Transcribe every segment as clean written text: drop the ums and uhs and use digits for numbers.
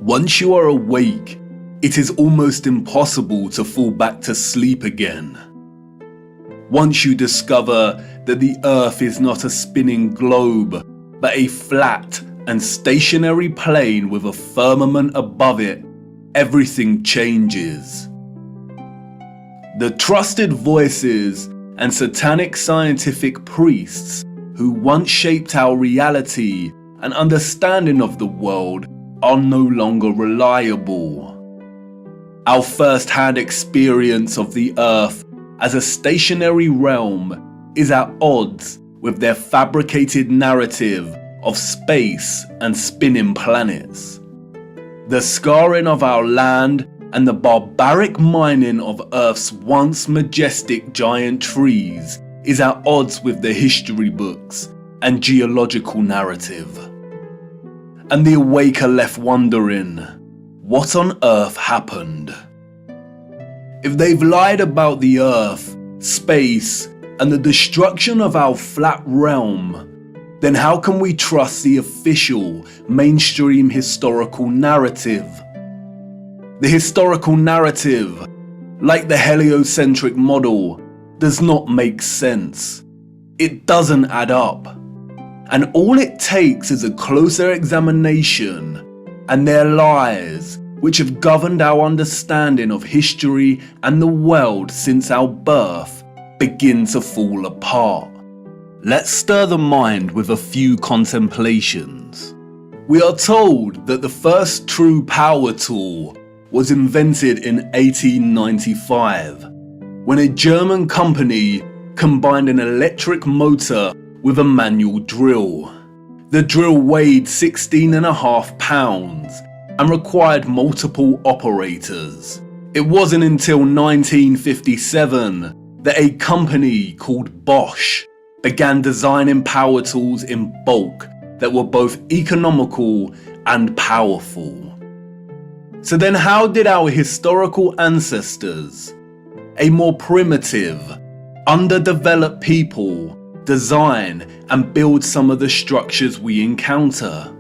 Once you are awake, it is almost impossible to fall back to sleep again. Once you discover that the Earth is not a spinning globe, but a flat and stationary plane with a firmament above it, everything changes. The trusted voices and satanic scientific priests who once shaped our reality and understanding of the world are no longer reliable. Our first-hand experience of the Earth as a stationary realm is at odds with their fabricated narrative of space and spinning planets. The scarring of our land and the barbaric mining of Earth's once majestic giant trees is at odds with the history books and geological narrative. And the awake are left wondering, what on earth happened? If they've lied about the Earth, space, and the destruction of our flat realm, then how can we trust the official, mainstream historical narrative? The historical narrative, like the heliocentric model, does not make sense. It doesn't add up. And all it takes is a closer examination, and their lies, which have governed our understanding of history and the world since our birth, begin to fall apart. Let's stir the mind with a few contemplations. We are told that the first true power tool was invented in 1895, when a German company combined an electric motor with a manual drill. The drill weighed 16.5 pounds and required multiple operators. It wasn't until 1957 that a company called Bosch began designing power tools in bulk that were both economical and powerful. So then how did our historical ancestors, a more primitive, underdeveloped people, design and build some of the structures we encounter?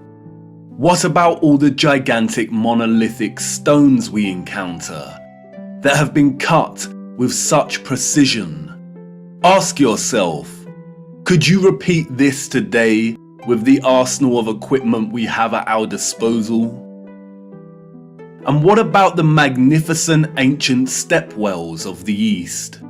What about all the gigantic monolithic stones we encounter that have been cut with such precision? Ask yourself, could you repeat this today with the arsenal of equipment we have at our disposal? And what about the magnificent ancient stepwells of the East?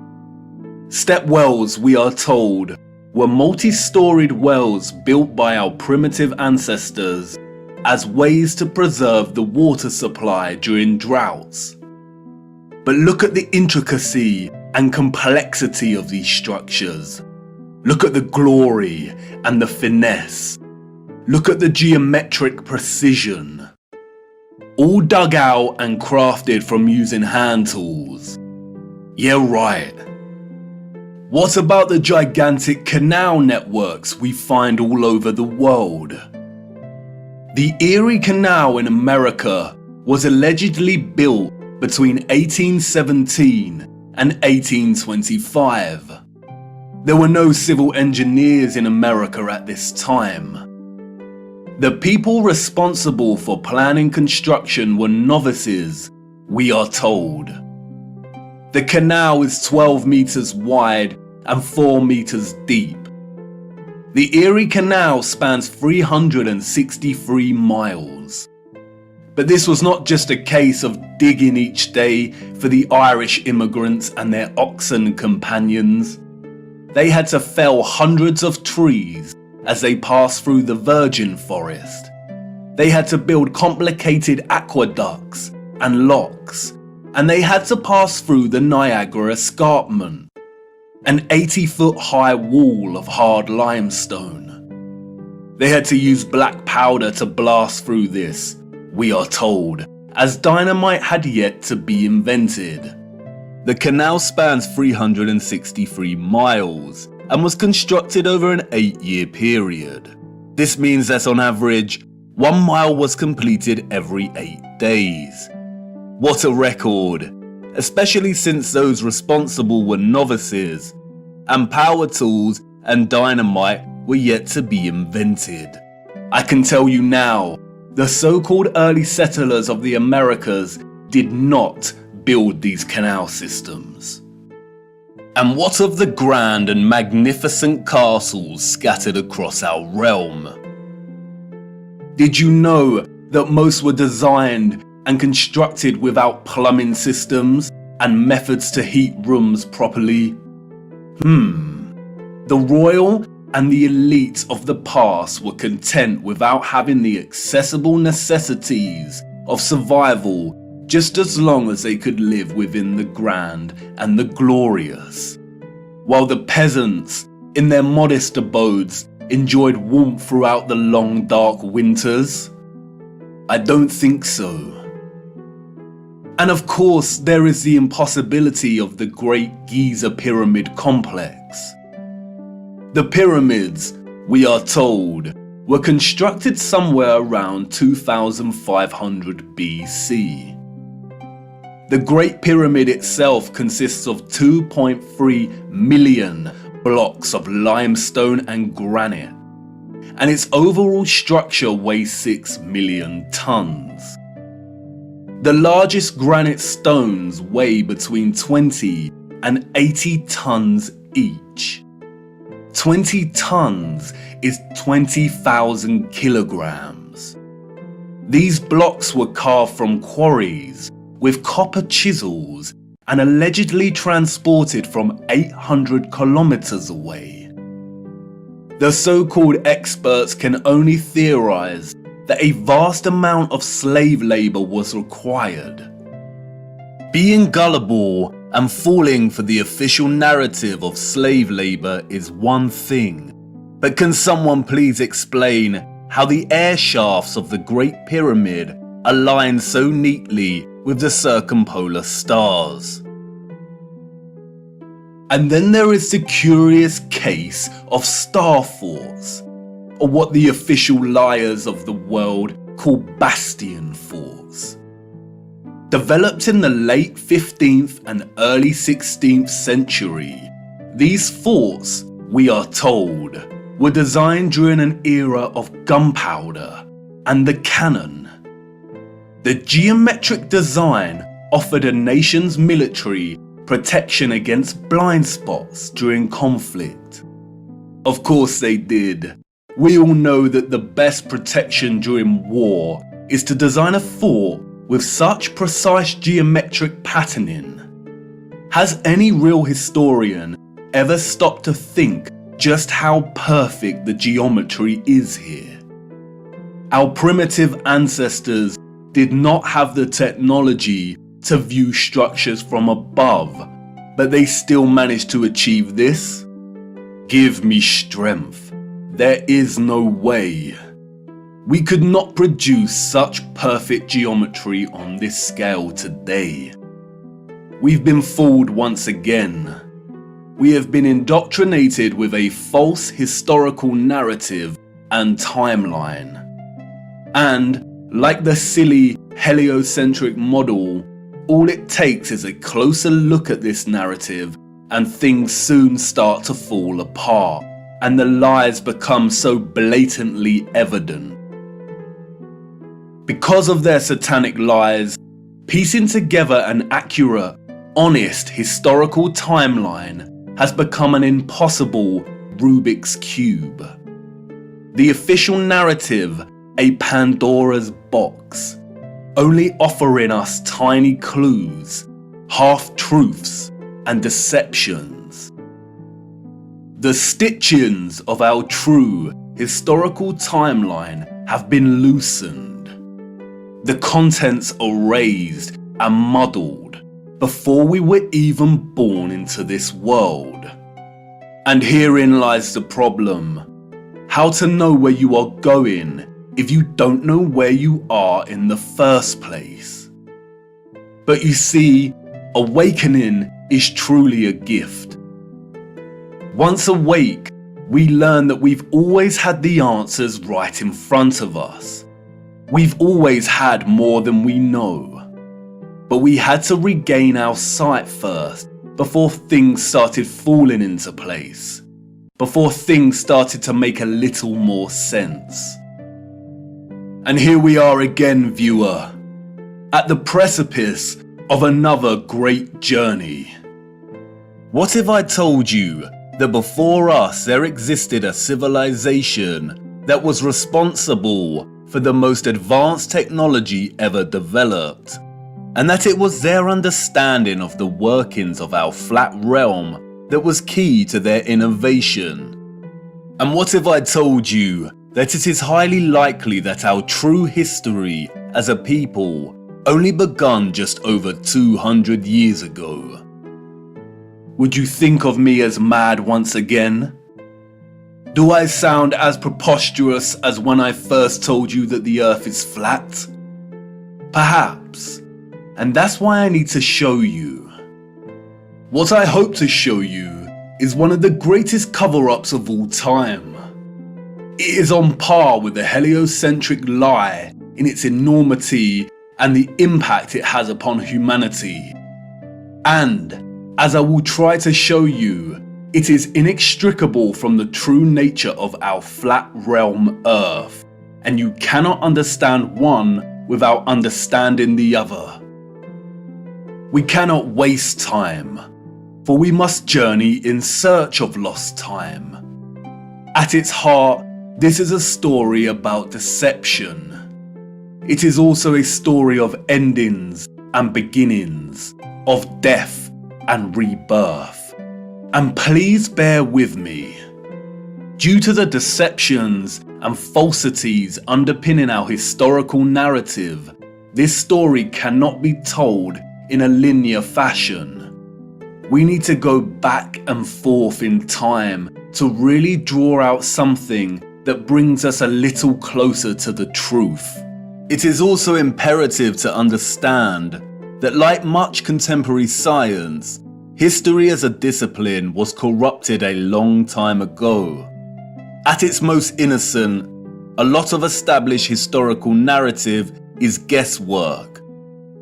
Stepwells, we are told, were multi-storied wells built by our primitive ancestors as ways to preserve the water supply during droughts. But look at the intricacy and complexity of these structures. Look at the glory and the finesse. Look at the geometric precision. All dug out and crafted from using hand tools. Yeah, right. What about the gigantic canal networks we find all over the world? The Erie Canal in America was allegedly built between 1817 and 1825. There were no civil engineers in America at this time. The people responsible for planning construction were novices, we are told. The canal is 12 meters wide and 4 meters deep. The Erie Canal spans 363 miles. But this was not just a case of digging each day for the Irish immigrants and their oxen companions. They had to fell hundreds of trees as they passed through the virgin forest. They had to build complicated aqueducts and locks, and they had to pass through the Niagara Escarpment, an 80-foot high wall of hard limestone. They had to use black powder to blast through this, we are told, as dynamite had yet to be invented. The canal spans 363 miles and was constructed over an 8-year period. This means that on average, 1 mile was completed every 8 days. What a record, especially since those responsible were novices, and power tools and dynamite were yet to be invented. I can tell you now, The so-called early settlers of the Americas did not build these canal systems. And what of the grand and magnificent castles scattered across our realm? Did you know that most were designed and constructed without plumbing systems and methods to heat rooms properly? The royal and the elite of the past were content without having the accessible necessities of survival, just as long as they could live within the grand and the glorious, while the peasants, in their modest abodes, enjoyed warmth throughout the long dark winters? I don't think so. And of course, there is the impossibility of the Great Giza Pyramid Complex. The pyramids, we are told, were constructed somewhere around 2500 BC. The Great Pyramid itself consists of 2.3 million blocks of limestone and granite, and its overall structure weighs 6 million tons. The largest granite stones weigh between 20 and 80 tons each. 20 tons is 20,000 kilograms. These blocks were carved from quarries with copper chisels and allegedly transported from 800 kilometers away. The so-called experts can only theorize that a vast amount of slave labor was required. Being gullible and falling for the official narrative of slave labor is one thing, but can someone please explain how the air shafts of the Great Pyramid align so neatly with the circumpolar stars? And then there is the curious case of star forts, or what the official liars of the world call bastion forts. Developed in the late 15th and early 16th century, these forts, we are told, were designed during an era of gunpowder and the cannon. The geometric design offered a nation's military protection against blind spots during conflict. Of course they did. We all know that the best protection during war is to design a fort with such precise geometric patterning. Has any real historian ever stopped to think just how perfect the geometry is here? Our primitive ancestors did not have the technology to view structures from above, but they still managed to achieve this? Give me strength. There is no way. We could not produce such perfect geometry on this scale today. We've been fooled once again. We have been indoctrinated with a false historical narrative and timeline. And, like the silly heliocentric model, all it takes is a closer look at this narrative and things soon start to fall apart, and the lies become so blatantly evident. Because of their satanic lies, piecing together an accurate, honest historical timeline has become an impossible Rubik's Cube. The official narrative, a Pandora's box, only offering us tiny clues, half-truths, and deceptions. The stitchings of our true historical timeline have been loosened. The contents erased and muddled before we were even born into this world. And herein lies the problem. How to know where you are going if you don't know where you are in the first place? But you see, awakening is truly a gift. Once awake, we learn that we've always had the answers right in front of us. We've always had more than we know. But we had to regain our sight first before things started falling into place. Before things started to make a little more sense. And here we are again, viewer, at the precipice of another great journey. What if I told you that before us there existed a civilization that was responsible for the most advanced technology ever developed, and that it was their understanding of the workings of our flat realm that was key to their innovation? And what if I told you that it is highly likely that our true history as a people only begun just over 200 years ago? Would you think of me as mad once again? Do I sound as preposterous as when I first told you that the earth is flat? Perhaps, and that's why I need to show you. What I hope to show you is one of the greatest cover-ups of all time. It is on par with the heliocentric lie in its enormity and the impact it has upon humanity. And, as I will try to show you, it is inextricable from the true nature of our flat realm Earth, and you cannot understand one without understanding the other. We cannot waste time, for we must journey in search of lost time. At its heart, this is a story about deception. It is also a story of endings and beginnings, of death and rebirth. And please bear with me. Due to the deceptions and falsities underpinning our historical narrative, this story cannot be told in a linear fashion. We need to go back and forth in time to really draw out something that brings us a little closer to the truth. It is also imperative to understand that, like much contemporary science, history as a discipline was corrupted a long time ago. At its most innocent, a lot of established historical narrative is guesswork.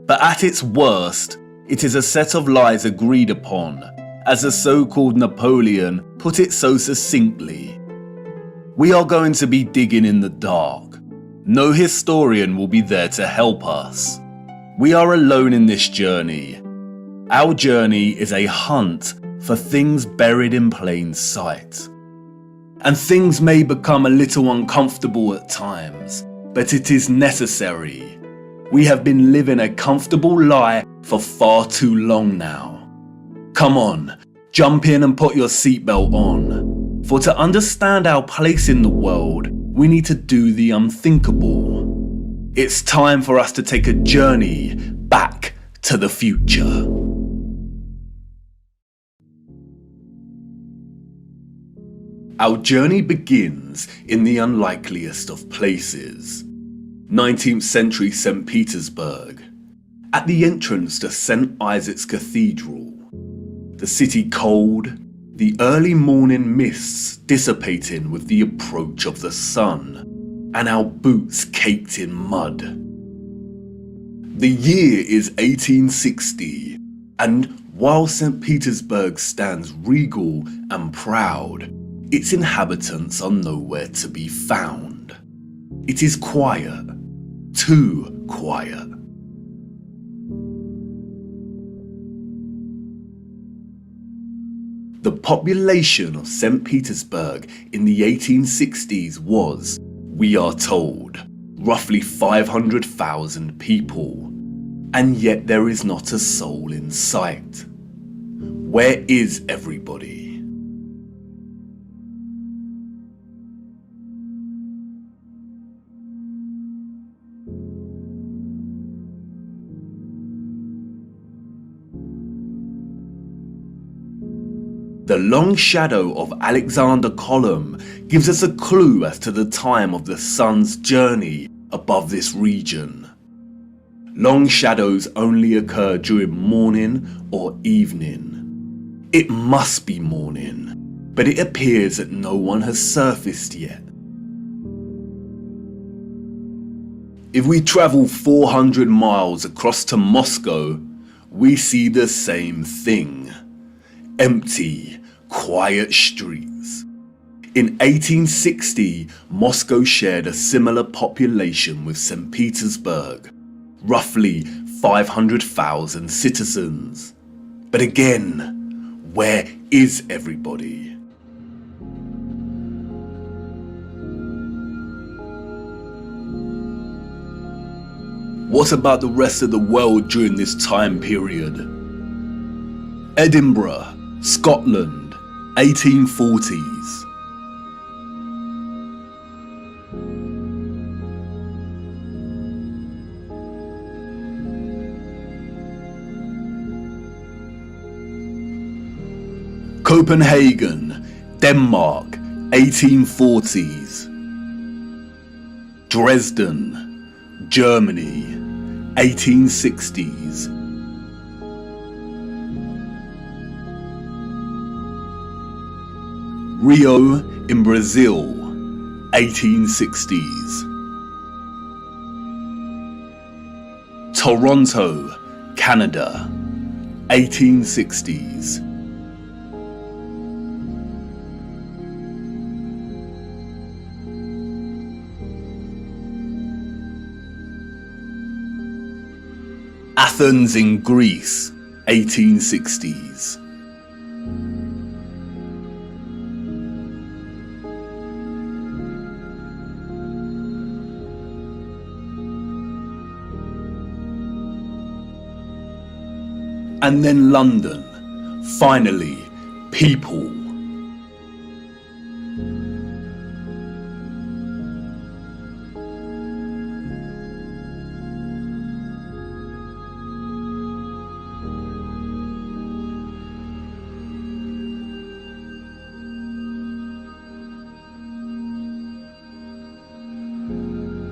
But at its worst, it is a set of lies agreed upon, as the so-called Napoleon put it so succinctly. We are going to be digging in the dark. No historian will be there to help us. We are alone in this journey. Our journey is a hunt for things buried in plain sight. And things may become a little uncomfortable at times, but it is necessary. We have been living a comfortable lie for far too long now. Come on, jump in and put your seatbelt on. For to understand our place in the world, we need to do the unthinkable. It's time for us to take a journey back to the future. Our journey begins in the unlikeliest of places. 19th century St. Petersburg, at the entrance to St. Isaac's Cathedral. The city cold, the early morning mists dissipating with the approach of the sun, and our boots caked in mud. The year is 1860, and while St. Petersburg stands regal and proud, its inhabitants are nowhere to be found. It is quiet, too quiet. The population of St. Petersburg in the 1860s was, we are told, roughly 500,000 people, and yet there is not a soul in sight. Where is everybody? The long shadow of Alexander Column gives us a clue as to the time of the sun's journey above this region. Long shadows only occur during morning or evening. It must be morning, but it appears that no one has surfaced yet. If we travel 400 miles across to Moscow, we see the same thing. Empty, quiet streets. In 1860, Moscow shared a similar population with St. Petersburg, roughly 500,000 citizens. But again, where is everybody? What about the rest of the world during this time period? Edinburgh, Scotland, 1840s. Copenhagen, Denmark, 1840s. Dresden, Germany, 1860s. Rio in Brazil, 1860s. Toronto, Canada, 1860s. Athens in Greece, 1860s. And then London, finally, people.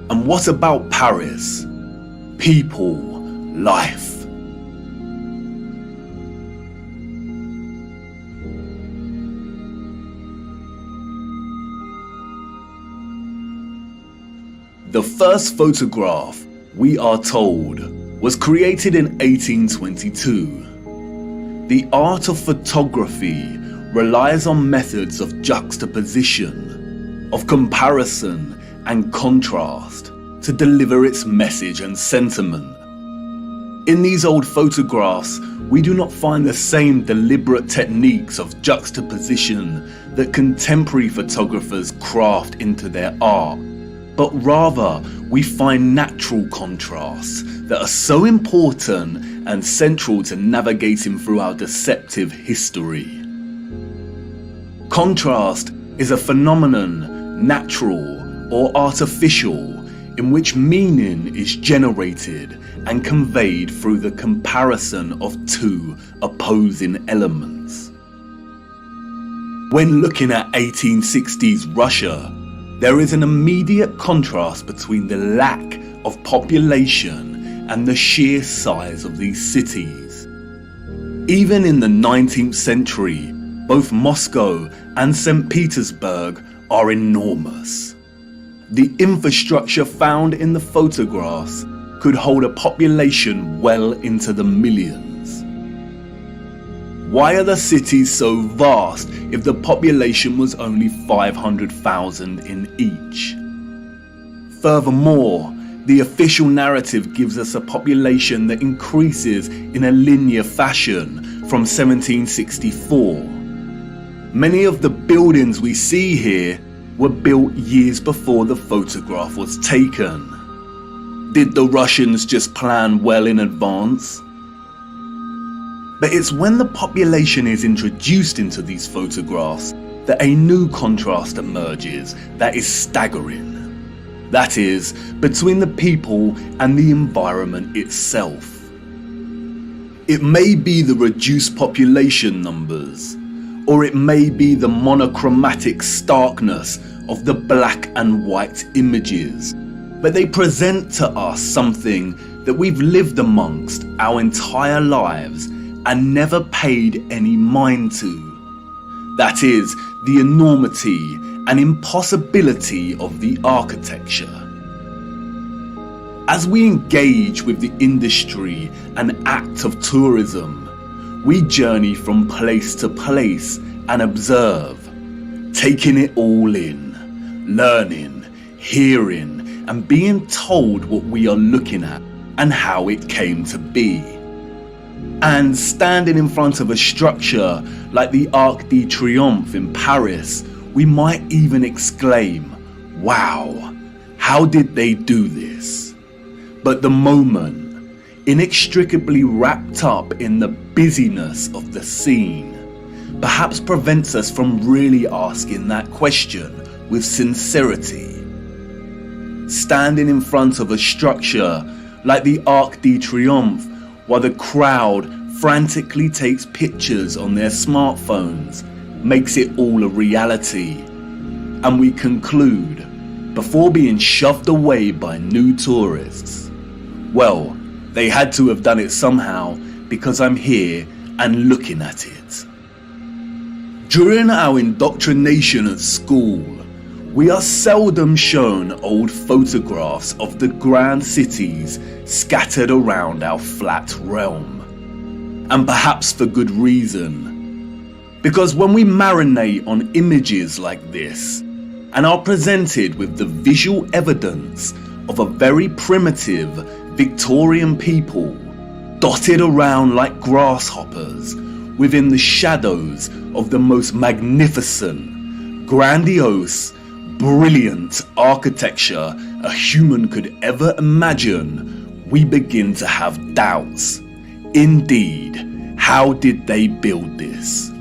And what about Paris? People, life. The first photograph, we are told, was created in 1822. The art of photography relies on methods of juxtaposition, of comparison and contrast to deliver its message and sentiment. In these old photographs, we do not find the same deliberate techniques of juxtaposition that contemporary photographers craft into their art, but rather we find natural contrasts that are so important and central to navigating through our deceptive history. Contrast is a phenomenon, natural or artificial, in which meaning is generated and conveyed through the comparison of two opposing elements. When looking at 1860s Russia, there is an immediate contrast between the lack of population and the sheer size of these cities. Even in the 19th century, both Moscow and St. Petersburg are enormous. The infrastructure found in the photographs could hold a population well into the millions. Why are the cities so vast if the population was only 500,000 in each? Furthermore, the official narrative gives us a population that increases in a linear fashion from 1764. Many of the buildings we see here were built years before the photograph was taken. Did the Russians just plan well in advance? But it's when the population is introduced into these photographs that a new contrast emerges that is staggering. That is, between the people and the environment itself. It may be the reduced population numbers, or it may be the monochromatic starkness of the black and white images, but they present to us something that we've lived amongst our entire lives and never paid any mind to. That is, the enormity and impossibility of the architecture. As we engage with the industry and act of tourism, we journey from place to place and observe, taking it all in, learning, hearing, and being told what we are looking at and how it came to be. And standing in front of a structure like the Arc de Triomphe in Paris, we might even exclaim, "Wow, how did they do this?" But the moment, inextricably wrapped up in the busyness of the scene, perhaps prevents us from really asking that question with sincerity. Standing in front of a structure like the Arc de Triomphe while the crowd frantically takes pictures on their smartphones makes it all a reality. And we conclude, before being shoved away by new tourists, well, they had to have done it somehow because I'm here and looking at it. During our indoctrination at school, we are seldom shown old photographs of the grand cities scattered around our flat realm. And perhaps for good reason. Because when we marinate on images like this and are presented with the visual evidence of a very primitive Victorian people dotted around like grasshoppers within the shadows of the most magnificent, grandiose, brilliant architecture a human could ever imagine, we begin to have doubts. Indeed, how did they build this?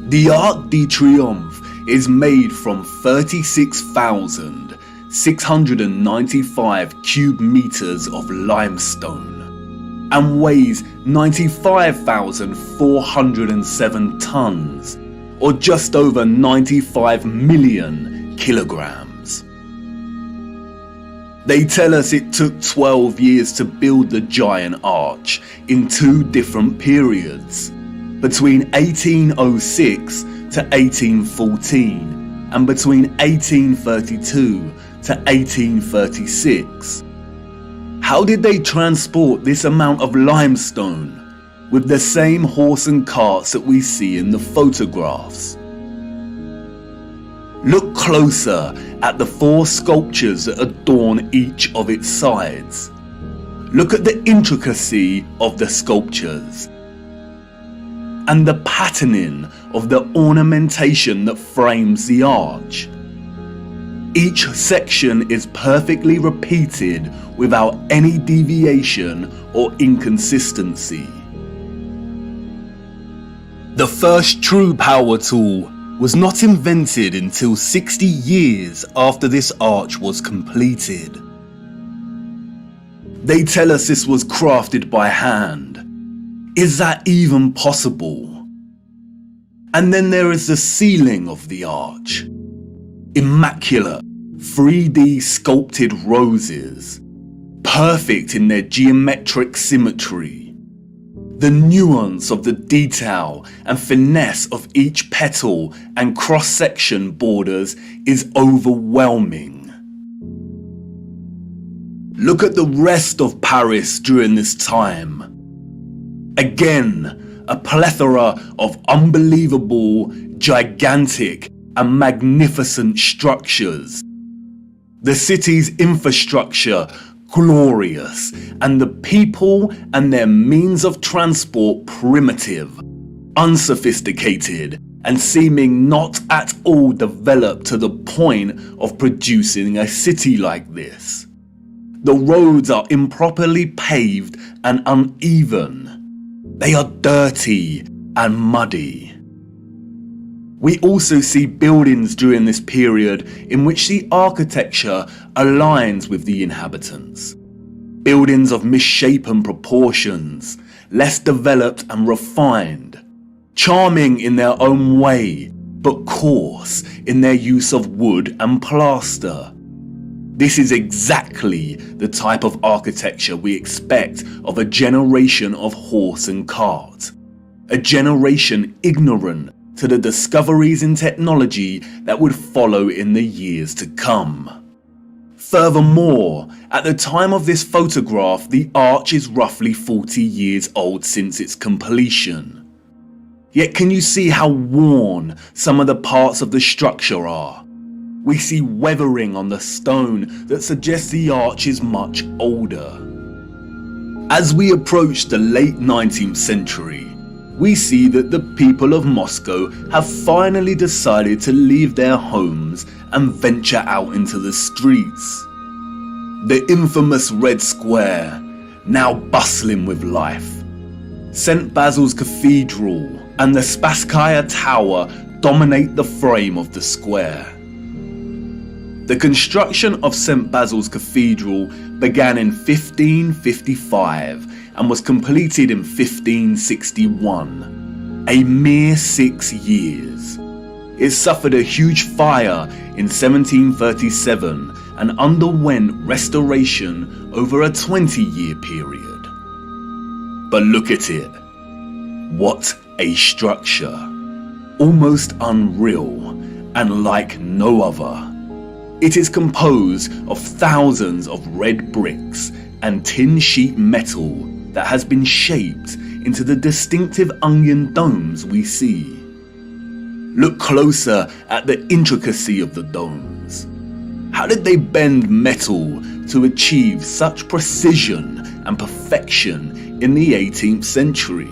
The Arc de Triomphe is made from 36,695 cube meters of limestone and weighs 95,407 tons, or just over 95 million kilograms. They tell us it took 12 years to build the giant arch in two different periods, between 1806 to 1814 and between 1832 to 1836. How did they transport this amount of limestone with the same horse and carts that we see in the photographs? Look closer at the four sculptures that adorn each of its sides. Look at the intricacy of the sculptures and the patterning of the ornamentation that frames the arch. Each section is perfectly repeated without any deviation or inconsistency. The first true power tool was not invented until 60 years after this arch was completed. They tell us this was crafted by hand. Is that even possible? And then there is the ceiling of the arch. Immaculate, 3D sculpted roses, perfect in their geometric symmetry. The nuance of the detail and finesse of each petal and cross-section borders is overwhelming. Look at the rest of Paris during this time. Again, a plethora of unbelievable, gigantic, and magnificent structures. The city's infrastructure glorious, and the people and their means of transport primitive, unsophisticated, and seeming not at all developed to the point of producing a city like this. The roads are improperly paved and uneven. They are dirty and muddy. We also see buildings during this period in which the architecture aligns with the inhabitants. Buildings of misshapen proportions, less developed and refined, charming in their own way, but coarse in their use of wood and plaster. This is exactly the type of architecture we expect of a generation of horse and cart. A generation ignorant to the discoveries in technology that would follow in the years to come. Furthermore, at the time of this photograph, the arch is roughly 40 years old since its completion. Yet can you see how worn some of the parts of the structure are? We see weathering on the stone that suggests the arch is much older. As we approach the late 19th century, we see that the people of Moscow have finally decided to leave their homes and venture out into the streets. The infamous Red Square, now bustling with life. St. Basil's Cathedral and the Spasskaya Tower dominate the frame of the square. The construction of St. Basil's Cathedral began in 1555 and was completed in 1561, a mere 6 years. It suffered a huge fire in 1737 and underwent restoration over a 20-year period. But look at it. What a structure. Almost unreal and like no other. It is composed of thousands of red bricks and tin sheet metal that has been shaped into the distinctive onion domes we see. Look closer at the intricacy of the domes. How did they bend metal to achieve such precision and perfection in the 18th century?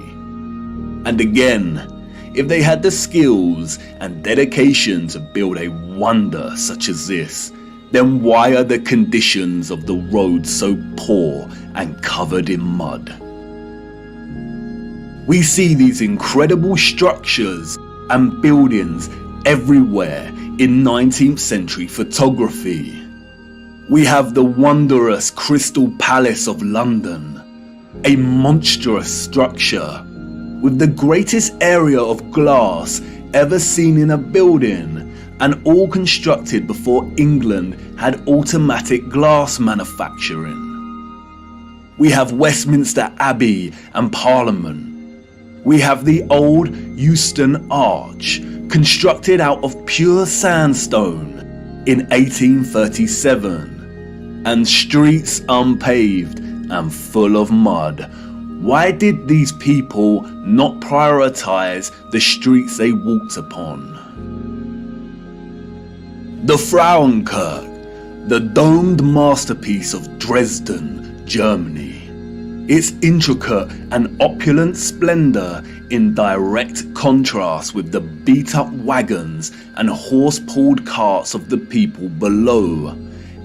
And again, if they had the skills and dedication to build a wonder such as this, then why are the conditions of the road so poor and covered in mud? We see these incredible structures and buildings everywhere in 19th century photography. We have the wondrous Crystal Palace of London, a monstrous structure with the greatest area of glass ever seen in a building, and all constructed before England had automatic glass manufacturing. We have Westminster Abbey and Parliament. We have the old Euston Arch, constructed out of pure sandstone in 1837, and streets unpaved and full of mud. Why did these people not prioritize the streets they walked upon? The Frauenkirche, the domed masterpiece of Dresden, Germany. Its intricate and opulent splendor in direct contrast with the beat-up wagons and horse-pulled carts of the people below,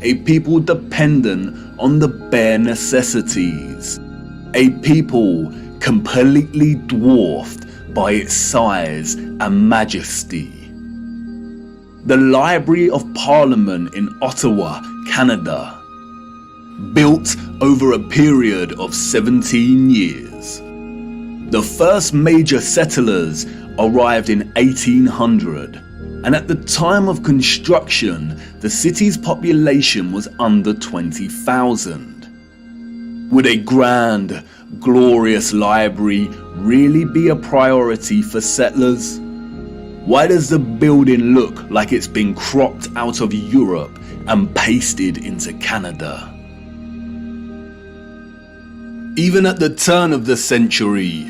a people dependent on the bare necessities. A people completely dwarfed by its size and majesty. The Library of Parliament in Ottawa, Canada, built over a period of 17 years. The first major settlers arrived in 1800, and at the time of construction, the city's population was under 20,000. Would a grand, glorious library really be a priority for settlers? Why does the building look like it's been cropped out of Europe and pasted into Canada? Even at the turn of the century,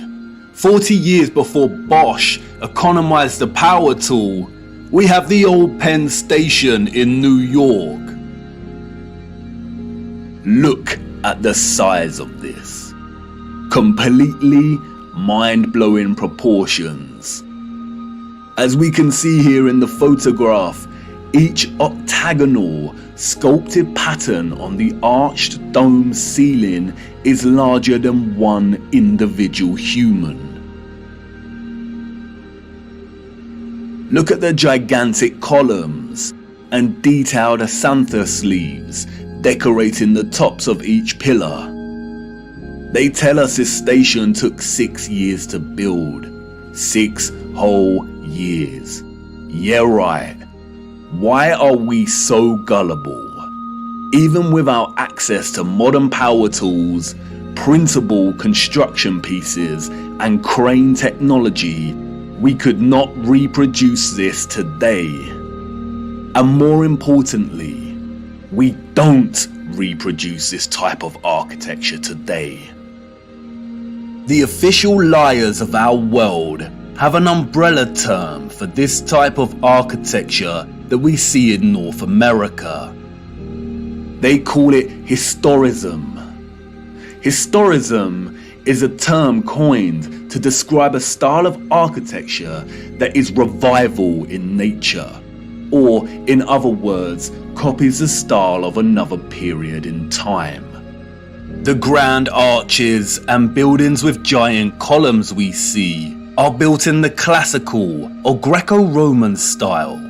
40 years before Bosch economized the power tool, we have the old Penn Station in New York. Look at the size of this. Completely mind-blowing proportions. As we can see here in the photograph, each octagonal, sculpted pattern on the arched dome ceiling is larger than one individual human. Look at the gigantic columns and detailed acanthus leaves decorating the tops of each pillar. They tell us this station took 6 years to build. 6 whole years. Yeah, right. Why are we so gullible? Even without access to modern power tools, printable construction pieces, and crane technology, we could not reproduce this today. And more importantly, we don't reproduce this type of architecture today. The official liars of our world have an umbrella term for this type of architecture that we see in North America. They call it historism. Historism is a term coined to describe a style of architecture that is revival in nature, or in other words, copies the style of another period in time. The grand arches and buildings with giant columns we see are built in the classical or Greco-Roman style,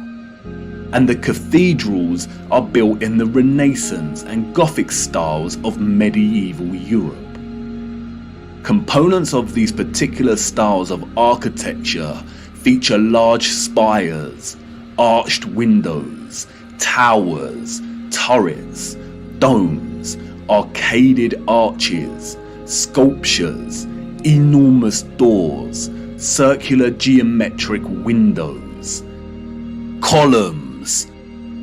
and the cathedrals are built in the Renaissance and Gothic styles of medieval Europe. Components of these particular styles of architecture feature large spires, arched windows, towers, turrets, domes, arcaded arches, sculptures, enormous doors, circular geometric windows, columns,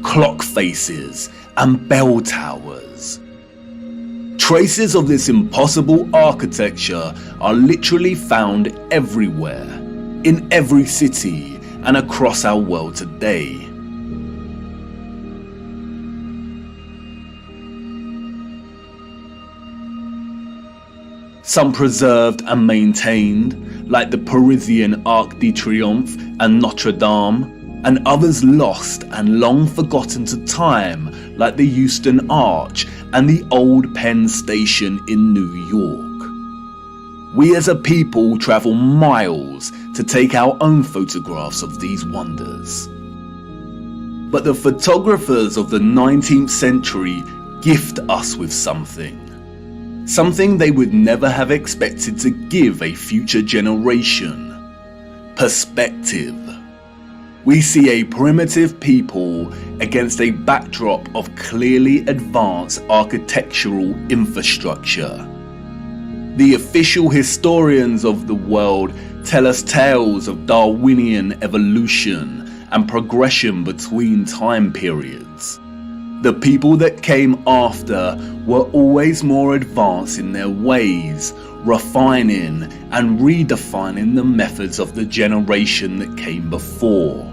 clock faces, and bell towers. Traces of this impossible architecture are literally found everywhere, in every city and across our world today. Some preserved and maintained, like the Parisian Arc de Triomphe and Notre Dame, and others lost and long forgotten to time, like the Euston Arch and the Old Penn Station in New York. We as a people travel miles to take our own photographs of these wonders. But the photographers of the 19th century gift us with something they would never have expected to give a future generation: perspective. We see a primitive people against a backdrop of clearly advanced architectural infrastructure. The official historians of the world tell us tales of Darwinian evolution and progression between time periods. The people that came after were always more advanced in their ways, refining and redefining the methods of the generation that came before.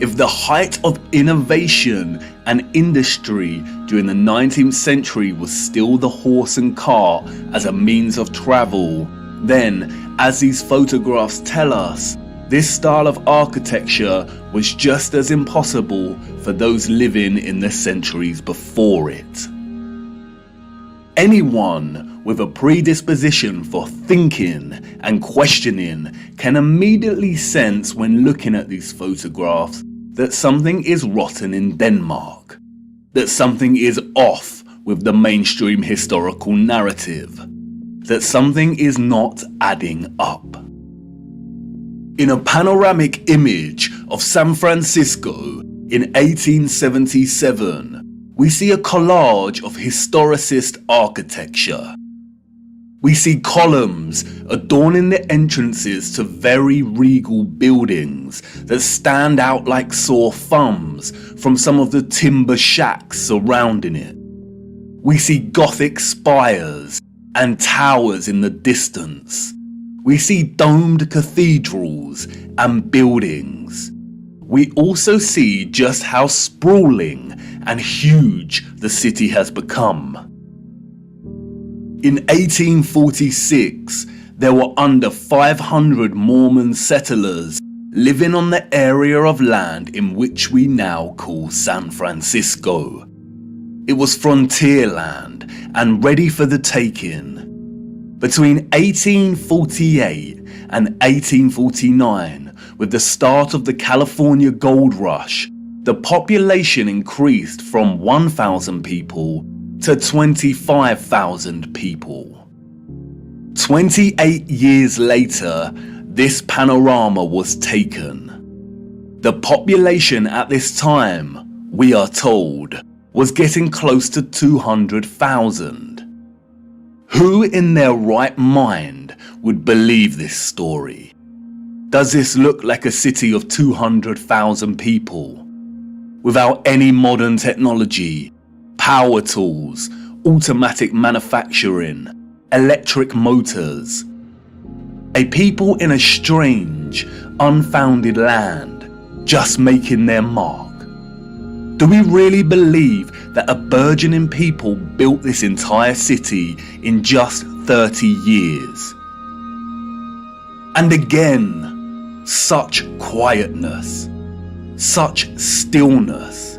If the height of innovation and industry during the 19th century was still the horse and cart as a means of travel, then, as these photographs tell us, this style of architecture was just as impossible for those living in the centuries before it. Anyone with a predisposition for thinking and questioning can immediately sense when looking at these photographs that something is rotten in Denmark, that something is off with the mainstream historical narrative, that something is not adding up. In a panoramic image of San Francisco in 1877, we see a collage of historicist architecture. We see columns adorning the entrances to very regal buildings that stand out like sore thumbs from some of the timber shacks surrounding it. We see Gothic spires and towers in the distance. We see domed cathedrals and buildings. We also see just how sprawling and huge the city has become. In 1846, there were under 500 Mormon settlers living on the area of land in which we now call San Francisco. It was frontier land and ready for the taking. Between 1848 and 1849, with the start of the California Gold Rush, the population increased from 1,000 people to 25,000 people. 28 years later, this panorama was taken. The population at this time, we are told, was getting close to 200,000. Who in their right mind would believe this story? Does this look like a city of 200,000 people? Without any modern technology, power tools, automatic manufacturing, electric motors. A people in a strange, unfounded land, just making their mark. Do we really believe that a burgeoning people built this entire city in just 30 years? And again, such quietness, such stillness.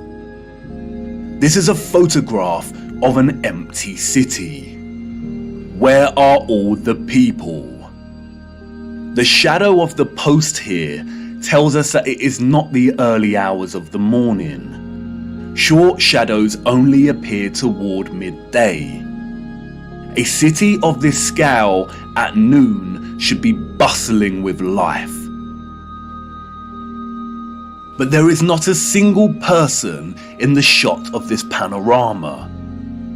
This is a photograph of an empty city. Where are all the people? The shadow of the post here tells us that it is not the early hours of the morning. Short shadows only appear toward midday. A city of this scale at noon should be bustling with life. But there is not a single person in the shot of this panorama.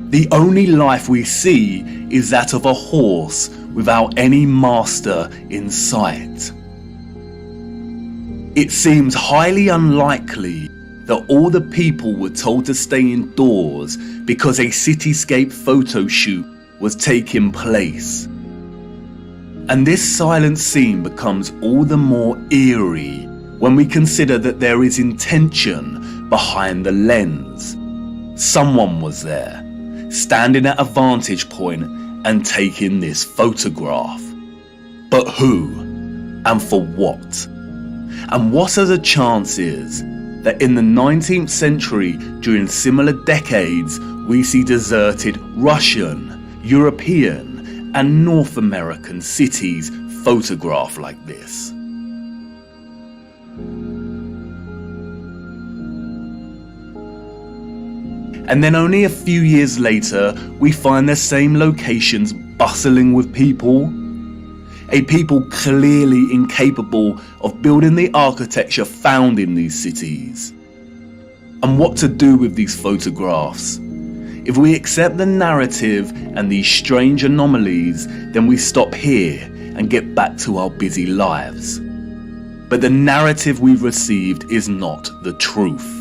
The only life we see is that of a horse without any master in sight. It seems highly unlikely that all the people were told to stay indoors because a cityscape photo shoot was taking place. And this silent scene becomes all the more eerie when we consider that there is intention behind the lens. Someone was there, standing at a vantage point and taking this photograph. But who? And for what? And what are the chances that in the 19th century, during similar decades, we see deserted Russian, European, and North American cities photographed like this? And then only a few years later, we find the same locations bustling with people. A people clearly incapable of building the architecture found in these cities. And what to do with these photographs? If we accept the narrative and these strange anomalies, then we stop here and get back to our busy lives. But the narrative we've received is not the truth.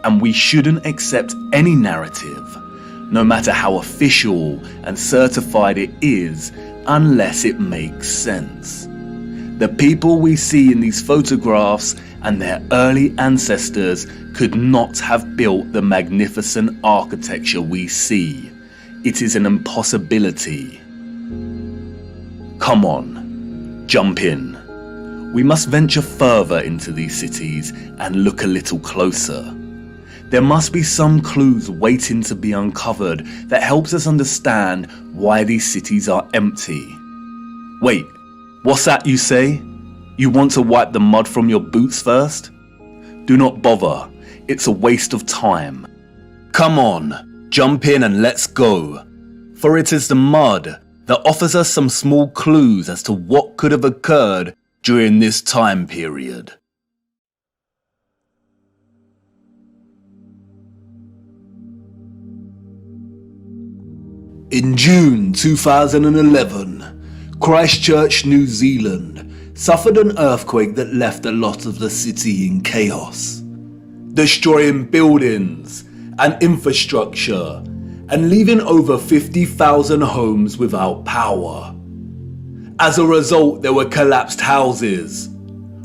And we shouldn't accept any narrative, no matter how official and certified it is, unless it makes sense. The people we see in these photographs and their early ancestors could not have built the magnificent architecture we see. It is an impossibility. Come on, jump in. We must venture further into these cities and look a little closer. There must be some clues waiting to be uncovered that helps us understand why these cities are empty. Wait, what's that you say? You want to wipe the mud from your boots first? Do not bother, it's a waste of time. Come on, jump in and let's go. For it is the mud that offers us some small clues as to what could have occurred during this time period. In June 2011, Christchurch, New Zealand suffered an earthquake that left a lot of the city in chaos, destroying buildings and infrastructure and leaving over 50,000 homes without power. As a result, there were collapsed houses,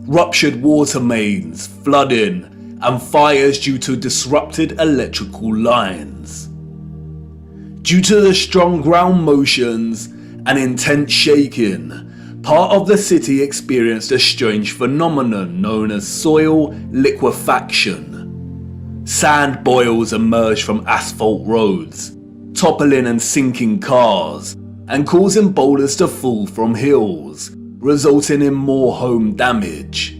ruptured water mains, flooding, and fires due to disrupted electrical lines. Due to the strong ground motions and intense shaking, part of the city experienced a strange phenomenon known as soil liquefaction. Sand boils emerged from asphalt roads, toppling and sinking cars, and causing boulders to fall from hills, resulting in more home damage.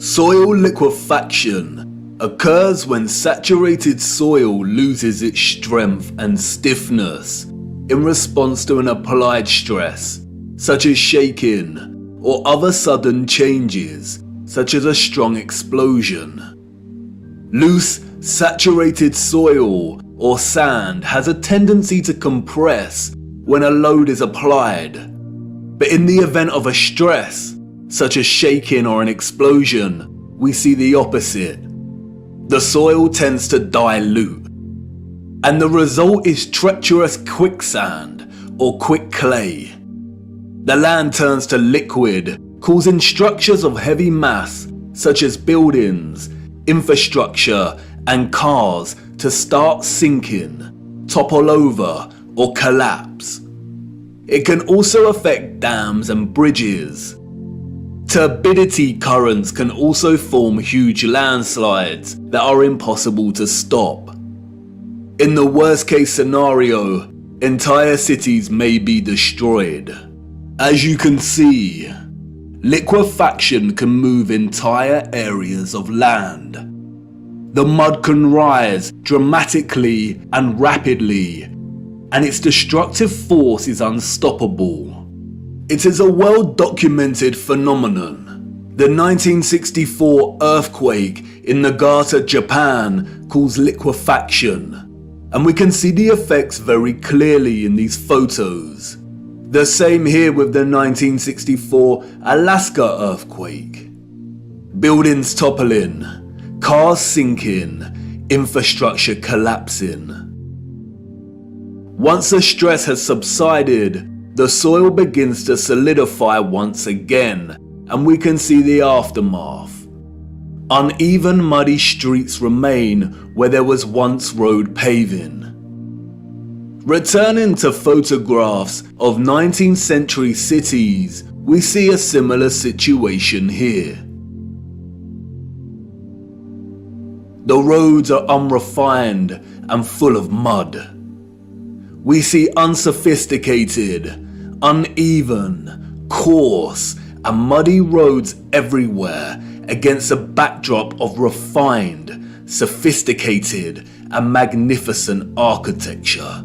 Soil liquefaction occurs when saturated soil loses its strength and stiffness in response to an applied stress, such as shaking or other sudden changes, such as a strong explosion. Loose, saturated soil or sand has a tendency to compress when a load is applied, but in the event of a stress, such as shaking or an explosion, we see the opposite. The soil tends to dilute, and the result is treacherous quicksand or quick clay. The land turns to liquid, causing structures of heavy mass such as buildings, infrastructure and cars to start sinking, topple over or collapse. It can also affect dams and bridges. Turbidity currents can also form huge landslides that are impossible to stop. In the worst case scenario, entire cities may be destroyed. As you can see, liquefaction can move entire areas of land. The mud can rise dramatically and rapidly, and its destructive force is unstoppable. It is a well-documented phenomenon. The 1964 earthquake in Nagata, Japan caused liquefaction, and we can see the effects very clearly in these photos. The same here with the 1964 Alaska earthquake. Buildings toppling, cars sinking, infrastructure collapsing. Once the stress has subsided, the soil begins to solidify once again, and we can see the aftermath. Uneven, muddy streets remain where there was once road paving. Returning to photographs of 19th century cities, we see a similar situation here. The roads are unrefined and full of mud. We see unsophisticated, uneven, coarse and muddy roads everywhere against a backdrop of refined, sophisticated and magnificent architecture.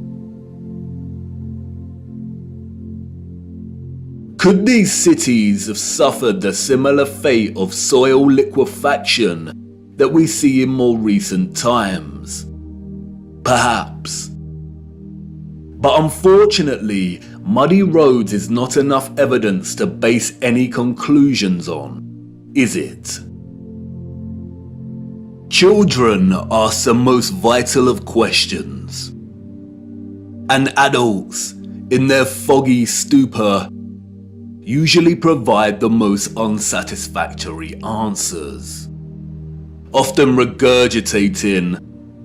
Could these cities have suffered the similar fate of soil liquefaction that we see in more recent times? Perhaps. But unfortunately, muddy roads is not enough evidence to base any conclusions on, is it? Children ask the most vital of questions, and adults, in their foggy stupor, usually provide the most unsatisfactory answers, often regurgitating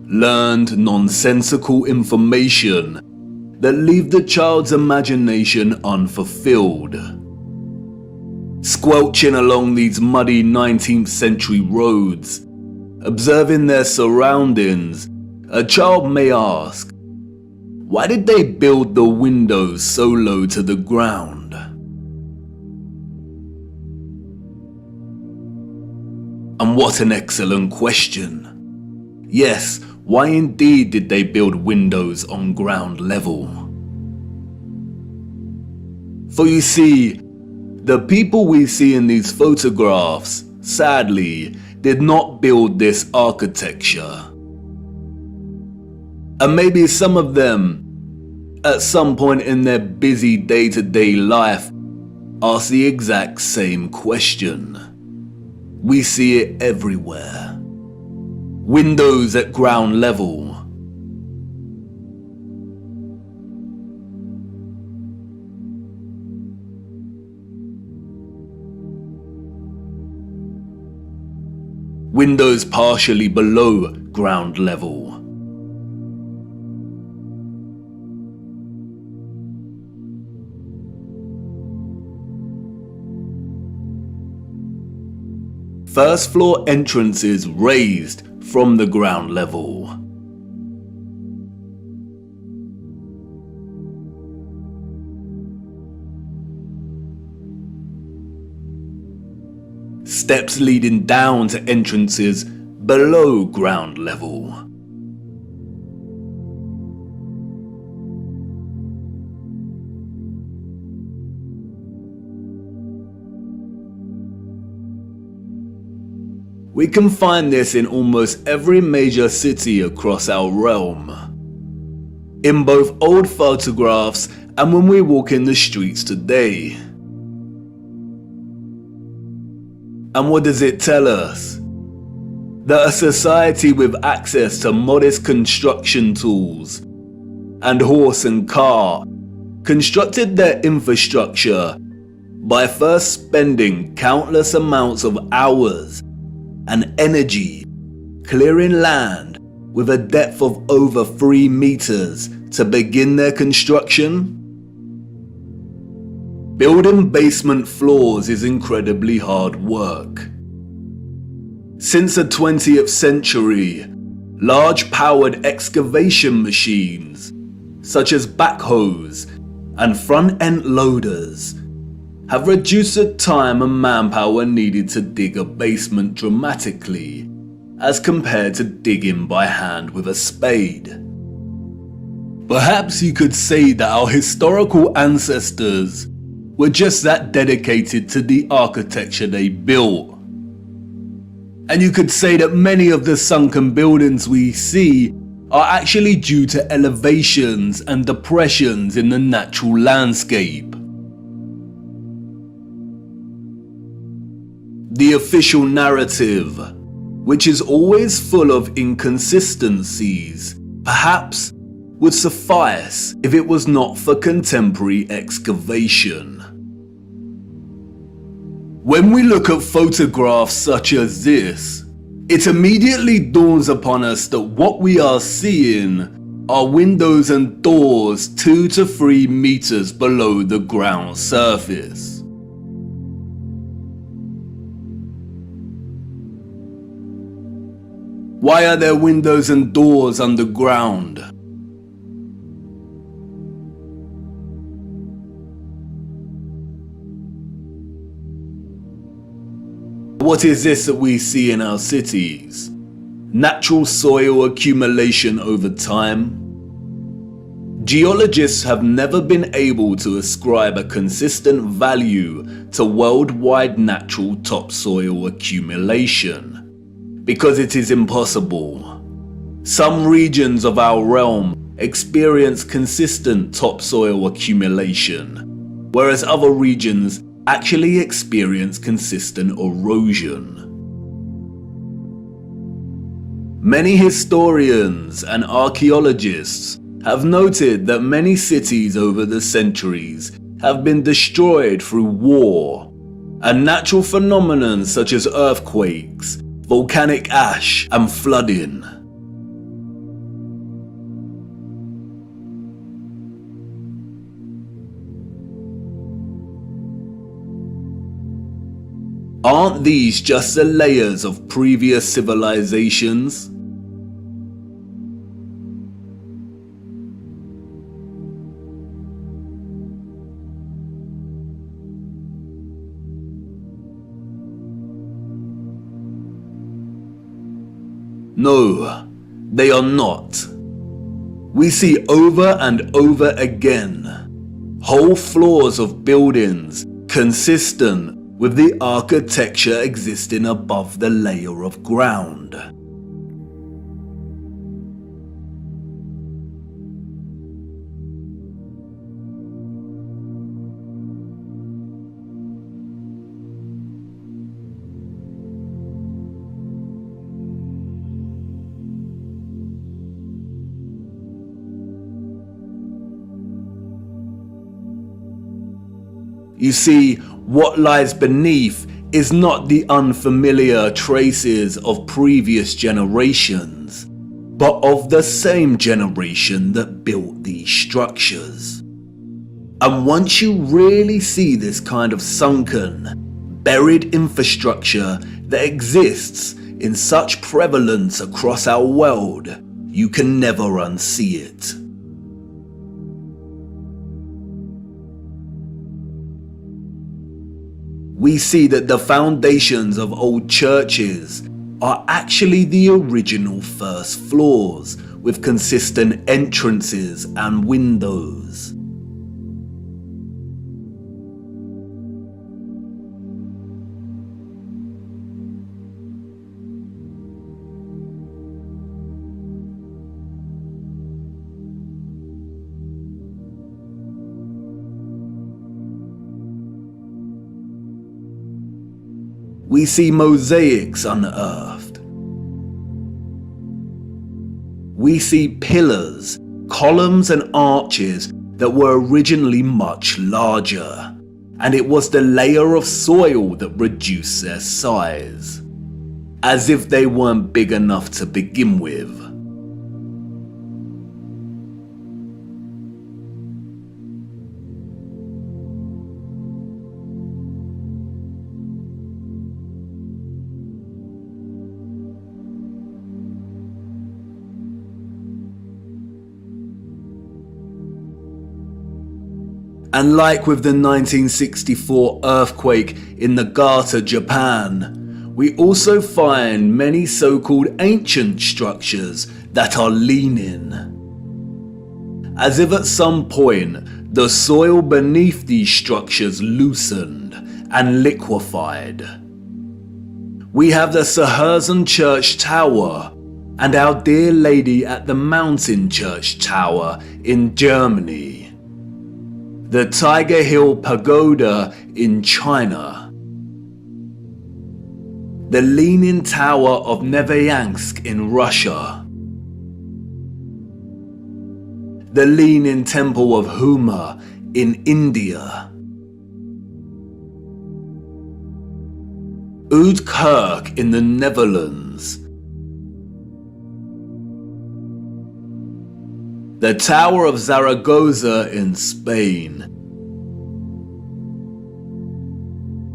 learned nonsensical information that leave the child's imagination unfulfilled. Squelching along these muddy 19th century roads, observing their surroundings, a child may ask, why did they build the windows so low to the ground? And what an excellent question. Yes, why indeed did they build windows on ground level? For you see, the people we see in these photographs, sadly, did not build this architecture. And maybe some of them, at some point in their busy day-to-day life, ask the exact same question. We see it everywhere. Windows at ground level. Windows partially below ground level. First floor entrances raised from the ground level. Steps leading down to entrances below ground level. We can find this in almost every major city across our realm, in both old photographs and when we walk in the streets today. And what does it tell us? that a society with access to modest construction tools and horse and cart constructed their infrastructure by first spending countless amounts of hours and energy clearing land with a depth of over 3 meters to begin their construction. Building basement floors is incredibly hard work. Since the 20th century, large powered excavation machines, such as backhoes and front-end loaders, have reduced the time and manpower needed to dig a basement dramatically as compared to digging by hand with a spade. Perhaps you could say that our historical ancestors were just that dedicated to the architecture they built. And you could say that many of the sunken buildings we see are actually due to elevations and depressions in the natural landscape. The official narrative, which is always full of inconsistencies, perhaps would suffice if it was not for contemporary excavation. When we look at photographs such as this, it immediately dawns upon us that what we are seeing are windows and doors 2 to 3 meters below the ground surface. Why are there windows and doors underground? What is this that we see in our cities? Natural soil accumulation over time? Geologists have never been able to ascribe a consistent value to worldwide natural topsoil accumulation, because it is impossible. Some regions of our realm experience consistent topsoil accumulation, whereas other regions actually experience consistent erosion. Many historians and archaeologists have noted that many cities over the centuries have been destroyed through war, and natural phenomena such as earthquakes, volcanic ash, and flooding. Aren't these just the layers of previous civilizations? No, they are not. We see over and over again whole floors of buildings consistent with the architecture existing above the layer of ground. You see, what lies beneath is not the unfamiliar traces of previous generations, but of the same generation that built these structures. And once you really see this kind of sunken, buried infrastructure that exists in such prevalence across our world, you can never unsee it. We see that the foundations of old churches are actually the original first floors with consistent entrances and windows. We see mosaics unearthed, we see pillars, columns and arches that were originally much larger, and it was the layer of soil that reduced their size, as if they weren't big enough to begin with. And like with the 1964 earthquake in Nagata, Japan, we also find many so-called ancient structures that are leaning, as if at some point the soil beneath these structures loosened and liquefied. We have the Sahersen Church Tower and Our Dear Lady at the Mountain Church Tower in Germany, the Tiger Hill Pagoda in China, the Leaning Tower of Neveyansk in Russia, the Leaning Temple of Huma in India, Oud-Kirk in the Netherlands, the Tower of Zaragoza in Spain,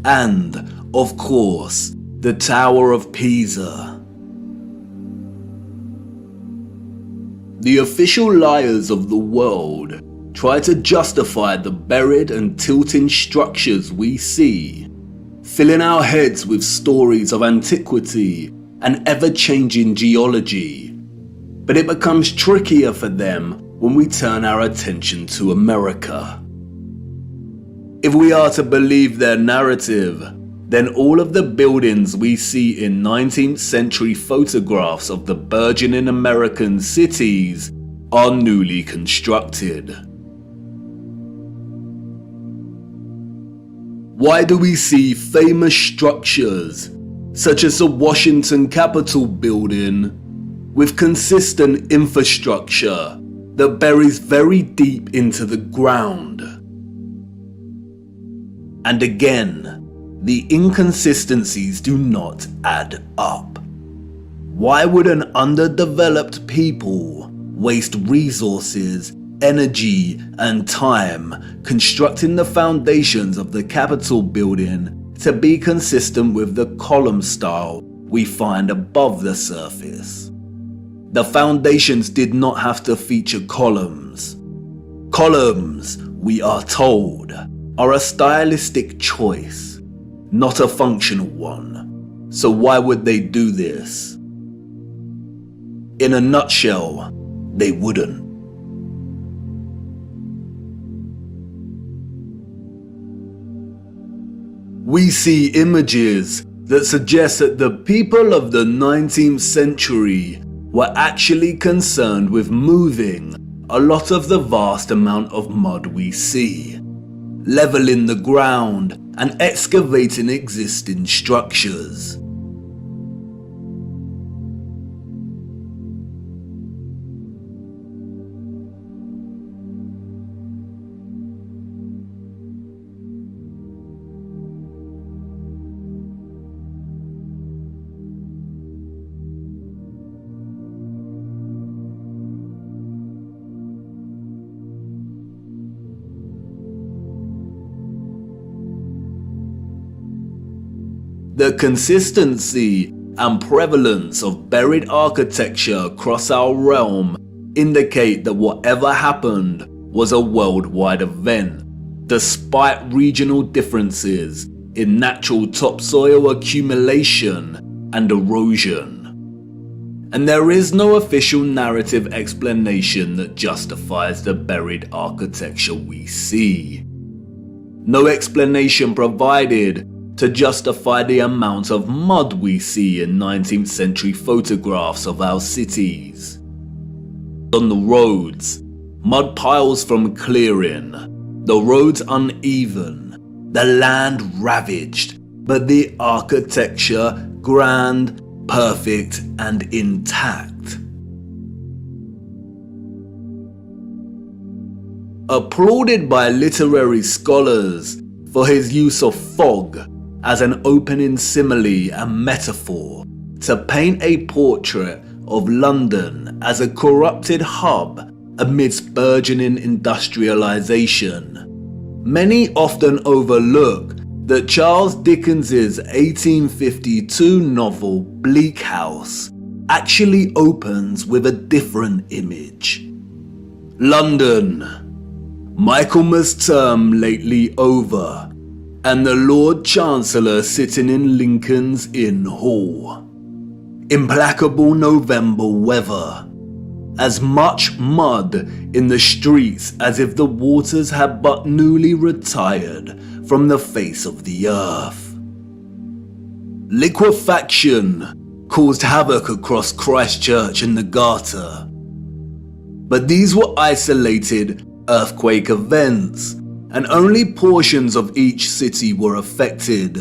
and, of course, the Tower of Pisa. The official liars of the world try to justify the buried and tilting structures we see, filling our heads with stories of antiquity and ever-changing geology. But it becomes trickier for them when we turn our attention to America. If we are to believe their narrative, then all of the buildings we see in 19th century photographs of the burgeoning American cities are newly constructed. Why do we see famous structures, such as the Washington Capitol building, with consistent infrastructure that buries very deep into the ground? And again, the inconsistencies do not add up. Why would an underdeveloped people waste resources, energy, and time constructing the foundations of the Capitol building to be consistent with the column style we find above the surface? The foundations did not have to feature columns. Columns, we are told, are a stylistic choice, not a functional one. So why would they do this? In a nutshell, they wouldn't. We see images that suggest that the people of the 19th century were actually concerned with moving a lot of the vast amount of mud we see, leveling the ground and excavating existing structures. The consistency and prevalence of buried architecture across our realm indicate that whatever happened was a worldwide event, despite regional differences in natural topsoil accumulation and erosion. And there is no official narrative explanation that justifies the buried architecture we see. No explanation provided to justify the amount of mud we see in 19th century photographs of our cities. On the roads, mud piles from clearing, the roads uneven, the land ravaged, but the architecture grand, perfect and intact. applauded by literary scholars for his use of fog as an opening simile and metaphor to paint a portrait of London as a corrupted hub amidst burgeoning industrialization. Many often overlook that Charles Dickens's 1852 novel Bleak House actually opens with a different image. London, Michaelmas term lately over, and the Lord Chancellor sitting in Lincoln's Inn Hall. Implacable November weather, as much mud in the streets as if the waters had but newly retired from the face of the earth. Liquefaction caused havoc across Christchurch and the Garter, but these were isolated earthquake events, and only portions of each city were affected.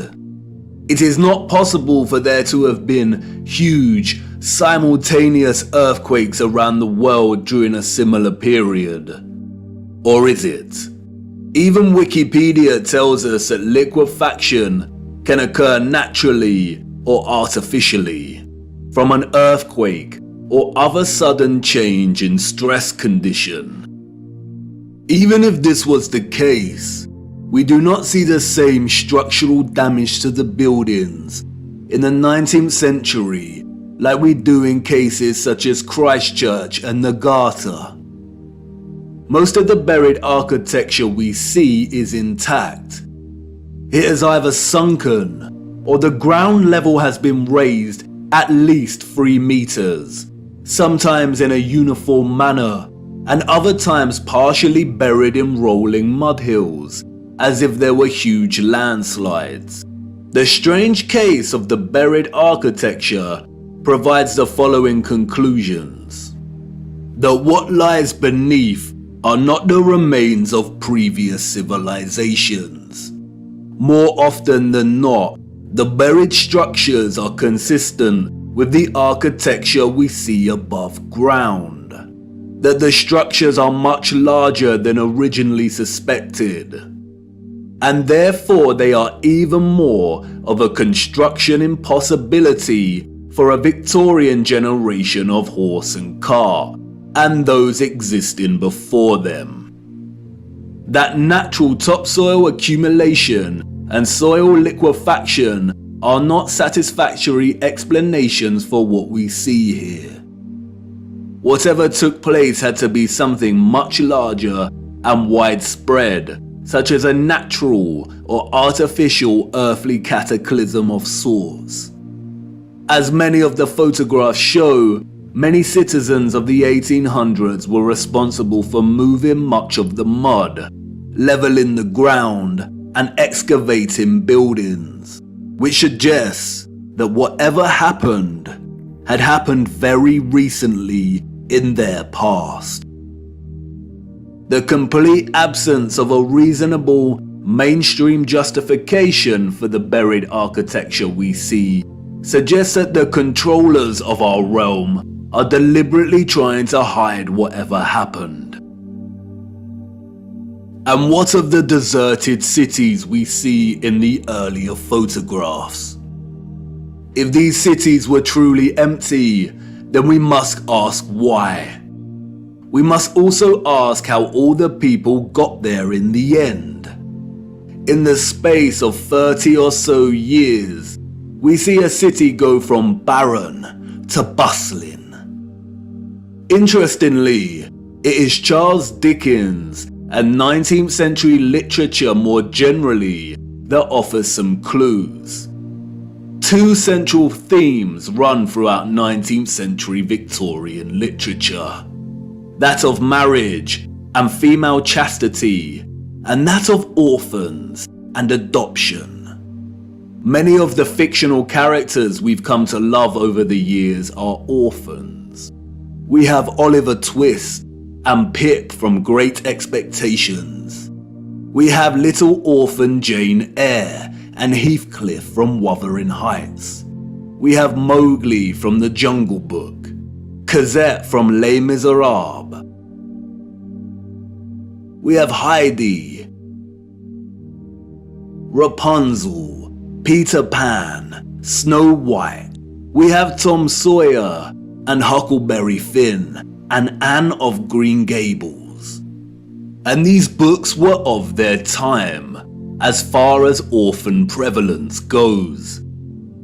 It is not possible for there to have been huge, simultaneous earthquakes around the world during a similar period. Or is it? Even Wikipedia tells us that liquefaction can occur naturally or artificially, from an earthquake or other sudden change in stress condition. Even if this was the case, we do not see the same structural damage to the buildings in the 19th century like we do in cases such as Christchurch and the Garter. Most of the buried architecture we see is intact. It has either sunken or the ground level has been raised at least 3 meters, sometimes in a uniform manner, and other times partially buried in rolling mud hills, as if there were huge landslides. The strange case of the buried architecture provides the following conclusions: that what lies beneath are not the remains of previous civilizations. More often than not, the buried structures are consistent with the architecture we see above ground. That the structures are much larger than originally suspected, and therefore they are even more of a construction impossibility for a Victorian generation of horse and car, and those existing before them. That natural topsoil accumulation and soil liquefaction are not satisfactory explanations for what we see here. Whatever took place had to be something much larger and widespread, such as a natural or artificial earthly cataclysm of sorts. As many of the photographs show, many citizens of the 1800s were responsible for moving much of the mud, leveling the ground, and excavating buildings, which suggests that whatever happened had happened very recently in their past. The complete absence of a reasonable mainstream justification for the buried architecture we see suggests that the controllers of our realm are deliberately trying to hide whatever happened. And what of the deserted cities we see in the earlier photographs? If these cities were truly empty, then we must ask why. We must also ask how all the people got there in the end. In the space of 30 or so years, we see a city go from barren to bustling. Interestingly, it is Charles Dickens and 19th century literature more generally that offers some clues. 2 central themes run throughout 19th century Victorian literature: that of marriage and female chastity, and that of orphans and adoption. Many of the fictional characters we've come to love over the years are orphans. We have Oliver Twist and Pip from Great Expectations. We have little orphan Jane Eyre and Heathcliff from Wuthering Heights. We have Mowgli from The Jungle Book, Cosette from Les Miserables. we have Heidi, Rapunzel, Peter Pan, Snow White. We have Tom Sawyer and Huckleberry Finn and Anne of Green Gables. And these books were of their time, as far as orphan prevalence goes.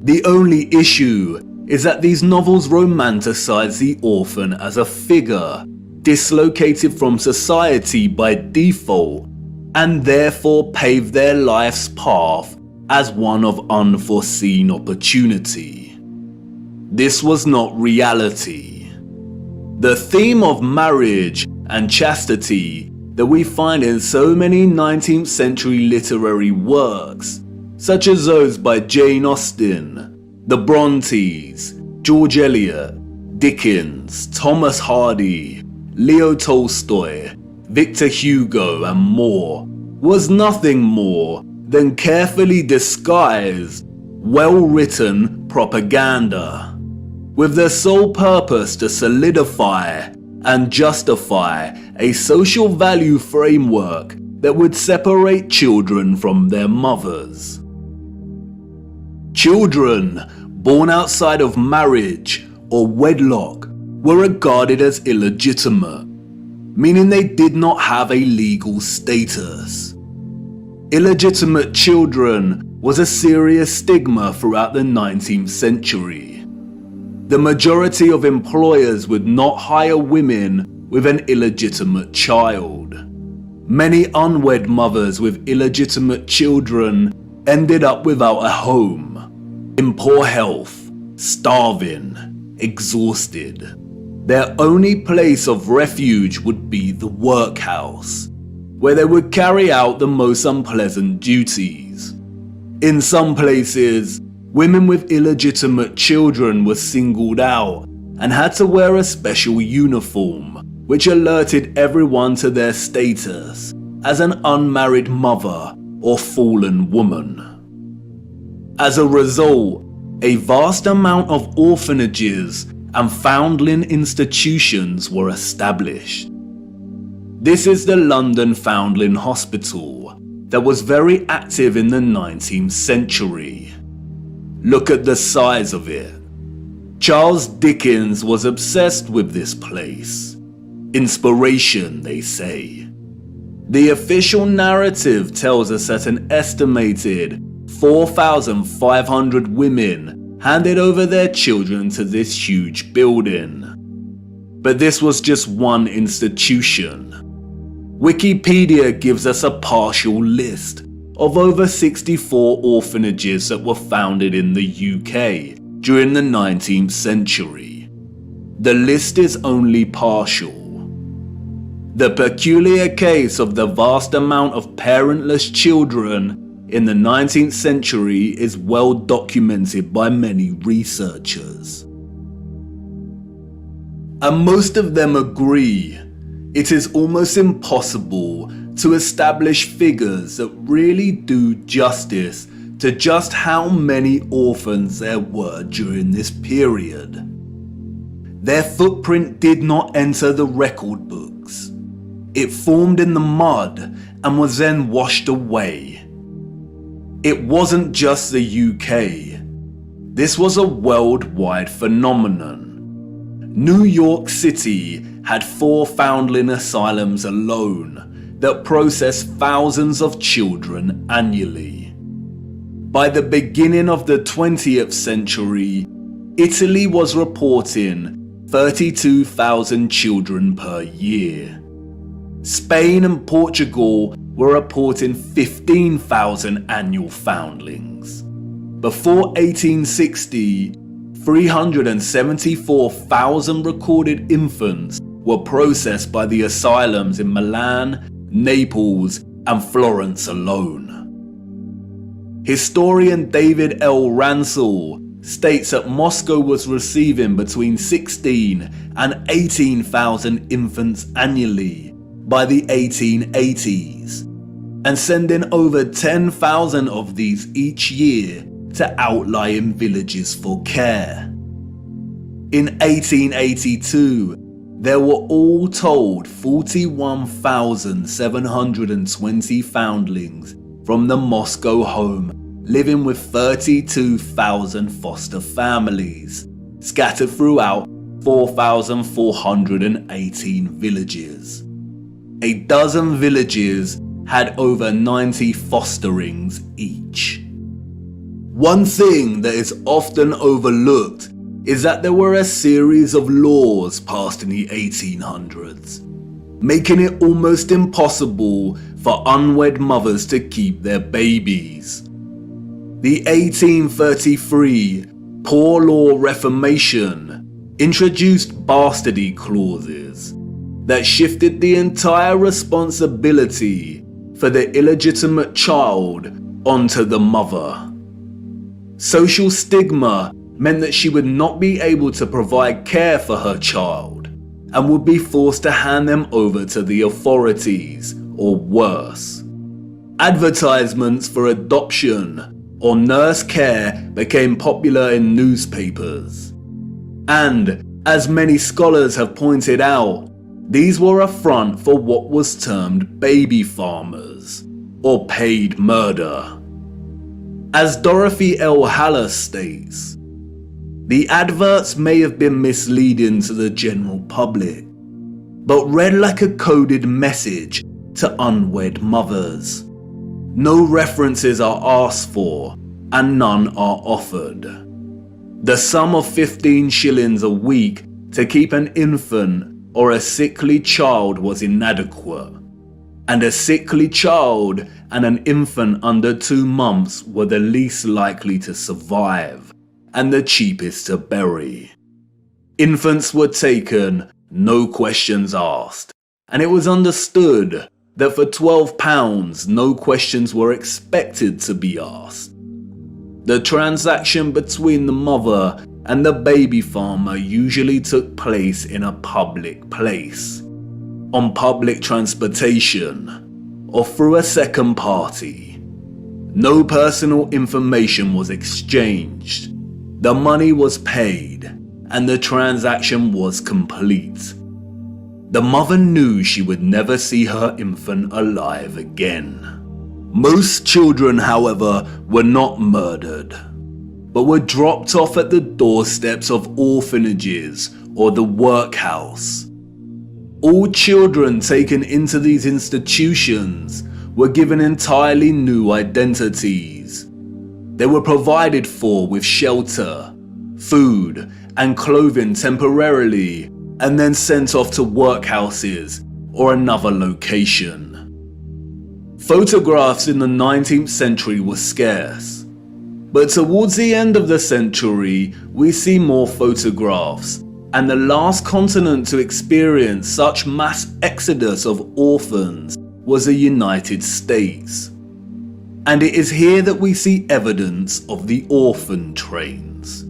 The only issue is that these novels romanticize the orphan as a figure dislocated from society by default, and therefore pave their life's path as one of unforeseen opportunity. This was not reality. The theme of marriage and chastity that we find in so many 19th century literary works, such as those by Jane Austen, the Brontes, George Eliot, Dickens, Thomas Hardy, Leo Tolstoy, Victor Hugo and more, was nothing more than carefully disguised, well-written propaganda, with the sole purpose to solidify and justify a social value framework that would separate children from their mothers. Children born outside of marriage or wedlock were regarded as illegitimate, meaning they did not have a legal status. Illegitimate children was a serious stigma throughout the 19th century. The majority of employers would not hire women with an illegitimate child. Many unwed mothers with illegitimate children ended up without a home, in poor health, starving, exhausted. Their only place of refuge would be the workhouse, where they would carry out the most unpleasant duties. In some places, women with illegitimate children were singled out and had to wear a special uniform, which alerted everyone to their status as an unmarried mother or fallen woman. As a result, a vast amount of orphanages and foundling institutions were established. This is the London Foundling Hospital that was very active in the 19th century. Look at the size of it. Charles Dickens was obsessed with this place. Inspiration, they say. The official narrative tells us that an estimated 4,500 women handed over their children to this huge building. But this was just one institution. Wikipedia gives us a partial list of over 64 orphanages that were founded in the UK during the 19th century. The list is only partial. The peculiar case of the vast amount of parentless children in the 19th century is well documented by many researchers. And most of them agree it is almost impossible to establish figures that really do justice to just how many orphans there were during this period. Their footprint did not enter the record books. It formed in the mud and was then washed away. It wasn't just the UK. This was a worldwide phenomenon. New York City had 4 foundling asylums alone that processed thousands of children annually. By the beginning of the 20th century, Italy was reporting 32,000 children per year. Spain and Portugal were reporting 15,000 annual foundlings. Before 1860, 374,000 recorded infants were processed by the asylums in Milan, Naples, and Florence alone. Historian David L. Ransell states that Moscow was receiving between 16 and 18,000 infants annually by the 1880s, and sending over 10,000 of these each year to outlying villages for care. In 1882, there were all told 41,720 foundlings from the Moscow home, living with 32,000 foster families, scattered throughout 4,418 villages. A dozen villages had over 90 fosterings each. One thing that is often overlooked is that there were a series of laws passed in the 1800s, making it almost impossible for unwed mothers to keep their babies. The 1833 Poor Law Reformation introduced bastardy clauses that shifted the entire responsibility for the illegitimate child onto the mother. Social stigma meant that she would not be able to provide care for her child and would be forced to hand them over to the authorities, or worse. Advertisements for adoption or nurse care became popular in newspapers. And, as many scholars have pointed out, these were a front for what was termed baby farmers, or paid murder. As Dorothy L. Haller states, the adverts may have been misleading to the general public, but read like a coded message to unwed mothers. No references are asked for, and none are offered. The sum of 15 shillings a week to keep an infant or a sickly child was inadequate, and a sickly child and an infant under 2 months were the least likely to survive and the cheapest to bury. Infants were taken, no questions asked, and it was understood that for £12 no questions were expected to be asked. The transaction between the mother and the baby farmer usually took place in a public place, on public transportation, or through a second party. No personal information was exchanged. The money was paid, and the transaction was complete. The mother knew she would never see her infant alive again. Most children, however, were not murdered, but were dropped off at the doorsteps of orphanages or the workhouse. All children taken into these institutions were given entirely new identities. They were provided for with shelter, food, and clothing temporarily, and then sent off to workhouses or another location. Photographs in the 19th century were scarce, but towards the end of the century we see more photographs, and the last continent to experience such mass exodus of orphans was the United States. And it is here that we see evidence of the orphan trains.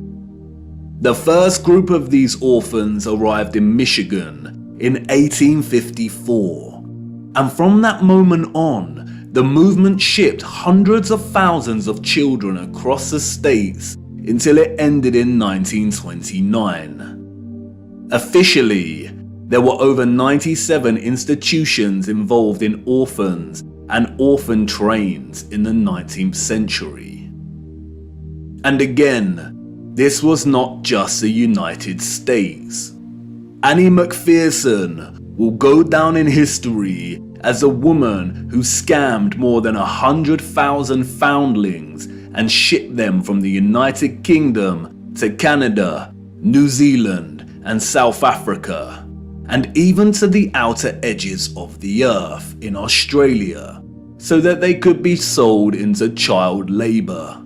The first group of these orphans arrived in Michigan in 1854, and from that moment on, the movement shipped hundreds of thousands of children across the states until it ended in 1929. Officially, there were over 97 institutions involved in orphans and orphan trains in the 19th century. And again, this was not just the United States. Annie McPherson will go down in history as a woman who scammed more than 100,000 foundlings and shipped them from the United Kingdom to Canada, New Zealand, and South Africa, and even to the outer edges of the earth in Australia, so that they could be sold into child labour.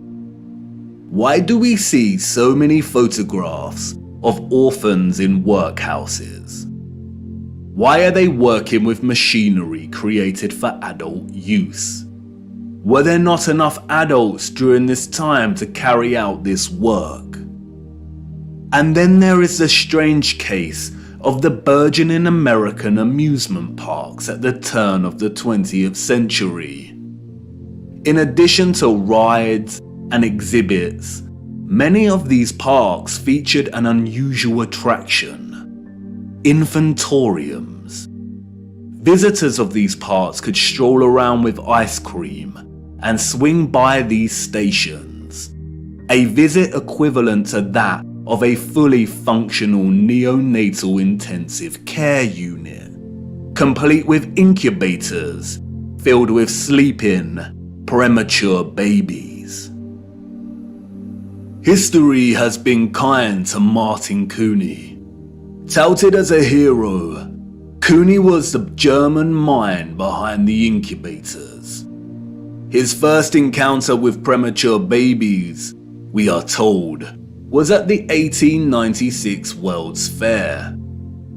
Why do we see so many photographs of orphans in workhouses? Why are they working with machinery created for adult use? Were there not enough adults during this time to carry out this work? And then there is the strange case of the burgeoning American amusement parks at the turn of the 20th century. In addition to rides and exhibits, many of these parks featured an unusual attraction: infantoriums. Visitors of these parks could stroll around with ice cream and swing by these stations, a visit equivalent to that of a fully functional neonatal intensive care unit, complete with incubators filled with sleeping, premature babies. History has been kind to Martin Cooney. Touted as a hero, Cooney was the German mind behind the incubators. His first encounter with premature babies, we are told, was at the 1896 World's Fair.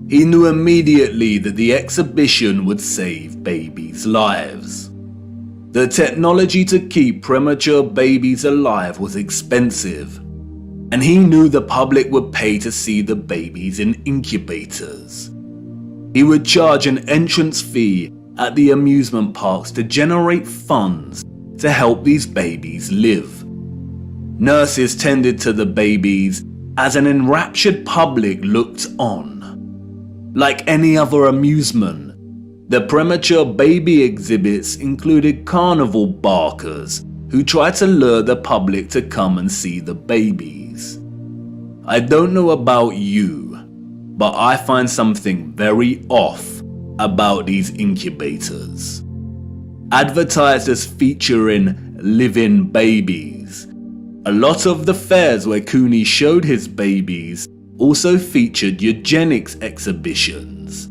He knew immediately that the exhibition would save babies' lives. The technology to keep premature babies alive was expensive, and he knew the public would pay to see the babies in incubators. He would charge an entrance fee at the amusement parks to generate funds to help these babies live. Nurses tended to the babies as an enraptured public looked on. Like any other amusement, the premature baby exhibits included carnival barkers who tried to lure the public to come and see the babies. I don't know about you, but I find something very off about these incubators. Advertised as featuring living babies, a lot of the fairs where Cooney showed his babies also featured eugenics exhibitions.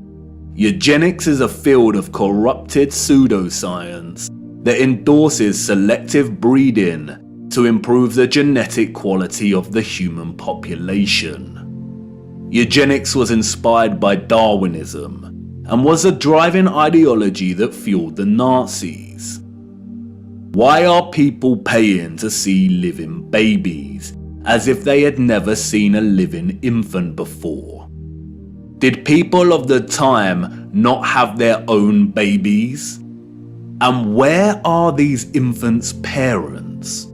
Eugenics is a field of corrupted pseudoscience that endorses selective breeding to improve the genetic quality of the human population. Eugenics was inspired by Darwinism and was a driving ideology that fueled the Nazis. Why are people paying to see living babies as if they had never seen a living infant before? Did people of the time not have their own babies? And where are these infants' parents?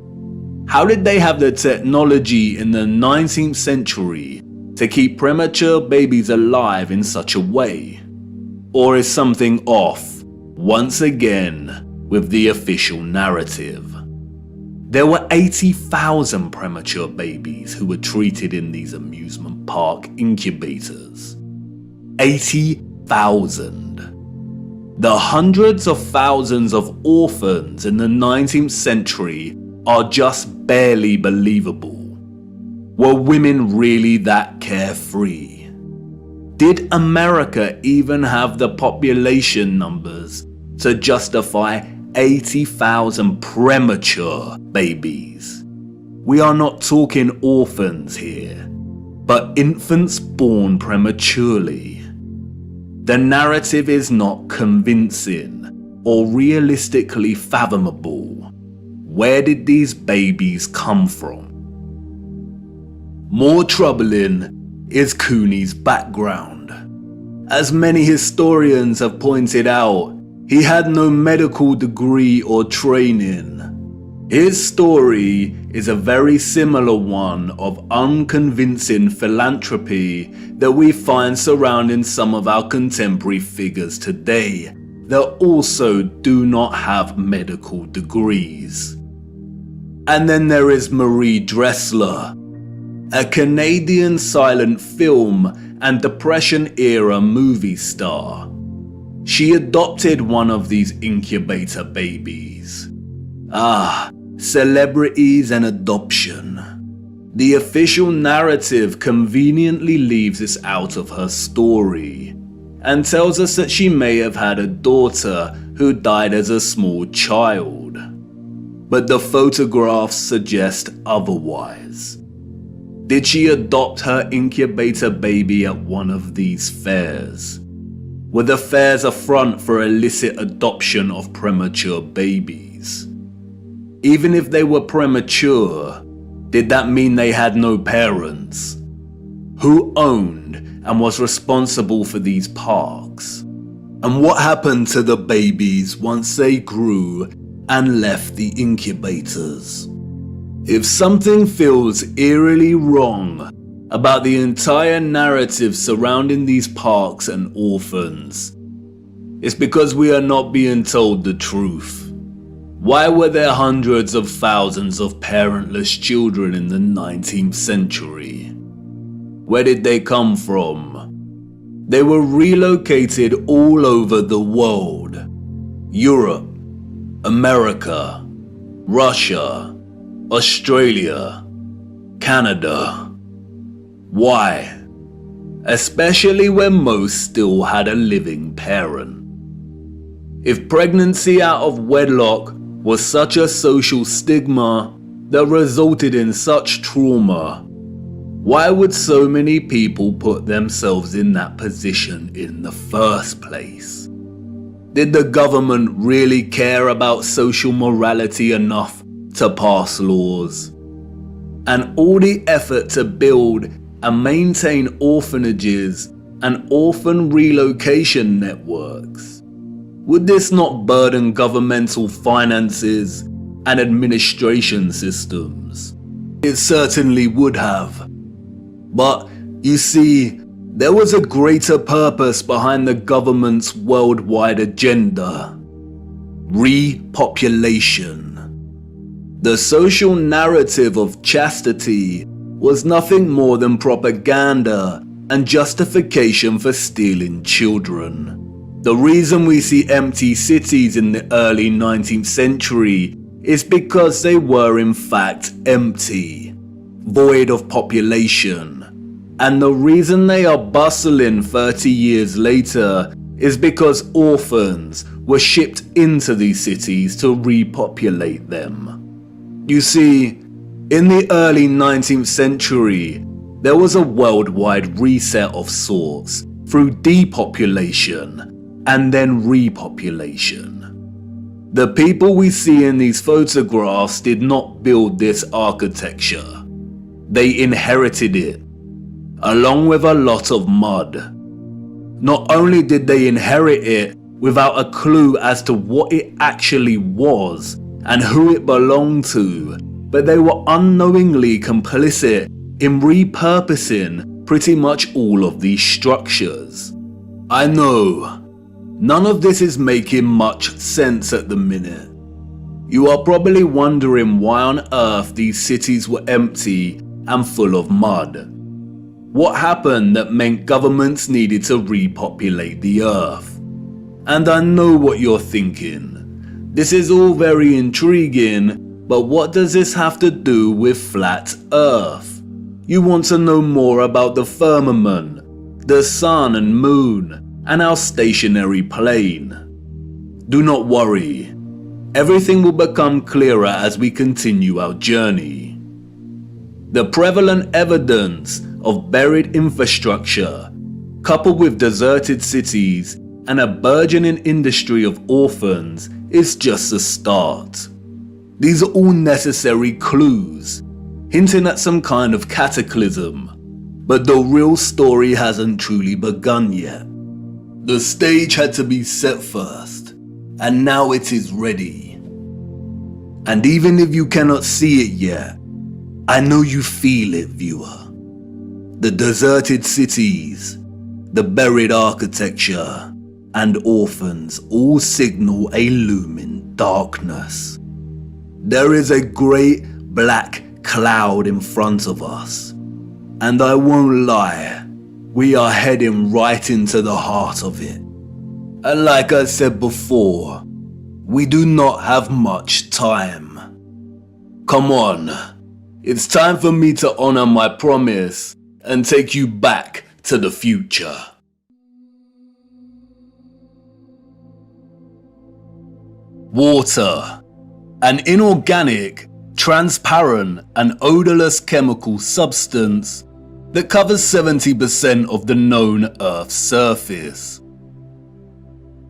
How did they have the technology in the 19th century to keep premature babies alive in such a way? Or is something off, once again, with the official narrative? There were 80,000 premature babies who were treated in these amusement park incubators. 80,000. The hundreds of thousands of orphans in the 19th century are just barely believable. Were women really that carefree? Did America even have the population numbers to justify 80,000 premature babies? We are not talking orphans here, but infants born prematurely. The narrative is not convincing or realistically fathomable. Where did these babies come from? More troubling is Cooney's background. As many historians have pointed out, he had no medical degree or training. His story is a very similar one of unconvincing philanthropy that we find surrounding some of our contemporary figures today that also do not have medical degrees. And then there is Marie Dressler, a Canadian silent film and Depression-era movie star. She adopted one of these incubator babies. Celebrities and adoption. The official narrative conveniently leaves this out of her story and tells us that she may have had a daughter who died as a small child. But the photographs suggest otherwise. Did she adopt her incubator baby at one of these fairs? Were the fairs a front for illicit adoption of premature babies? Even if they were premature, did that mean they had no parents? Who owned and was responsible for these parks? And what happened to the babies once they grew and left the incubators? If something feels eerily wrong, about the entire narrative surrounding these parks and orphans. It's because we are not being told the truth. Why were there hundreds of thousands of parentless children in the 19th century? Where did they come from? They were relocated all over the world. Europe, America, Russia, Australia, Canada. Why? Especially when most still had a living parent. If pregnancy out of wedlock was such a social stigma that resulted in such trauma, why would so many people put themselves in that position in the first place? Did the government really care about social morality enough to pass laws? And all the effort to build and maintain orphanages and orphan relocation networks, would this not burden governmental finances and administration systems? It certainly would have. But you see, there was a greater purpose behind the government's worldwide agenda: repopulation. The social narrative of chastity was nothing more than propaganda and justification for stealing children. The reason we see empty cities in the early 19th century is because they were in fact empty, void of population. And the reason they are bustling 30 years later is because orphans were shipped into these cities to repopulate them. You see, in the early 19th century, there was a worldwide reset of sorts through depopulation and then repopulation. The people we see in these photographs did not build this architecture. They inherited it, along with a lot of mud. Not only did they inherit it without a clue as to what it actually was and who it belonged to, but they were unknowingly complicit in repurposing pretty much all of these structures. I know, none of this is making much sense at the minute. You are probably wondering why on earth these cities were empty and full of mud. What happened that meant governments needed to repopulate the earth? And I know what you're thinking. This is all very intriguing, but what does this have to do with flat Earth? You want to know more about the firmament, the sun and moon, and our stationary plane. Do not worry. Everything will become clearer as we continue our journey. The prevalent evidence of buried infrastructure, coupled with deserted cities and a burgeoning industry of orphans, is just a start. These are all necessary clues, hinting at some kind of cataclysm, but the real story hasn't truly begun yet. The stage had to be set first, and now it is ready. And even if you cannot see it yet, I know you feel it, viewer. The deserted cities, the buried architecture, and orphans all signal a looming darkness. There is a great black cloud in front of us, and I won't lie, we are heading right into the heart of it. And like I said before, we do not have much time. Come on, it's time for me to honor my promise and take you back to the future. Water, an inorganic, transparent and odorless chemical substance that covers 70% of the known Earth's surface.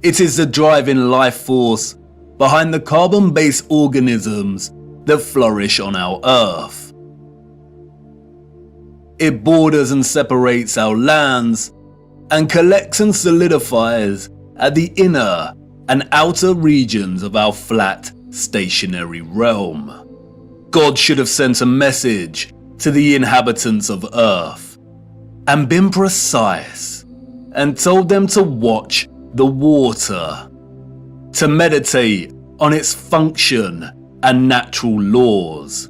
It is the driving life force behind the carbon-based organisms that flourish on our Earth. It borders and separates our lands and collects and solidifies at the inner and outer regions of our flat, stationary realm. God should have sent a message to the inhabitants of Earth. and been precise and told them to watch the water, to meditate on its function and natural laws,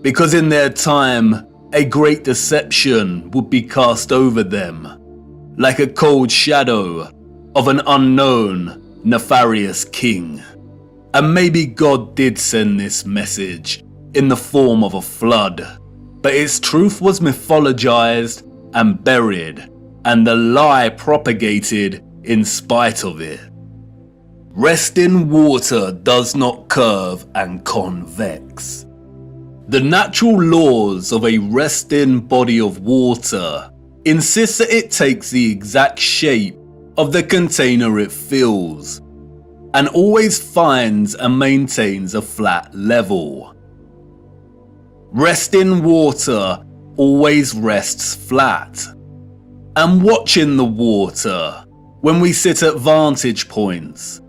because in their time a great deception would be cast over them, like a cold shadow of an unknown, nefarious king. And maybe God did send this message in the form of a flood, but its truth was mythologized and buried, and the lie propagated in spite of it. Resting water does not curve and convex. The natural laws of a resting body of water insist that it takes the exact shape of the container it fills, and always finds and maintains a flat level. Resting water always rests flat. And watching the water when we sit at vantage points,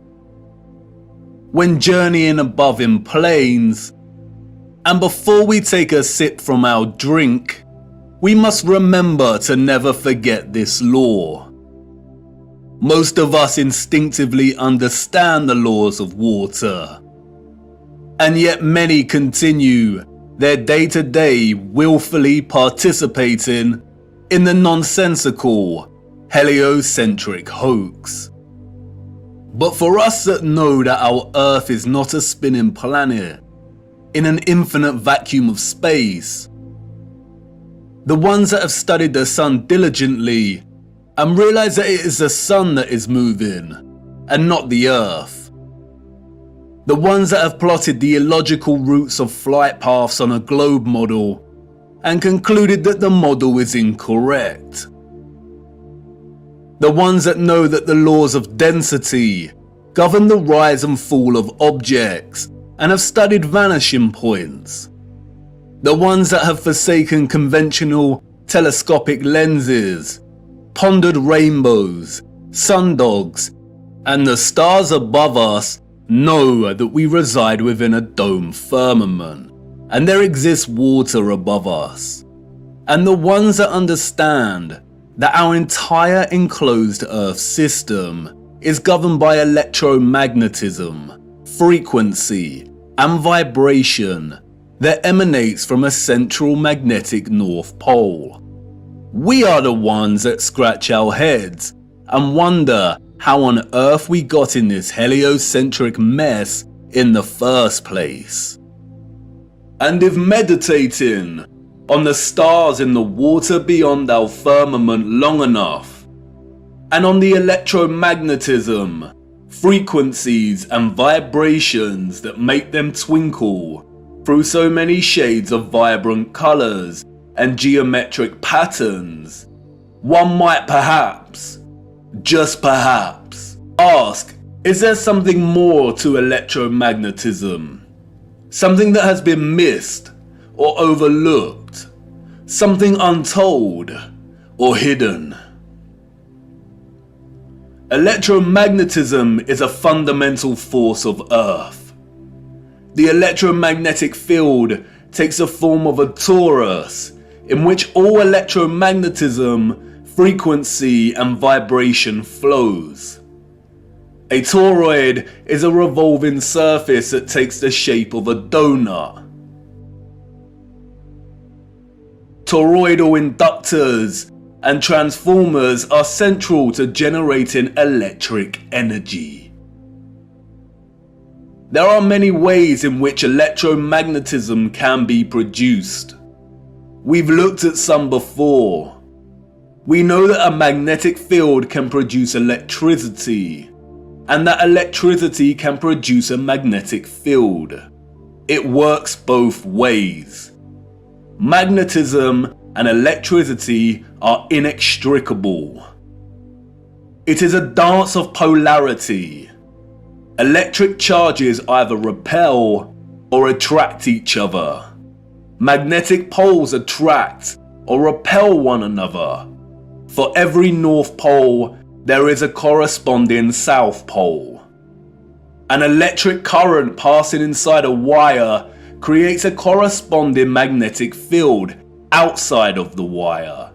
when journeying above in planes, and before we take a sip from our drink, we must remember to never forget this law. Most of us instinctively understand the laws of water, and yet many continue their day-to-day willfully participating in the nonsensical, heliocentric hoax. But for us that know that our Earth is not a spinning planet in an infinite vacuum of space, the ones that have studied the sun diligently and realize that it is the sun that is moving and not the Earth, the ones that have plotted the illogical routes of flight paths on a globe model and concluded that the model is incorrect, the ones that know that the laws of density govern the rise and fall of objects and have studied vanishing points, the ones that have forsaken conventional telescopic lenses, pondered rainbows, sundogs, and the stars above us know that we reside within a dome firmament and there exists water above us, and the ones that understand that our entire enclosed Earth system is governed by electromagnetism, frequency, and vibration that emanates from a central magnetic North Pole. We are the ones that scratch our heads and wonder how on earth we got in this heliocentric mess in the first place. And if meditating on the stars in the water beyond our firmament long enough, and on the electromagnetism, frequencies and vibrations that make them twinkle through so many shades of vibrant colours and geometric patterns, one might perhaps, just perhaps, ask, is there something more to electromagnetism? Something that has been missed or overlooked? Something untold or hidden? Electromagnetism is a fundamental force of Earth. The electromagnetic field takes the form of a torus in which all electromagnetism, frequency and vibration flows. A toroid is a revolving surface that takes the shape of a donut. Toroidal inductors and transformers are central to generating electric energy. There are many ways in which electromagnetism can be produced. We've looked at some before. We know that a magnetic field can produce electricity, and that electricity can produce a magnetic field. It works both ways. Magnetism and electricity are inextricable. It is a dance of polarity. Electric charges either repel or attract each other. Magnetic poles attract or repel one another. For every North Pole, there is a corresponding South Pole. An electric current passing inside a wire creates a corresponding magnetic field outside of the wire.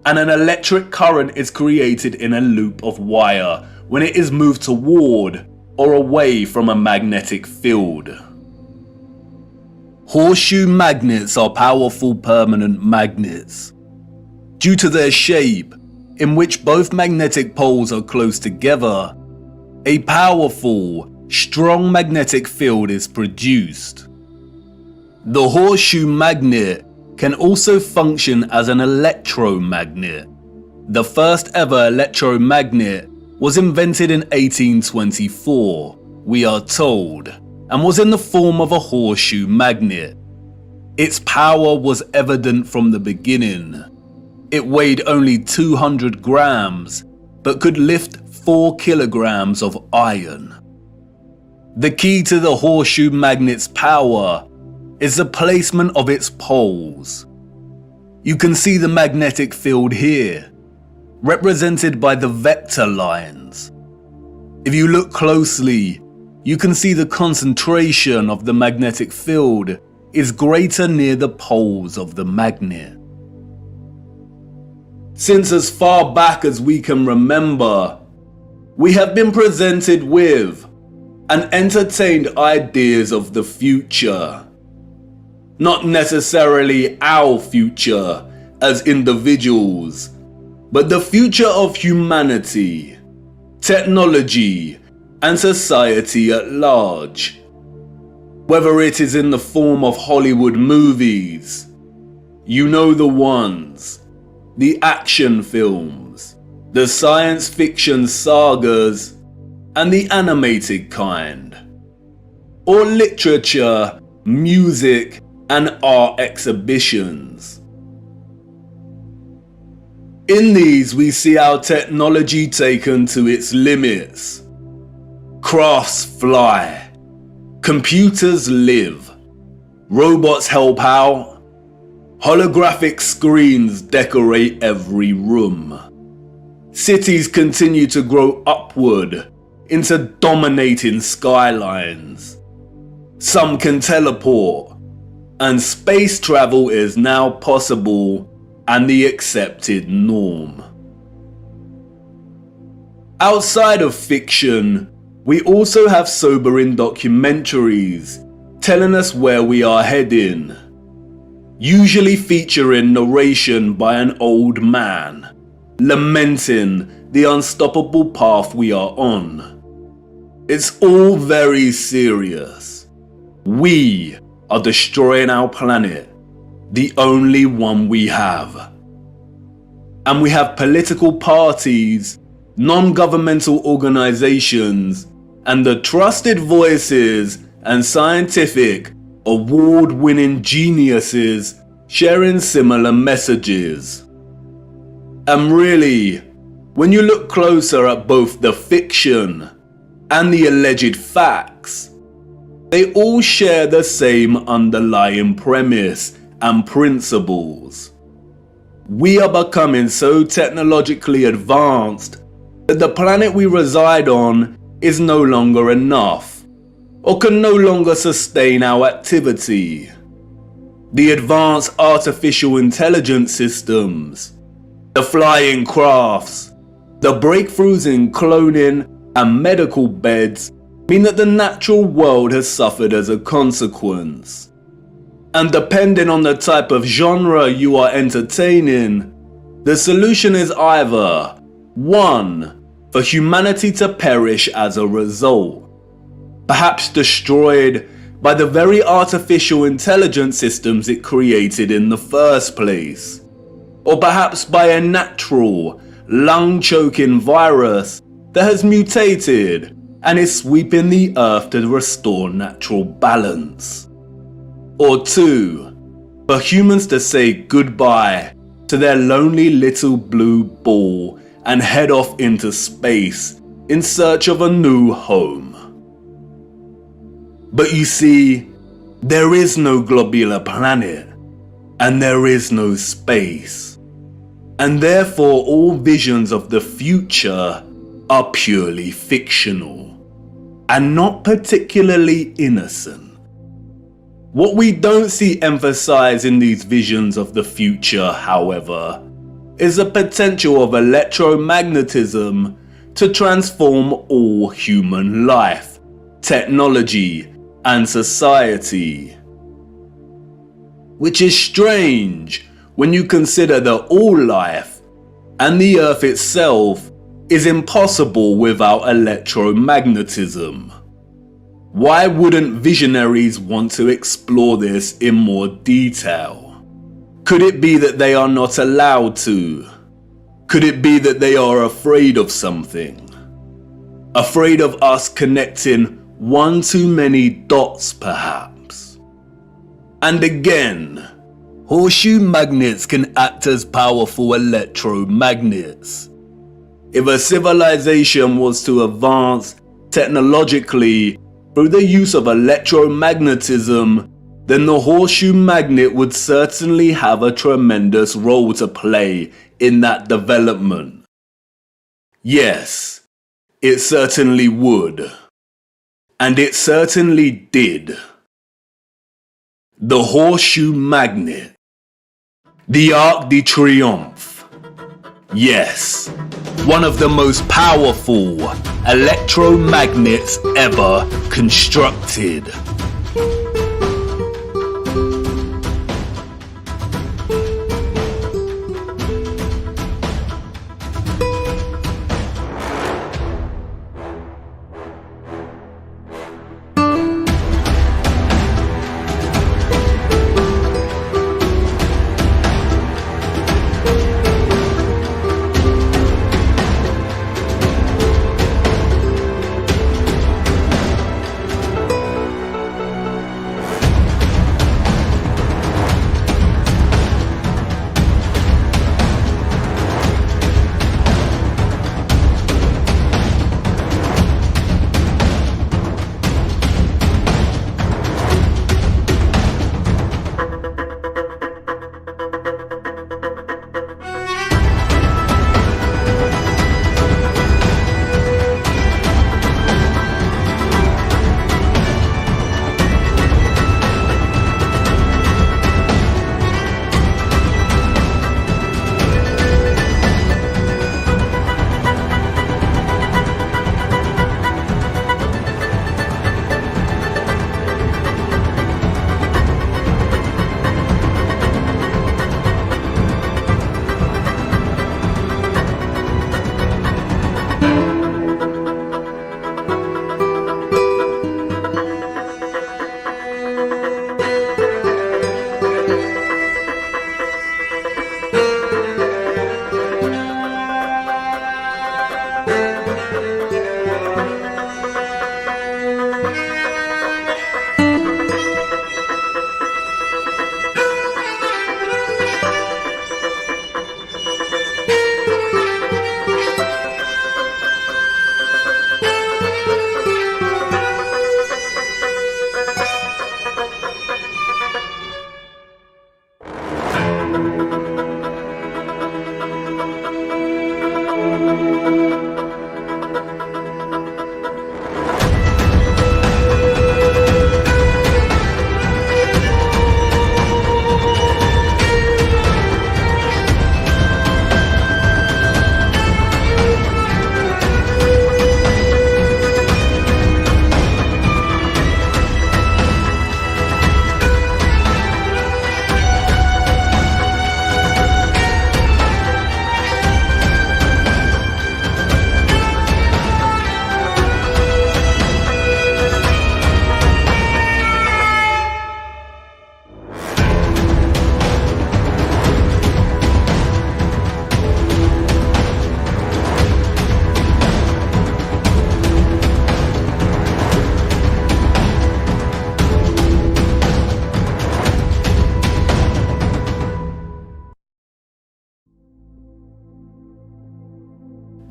and an electric current is created in a loop of wire when it is moved toward or away from a magnetic field. Horseshoe magnets are powerful permanent magnets. Due to their shape, in which both magnetic poles are close together, a powerful, strong magnetic field is produced. The horseshoe magnet can also function as an electromagnet. The first ever electromagnet was invented in 1824, we are told, and was in the form of a horseshoe magnet. Its power was evident from the beginning. It weighed only 200 grams, but could lift 4 kilograms of iron. The key to the horseshoe magnet's power is the placement of its poles. You can see the magnetic field here, represented by the vector lines. If you look closely, you can see the concentration of the magnetic field is greater near the poles of the magnet. Since as far back as we can remember, we have been presented with and entertained ideas of the future. Not necessarily our future as individuals, but the future of humanity, technology, and society at large. Whether it is in the form of Hollywood movies, you know the ones, the action films, the science fiction sagas, and the animated kind, or literature, music, and art exhibitions. In these, we see our technology taken to its limits. Crafts fly, computers live, robots help out, holographic screens decorate every room. Cities continue to grow upward into dominating skylines. Some can teleport, and space travel is now possible and the accepted norm. Outside of fiction, we also have sobering documentaries telling us where we are heading, usually featuring narration by an old man, lamenting the unstoppable path we are on. It's all very serious. We are destroying our planet, the only one we have. And we have political parties, non-governmental organizations, and the trusted voices and scientific, award-winning geniuses sharing similar messages. And really, when you look closer at both the fiction and the alleged facts, they all share the same underlying premise and principles. We are becoming so technologically advanced that the planet we reside on is no longer enough, or can no longer sustain our activity. The advanced artificial intelligence systems, the flying crafts, the breakthroughs in cloning and medical beds mean that the natural world has suffered as a consequence. And depending on the type of genre you are entertaining, the solution is either 1. For humanity to perish as a result, perhaps destroyed by the very artificial intelligence systems it created in the first place, or perhaps by a natural, lung-choking virus that has mutated and is sweeping the earth to restore natural balance. Or 2. For humans to say goodbye to their lonely little blue ball and head off into space in search of a new home. But you see, there is no globular planet, and there is no space, and therefore all visions of the future are purely fictional, and not particularly innocent. What we don't see emphasized in these visions of the future, however, is the potential of electromagnetism to transform all human life, technology, and society. Which is strange when you consider that all life, and the Earth itself, is impossible without electromagnetism. Why wouldn't visionaries want to explore this in more detail? Could it be that they are not allowed to? Could it be that they are afraid of something? Afraid of us connecting one too many dots, perhaps? And again, horseshoe magnets can act as powerful electromagnets. If a civilization was to advance technologically through the use of electromagnetism, then the horseshoe magnet would certainly have a tremendous role to play in that development. Yes, it certainly would. And it certainly did. The horseshoe magnet. The Arc de Triomphe. Yes, one of the most powerful electromagnets ever constructed.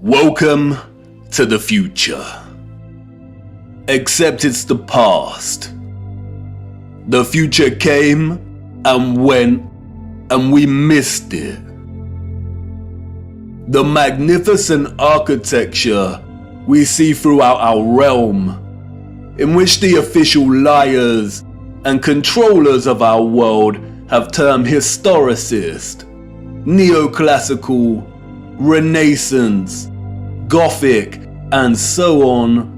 Welcome to the future. Except it's the past. The future came and went and we missed it. The magnificent architecture we see throughout our realm, in which the official liars and controllers of our world have termed historicist, neoclassical, Renaissance, Gothic, and so on,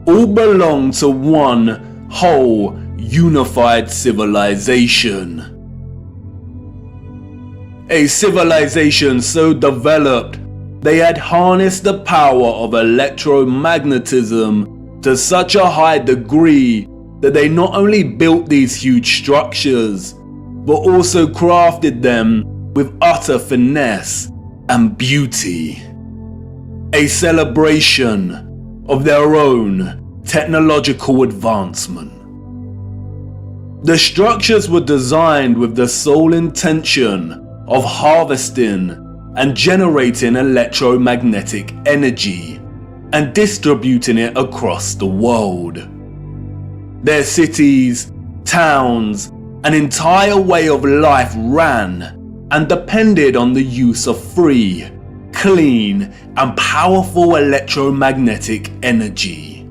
all belong to one whole unified civilization. A civilization so developed they had harnessed the power of electromagnetism to such a high degree that they not only built these huge structures, but also crafted them with utter finesse and beauty. A celebration of their own technological advancement. The structures were designed with the sole intention of harvesting and generating electromagnetic energy and distributing it across the world. Their cities, towns, an entire way of life ran and depended on the use of free, clean, and powerful electromagnetic energy.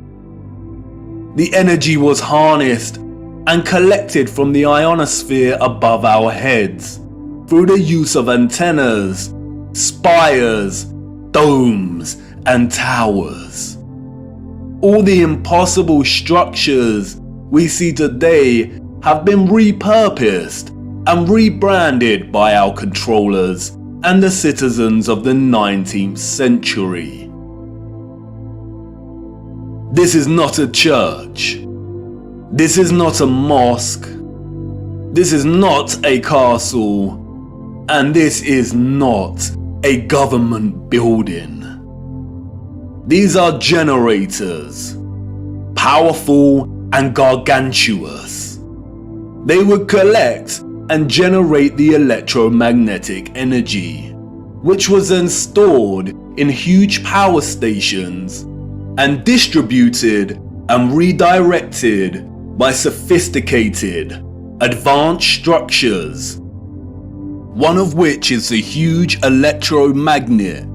The energy was harnessed and collected from the ionosphere above our heads through the use of antennas, spires, domes, and towers. All the impossible structures we see today have been repurposed and rebranded by our controllers and the citizens of the 19th century. This is not a church. This is not a mosque. This is not a castle. And this is not a government building. These are generators, powerful and gargantuous. They would collect and generate the electromagnetic energy, which was then stored in huge power stations and distributed and redirected by sophisticated, advanced structures, one of which is the huge electromagnet,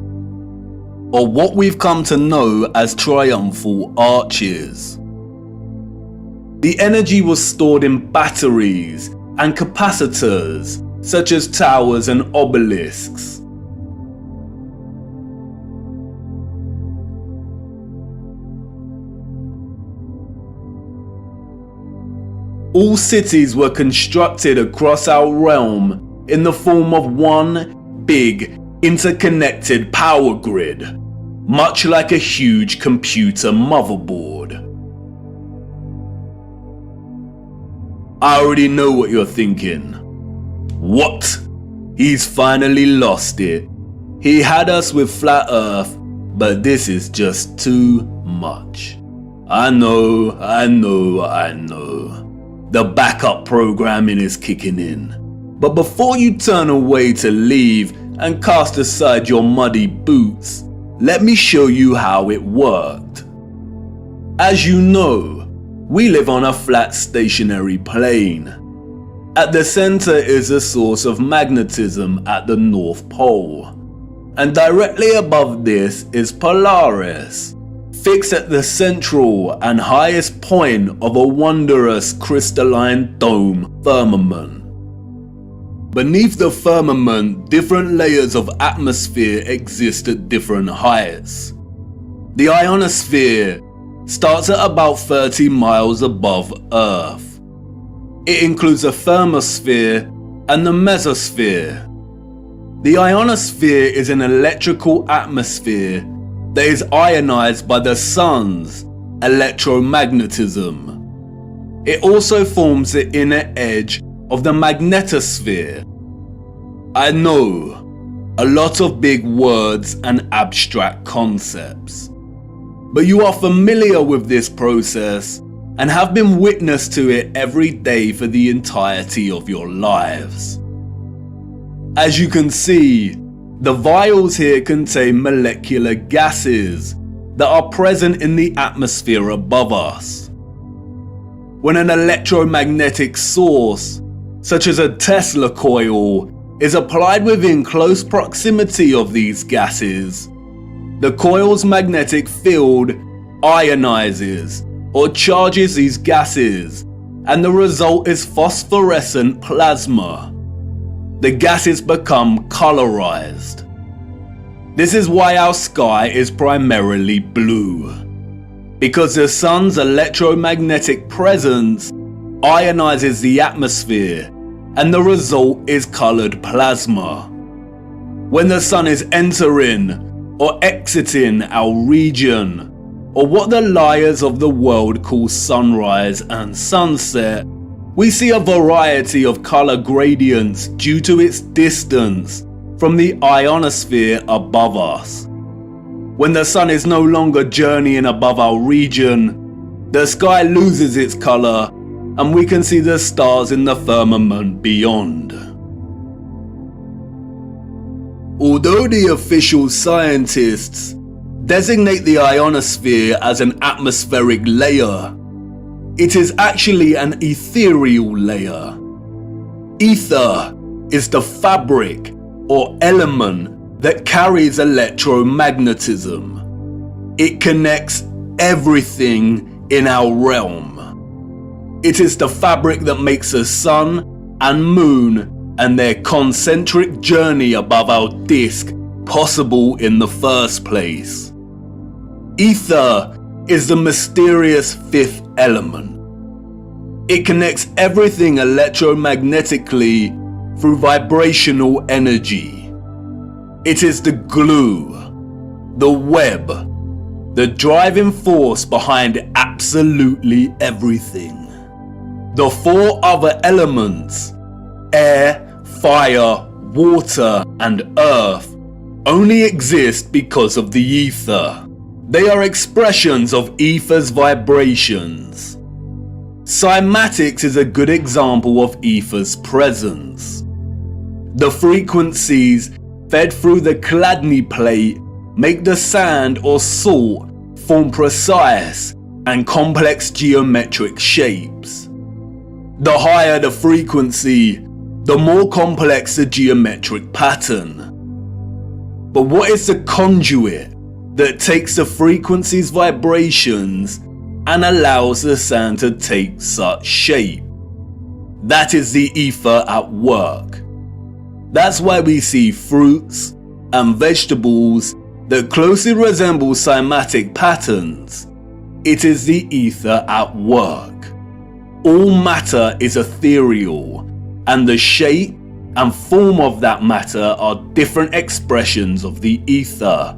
or what we've come to know as triumphal arches. The energy was stored in batteries and capacitors, such as towers and obelisks. All cities were constructed across our realm in the form of one big, interconnected power grid, much like a huge computer motherboard. I already know what you're thinking. What? He's finally lost it. He had us with flat earth, but this is just too much. I know. The backup programming is kicking in. But before you turn away to leave and cast aside your muddy boots, let me show you how it worked. As you know, we live on a flat stationary plane. At the center is a source of magnetism at the North Pole, and directly above this is Polaris, fixed at the central and highest point of a wondrous crystalline dome firmament. Beneath the firmament, different layers of atmosphere exist at different heights. The ionosphere starts at about 30 miles above Earth. It includes the thermosphere and the mesosphere. The ionosphere is an electrical atmosphere that is ionized by the sun's electromagnetism. It also forms the inner edge of the magnetosphere. I know, a lot of big words and abstract concepts, but you are familiar with this process and have been witness to it every day for the entirety of your lives. As you can see, the vials here contain molecular gases that are present in the atmosphere above us. When an electromagnetic source, such as a Tesla coil, is applied within close proximity of these gases, the coil's magnetic field ionizes or charges these gases, and the result is phosphorescent plasma. the gases become colorized. This is why our sky is primarily blue, because the sun's electromagnetic presence ionizes the atmosphere, and the result is colored plasma. When the sun is entering or exiting our region, or what the liars of the world call sunrise and sunset, we see a variety of color gradients due to its distance from the ionosphere above us. When the sun is no longer journeying above our region, the sky loses its color and we can see the stars in the firmament beyond. Although the official scientists designate the ionosphere as an atmospheric layer, it is actually an ethereal layer. Ether is the fabric or element that carries electromagnetism. It connects everything in our realm. It is the fabric that makes the sun and moon and their concentric journey above our disk possible in the first place. Ether is the mysterious fifth element. It connects everything electromagnetically through vibrational energy. It is the glue, the web, the driving force behind absolutely everything. The four other elements, air, fire, water, and earth, only exist because of the ether. They are expressions of ether's vibrations. Cymatics is a good example of ether's presence. The frequencies fed through the Chladni plate make the sand or salt form precise and complex geometric shapes. The higher the frequency, the more complex the geometric pattern. But what is the conduit that takes the frequency's vibrations and allows the sand to take such shape? That is the ether at work. That's why we see fruits and vegetables that closely resemble cymatic patterns. It is the ether at work. All matter is ethereal, and the shape and form of that matter are different expressions of the ether,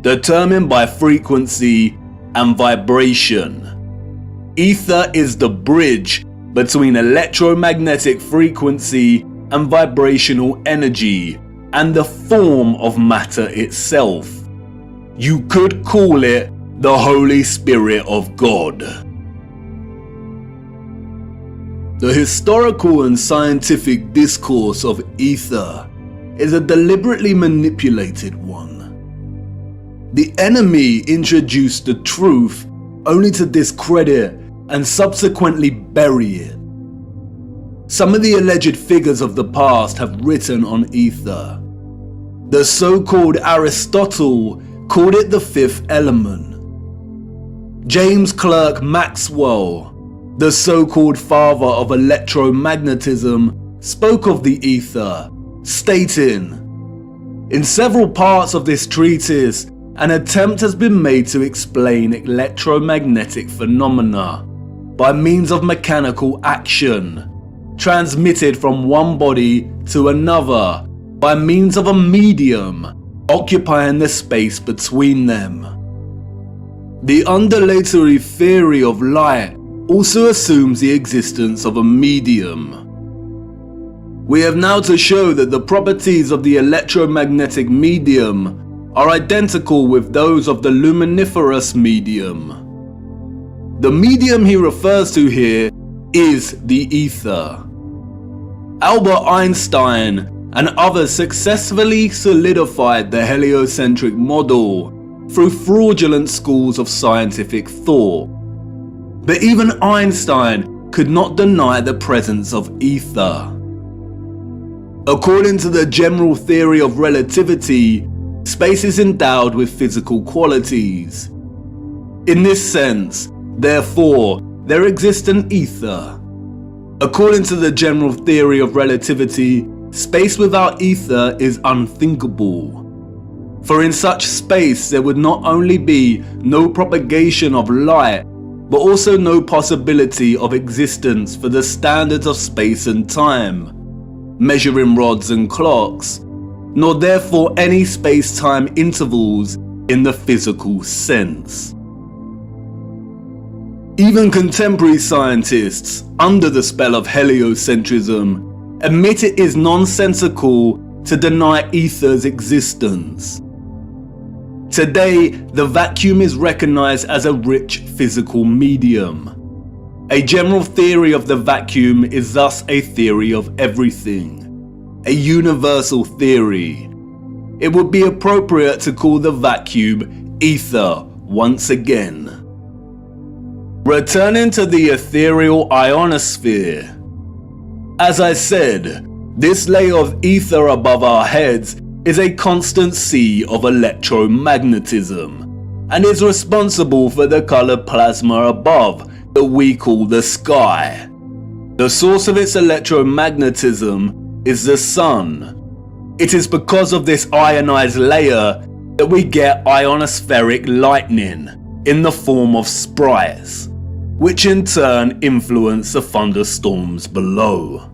determined by frequency and vibration. Ether is the bridge between electromagnetic frequency and vibrational energy and the form of matter itself. You could call it the Holy Spirit of God. The historical and scientific discourse of ether is a deliberately manipulated one. The enemy introduced the truth only to discredit and subsequently bury it. Some of the alleged figures of the past have written on ether. The so-called Aristotle called it the fifth element. James Clerk Maxwell, the so-called father of electromagnetism, spoke of the ether, stating, "In several parts of this treatise, an attempt has been made to explain electromagnetic phenomena by means of mechanical action, transmitted from one body to another by means of a medium occupying the space between them." The undulatory theory of light also assumes the existence of a medium. We have now to show that the properties of the electromagnetic medium are identical with those of the luminiferous medium. The medium he refers to here is the ether. Albert Einstein and others successfully solidified the heliocentric model through fraudulent schools of scientific thought. But even Einstein could not deny the presence of ether. According to the general theory of relativity, space is endowed with physical qualities. In this sense, therefore, there exists an ether. According to the general theory of relativity, space without ether is unthinkable. For in such space there would not only be no propagation of light, but also no possibility of existence for the standards of space and time, measuring rods and clocks, nor therefore any space-time intervals in the physical sense. Even contemporary scientists, under the spell of heliocentrism, admit it is nonsensical to deny ether's existence. Today, the vacuum is recognized as a rich physical medium. A general theory of the vacuum is thus a theory of everything, a universal theory. It would be appropriate to call the vacuum ether once again. Returning to the ethereal ionosphere. As I said, this layer of ether above our heads is a constant sea of electromagnetism, and is responsible for the colored plasma above that we call the sky. The source of its electromagnetism is the sun. It is because of this ionized layer that we get ionospheric lightning in the form of sprites, which in turn influence the thunderstorms below.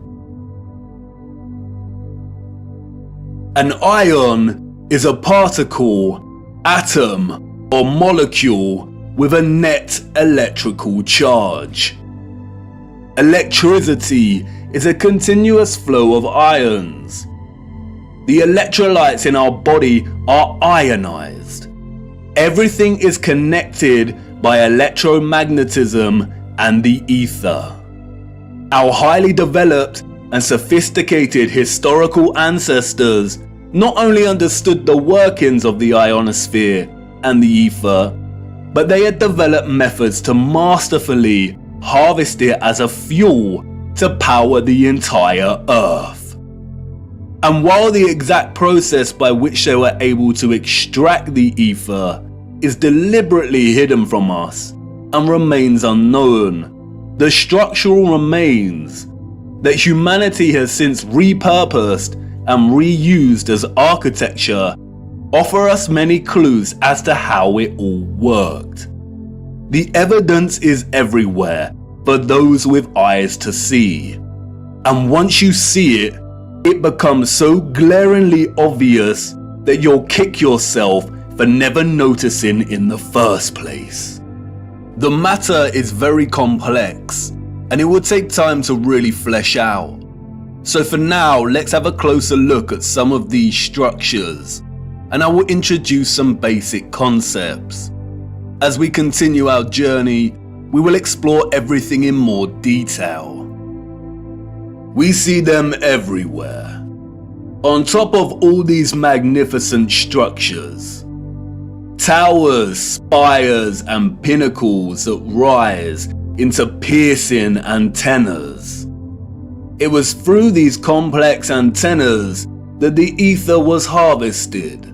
An ion is a particle, atom, or molecule with a net electrical charge. Electricity is a continuous flow of ions. The electrolytes in our body are ionized. Everything is connected by electromagnetism and the ether. Our highly developed and sophisticated historical ancestors not only understood the workings of the ionosphere and the ether, but they had developed methods to masterfully harvest it as a fuel to power the entire Earth. And while the exact process by which they were able to extract the ether is deliberately hidden from us and remains unknown, the structural remains that humanity has since repurposed and reused as architecture offer us many clues as to how it all worked. The evidence is everywhere for those with eyes to see, and once you see it, it becomes so glaringly obvious that you'll kick yourself for never noticing in the first place. The matter is very complex, and it would take time to really flesh out. So for now, let's have a closer look at some of these structures, and I will introduce some basic concepts. As we continue our journey, we will explore everything in more detail. We see them everywhere. On top of all these magnificent structures, towers, spires, and pinnacles that rise into piercing antennas. It was through these complex antennas that the ether was harvested.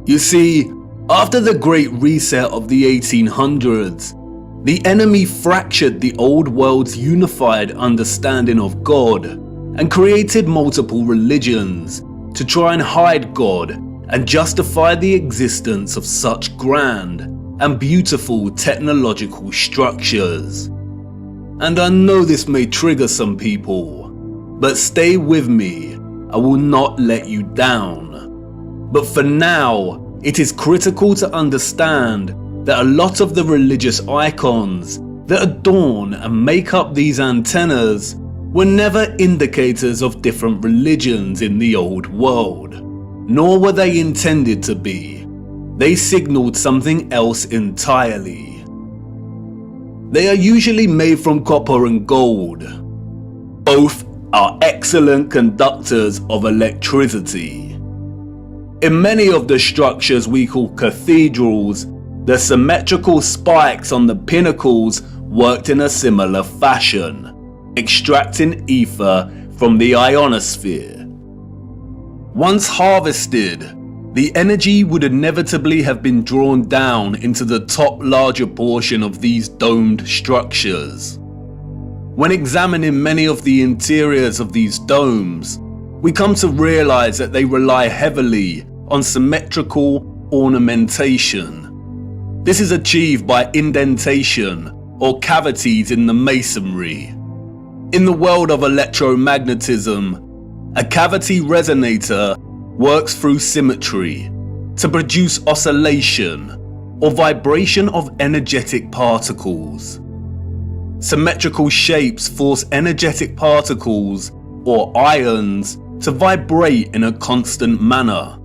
You see, after the Great Reset of the 1800s, the enemy fractured the old world's unified understanding of God and created multiple religions to try and hide God and justify the existence of such grand and beautiful technological structures. And I know this may trigger some people, but stay with me, I will not let you down. But for now, it is critical to understand that a lot of the religious icons that adorn and make up these antennas were never indicators of different religions in the old world, nor were they intended to be. They signaled something else entirely. They are usually made from copper and gold. Both are excellent conductors of electricity. In many of the structures we call cathedrals, the symmetrical spikes on the pinnacles worked in a similar fashion, extracting ether from the ionosphere. Once harvested, the energy would inevitably have been drawn down into the top larger portion of these domed structures. When examining many of the interiors of these domes, we come to realize that they rely heavily on symmetrical ornamentation. This is achieved by indentation or cavities in the masonry. In the world of electromagnetism, a cavity resonator works through symmetry to produce oscillation or vibration of energetic particles. Symmetrical shapes force energetic particles or ions to vibrate in a constant manner.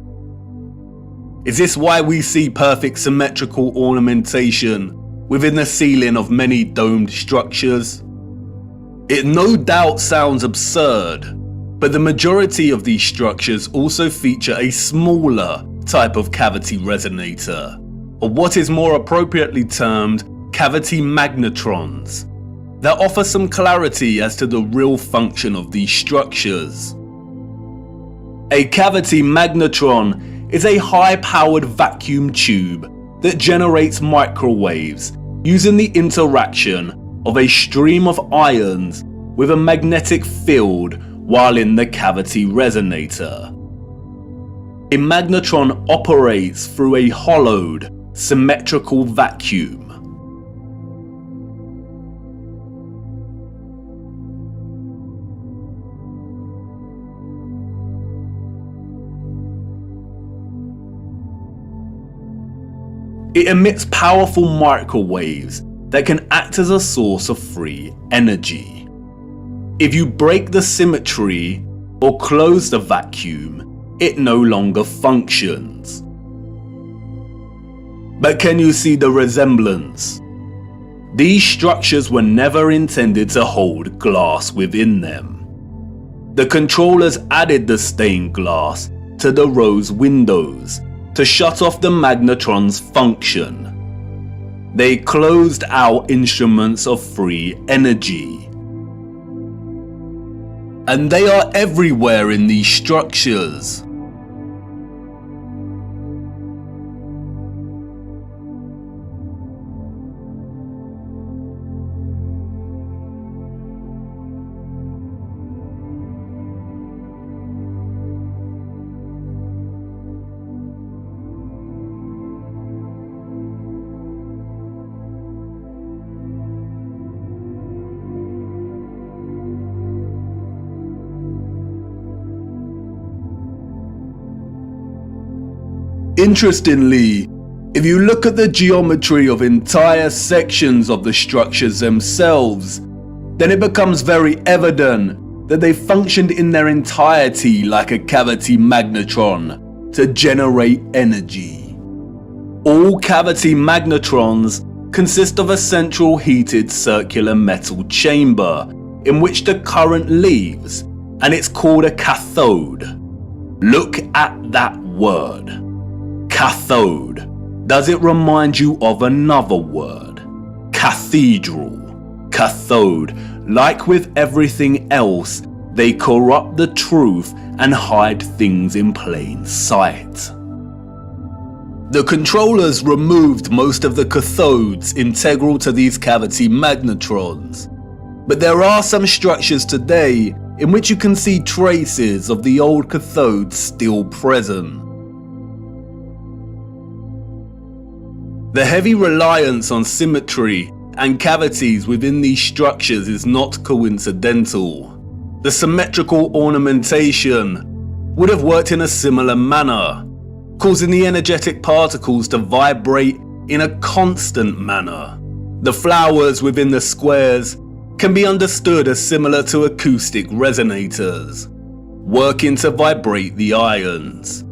Is this why we see perfect symmetrical ornamentation within the ceiling of many domed structures? It no doubt sounds absurd, but the majority of these structures also feature a smaller type of cavity resonator, or what is more appropriately termed cavity magnetrons, that offer some clarity as to the real function of these structures. A cavity magnetron is a high-powered vacuum tube that generates microwaves using the interaction of a stream of ions with a magnetic field while in the cavity resonator. A magnetron operates through a hollowed, symmetrical vacuum. It emits powerful microwaves that can act as a source of free energy. If you break the symmetry or close the vacuum, it no longer functions. But can you see the resemblance? These structures were never intended to hold glass within them. The controllers added the stained glass to the rose windows to shut off the magnetron's function. They closed out instruments of free energy. And they are everywhere in these structures. Interestingly, if you look at the geometry of entire sections of the structures themselves, then it becomes very evident that they functioned in their entirety like a cavity magnetron to generate energy. All cavity magnetrons consist of a central heated circular metal chamber in which the current leaves, and it's called a cathode. Look at that word. Cathode. Does it remind you of another word? Cathedral. Cathode. Like with everything else, they corrupt the truth and hide things in plain sight. The controllers removed most of the cathodes integral to these cavity magnetrons, but there are some structures today in which you can see traces of the old cathodes still present. The heavy reliance on symmetry and cavities within these structures is not coincidental. The symmetrical ornamentation would have worked in a similar manner, causing the energetic particles to vibrate in a constant manner. The flowers within the squares can be understood as similar to acoustic resonators, working to vibrate the ions.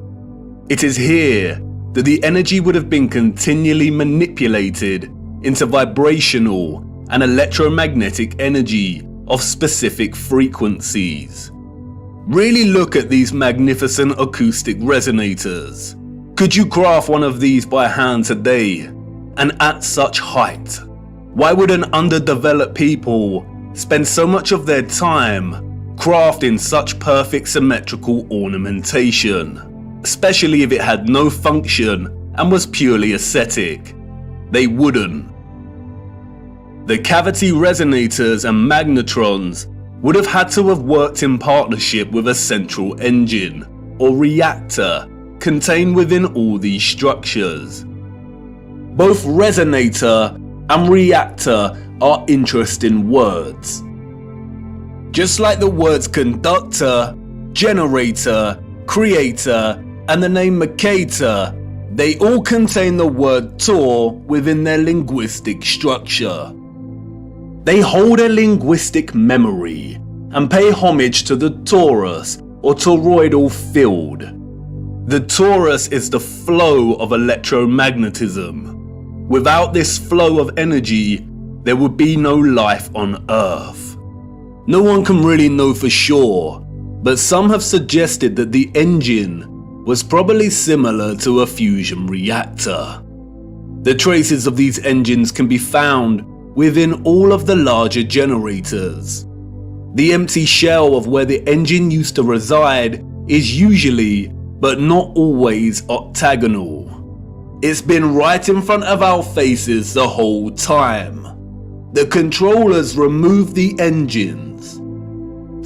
It is here that the energy would have been continually manipulated into vibrational and electromagnetic energy of specific frequencies. Really look at these magnificent acoustic resonators. Could you craft one of these by hand today, and at such height? Why would an underdeveloped people spend so much of their time crafting such perfect symmetrical ornamentation? Especially if it had no function and was purely aesthetic. They wouldn't. The cavity resonators and magnetrons would have had to have worked in partnership with a central engine, or reactor, contained within all these structures. Both resonator and reactor are interesting words. Just like the words conductor, generator, creator, and the name Mercator, they all contain the word Tor within their linguistic structure. They hold a linguistic memory and pay homage to the torus or toroidal field. The torus is the flow of electromagnetism. Without this flow of energy, there would be no life on Earth. No one can really know for sure, but some have suggested that the engine was probably similar to a fusion reactor. The traces of these engines can be found within all of the larger generators. The empty shell of where the engine used to reside is usually, but not always, octagonal. It's been right in front of our faces the whole time. The controllers remove the engines,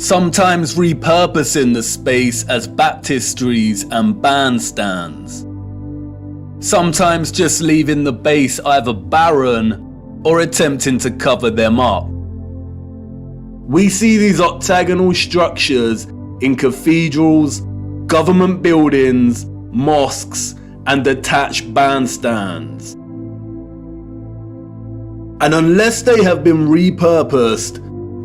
sometimes repurposing the space as baptistries and bandstands, sometimes just leaving the base either barren or attempting to cover them up. We see these octagonal structures in cathedrals, government buildings, mosques, and detached bandstands. And unless they have been repurposed,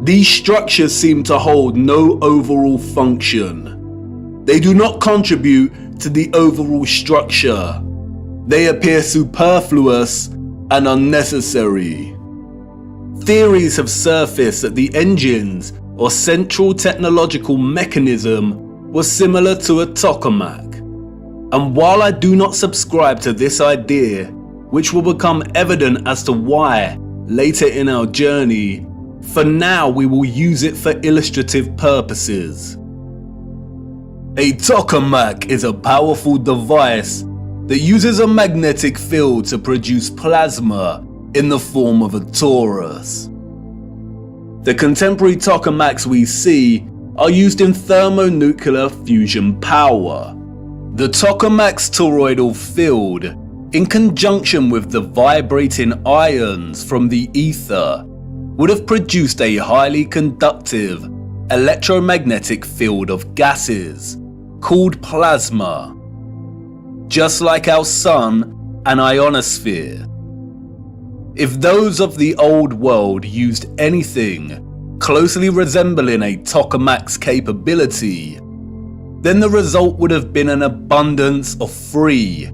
these structures seem to hold no overall function. They do not contribute to the overall structure. They appear superfluous and unnecessary. Theories have surfaced that the engines or central technological mechanism was similar to a tokamak. And while I do not subscribe to this idea, which will become evident as to why later in our journey, for now we will use it for illustrative purposes. A tokamak is a powerful device that uses a magnetic field to produce plasma in the form of a torus. The contemporary tokamaks we see are used in thermonuclear fusion power. The tokamak's toroidal field, in conjunction with the vibrating ions from the ether, would have produced a highly conductive electromagnetic field of gases called plasma, just like our sun and ionosphere. If those of the old world used anything closely resembling a tokamak's capability, then the result would have been an abundance of free,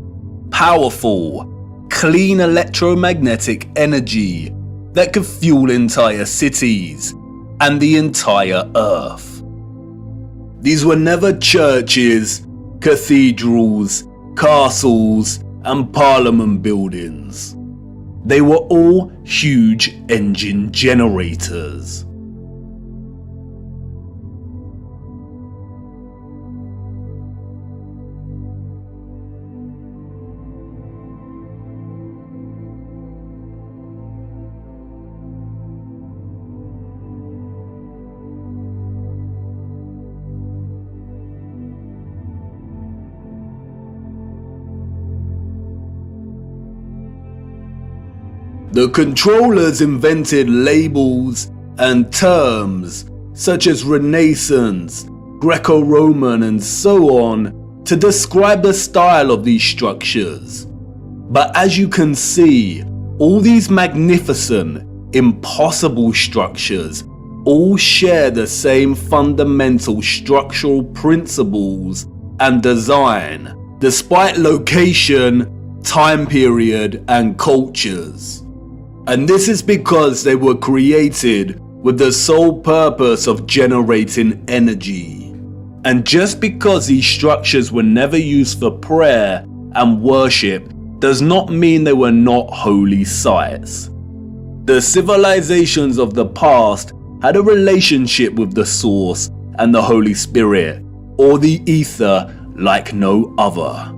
powerful, clean electromagnetic energy that could fuel entire cities and the entire Earth. These were never churches, cathedrals, castles, and parliament buildings. They were all huge engine generators. The controllers invented labels and terms such as Renaissance, Greco-Roman, and so on to describe the style of these structures. But as you can see, all these magnificent, impossible structures all share the same fundamental structural principles and design, despite location, time period, and cultures. And this is because they were created with the sole purpose of generating energy. And just because these structures were never used for prayer and worship does not mean they were not holy sites. The civilizations of the past had a relationship with the Source and the Holy Spirit, or the Ether, like no other.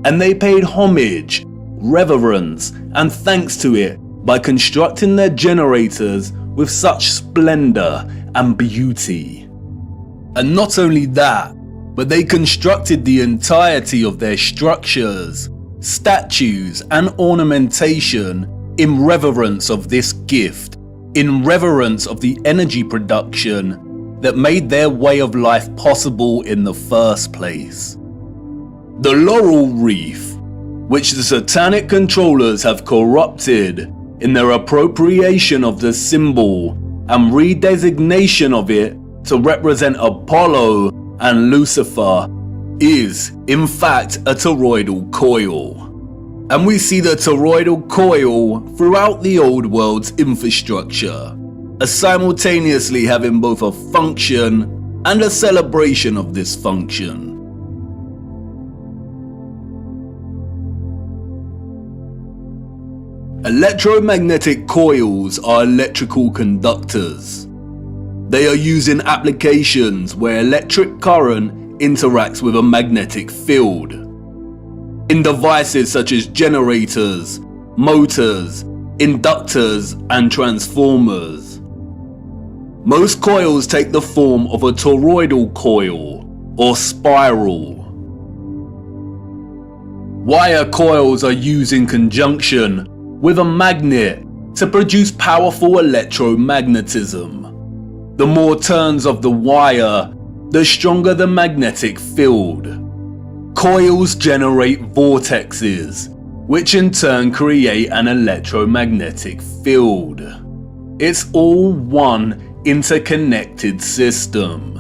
And they paid homage, reverence, and thanks to it by constructing their generators with such splendor and beauty. And not only that, but they constructed the entirety of their structures, statues, and ornamentation in reverence of this gift, in reverence of the energy production that made their way of life possible in the first place. The laurel wreath, which the satanic controllers have corrupted in their appropriation of the symbol and redesignation of it to represent Apollo and Lucifer, is in fact a toroidal coil. And we see the toroidal coil throughout the old world's infrastructure, as simultaneously having both a function and a celebration of this function. Electromagnetic coils are electrical conductors. They are used in applications where electric current interacts with a magnetic field. In devices such as generators, motors, inductors, and transformers. Most coils take the form of a toroidal coil or spiral. Wire coils are used in conjunction with a magnet to produce powerful electromagnetism. The more turns of the wire, the stronger the magnetic field. Coils generate vortexes, which in turn create an electromagnetic field. It's all one interconnected system.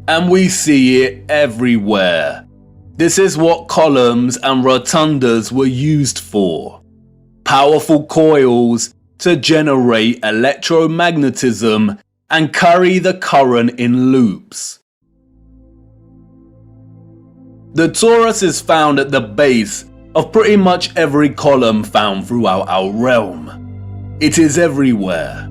And we see it everywhere. This is what columns and rotundas were used for. Powerful coils to generate electromagnetism and carry the current in loops. The torus is found at the base of pretty much every column found throughout our realm. It is everywhere.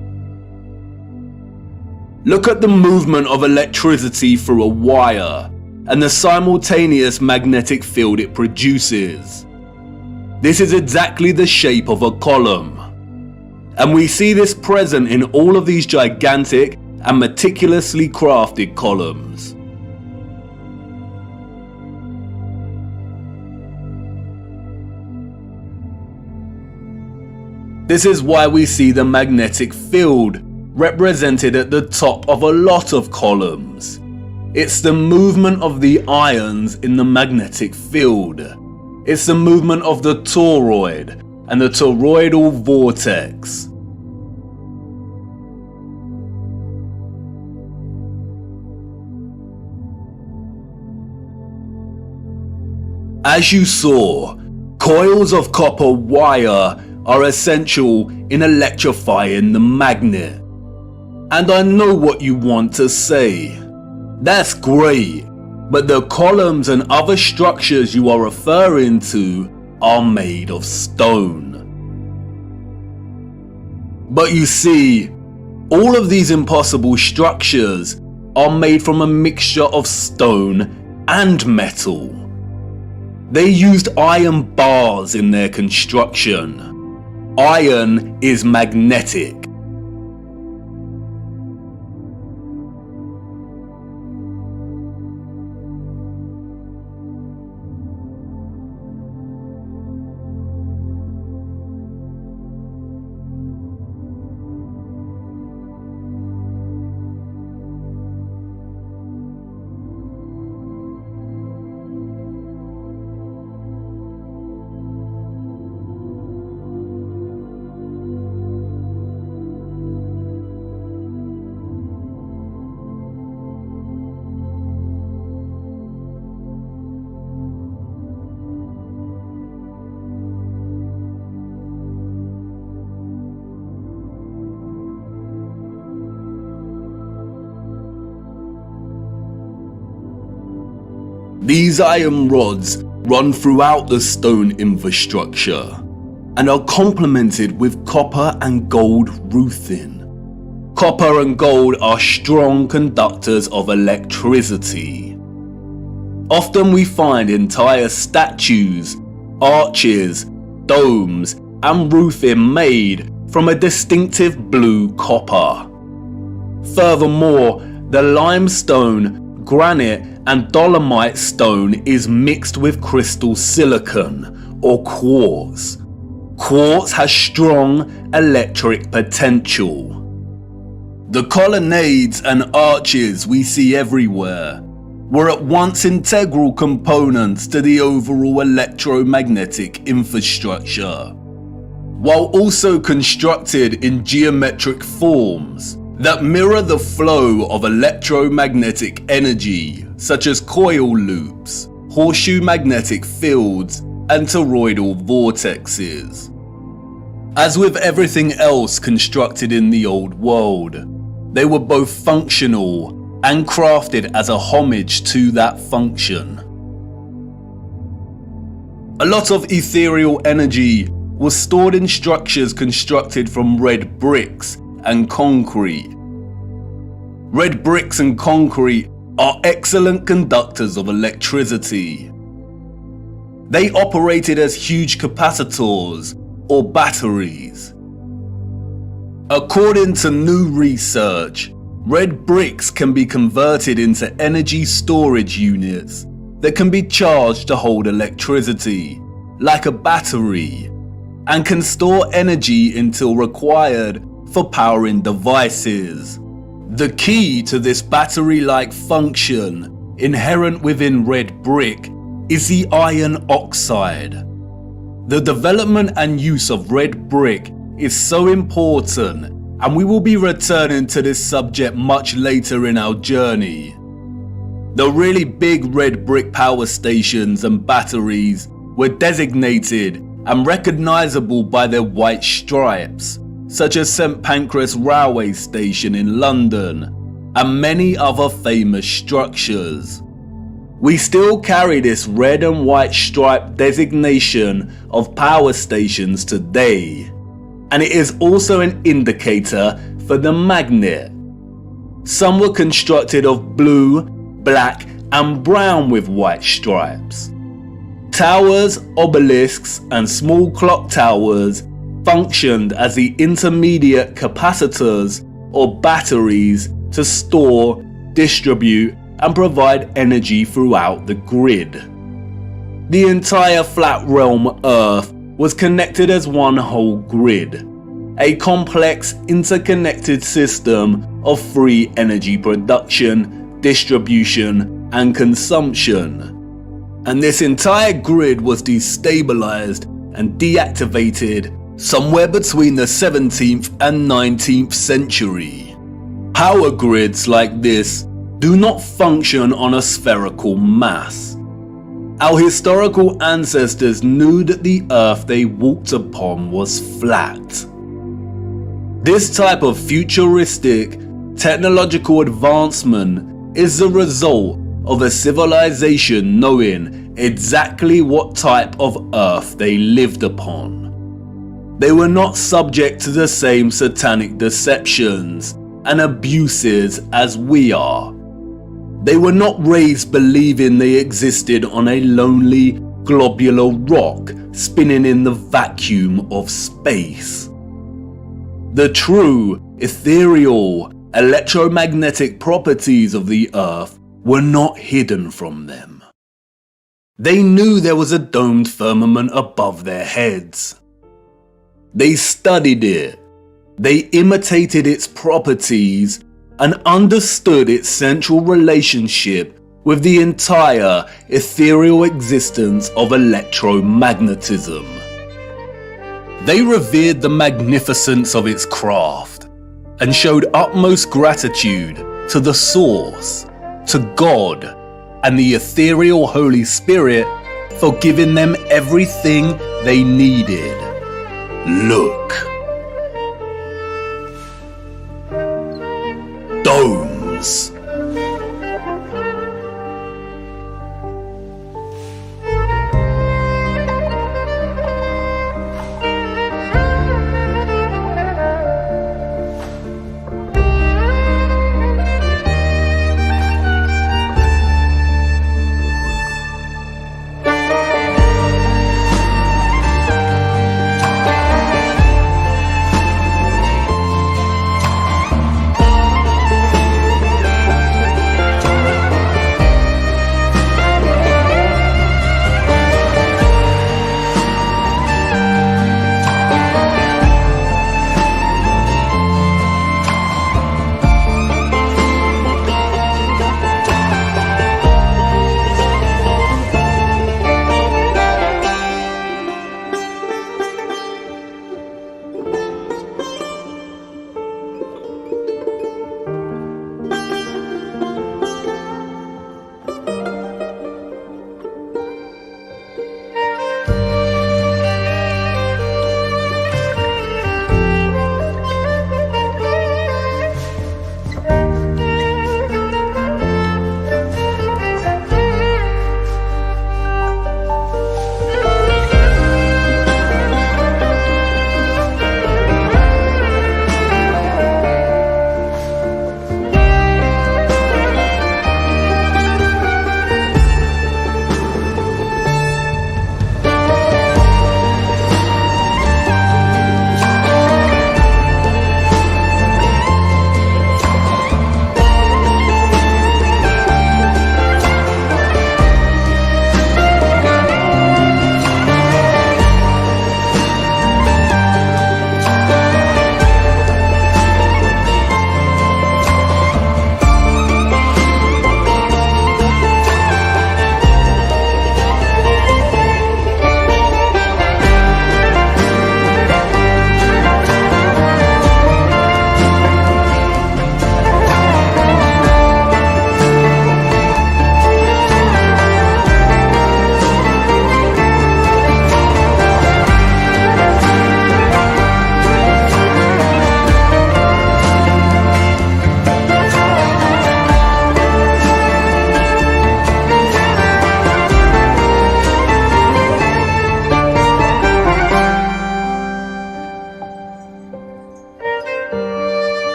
Look at the movement of electricity through a wire and the simultaneous magnetic field it produces. This is exactly the shape of a column. And we see this present in all of these gigantic and meticulously crafted columns. This is why we see the magnetic field represented at the top of a lot of columns. It's the movement of the ions in the magnetic field. It's the movement of the toroid and the toroidal vortex. As you saw, coils of copper wire are essential in electrifying the magnet. And I know what you want to say. That's great, but the columns and other structures you are referring to are made of stone. But you see, all of these impossible structures are made from a mixture of stone and metal. They used iron bars in their construction. Iron is magnetic. These iron rods run throughout the stone infrastructure and are complemented with copper and gold roofing. Copper and gold are strong conductors of electricity. Often we find entire statues, arches, domes, and roofing made from a distinctive blue copper. Furthermore, the limestone, granite, and dolomite stone is mixed with crystal silicon or quartz. Quartz has strong electric potential. The colonnades and arches we see everywhere were at once integral components to the overall electromagnetic infrastructure, while also constructed in geometric forms that mirror the flow of electromagnetic energy, such as coil loops, horseshoe magnetic fields, and toroidal vortexes. As with everything else constructed in the old world, they were both functional and crafted as a homage to that function. A lot of ethereal energy was stored in structures constructed from red bricks and concrete. Red bricks and concrete are excellent conductors of electricity. They operated as huge capacitors or batteries. According to new research, red bricks can be converted into energy storage units that can be charged to hold electricity, like a battery, and can store energy until required for powering devices. The key to this battery-like function inherent within red brick is the iron oxide. The development and use of red brick is so important, and we will be returning to this subject much later in our journey. The really big red brick power stations and batteries were designated and recognizable by their white stripes, such as St Pancras Railway Station in London, and many other famous structures. We still carry this red and white stripe designation of power stations today, and it is also an indicator for the magnet. Some were constructed of blue, black, and brown with white stripes. Towers, obelisks, and small clock towers functioned as the intermediate capacitors or batteries to store, distribute, and provide energy throughout the grid. The entire flat realm Earth was connected as one whole grid, a complex interconnected system of free energy production, distribution, and consumption. And this entire grid was destabilized and deactivated somewhere between the 17th and 19th century. Power grids like this do not function on a spherical mass. Our historical ancestors knew that the earth they walked upon was flat. This type of futuristic technological advancement is the result of a civilization knowing exactly what type of earth they lived upon. They were not subject to the same satanic deceptions and abuses as we are. They were not raised believing they existed on a lonely, globular rock spinning in the vacuum of space. The true, ethereal, electromagnetic properties of the earth were not hidden from them. They knew there was a domed firmament above their heads. They studied it. They imitated its properties and understood its central relationship with the entire ethereal existence of electromagnetism. They revered the magnificence of its craft and showed utmost gratitude to the Source, to God, and the ethereal Holy Spirit for giving them everything they needed. Look. Domes.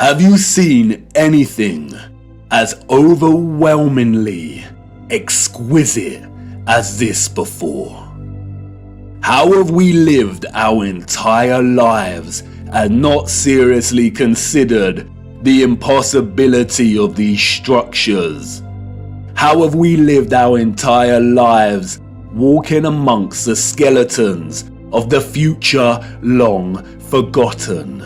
Have you seen anything as overwhelmingly exquisite as this before? How have we lived our entire lives and not seriously considered the impossibility of these structures? How have we lived our entire lives walking amongst the skeletons of the future long forgotten?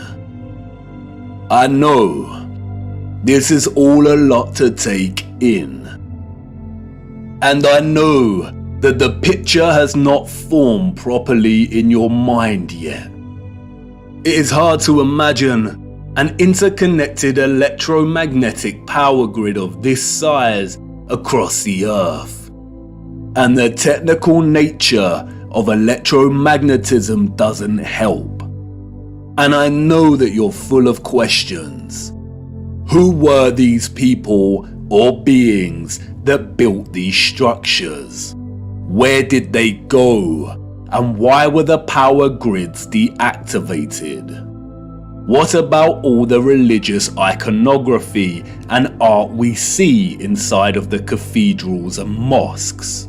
I know this is all a lot to take in, and I know that the picture has not formed properly in your mind yet. It is hard to imagine an interconnected electromagnetic power grid of this size across the Earth, and the technical nature of electromagnetism doesn't help. And I know that you're full of questions. Who were these people or beings that built these structures? Where did they go? And why were the power grids deactivated? What about all the religious iconography and art we see inside of the cathedrals and mosques?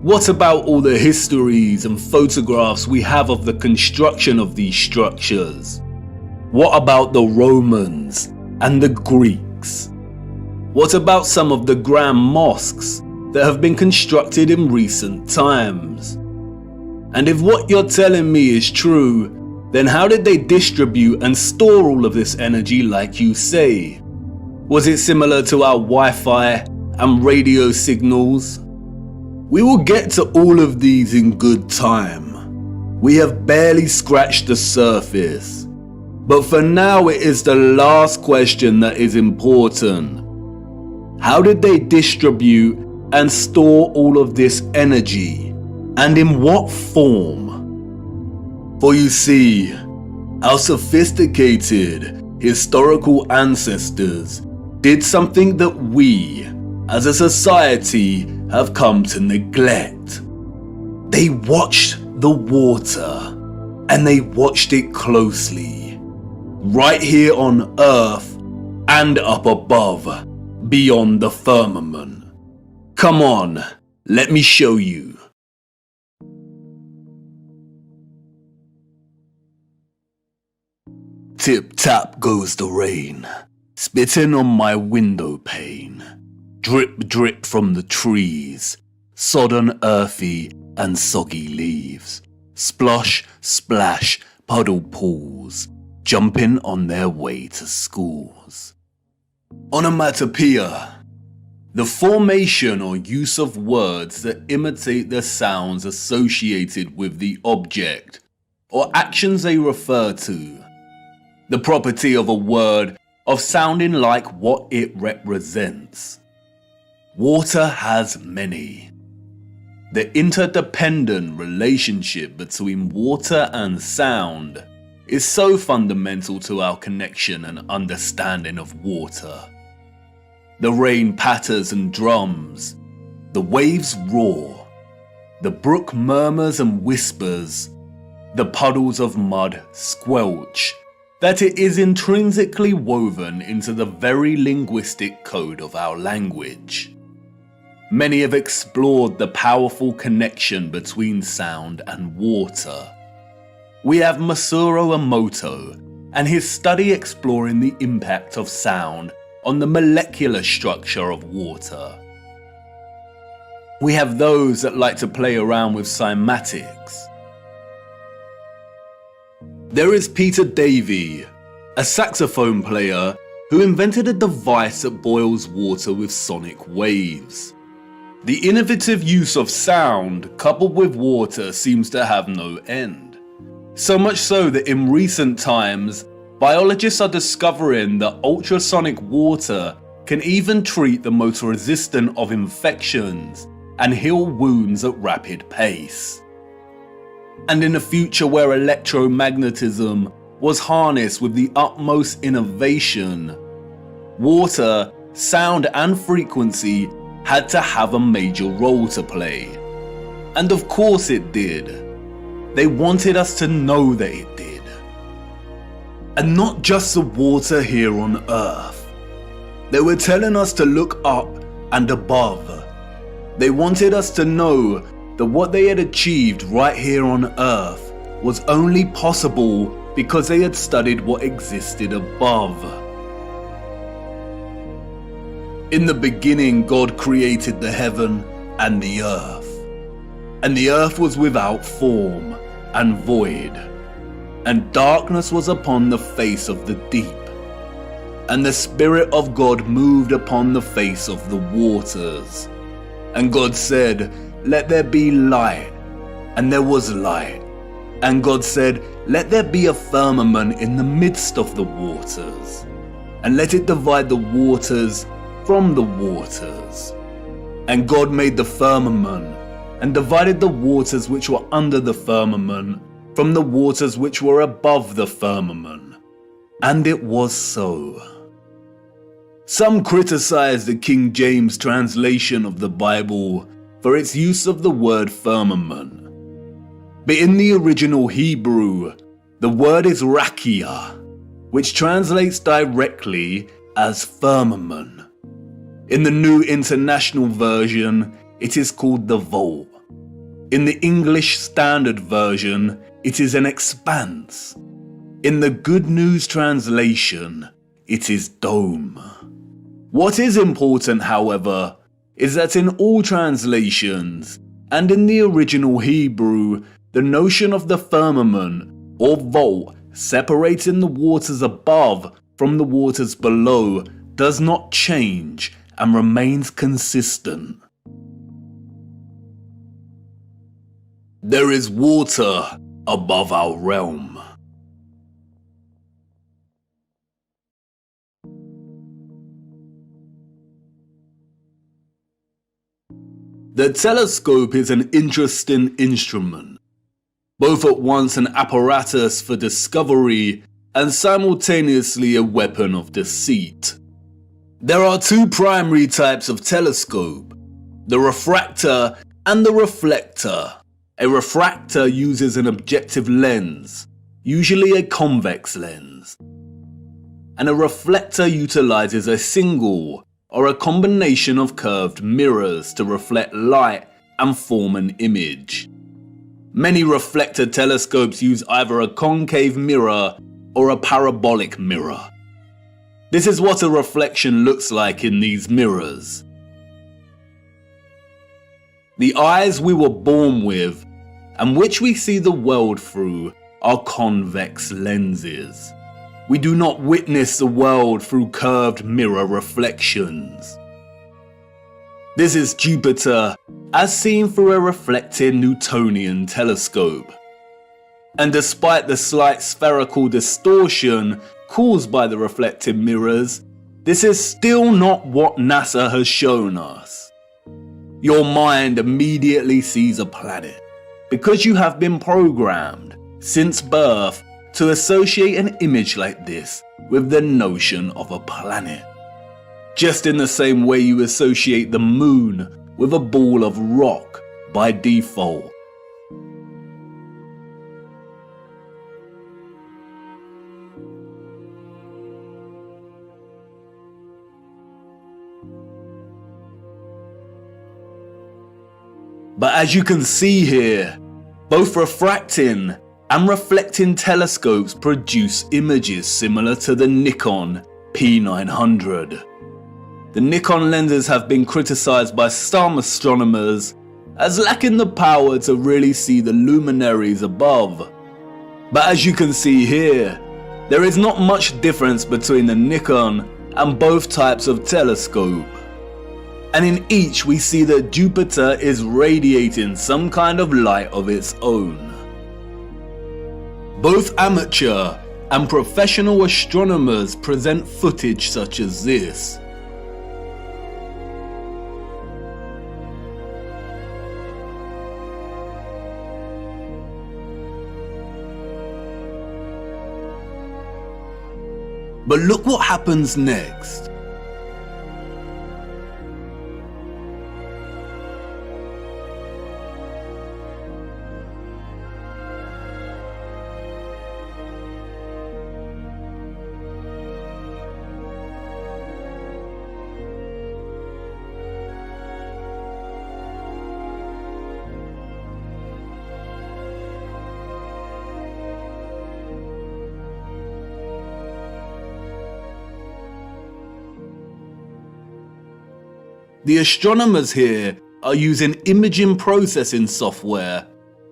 What about all the histories and photographs we have of the construction of these structures? What about the Romans and the Greeks? What about some of the grand mosques that have been constructed in recent times? And if what you're telling me is true, then how did they distribute and store all of this energy like you say? Was it similar to our Wi-Fi and radio signals? We will get to all of these in good time. We have barely scratched the surface. But for now, it is the last question that is important. How did they distribute and store all of this energy? And in what form? For you see, our sophisticated historical ancestors did something that we, as a society, have come to neglect. They watched the water, and they watched it closely, right here on Earth and up above, beyond the firmament. Come on, let me show you. Tip-tap goes the rain, spitting on my window pane. Drip-drip from the trees, sodden earthy and soggy leaves. Splosh, splash, puddle pools, jumping on their way to schools. Onomatopoeia, the formation or use of words that imitate the sounds associated with the object or actions they refer to. The property of a word of sounding like what it represents. Water has many. The interdependent relationship between water and sound is so fundamental to our connection and understanding of water. The rain patters and drums, the waves roar, the brook murmurs and whispers, the puddles of mud squelch, that it is intrinsically woven into the very linguistic code of our language. Many have explored the powerful connection between sound and water. We have Masaru Emoto and his study exploring the impact of sound on the molecular structure of water. We have those that like to play around with cymatics. There is Peter Davey, a saxophone player who invented a device that boils water with sonic waves. The innovative use of sound coupled with water seems to have no end. So much so that in recent times, biologists are discovering that ultrasonic water can even treat the most resistant of infections and heal wounds at rapid pace. And in a future where electromagnetism was harnessed with the utmost innovation, water, sound and frequency had to have a major role to play. And of course it did. They wanted us to know that it did. And not just the water here on earth. They were telling us to look up and above. They wanted us to know that what they had achieved right here on earth was only possible because they had studied what existed above. In the beginning, God created the heaven and the earth. And the earth was without form and void. And darkness was upon the face of the deep. And the Spirit of God moved upon the face of the waters. And God said, "Let there be light." And there was light. And God said, "Let there be a firmament in the midst of the waters. And let it divide the waters from the waters." And God made the firmament, and divided the waters which were under the firmament from the waters which were above the firmament. And it was so. Some criticize the King James translation of the Bible for its use of the word firmament. But in the original Hebrew, the word is rakia, which translates directly as firmament. In the New International Version, it is called the vault. In the English Standard Version, it is an expanse. In the Good News Translation, it is dome. What is important, however, is that in all translations, and in the original Hebrew, the notion of the firmament or vault separating the waters above from the waters below does not change and remains consistent. There is water above our realm. The telescope is an interesting instrument, both at once an apparatus for discovery and simultaneously a weapon of deceit. There are two primary types of telescope, the refractor and the reflector. A refractor uses an objective lens, usually a convex lens, and a reflector utilizes a single or a combination of curved mirrors to reflect light and form an image. Many reflector telescopes use either a concave mirror or a parabolic mirror. This is what a reflection looks like in these mirrors. The eyes we were born with, and which we see the world through, are convex lenses. We do not witness the world through curved mirror reflections. This is Jupiter as seen through a reflecting Newtonian telescope. And despite the slight spherical distortion caused by the reflected mirrors, this is still not what NASA has shown us. Your mind immediately sees a planet because you have been programmed since birth to associate an image like this with the notion of a planet. Just in the same way you associate the moon with a ball of rock by default. But as you can see here, both refracting and reflecting telescopes produce images similar to the Nikon P900. The Nikon lenses have been criticized by some astronomers as lacking the power to really see the luminaries above. But as you can see here, there is not much difference between the Nikon and both types of telescope. And in each we see that Jupiter is radiating some kind of light of its own. Both amateur and professional astronomers present footage such as this. But look what happens next. The astronomers here are using imaging processing software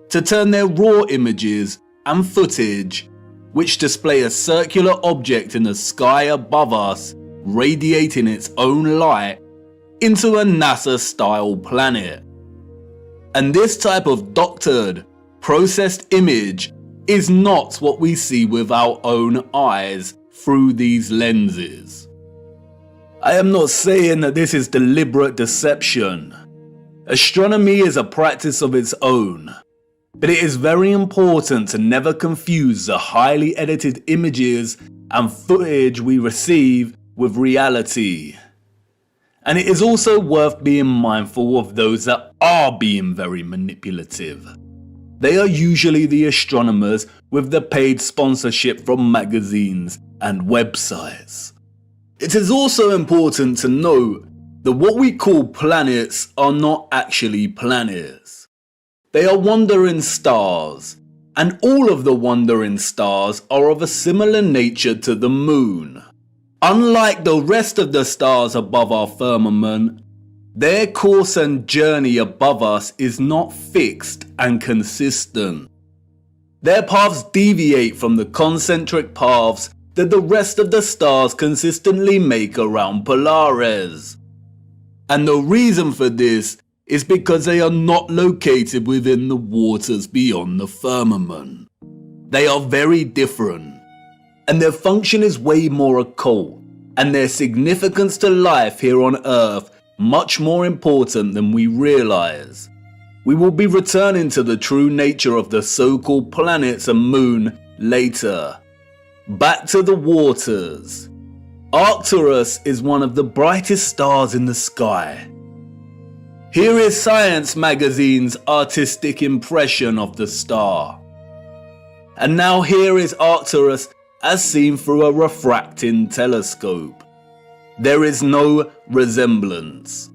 to turn their raw images and footage, which display a circular object in the sky above us radiating its own light, into a NASA-style planet. And this type of doctored, processed image is not what we see with our own eyes through these lenses. I am not saying that this is deliberate deception. Astronomy is a practice of its own, but it is very important to never confuse the highly edited images and footage we receive with reality. And it is also worth being mindful of those that are being very manipulative. They are usually the astronomers with the paid sponsorship from magazines and websites. It is also important to note that what we call planets are not actually planets. They are wandering stars, and all of the wandering stars are of a similar nature to the moon. Unlike the rest of the stars above our firmament, their course and journey above us is not fixed and consistent. Their paths deviate from the concentric paths that the rest of the stars consistently make around Polaris. And the reason for this is because they are not located within the waters beyond the firmament. They are very different, and their function is way more occult, and their significance to life here on Earth much more important than we realize. We will be returning to the true nature of the so-called planets and moon later. Back to the waters. Arcturus is one of the brightest stars in the sky. Here is Science magazine's artistic impression of the star. And now here is Arcturus as seen through a refracting telescope. There is no resemblance.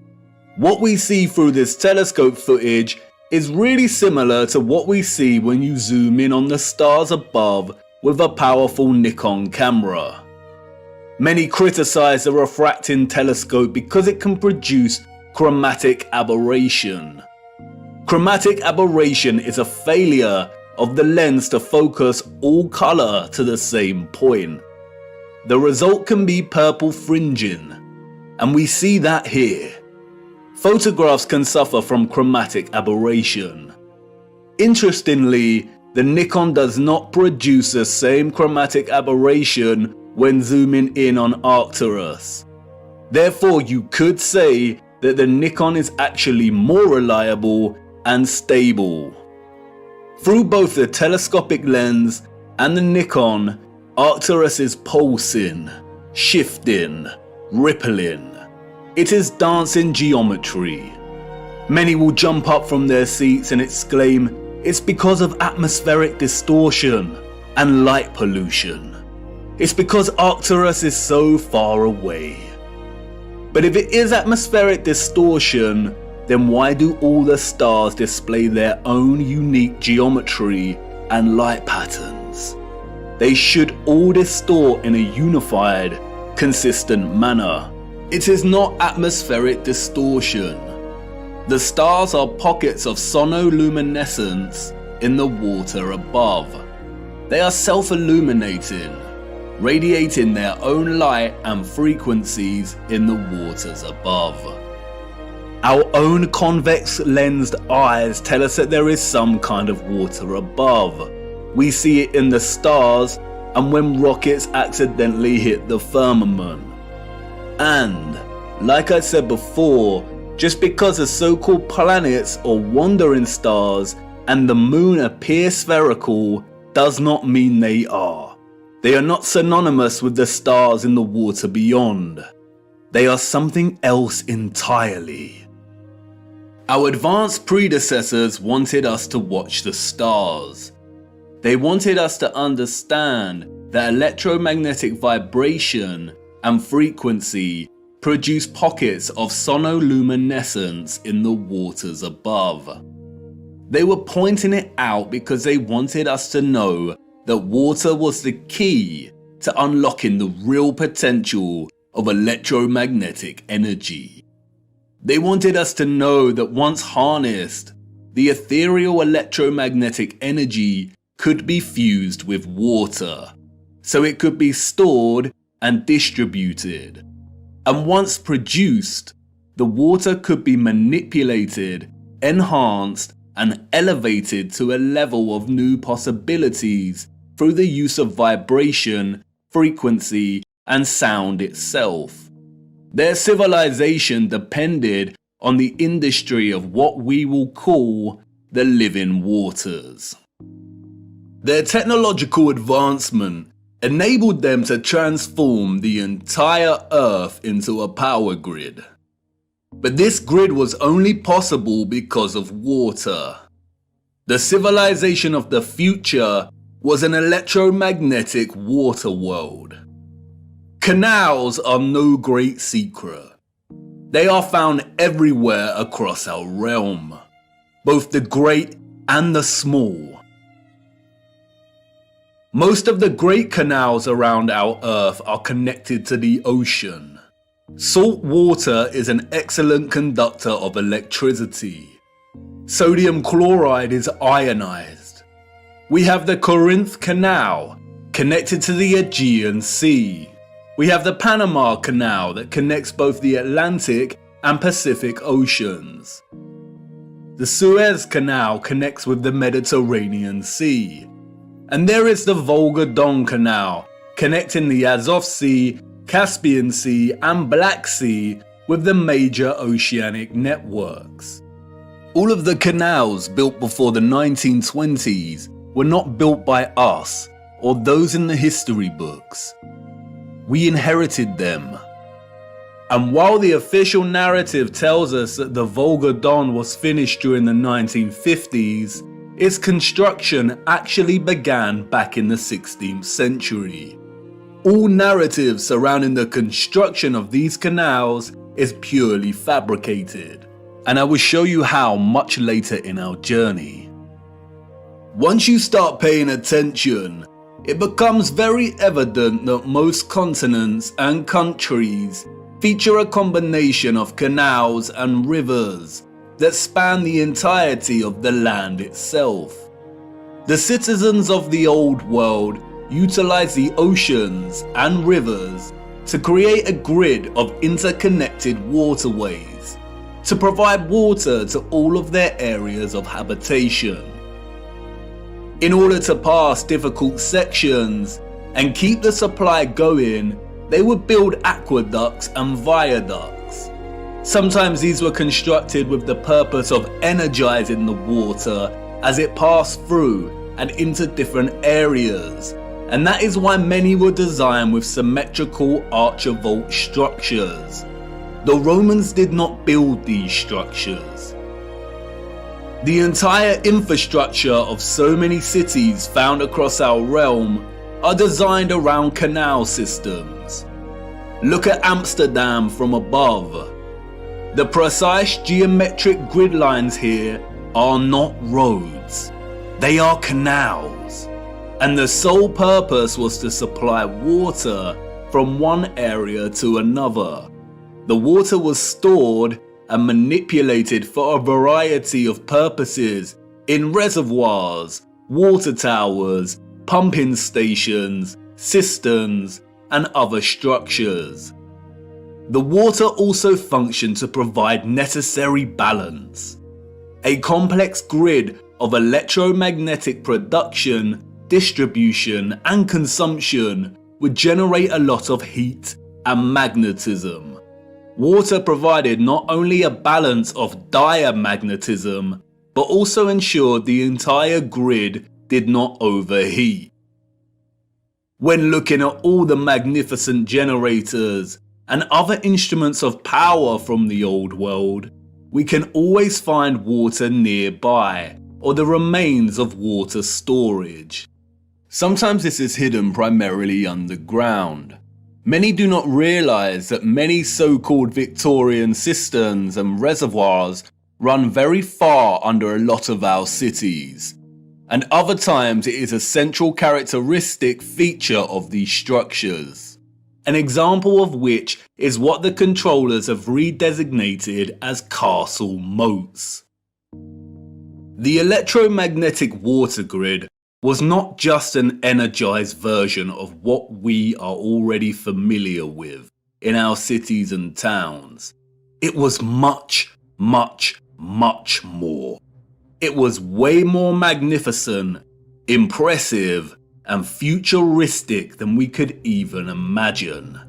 What we see through this telescope footage is really similar to what we see when you zoom in on the stars above with a powerful Nikon camera. Many criticize the refracting telescope because it can produce chromatic aberration. Chromatic aberration is a failure of the lens to focus all color to the same point. The result can be purple fringing, and we see that here. Photographs can suffer from chromatic aberration. Interestingly, the Nikon does not produce the same chromatic aberration when zooming in on Arcturus. Therefore, you could say that the Nikon is actually more reliable and stable. Through both the telescopic lens and the Nikon, Arcturus is pulsing, shifting, rippling. It is dancing geometry. Many will jump up from their seats and exclaim, "It's because of atmospheric distortion and light pollution. It's because Arcturus is so far away." But if it is atmospheric distortion, then why do all the stars display their own unique geometry and light patterns? They should all distort in a unified, consistent manner. It is not atmospheric distortion. The stars are pockets of sonoluminescence in the water above. They are self-illuminating, radiating their own light and frequencies in the waters above. Our own convex lensed eyes tell us that there is some kind of water above. We see it in the stars and when rockets accidentally hit the firmament. And, like I said before, just because the so-called planets or wandering stars and the moon appear spherical does not mean they are. They are not synonymous with the stars in the water beyond. They are something else entirely. Our advanced predecessors wanted us to watch the stars. They wanted us to understand that electromagnetic vibration and frequency produce pockets of sonoluminescence in the waters above. They were pointing it out because they wanted us to know that water was the key to unlocking the real potential of electromagnetic energy. They wanted us to know that once harnessed, the ethereal electromagnetic energy could be fused with water, so it could be stored and distributed. And once produced, the water could be manipulated, enhanced, and elevated to a level of new possibilities through the use of vibration, frequency, and sound itself. Their civilization depended on the industry of what we will call the living waters. Their technological advancement enabled them to transform the entire Earth into a power grid. But this grid was only possible because of water. The civilization of the future was an electromagnetic water world. Canals are no great secret. They are found everywhere across our realm, both the great and the small. Most of the great canals around our Earth are connected to the ocean. Salt water is an excellent conductor of electricity. Sodium chloride is ionized. We have the Corinth Canal, connected to the Aegean Sea. We have the Panama Canal that connects both the Atlantic and Pacific Oceans. The Suez Canal connects with the Mediterranean Sea. And there is the Volga-Don Canal, connecting the Azov Sea, Caspian Sea, and Black Sea with the major oceanic networks. All of the canals built before the 1920s were not built by us or those in the history books. We inherited them. And while the official narrative tells us that the Volga-Don was finished during the 1950s, its construction actually began back in the 16th century. All narrative surrounding the construction of these canals is purely fabricated, and I will show you how much later in our journey. Once you start paying attention, it becomes very evident that most continents and countries feature a combination of canals and rivers that span the entirety of the land itself. The citizens of the old world utilize the oceans and rivers to create a grid of interconnected waterways to provide water to all of their areas of habitation. In order to pass difficult sections and keep the supply going, they would build aqueducts and viaducts. Sometimes these were constructed with the purpose of energizing the water as it passed through and into different areas, and that is why many were designed with symmetrical archivolt structures. The Romans did not build these structures. The entire infrastructure of so many cities found across our realm are designed around canal systems. Look at Amsterdam from above. The precise geometric grid lines here are not roads, they are canals. And the sole purpose was to supply water from one area to another. The water was stored and manipulated for a variety of purposes in reservoirs, water towers, pumping stations, cisterns, and other structures. The water also functioned to provide necessary balance. A complex grid of electromagnetic production, distribution, and consumption would generate a lot of heat and magnetism. Water provided not only a balance of diamagnetism, but also ensured the entire grid did not overheat. When looking at all the magnificent generators and other instruments of power from the old world, we can always find water nearby, or the remains of water storage. Sometimes this is hidden primarily underground. Many do not realize that many so-called Victorian cisterns and reservoirs run very far under a lot of our cities, and other times it is a central characteristic feature of these structures. an example of which is what the controllers have redesignated as castle moats. The electromagnetic water grid was not just an energized version of what we are already familiar with in our cities and towns. It was much, much, much more. It was way more magnificent, impressive, and futuristic than we could even imagine.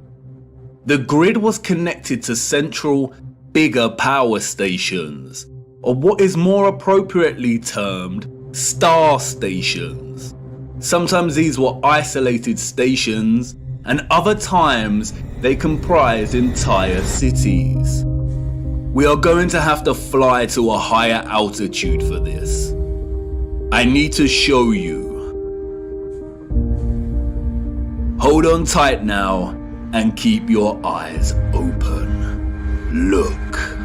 The grid was connected to central, bigger power stations, or what is more appropriately termed star stations. Sometimes these were isolated stations, and other times they comprised entire cities. We are going to have to fly to a higher altitude for this. I need to show you. Hold on tight now and keep your eyes open. Look.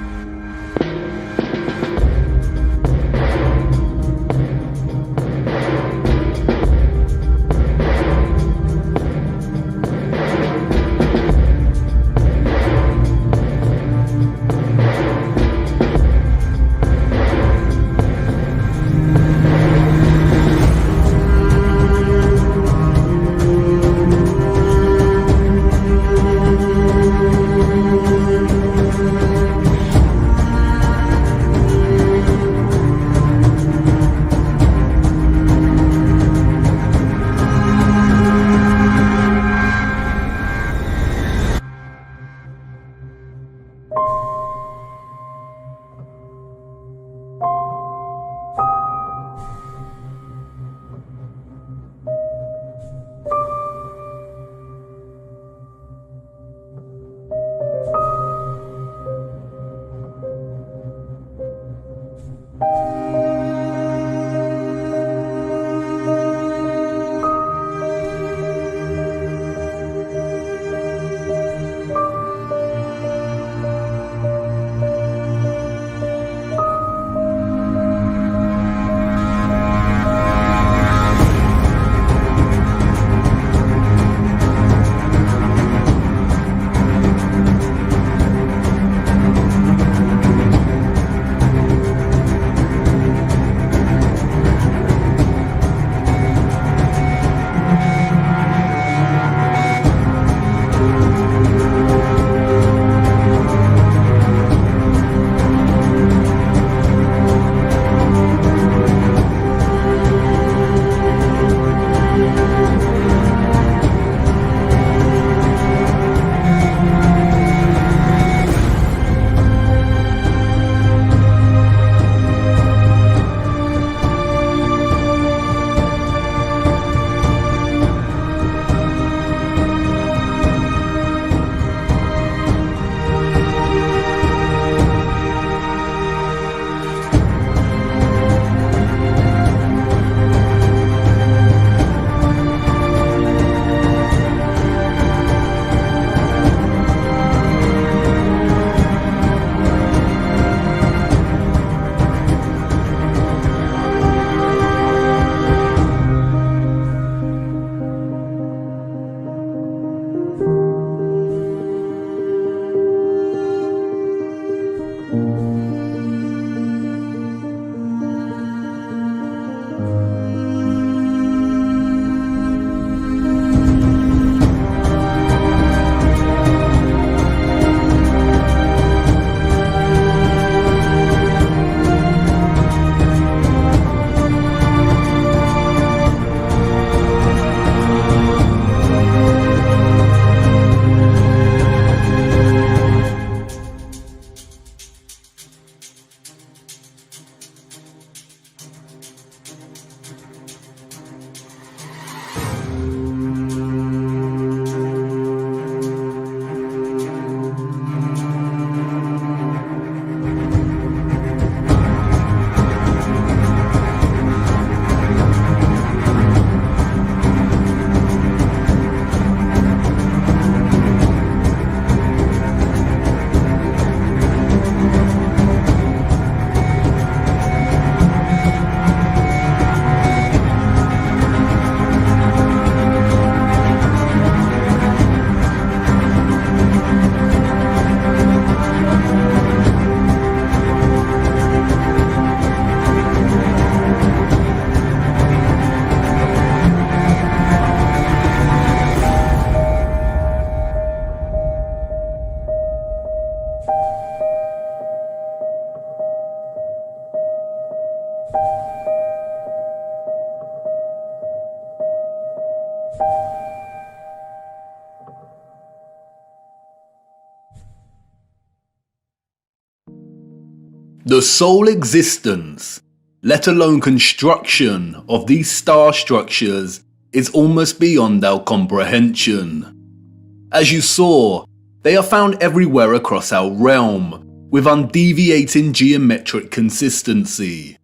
The sole existence, let alone construction, of these star structures is almost beyond our comprehension. As you saw, they are found everywhere across our realm, with undeviating geometric consistency.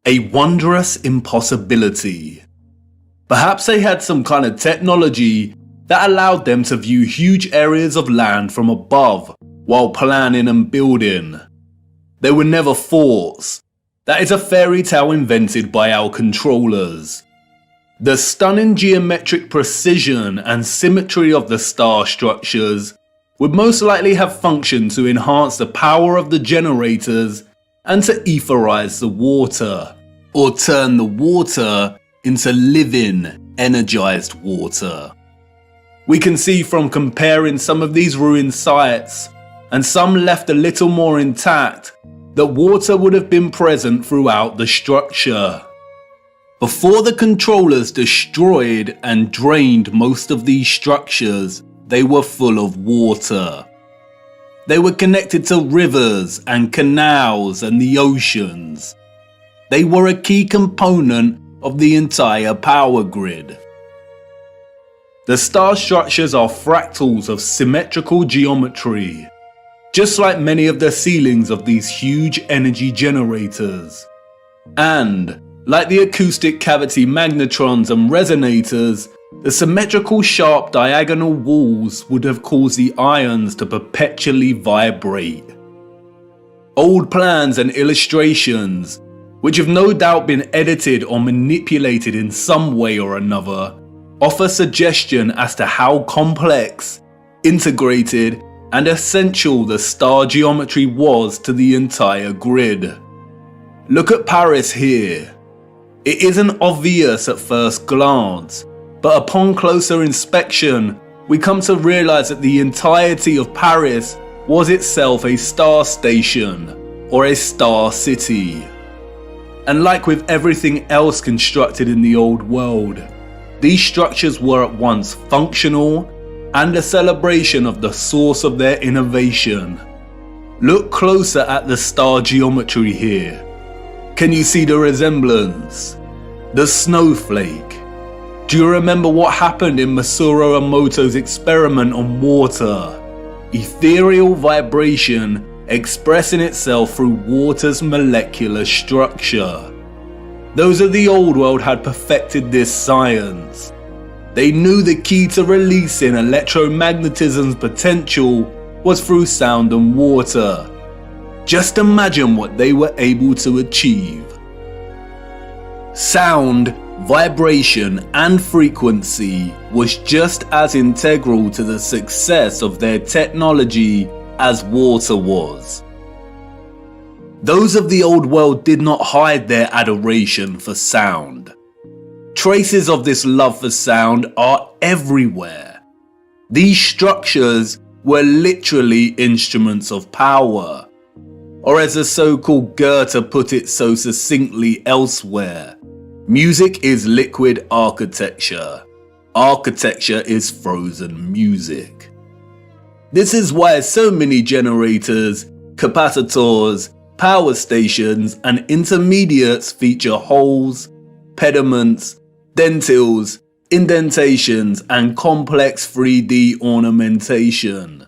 A wondrous impossibility. Perhaps they had some kind of technology that allowed them to view huge areas of land from above while planning and building. They were never forts. That is a fairy tale invented by our controllers. The stunning geometric precision and symmetry of the star structures would most likely have functioned to enhance the power of the generators and to etherize the water, or turn the water into living, energized water. We can see from comparing some of these ruined sites, and some left a little more intact, that water would have been present throughout the structure. Before the controllers destroyed and drained most of these structures, they were full of water. They were connected to rivers and canals and the oceans. They were a key component of the entire power grid. The star structures are fractals of symmetrical geometry, just like many of the ceilings of these huge energy generators. And, like the acoustic cavity magnetrons and resonators, the symmetrical sharp diagonal walls would have caused the ions to perpetually vibrate. Old plans and illustrations, which have no doubt been edited or manipulated in some way or another, offer suggestion as to how complex, integrated, and essential the star geometry was to the entire grid. Look at Paris here. It isn't obvious at first glance, but upon closer inspection, we come to realize that the entirety of Paris was itself a star station, or a star city. And like with everything else constructed in the old world, these structures were at once functional and a celebration of the source of their innovation. Look closer at the star geometry here. Can you see the resemblance? The snowflake. Do you remember what happened in Masaru Emoto's experiment on water? Ethereal vibration expressing itself through water's molecular structure. Those of the old world had perfected this science. They knew the key to releasing electromagnetism's potential was through sound and water. Just imagine what they were able to achieve. Sound, vibration, and frequency was just as integral to the success of their technology as water was. Those of the old world did not hide their adoration for sound. Traces of this love for sound are everywhere. These structures were literally instruments of power, or as the so-called Goethe put it so succinctly elsewhere, music is liquid architecture. Architecture is frozen music. This is why so many generators, capacitors, power stations, and intermediates feature holes, pediments, dentils, indentations, and complex 3D ornamentation.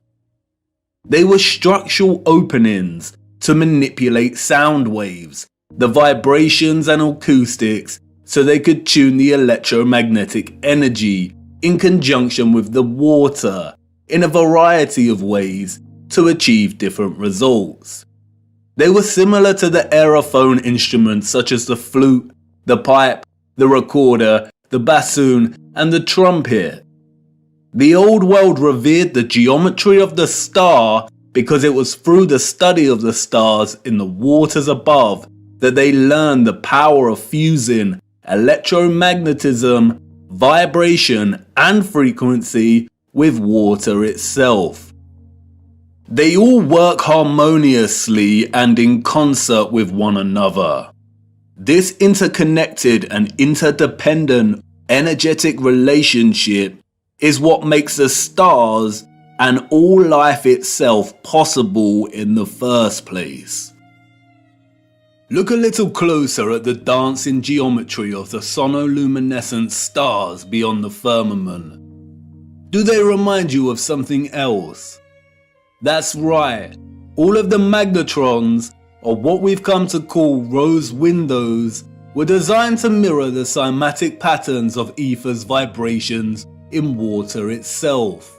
They were structural openings to manipulate sound waves, the vibrations and acoustics, so they could tune the electromagnetic energy in conjunction with the water in a variety of ways to achieve different results. They were similar to the aerophone instruments such as the flute, the pipe, the recorder, the bassoon, and the trumpet. The old world revered the geometry of the star because it was through the study of the stars in the waters above that they learned the power of fusing electromagnetism, vibration, and frequency with water itself. They all work harmoniously and in concert with one another. This interconnected and interdependent energetic relationship is what makes the stars and all life itself possible in the first place. Look a little closer at the dancing geometry of the sonoluminescent stars beyond the firmament. Do they remind you of something else? That's right, all of the magnetrons, or what we've come to call rose windows, were designed to mirror the cymatic patterns of ether's vibrations in water itself.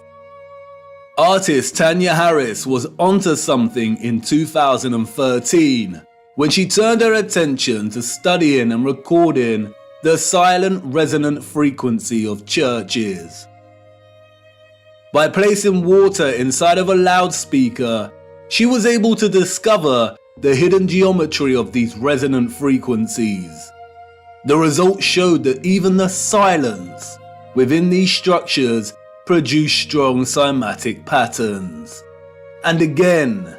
Artist Tanya Harris was onto something in 2013 when she turned her attention to studying and recording the silent resonant frequency of churches. By placing water inside of a loudspeaker, she was able to discover the hidden geometry of these resonant frequencies. The results showed that even the silence within these structures produced strong cymatic patterns. And again,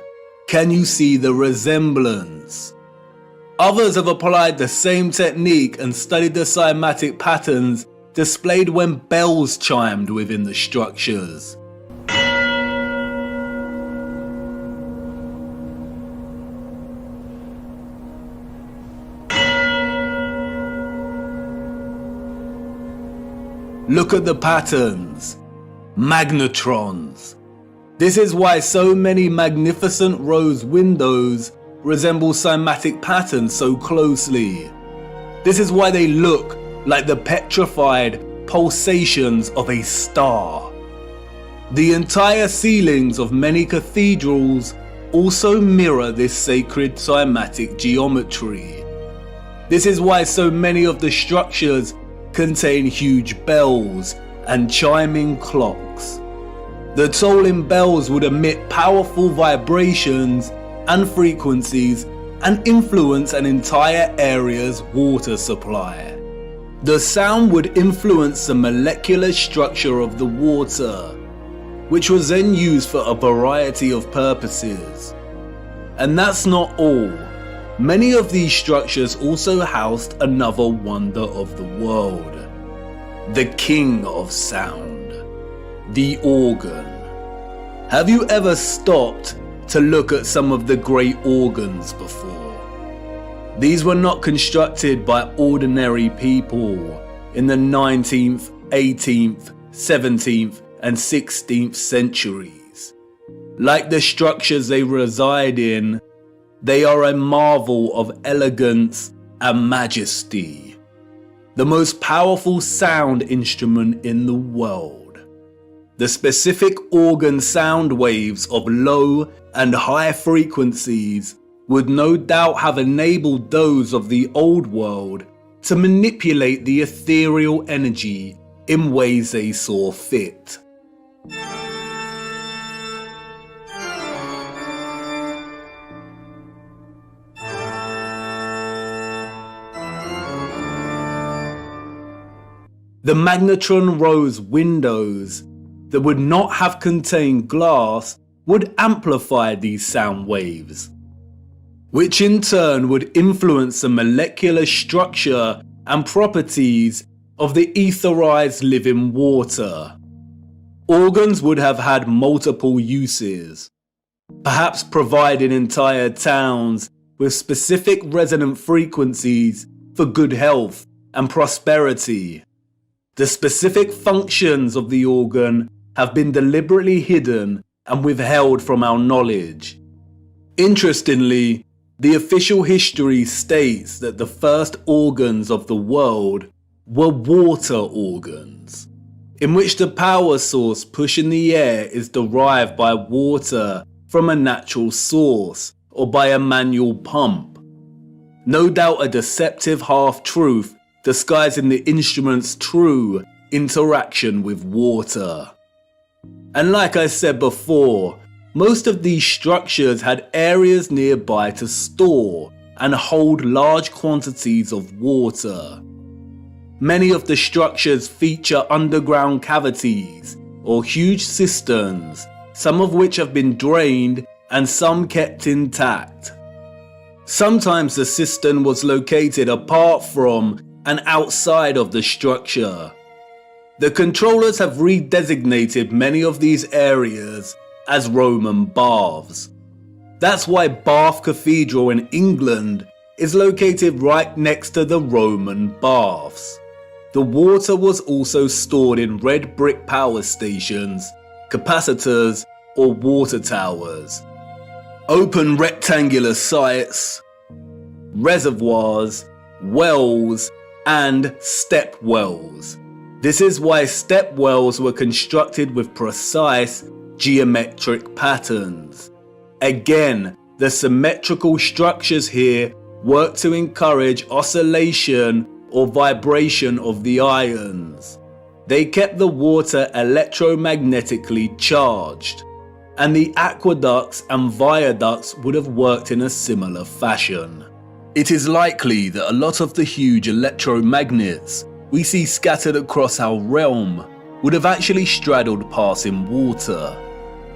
can you see the resemblance? Others have applied the same technique and studied the cymatic patterns displayed when bells chimed within the structures. Look at the patterns. Magnetrons. This is why so many magnificent rose windows resemble cymatic patterns so closely. This is why they look like the petrified pulsations of a star. The entire ceilings of many cathedrals also mirror this sacred cymatic geometry. This is why so many of the structures contain huge bells and chiming clocks. The tolling bells would emit powerful vibrations and frequencies and influence an entire area's water supply. The sound would influence the molecular structure of the water, which was then used for a variety of purposes. And that's not all. Many of these structures also housed another wonder of the world. The king of sound. The organ. Have you ever stopped to look at some of the great organs before? These were not constructed by ordinary people in the 19th, 18th, 17th and 16th centuries. Like the structures they reside in, they are a marvel of elegance and majesty. The most powerful sound instrument in the world. The specific organ sound waves of low and high frequencies would no doubt have enabled those of the old world to manipulate the ethereal energy in ways they saw fit. The magnetron rose windows that would not have contained glass would amplify these sound waves, which in turn would influence the molecular structure and properties of the etherized living water. Organs would have had multiple uses, perhaps providing entire towns with specific resonant frequencies for good health and prosperity. The specific functions of the organ have been deliberately hidden and withheld from our knowledge. Interestingly, the official history states that the first organs of the world were water organs, in which the power source pushing the air is derived by water from a natural source or by a manual pump. No doubt a deceptive half-truth disguising the instrument's true interaction with water. And like I said before, most of these structures had areas nearby to store and hold large quantities of water. Many of the structures feature underground cavities or huge cisterns, some of which have been drained and some kept intact. Sometimes the cistern was located apart from and outside of the structure. The controllers have redesignated many of these areas as Roman baths. That's why Bath Cathedral in England is located right next to the Roman baths. The water was also stored in red brick power stations, capacitors, or water towers. Open rectangular sites, reservoirs, wells, and step wells. This is why step wells were constructed with precise geometric patterns. Again, the symmetrical structures here work to encourage oscillation or vibration of the ions. They kept the water electromagnetically charged, and the aqueducts and viaducts would have worked in a similar fashion. It is likely that a lot of the huge electromagnets we see scattered across our realm would have actually straddled passing water,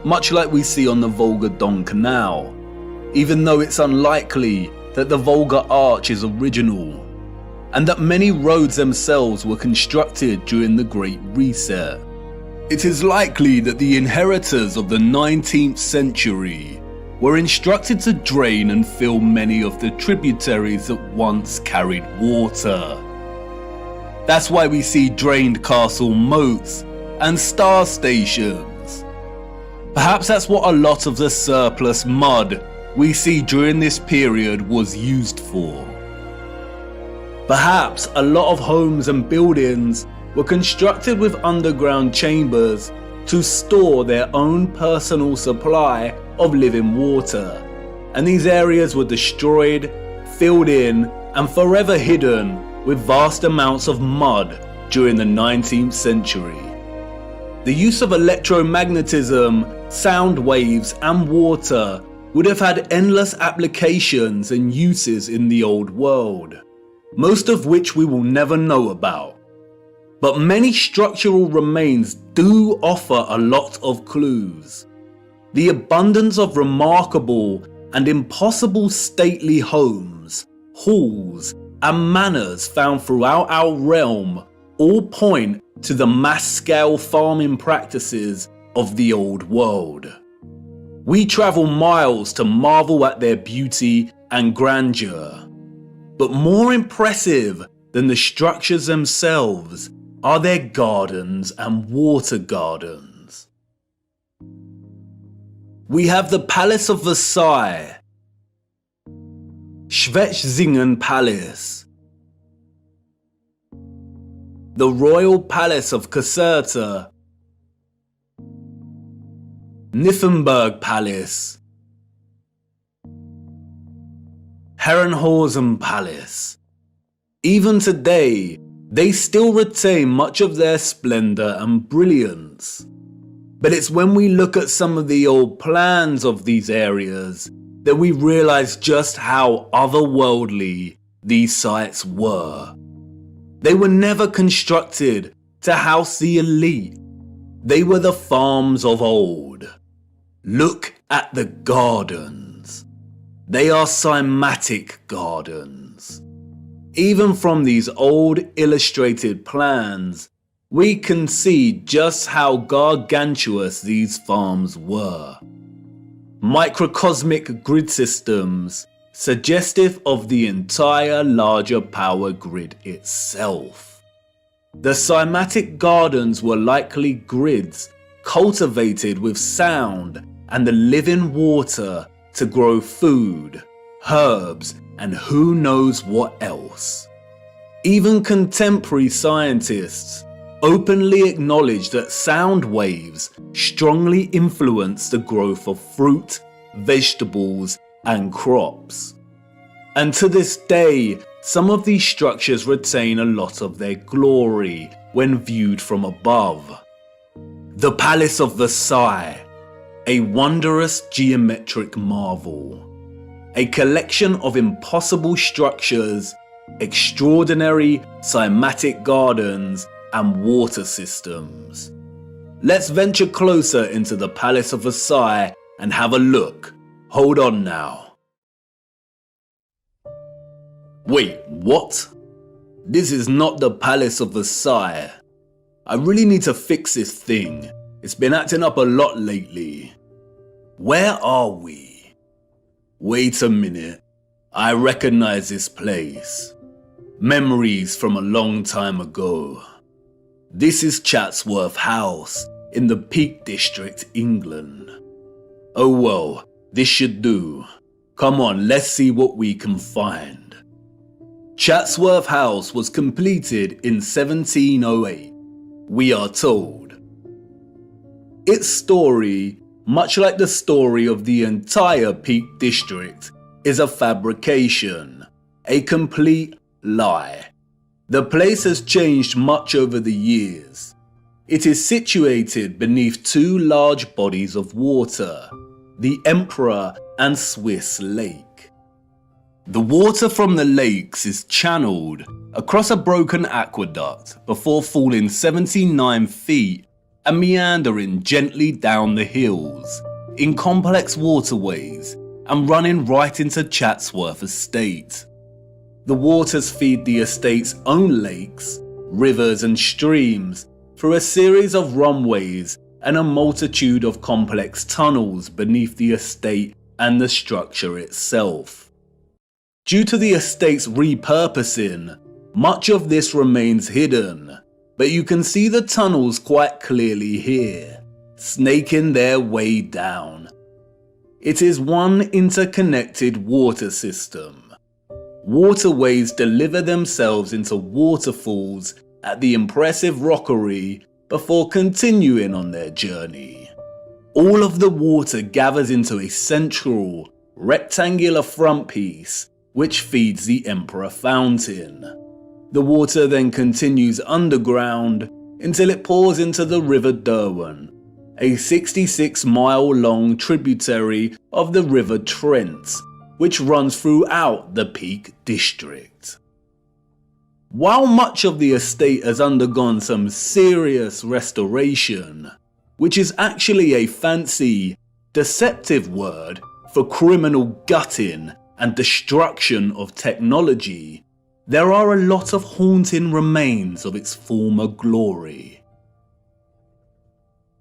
much like we see on the Volga-Don Canal, even though it's unlikely that the Volga Arch is original, and that many roads themselves were constructed during the Great Reset. It is likely that the inheritors of the 19th century were instructed to drain and fill many of the tributaries that once carried water. That's why we see drained castle moats and star stations. Perhaps that's what a lot of the surplus mud we see during this period was used for. Perhaps a lot of homes and buildings were constructed with underground chambers to store their own personal supply of living water, and these areas were destroyed, filled in, and forever hidden with vast amounts of mud during the 19th century. The use of electromagnetism, sound waves, and water would have had endless applications and uses in the old world, most of which we will never know about. But many structural remains do offer a lot of clues. The abundance of remarkable and impossible stately homes, halls, and manors found throughout our realm all point to the mass-scale farming practices of the old world. We travel miles to marvel at their beauty and grandeur. But more impressive than the structures themselves are their gardens and water gardens. We have the Palace of Versailles, Schwetzingen Palace, the Royal Palace of Caserta, Nymphenburg Palace, Herrenhausen Palace. Even today, they still retain much of their splendor and brilliance. But it's when we look at some of the old plans of these areas that we realize just how otherworldly these sites were. They were never constructed to house the elite. They were the farms of old. Look at the gardens. They are cymatic gardens. Even from these old illustrated plans, we can see just how gargantuous these farms were. Microcosmic grid systems, suggestive of the entire larger power grid itself. The cymatic gardens were likely grids cultivated with sound and the living water to grow food, herbs, and who knows what else. Even contemporary scientists openly acknowledge that sound waves strongly influence the growth of fruit, vegetables, and crops. And to this day, some of these structures retain a lot of their glory when viewed from above. The Palace of Versailles, a wondrous geometric marvel. A collection of impossible structures, extraordinary cymatic gardens, and water systems. Let's venture closer into the Palace of Versailles and have a look. Hold on now. Wait, what? This is not the Palace of Versailles. I really need to fix this thing. It's been acting up a lot lately. Where are we? Wait a minute. I recognize this place. Memories from a long time ago. This is Chatsworth House in the Peak District, England. Oh well, this should do. Come on, let's see what we can find. Chatsworth House was completed in 1708, we are told. Its story, much like the story of the entire Peak District, is a fabrication, a complete lie. The place has changed much over the years. It is situated beneath two large bodies of water, the Emperor and Swiss Lake. The water from the lakes is channeled across a broken aqueduct before falling 79 feet and meandering gently down the hills in complex waterways and running right into Chatsworth Estate. The waters feed the estate's own lakes, rivers and streams through a series of runways and a multitude of complex tunnels beneath the estate and the structure itself. Due to the estate's repurposing, much of this remains hidden, but you can see the tunnels quite clearly here, snaking their way down. It is one interconnected water system. Waterways deliver themselves into waterfalls at the impressive rockery before continuing on their journey. All of the water gathers into a central, rectangular front piece which feeds the Emperor Fountain. The water then continues underground until it pours into the River Derwent, a 66-mile-long tributary of the River Trent, which runs throughout the Peak District. While much of the estate has undergone some serious restoration, which is actually a fancy, deceptive word for criminal gutting and destruction of technology, there are a lot of haunting remains of its former glory.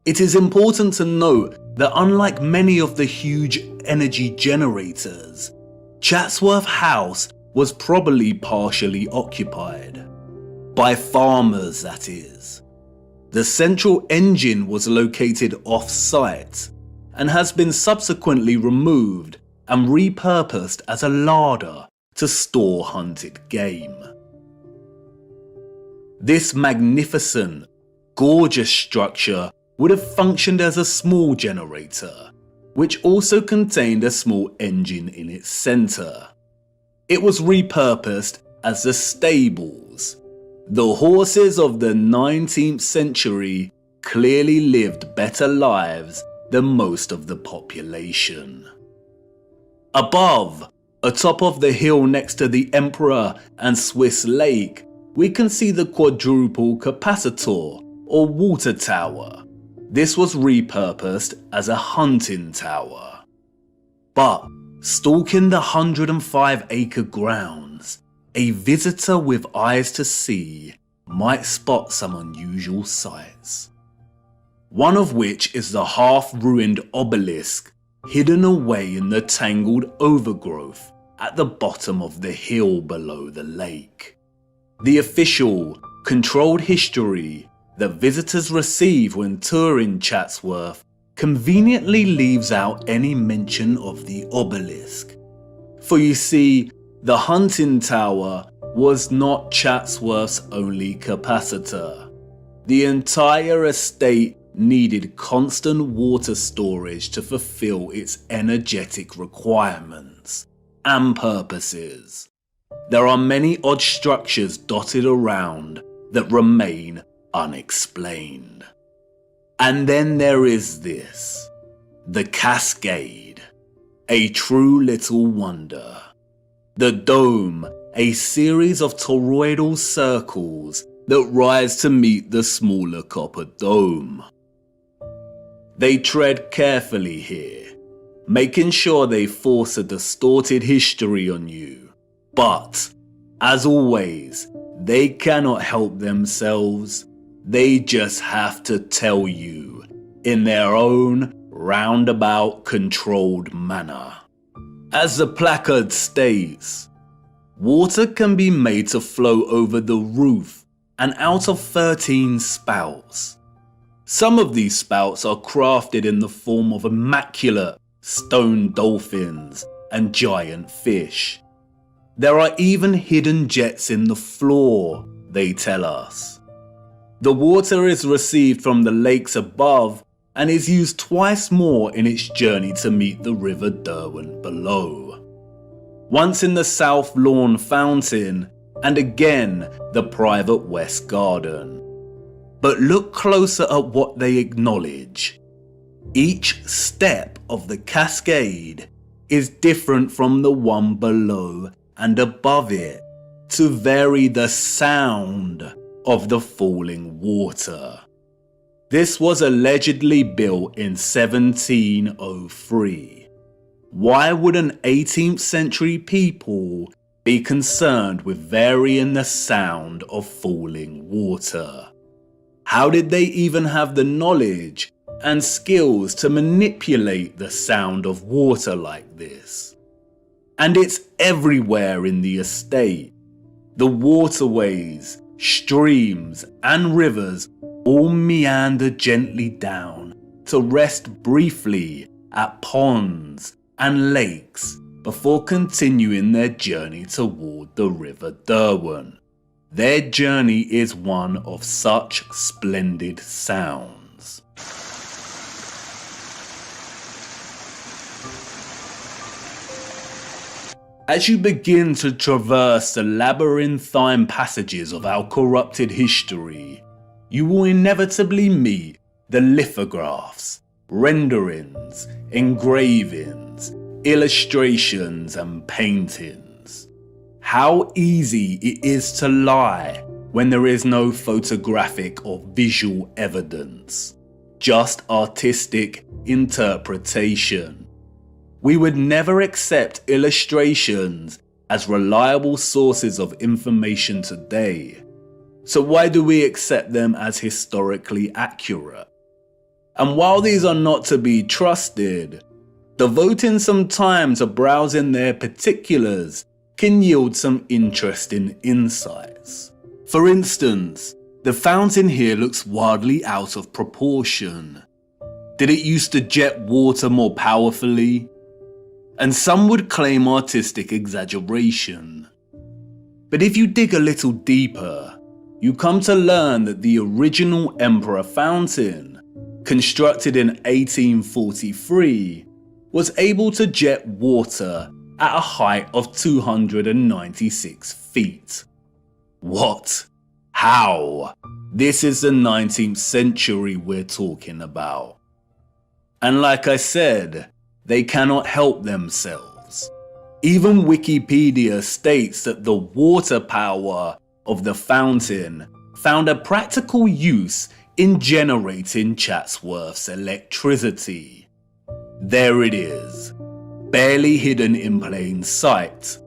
It is important to note that unlike many of the huge energy generators, Chatsworth House was probably partially occupied. By farmers, that is. The central engine was located off-site and has been subsequently removed and repurposed as a larder to store hunted game. This magnificent, gorgeous structure would have functioned as a small generator, which also contained a small engine in its center. It was repurposed as the stables. The horses of the 19th century clearly lived better lives than most of the population. Above, atop of the hill next to the Emperor and Swiss Lake, we can see the quadruple capacitor or water tower. This was repurposed as a hunting tower. But stalking the 105-acre grounds, a visitor with eyes to see might spot some unusual sights. One of which is the half-ruined obelisk hidden away in the tangled overgrowth at the bottom of the hill below the lake. The official, controlled history that visitors receive when touring Chatsworth conveniently leaves out any mention of the obelisk. For you see, the hunting tower was not Chatsworth's only capacitor. The entire estate needed constant water storage to fulfill its energetic requirements and purposes. There are many odd structures dotted around that remain unexplained. And then there is this, the Cascade, a true little wonder. The dome, a series of toroidal circles that rise to meet the smaller copper dome. They tread carefully here, making sure they force a distorted history on you. But, as always, they cannot help themselves. They just have to tell you in their own roundabout controlled manner. As the placard states, water can be made to flow over the roof and out of 13 spouts. Some of these spouts are crafted in the form of immaculate stone dolphins and giant fish. There are even hidden jets in the floor, they tell us. The water is received from the lakes above and is used twice more in its journey to meet the River Derwent below. Once in the South Lawn Fountain, and again the private West Garden. But look closer at what they acknowledge. Each step of the cascade is different from the one below and above it, to vary the sound of the falling water. This was allegedly built in 1703. Why would an 18th century people be concerned with varying the sound of falling water? How did they even have the knowledge and skills to manipulate the sound of water like this? And it's everywhere in the estate. The waterways, streams and rivers all meander gently down to rest briefly at ponds and lakes before continuing their journey toward the River Derwent. Their journey is one of such splendid sounds. As you begin to traverse the labyrinthine passages of our corrupted history, you will inevitably meet the lithographs, renderings, engravings, illustrations and paintings. How easy it is to lie when there is no photographic or visual evidence, just artistic interpretation. We would never accept illustrations as reliable sources of information today. So why do we accept them as historically accurate? And while these are not to be trusted, devoting some time to browsing their particulars can yield some interesting insights. For instance, the fountain here looks wildly out of proportion. Did it used to jet water more powerfully? And some would claim artistic exaggeration. But if you dig a little deeper, you come to learn that the original Emperor Fountain, constructed in 1843, was able to jet water at a height of 296 feet. What? How? This is the 19th century we're talking about. And like I said, they cannot help themselves. Even Wikipedia states that the water power of the fountain found a practical use in generating Chatsworth's electricity. There it is, barely hidden in plain sight.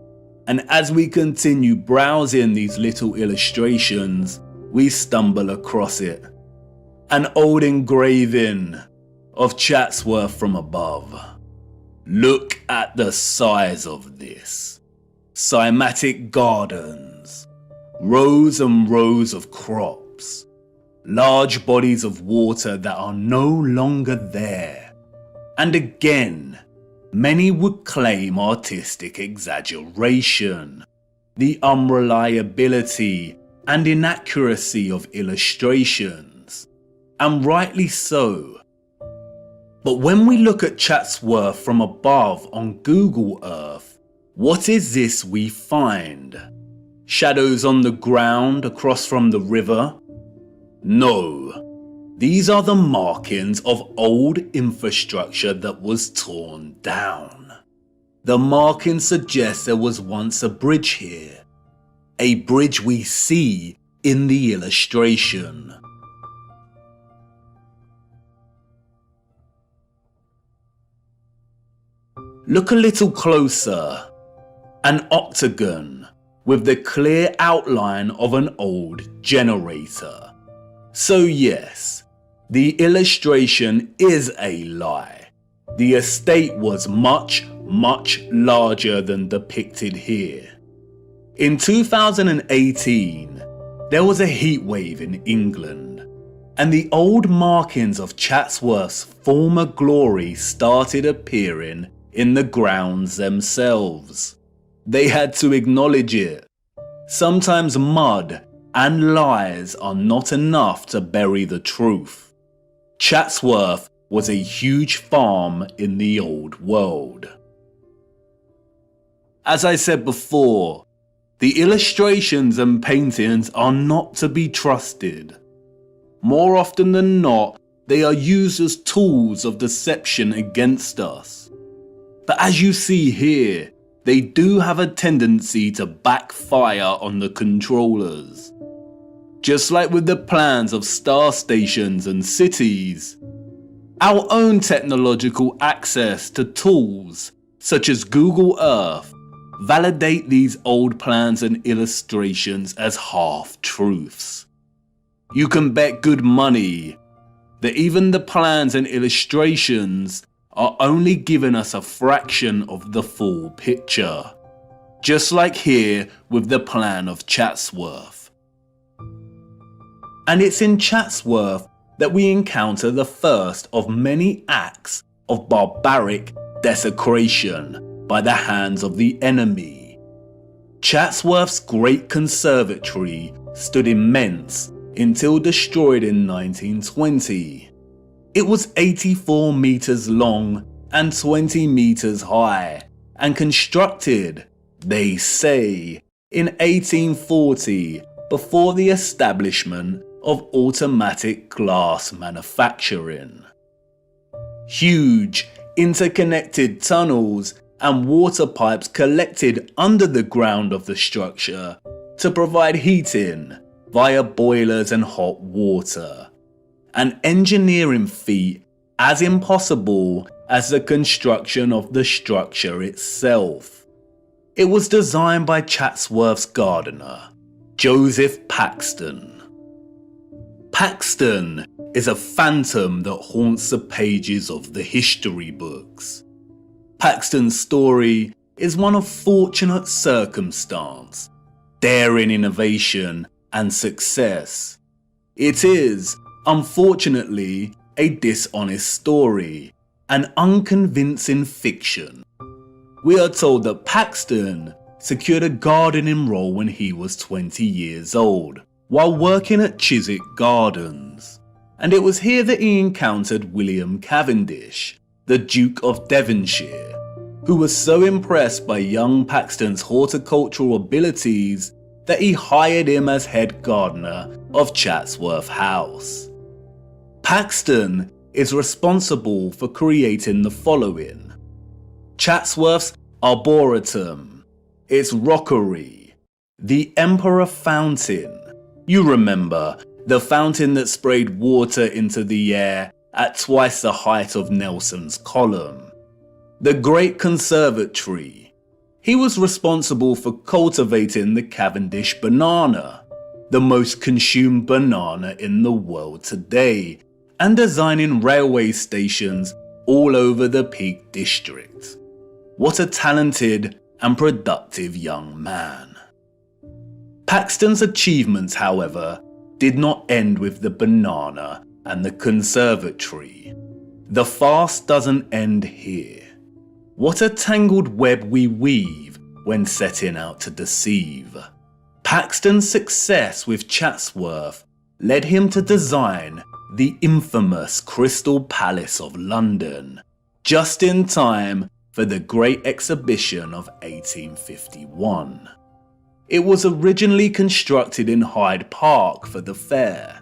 And as we continue browsing these little illustrations, we stumble across it. An old engraving of Chatsworth from above. Look at the size of this. Cymatic gardens, rows and rows of crops, large bodies of water that are no longer there. And again, many would claim artistic exaggeration, the unreliability and inaccuracy of illustrations, and rightly so. But when we look at Chatsworth from above on Google Earth, what is this we find? Shadows on the ground across from the river? No, these are the markings of old infrastructure that was torn down. The markings suggest there was once a bridge here, a bridge we see in the illustration. Look a little closer. An octagon with the clear outline of an old generator. So yes, the illustration is a lie. The estate was much, much larger than depicted here. In 2018, there was a heatwave in England, and the old markings of Chatsworth's former glory started appearing in the grounds themselves. They had to acknowledge it. Sometimes mud and lies are not enough to bury the truth. Chatsworth was a huge farm in the old world. As I said before, the illustrations and paintings are not to be trusted. More often than not, they are used as tools of deception against us. But as you see here, they do have a tendency to backfire on the controllers. Just like with the plans of star stations and cities, our own technological access to tools such as Google Earth validate these old plans and illustrations as half-truths. You can bet good money that even the plans and illustrations are only giving us a fraction of the full picture, just like here with the plan of Chatsworth. And it's in Chatsworth that we encounter the first of many acts of barbaric desecration by the hands of the enemy. Chatsworth's great conservatory stood immense until destroyed in 1920. It was 84 meters long and 20 meters high, and constructed, they say, in 1840 before the establishment of automatic glass manufacturing. Huge interconnected tunnels and water pipes collected under the ground of the structure to provide heating via boilers and hot water. An engineering feat as impossible as the construction of the structure itself. It was designed by Chatsworth's gardener, Joseph Paxton. Paxton is a phantom that haunts the pages of the history books. Paxton's story is one of fortunate circumstance, daring innovation, and success. It is, unfortunately, a dishonest story, an unconvincing fiction. We are told that Paxton secured a gardening role when he was 20 years old, while working at Chiswick Gardens, and it was here that he encountered William Cavendish, the Duke of Devonshire, who was so impressed by young Paxton's horticultural abilities that he hired him as head gardener of Chatsworth House. Paxton is responsible for creating the following: Chatsworth's Arboretum, its rockery, the Emperor Fountain. You remember, the fountain that sprayed water into the air at twice the height of Nelson's column. The Great Conservatory. He was responsible for cultivating the Cavendish banana, the most consumed banana in the world today, and designing railway stations all over the Peak District. What a talented and productive young man. Paxton's achievements, however, did not end with the banana and the conservatory. The farce doesn't end here. What a tangled web we weave when setting out to deceive. Paxton's success with Chatsworth led him to design the infamous Crystal Palace of London, just in time for the Great Exhibition of 1851. It was originally constructed in Hyde Park for the fair.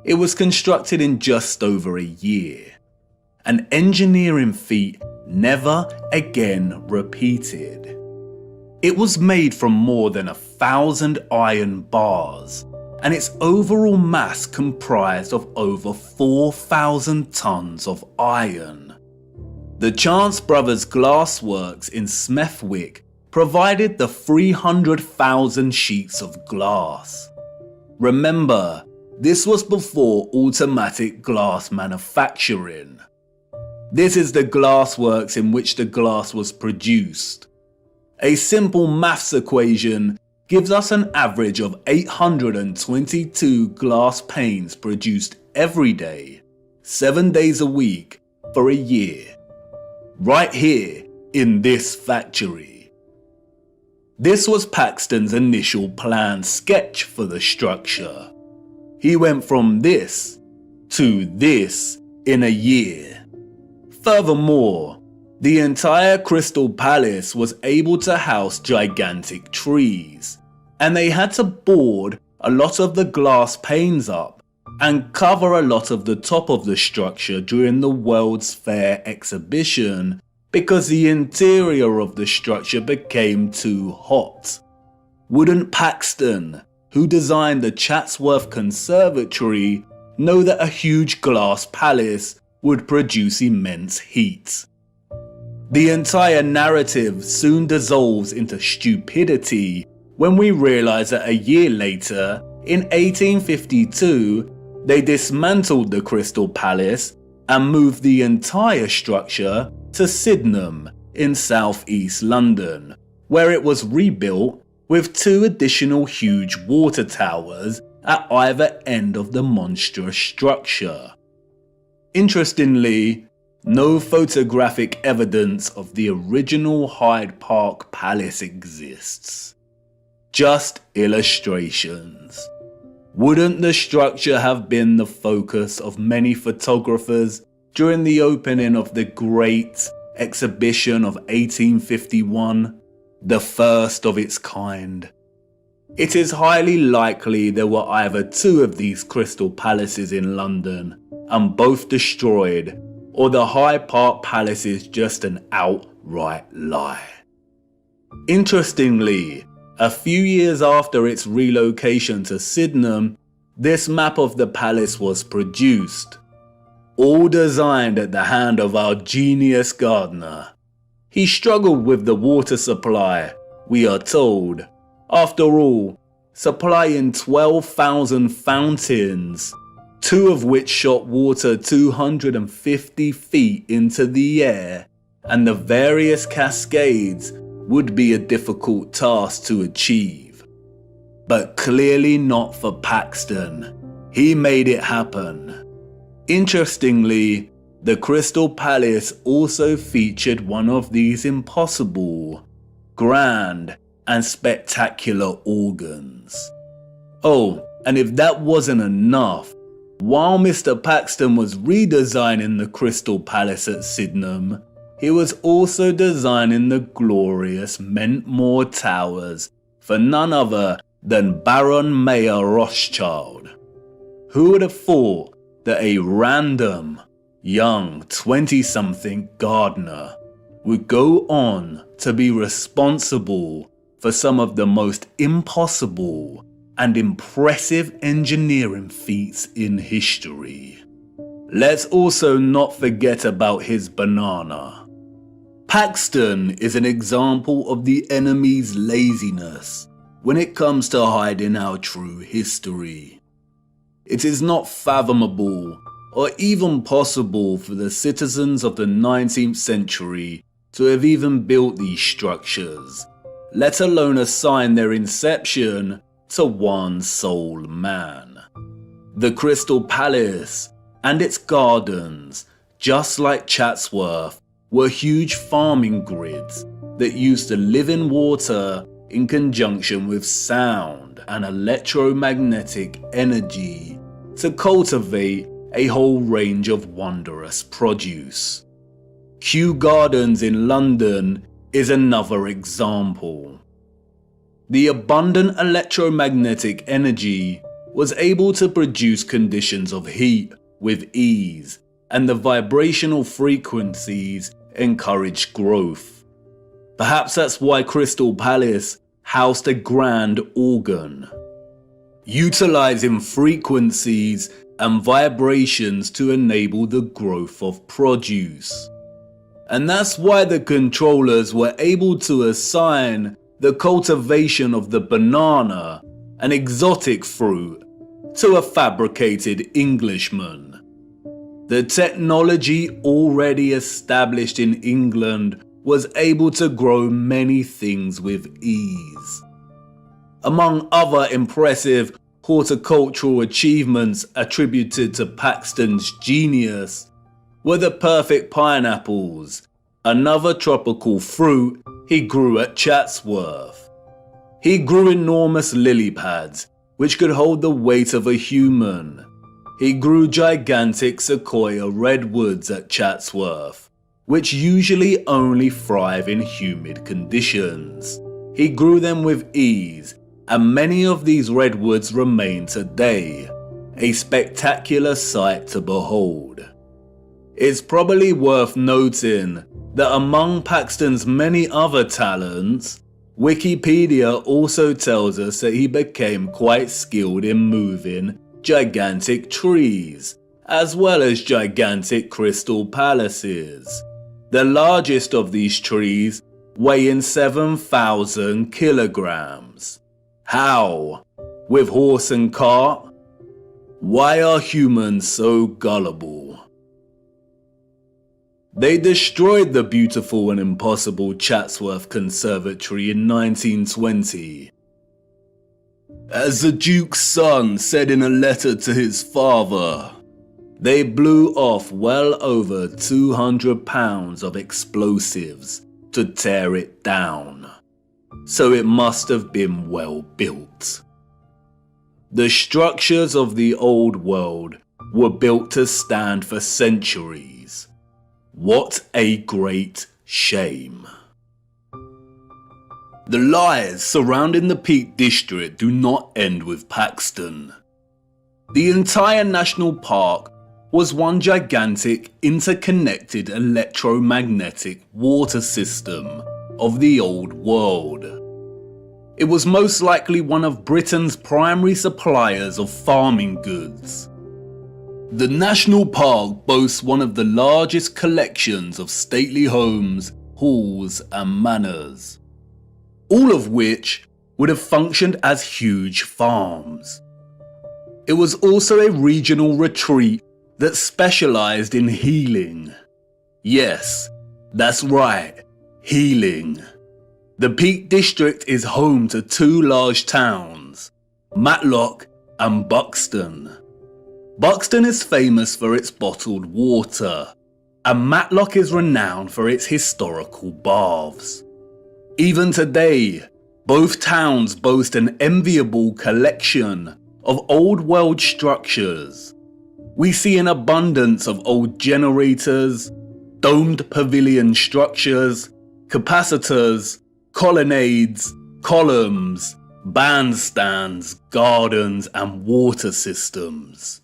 It was constructed in just over a year, an engineering feat never again repeated. It was made from more than 1,000 iron bars, and its overall mass comprised of over 4,000 tons of iron. The Chance Brothers Glassworks in Smethwick provided the 300,000 sheets of glass. Remember, this was before automatic glass manufacturing. This is the glassworks in which the glass was produced. A simple maths equation gives us an average of 822 glass panes produced every day, 7 days a week, for a year. Right here in this factory. This was Paxton's initial planned sketch for the structure. He went from this to this in a year. Furthermore, the entire Crystal Palace was able to house gigantic trees, and they had to board a lot of the glass panes up and cover a lot of the top of the structure during the World's Fair exhibition because the interior of the structure became too hot. Wouldn't Paxton, who designed the Chatsworth Conservatory, know that a huge glass palace would produce immense heat? The entire narrative soon dissolves into stupidity when we realize that a year later, in 1852, they dismantled the Crystal Palace and moved the entire structure to Sydenham in southeast London, where it was rebuilt with 2 additional huge water towers at either end of the monstrous structure. Interestingly, no photographic evidence of the original Hyde Park Palace exists. Just illustrations. Wouldn't the structure have been the focus of many photographers during the opening of the Great Exhibition of 1851, the first of its kind? It is highly likely there were either 2 of these crystal palaces in London and both destroyed, or the Hyde Park Palace is just an outright lie. Interestingly, a few years after its relocation to Sydenham, this map of the palace was produced, all designed at the hand of our genius gardener. He struggled with the water supply, we are told. After all, supplying 12,000 fountains, 2 of which shot water 250 feet into the air, and the various cascades would be a difficult task to achieve. But clearly not for Paxton. He made it happen. Interestingly, the Crystal Palace also featured one of these impossible, grand, and spectacular organs. Oh, and if that wasn't enough, while Mr. Paxton was redesigning the Crystal Palace at Sydenham, he was also designing the glorious Mentmore Towers for none other than Baron Mayer Rothschild. Who would have thought that a random, young 20-something gardener would go on to be responsible for some of the most impossible and impressive engineering feats in history? Let's also not forget about his banana. Paxton is an example of the enemy's laziness when it comes to hiding our true history. It is not fathomable or even possible for the citizens of the 19th century to have even built these structures, let alone assign their inception to one sole man. The Crystal Palace and its gardens, just like Chatsworth, were huge farming grids that used the living water in conjunction with sound and electromagnetic energy to cultivate a whole range of wondrous produce. Kew Gardens in London is another example. The abundant electromagnetic energy was able to produce conditions of heat with ease, and the vibrational frequencies encouraged growth. Perhaps that's why Crystal Palace housed a grand organ, utilizing frequencies and vibrations to enable the growth of produce. And that's why the controllers were able to assign the cultivation of the banana, an exotic fruit, to a fabricated Englishman. The technology already established in England was able to grow many things with ease. Among other impressive horticultural achievements attributed to Paxton's genius were the perfect pineapples, another tropical fruit he grew at Chatsworth. He grew enormous lily pads, which could hold the weight of a human. He grew gigantic sequoia redwoods at Chatsworth, which usually only thrive in humid conditions. He grew them with ease, and many of these redwoods remain today, a spectacular sight to behold. It's probably worth noting that among Paxton's many other talents, Wikipedia also tells us that he became quite skilled in moving gigantic trees, as well as gigantic crystal palaces. The largest of these trees weighing 7,000 kilograms. How? With horse and cart? Why are humans so gullible? They destroyed the beautiful and impossible Chatsworth Conservatory in 1920. As the Duke's son said in a letter to his father, they blew off well over 200 pounds of explosives to tear it down. So it must have been well built. The structures of the old world were built to stand for centuries. What a great shame. The lies surrounding the Peak District do not end with Paxton. The entire national park was one gigantic interconnected electromagnetic water system of the old world. It was most likely one of Britain's primary suppliers of farming goods. The national park boasts one of the largest collections of stately homes, halls and manors, all of which would have functioned as huge farms. It was also a regional retreat that specialized in healing. Yes, that's right, healing. The Peak District is home to two large towns, Matlock and Buxton. Buxton is famous for its bottled water, and Matlock is renowned for its historical baths. Even today, both towns boast an enviable collection of old world structures. We see an abundance of old generators, domed pavilion structures, capacitors, colonnades, columns, bandstands, gardens and water systems.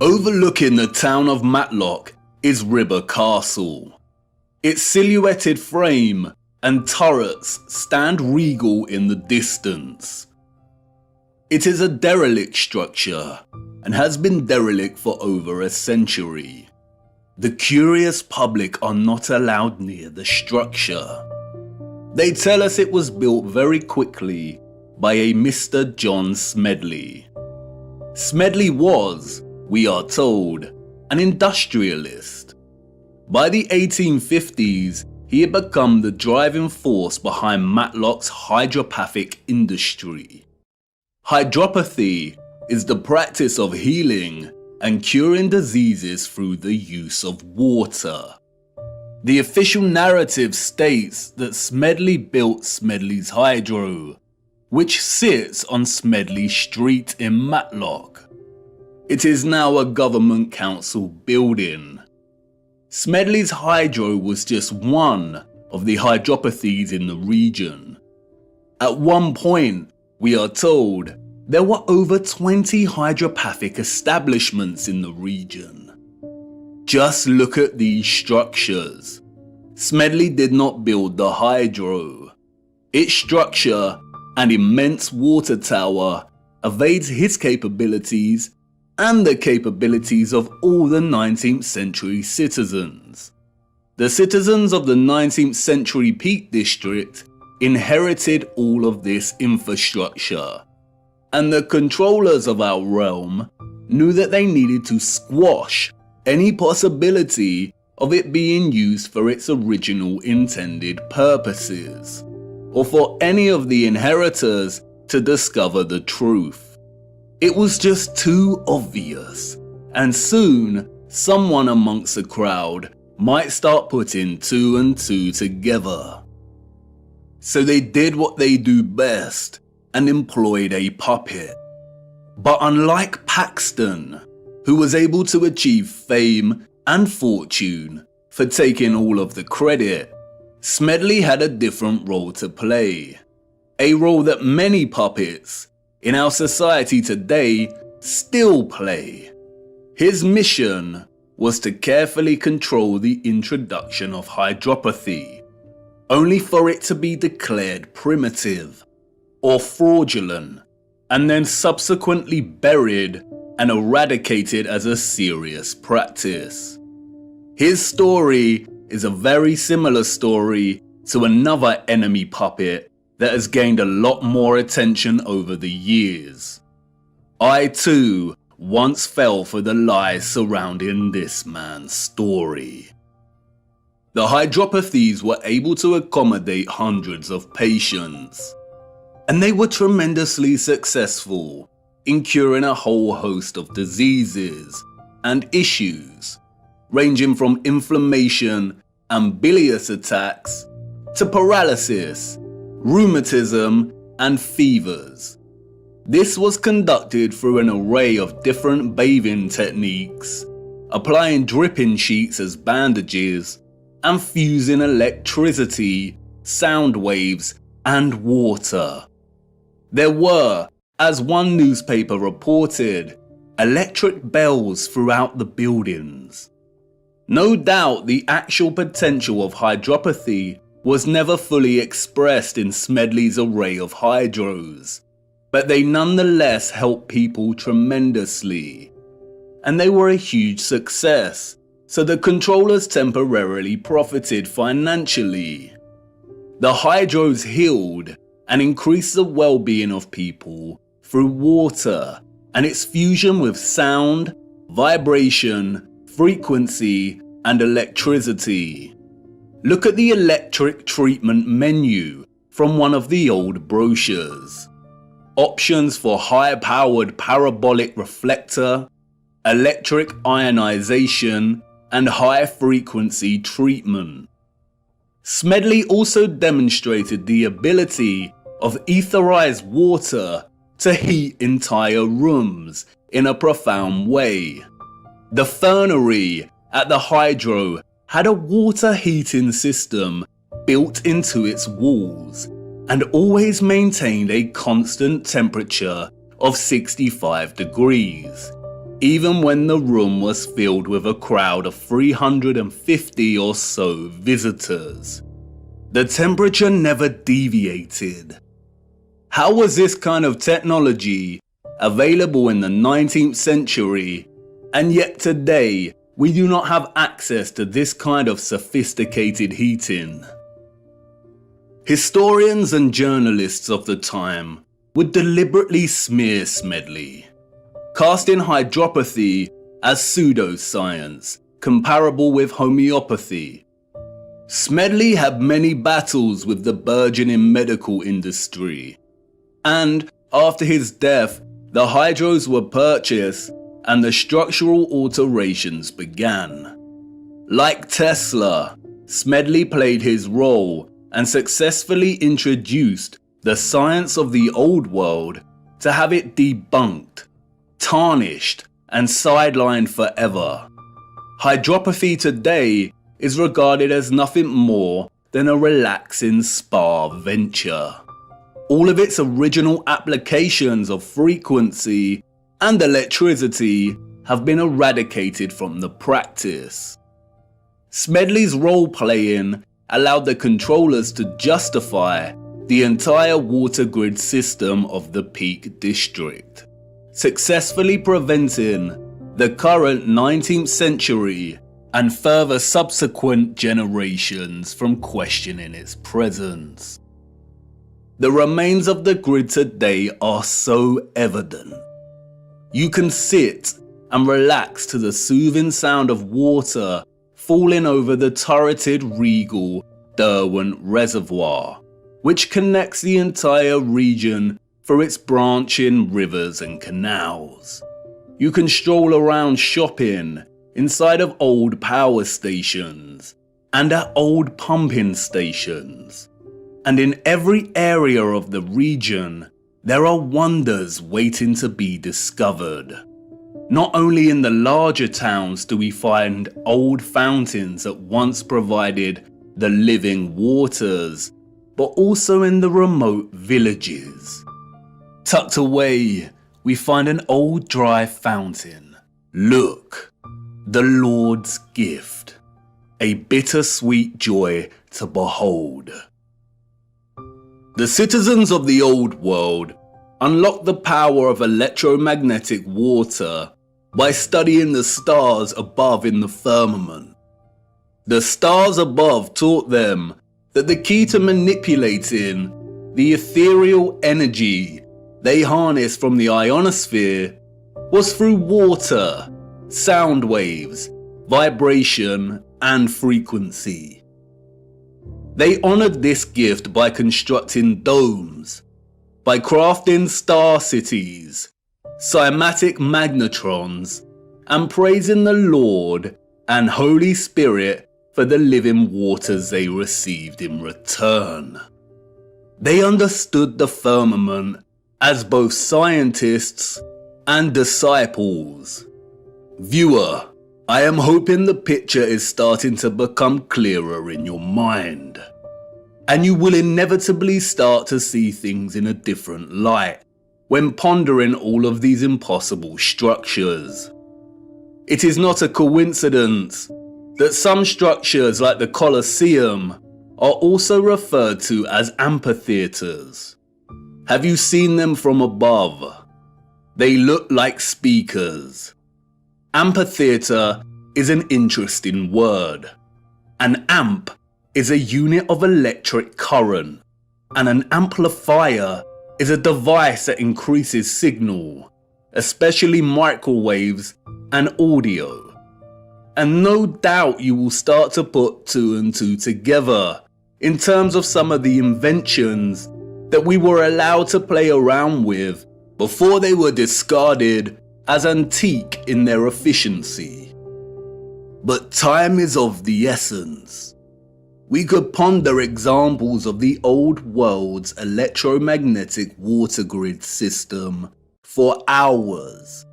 Overlooking the town of Matlock is Ribber Castle. Its silhouetted frame and turrets stand regal in the distance. It is a derelict structure and has been derelict for over a century. The curious public are not allowed near the structure. They tell us it was built very quickly by a Mr. John Smedley. Smedley was, we are told, an industrialist. By the 1850s, he had become the driving force behind Matlock's hydropathic industry. Hydropathy is the practice of healing and curing diseases through the use of water. The official narrative states that Smedley built Smedley's Hydro, which sits on Smedley Street in Matlock. It is now a government council building. Smedley's Hydro was just one of the hydropathies in the region. At one point, we are told, there were over 20 hydropathic establishments in the region. Just look at these structures. Smedley did not build the Hydro. Its structure, an immense water tower, evades his capabilities and the capabilities of all the 19th century citizens. The citizens of the 19th century Peak District inherited all of this infrastructure, and the controllers of our realm knew that they needed to squash any possibility of it being used for its original intended purposes, or for any of the inheritors to discover the truth. It was just too obvious, and soon someone amongst the crowd might start putting two and two together. So they did what they do best and employed a puppet. But unlike Paxton, who was able to achieve fame and fortune for taking all of the credit, Smedley had a different role to play. A role that many puppets in our society today still play. His mission was to carefully control the introduction of hydropathy, only for it to be declared primitive or fraudulent, and then subsequently buried and eradicated as a serious practice. His story is a very similar story to another enemy puppet that has gained a lot more attention over the years. I too once fell for the lies surrounding this man's story. The hydropathies were able to accommodate hundreds of patients, and they were tremendously successful in curing a whole host of diseases and issues, ranging from inflammation and bilious attacks to paralysis, rheumatism, and fevers. This was conducted through an array of different bathing techniques, applying dripping sheets as bandages, and fusing electricity, sound waves, and water. There were, as one newspaper reported, electric bells throughout the buildings. No doubt the actual potential of hydropathy was never fully expressed in Smedley's array of hydros, but they nonetheless helped people tremendously. And they were a huge success, so the controllers temporarily profited financially. The hydros healed and increased the well-being of people through water and its fusion with sound, vibration, frequency, and electricity. Look at the electric treatment menu from one of the old brochures. Options for high-powered parabolic reflector, electric ionization, and high-frequency treatment. Smedley also demonstrated the ability of etherized water to heat entire rooms in a profound way. The fernery at the hydro had a water heating system built into its walls and always maintained a constant temperature of 65 degrees, even when the room was filled with a crowd of 350 or so visitors. The temperature never deviated. How was this kind of technology available in the 19th century, and yet today we do not have access to this kind of sophisticated heating? Historians and journalists of the time would deliberately smear Smedley, casting hydropathy as pseudoscience, comparable with homeopathy. Smedley had many battles with the burgeoning medical industry, and after his death, the hydros were purchased and the structural alterations began. Like Tesla, Smedley played his role and successfully introduced the science of the old world to have it debunked, tarnished, and sidelined forever. Hydropathy today is regarded as nothing more than a relaxing spa venture. All of its original applications of frequency and electricity have been eradicated from the practice. Smedley's role-playing allowed the controllers to justify the entire water grid system of the Peak District, successfully preventing the current 19th century and further subsequent generations from questioning its presence. The remains of the grid today are so evident. You can sit and relax to the soothing sound of water falling over the turreted regal Derwent Reservoir, which connects the entire region for its branching rivers and canals. You can stroll around shopping inside of old power stations and at old pumping stations. And in every area of the region, there are wonders waiting to be discovered. Not only in the larger towns do we find old fountains that once provided the living waters, but also in the remote villages. Tucked away, we find an old dry fountain. Look, the Lord's gift, a bittersweet joy to behold. The citizens of the old world unlock the power of electromagnetic water by studying the stars above in the firmament. The stars above taught them that the key to manipulating the ethereal energy they harnessed from the ionosphere was through water, sound waves, vibration, and frequency. They honored this gift by constructing domes, by crafting star cities, cymatic magnetrons, and praising the Lord and Holy Spirit for the living waters they received in return. They understood the firmament as both scientists and disciples. Viewer, I am hoping the picture is starting to become clearer in your mind, and you will inevitably start to see things in a different light when pondering all of these impossible structures. It is not a coincidence that some structures like the Colosseum are also referred to as amphitheaters. Have you seen them from above? They look like speakers. Amphitheater is an interesting word. An amp is a unit of electric current, and an amplifier is a device that increases signal, especially microwaves and audio. And no doubt you will start to put two and two together in terms of some of the inventions that we were allowed to play around with before they were discarded as antique in their efficiency. But time is of the essence. We could ponder examples of the old world's electromagnetic water grid system for hours,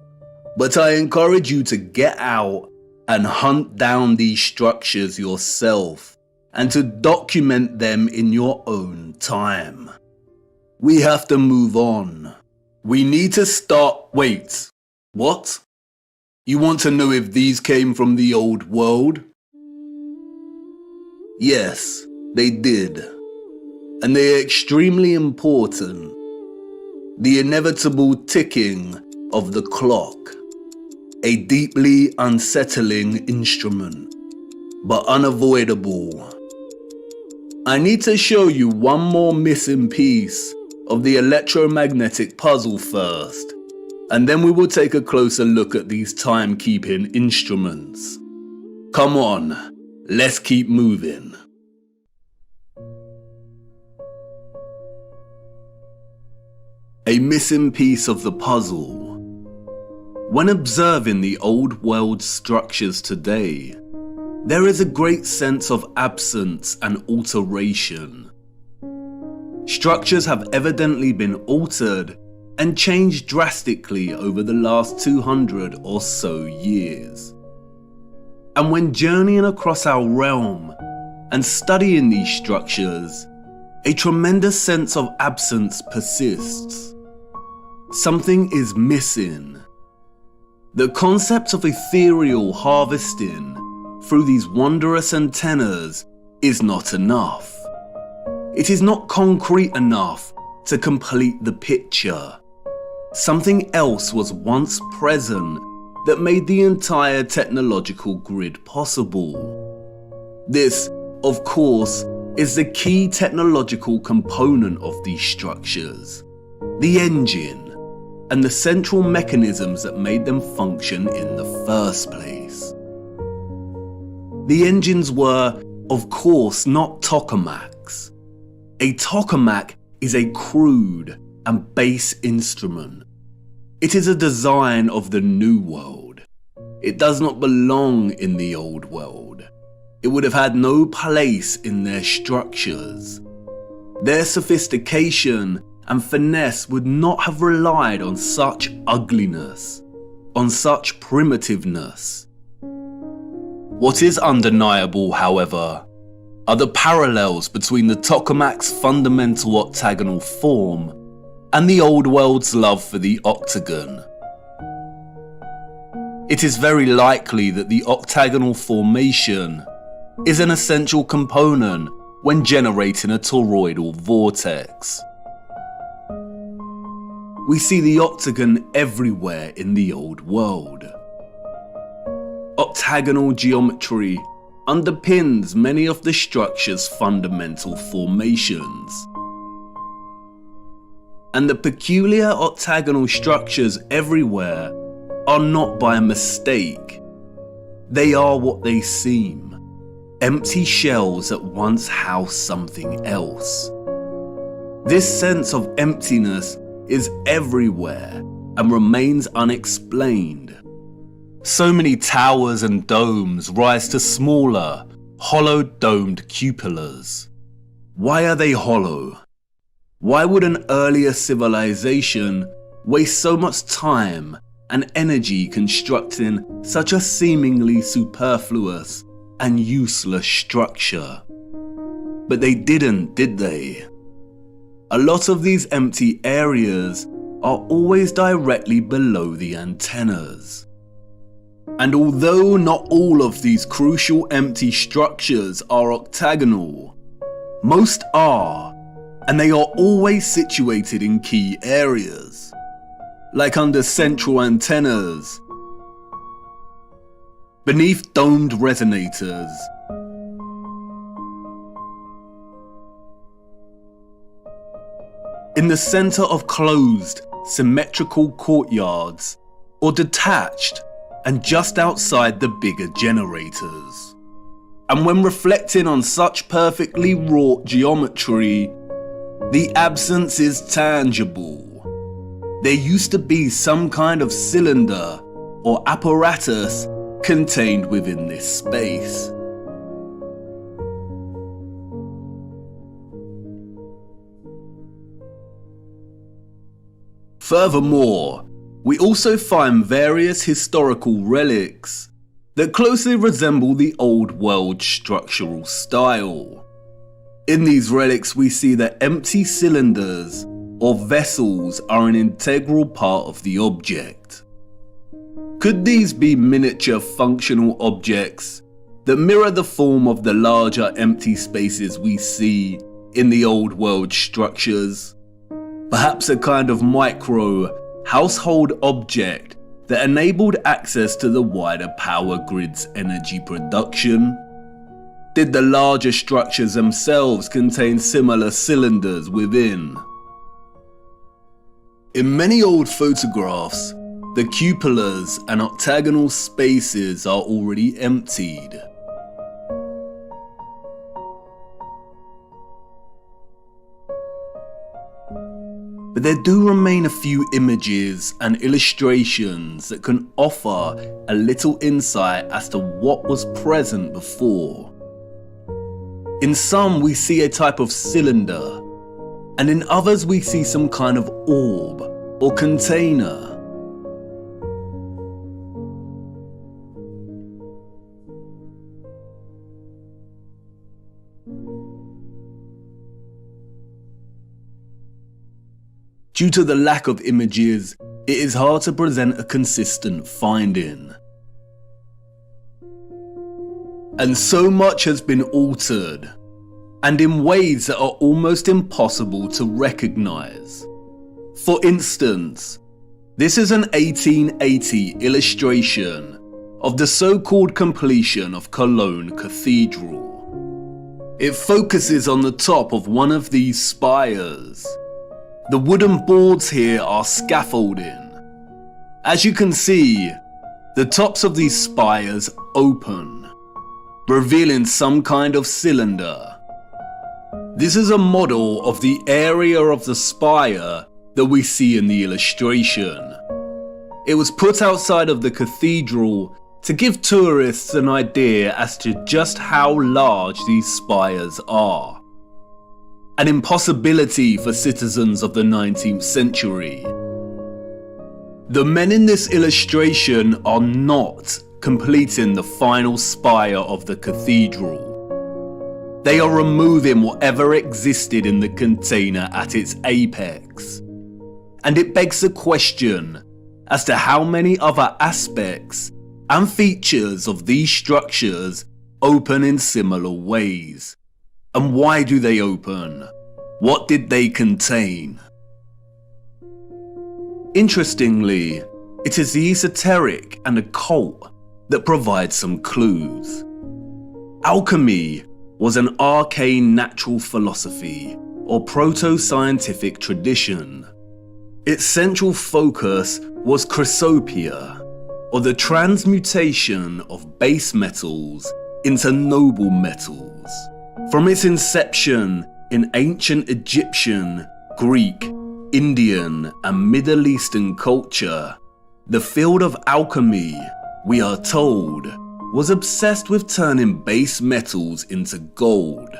but I encourage you to get out and hunt down these structures yourself and to document them in your own time. We have to move on. We need to start. Wait, what? You want to know if these came from the old world? Yes, they did. And they are extremely important. The inevitable ticking of the clock. A deeply unsettling instrument, but unavoidable. I need to show you one more missing piece of the electromagnetic puzzle first, and then we will take a closer look at these timekeeping instruments. Come on, let's keep moving. A missing piece of the puzzle. When observing the old world structures today, there is a great sense of absence and alteration. Structures have evidently been altered and changed drastically over the last 200 or so years. And when journeying across our realm and studying these structures, a tremendous sense of absence persists. Something is missing. The concept of ethereal harvesting through these wondrous antennas is not enough. It is not concrete enough to complete the picture. Something else was once present that made the entire technological grid possible. This, of course, is the key technological component of these structures, the engine. and the central mechanisms that made them function in the first place. The engines were, of course, not tokamaks. A tokamak is a crude and base instrument. It is a design of the New World. It does not belong in the Old World. It would have had no place in their structures. Their sophistication and finesse would not have relied on such ugliness, on such primitiveness. What is undeniable, however, are the parallels between the tokamak's fundamental octagonal form and the Old World's love for the octagon. It is very likely that the octagonal formation is an essential component when generating a toroidal vortex. We see the octagon everywhere in the Old World. Octagonal geometry underpins many of the structure's fundamental formations. And the peculiar octagonal structures everywhere are not by mistake. They are what they seem, empty shells that once housed something else. This sense of emptiness is everywhere and remains unexplained. So many towers and domes rise to smaller, hollow domed cupolas. Why are they hollow? Why would an earlier civilization waste so much time and energy constructing such a seemingly superfluous and useless structure? But they didn't, did they? A lot of these empty areas are always directly below the antennas. And although not all of these crucial empty structures are octagonal, most are, and they are always situated in key areas, like under central antennas, beneath domed resonators, in the center of closed, symmetrical courtyards, or detached and just outside the bigger generators. And when reflecting on such perfectly wrought geometry, the absence is tangible. There used to be some kind of cylinder or apparatus contained within this space. Furthermore, we also find various historical relics that closely resemble the Old World structural style. In these relics, we see that empty cylinders or vessels are an integral part of the object. Could these be miniature functional objects that mirror the form of the larger empty spaces we see in the Old World structures? Perhaps a kind of micro household object that enabled access to the wider power grid's energy production? Did the larger structures themselves contain similar cylinders within? In many old photographs, the cupolas and octagonal spaces are already emptied. But there do remain a few images and illustrations that can offer a little insight as to what was present before. In some we see a type of cylinder, and in others we see some kind of orb or container. Due to the lack of images, it is hard to present a consistent finding. And so much has been altered, and in ways that are almost impossible to recognize. For instance, this is an 1880 illustration of the so-called completion of Cologne Cathedral. It focuses on the top of one of these spires. The wooden boards here are scaffolding. As you can see, the tops of these spires open, revealing some kind of cylinder. This is a model of the area of the spire that we see in the illustration. It was put outside of the cathedral to give tourists an idea as to just how large these spires are. An impossibility for citizens of the 19th century. The men in this illustration are not completing the final spire of the cathedral. They are removing whatever existed in the container at its apex. And it begs the question as to how many other aspects and features of these structures open in similar ways. And why do they open? What did they contain? Interestingly, it is the esoteric and occult that provide some clues. Alchemy was an arcane natural philosophy or proto-scientific tradition. Its central focus was chrysopia, or the transmutation of base metals into noble metals. From its inception in ancient Egyptian, Greek, Indian, and Middle Eastern culture, the field of alchemy, we are told, was obsessed with turning base metals into gold,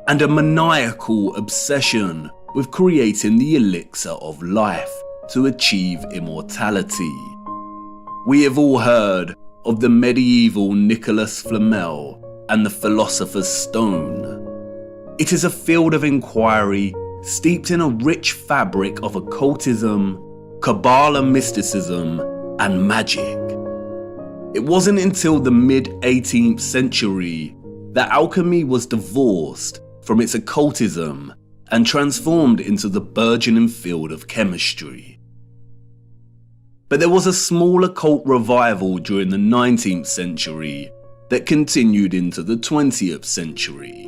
and a maniacal obsession with creating the elixir of life to achieve immortality. We have all heard of the medieval Nicholas Flamel and the Philosopher's Stone. It is a field of inquiry steeped in a rich fabric of occultism, Kabbalah mysticism, and magic. It wasn't until the mid-18th century that alchemy was divorced from its occultism and transformed into the burgeoning field of chemistry. But there was a small occult revival during the 19th century that continued into the 20th century.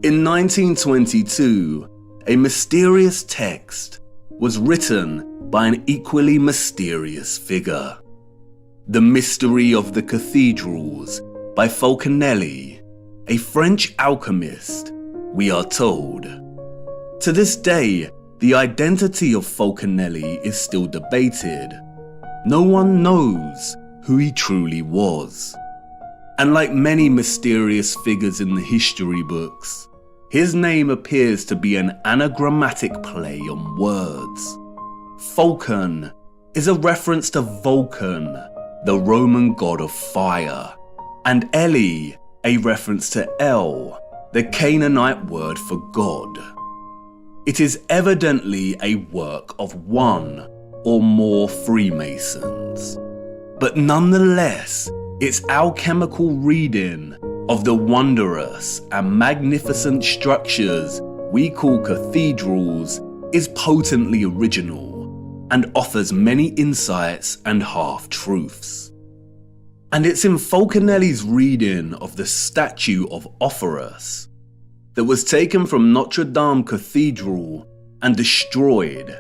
In 1922, a mysterious text was written by an equally mysterious figure. The Mystery of the Cathedrals by Fulcanelli, a French alchemist, we are told. To this day, the identity of Fulcanelli is still debated. No one knows who he truly was. And like many mysterious figures in the history books, his name appears to be an anagrammatic play on words. Fulcan is a reference to Vulcan, the Roman god of fire, and Eli, a reference to El, the Canaanite word for God. It is evidently a work of one or more Freemasons, but nonetheless, its alchemical reading of the wondrous and magnificent structures we call cathedrals is potently original and offers many insights and half-truths. And it's in Fulcanelli's reading of the statue of Orpheus that was taken from Notre Dame Cathedral and destroyed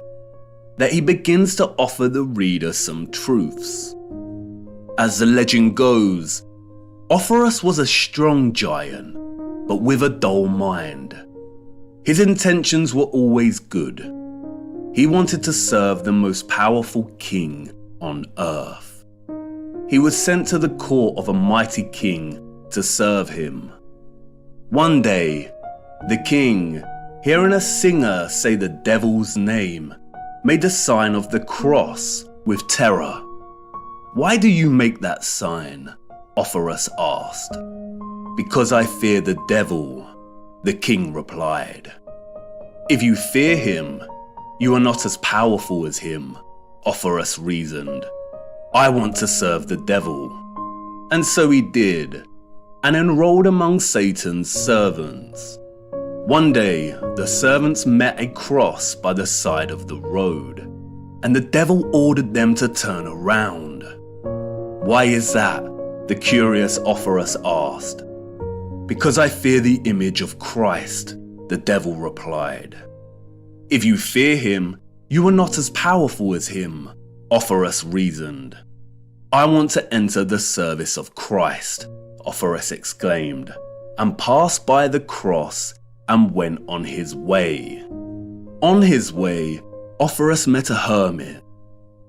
that he begins to offer the reader some truths. As the legend goes, Orpheus was a strong giant, but with a dull mind. His intentions were always good. He wanted to serve the most powerful king on earth. He was sent to the court of a mighty king to serve him. One day, the king, hearing a singer say the devil's name, made the sign of the cross with terror. "Why do you make that sign?" Orpheus asked. "Because I fear the devil," the king replied. "If you fear him, you are not as powerful as him," Orpheus reasoned. "I want to serve the devil." And so he did, and enrolled among Satan's servants. One day, the servants met a cross by the side of the road, and the devil ordered them to turn around. "Why is that?" the curious Orpheus asked. "Because I fear the image of Christ," the devil replied. If you fear him, you are not as powerful as him, Offerus reasoned. I want to enter the service of Christ, Offerus exclaimed, and passed by the cross and went on his way. On his way, Offerus met a hermit.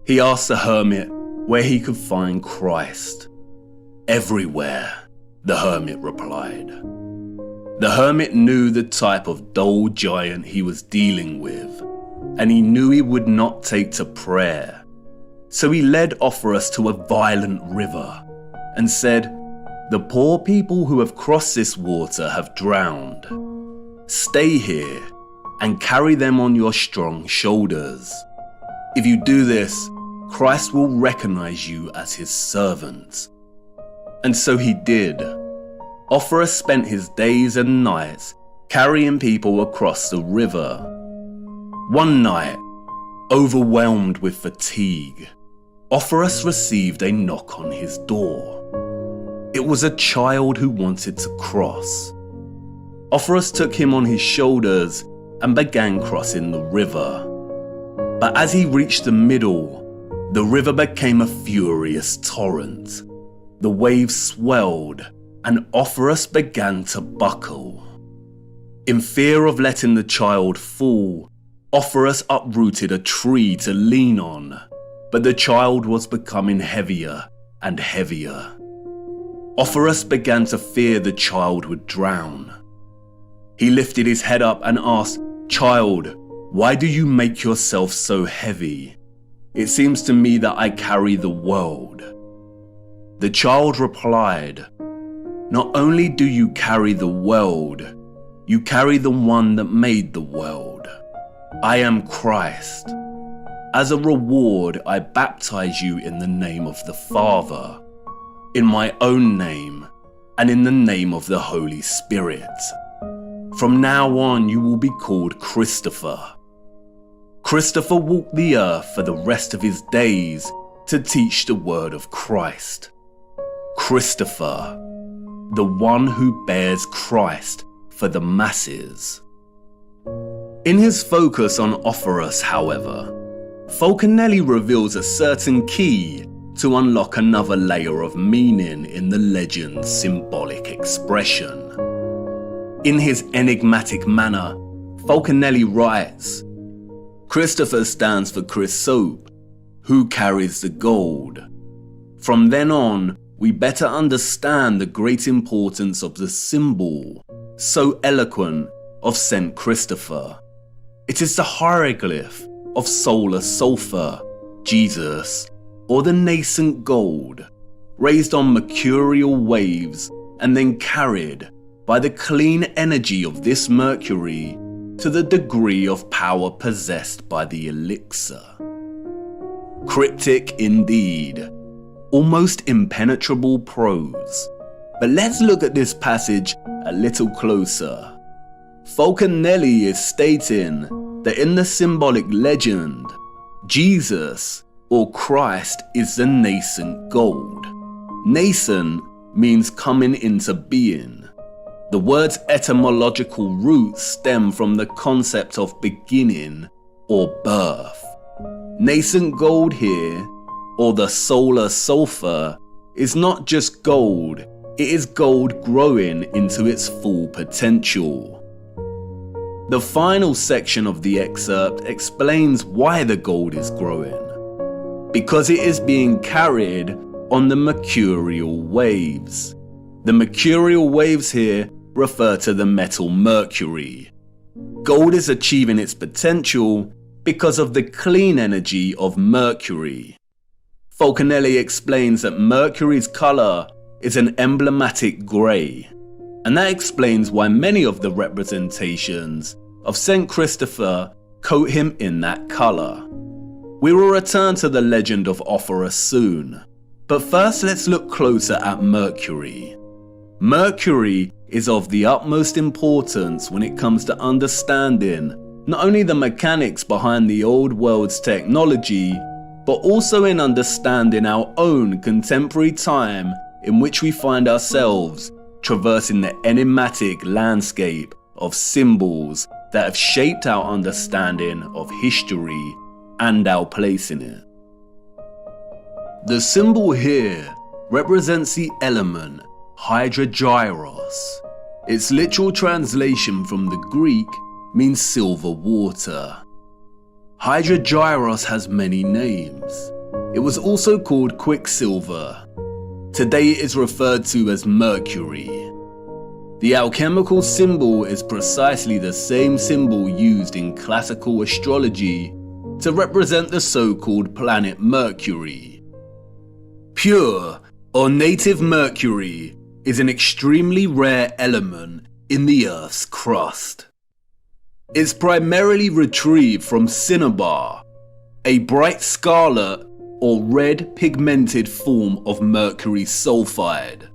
He asked the hermit where he could find Christ. Everywhere, the hermit replied. The hermit knew the type of dull giant he was dealing with, and he knew he would not take to prayer. So he led Offerus to a violent river and said, "The poor people who have crossed this water have drowned. Stay here and carry them on your strong shoulders. If you do this, Christ will recognize you as his servant." And so he did. Offerus spent his days and nights carrying people across the river. One night, overwhelmed with fatigue, Offerus received a knock on his door. It was a child who wanted to cross. Offerus took him on his shoulders and began crossing the river. But as he reached the middle, the river became a furious torrent. The waves swelled and Offerus began to buckle. In fear of letting the child fall, Offerus uprooted a tree to lean on, but the child was becoming heavier and heavier. Offerus began to fear the child would drown. He lifted his head up and asked, "Child, why do you make yourself so heavy? It seems to me that I carry the world." The child replied, "Not only do you carry the world, you carry the one that made the world. I am Christ. As a reward, I baptize you in the name of the Father, in my own name, and in the name of the Holy Spirit. From now on, you will be called Christopher." Christopher walked the earth for the rest of his days to teach the word of Christ. Christopher, the one who bears Christ for the masses. In his focus on Offerus, however, Falconelli reveals a certain key to unlock another layer of meaning in the legend's symbolic expression. In his enigmatic manner, Falconelli writes, "Christopher stands for Chrysope, who carries the gold. From then on, we better understand the great importance of the symbol, so eloquent, of Saint Christopher. It is the hieroglyph of solar sulfur, Jesus, or the nascent gold, raised on mercurial waves and then carried by the clean energy of this mercury to the degree of power possessed by the elixir." Cryptic indeed, almost impenetrable prose. But let's look at this passage a little closer. Falconelli is stating that in the symbolic legend, Jesus, or Christ, is the nascent gold. Nascent means coming into being. The word's etymological roots stem from the concept of beginning or birth. Nascent gold here, or the solar sulfur, is not just gold, it is gold growing into its full potential. The final section of the excerpt explains why the gold is growing. Because it is being carried on the mercurial waves. The mercurial waves here refer to the metal mercury. Gold is achieving its potential because of the clean energy of mercury. Falconelli explains that mercury's color is an emblematic grey, and that explains why many of the representations of Saint Christopher coat him in that color. We will return to the legend of Offerus soon, but first let's look closer at Mercury. Mercury is of the utmost importance when it comes to understanding not only the mechanics behind the old world's technology, but also in understanding our own contemporary time in which we find ourselves traversing the enigmatic landscape of symbols that have shaped our understanding of history and our place in it. The symbol here represents the element hydrogyros. Its literal translation from the Greek means silver water. Hydrogyros has many names. It was also called quicksilver. Today it is referred to as mercury. The alchemical symbol is precisely the same symbol used in classical astrology to represent the so-called planet Mercury. Pure or native mercury is an extremely rare element in the Earth's crust. It's primarily retrieved from cinnabar, a bright scarlet or red pigmented form of mercury sulfide.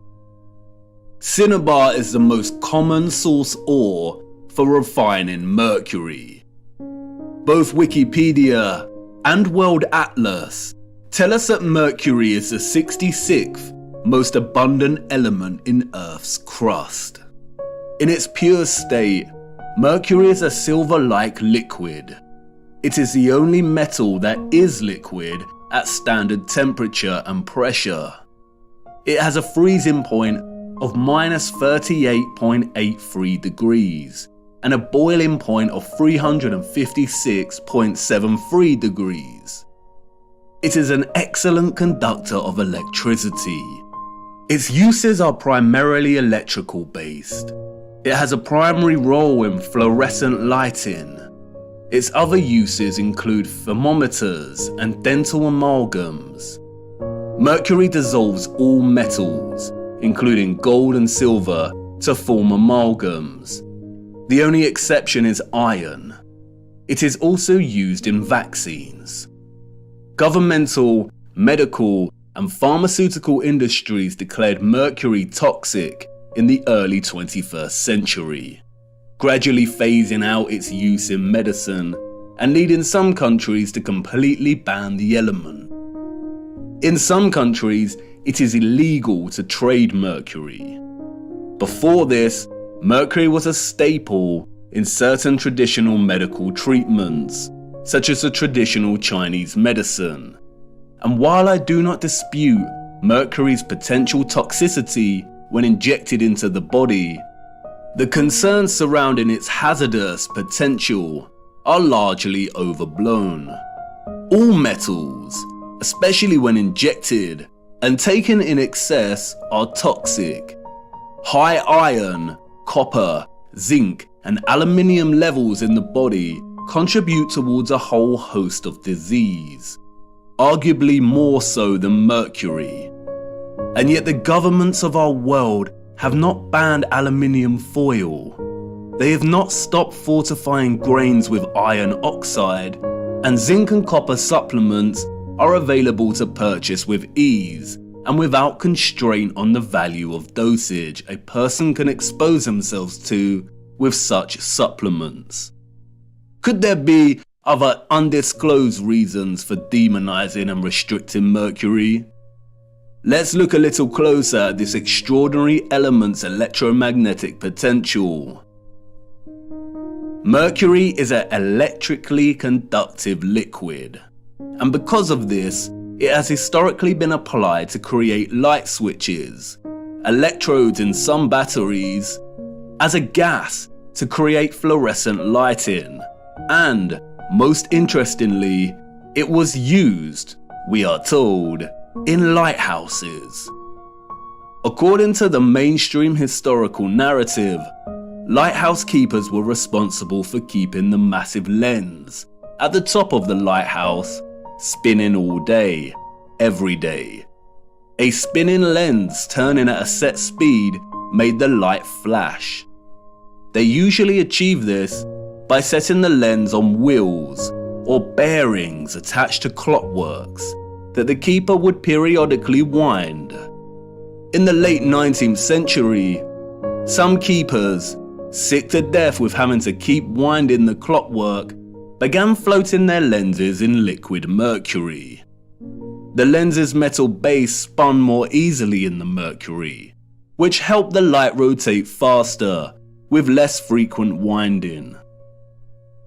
Cinnabar is the most common source ore for refining mercury. Both Wikipedia and World Atlas tell us that mercury is the 66th most abundant element in Earth's crust. In its pure state, mercury is a silver-like liquid. It is the only metal that is liquid at standard temperature and pressure. It has a freezing point of -38.83 degrees and a boiling point of 356.73 degrees. It is an excellent conductor of electricity. Its uses are primarily electrical based. It has a primary role in fluorescent lighting. Its other uses include thermometers and dental amalgams. Mercury dissolves all metals, including gold and silver, to form amalgams. The only exception is iron. It is also used in vaccines. Governmental, medical, and pharmaceutical industries declared mercury toxic in the early 21st century, gradually phasing out its use in medicine and leading some countries to completely ban the element. In some countries, it is illegal to trade mercury. Before this, mercury was a staple in certain traditional medical treatments, such as the traditional Chinese medicine. And while I do not dispute mercury's potential toxicity when injected into the body, the concerns surrounding its hazardous potential are largely overblown. All metals, especially when injected and taken in excess, are toxic. High iron, copper, zinc, and aluminium levels in the body contribute towards a whole host of disease, arguably more so than mercury. And yet the governments of our world have not banned aluminium foil. They have not stopped fortifying grains with iron oxide, and zinc and copper supplements are available to purchase with ease and without constraint on the value of dosage a person can expose themselves to with such supplements. Could there be other undisclosed reasons for demonizing and restricting mercury? Let's look a little closer at this extraordinary element's electromagnetic potential. Mercury is an electrically conductive liquid, and because of this, it has historically been applied to create light switches, electrodes in some batteries, as a gas to create fluorescent lighting, and, most interestingly, it was used, we are told, in lighthouses. According to the mainstream historical narrative, lighthouse keepers were responsible for keeping the massive lens at the top of the lighthouse spinning all day, every day. A spinning lens turning at a set speed made the light flash. They usually achieve this by setting the lens on wheels or bearings attached to clockworks that the keeper would periodically wind. In the late 19th century, some keepers, sick to death with having to keep winding the clockwork, began floating their lenses in liquid mercury. The lens's metal base spun more easily in the mercury, which helped the light rotate faster with less frequent winding.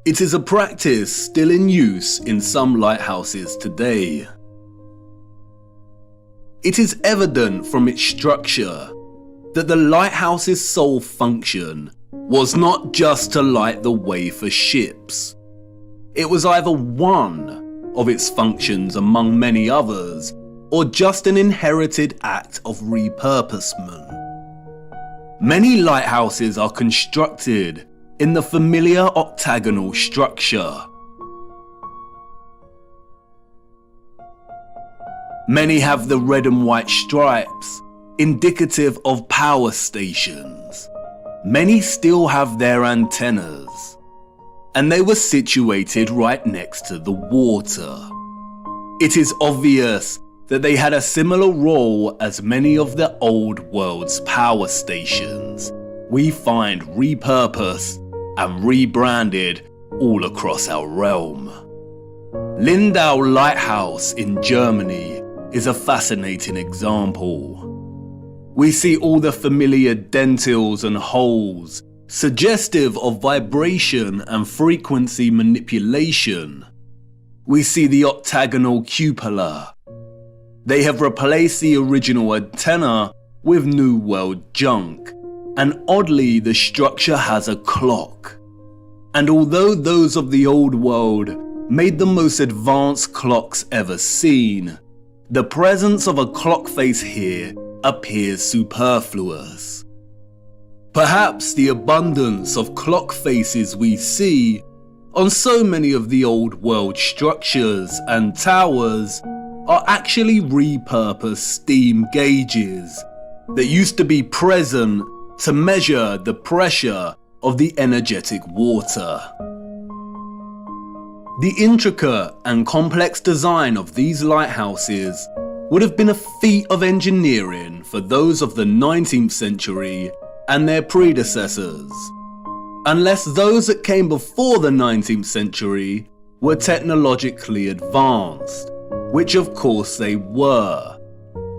It is a practice still in use in some lighthouses today. It is evident from its structure that the lighthouse's sole function was not just to light the way for ships. It was either one of its functions among many others, or just an inherited act of repurposement. Many lighthouses are constructed in the familiar octagonal structure. Many have the red and white stripes, indicative of power stations. Many still have their antennas, and they were situated right next to the water. It is obvious that they had a similar role as many of the old world's power stations we find repurposed and rebranded all across our realm. Lindau Lighthouse in Germany is a fascinating example. We see all the familiar dentils and holes, suggestive of vibration and frequency manipulation. We see the octagonal cupola. They have replaced the original antenna with New World junk, and oddly the structure has a clock. And although those of the old world made the most advanced clocks ever seen, the presence of a clock face here appears superfluous. Perhaps the abundance of clock faces we see on so many of the old world structures and towers are actually repurposed steam gauges that used to be present to measure the pressure of the energetic water. The intricate and complex design of these lighthouses would have been a feat of engineering for those of the 19th century and their predecessors, unless those that came before the 19th century were technologically advanced, which of course they were.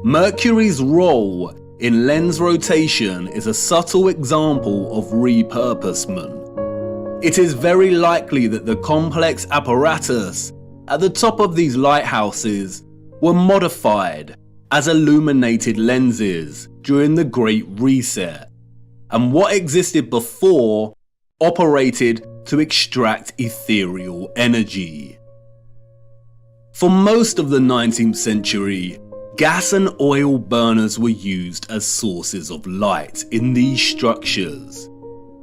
Mercury's role in lens rotation is a subtle example of repurposement. It is very likely that the complex apparatus at the top of these lighthouses were modified as illuminated lenses during the Great Reset, and what existed before operated to extract ethereal energy. For most of the 19th century, gas and oil burners were used as sources of light in these structures.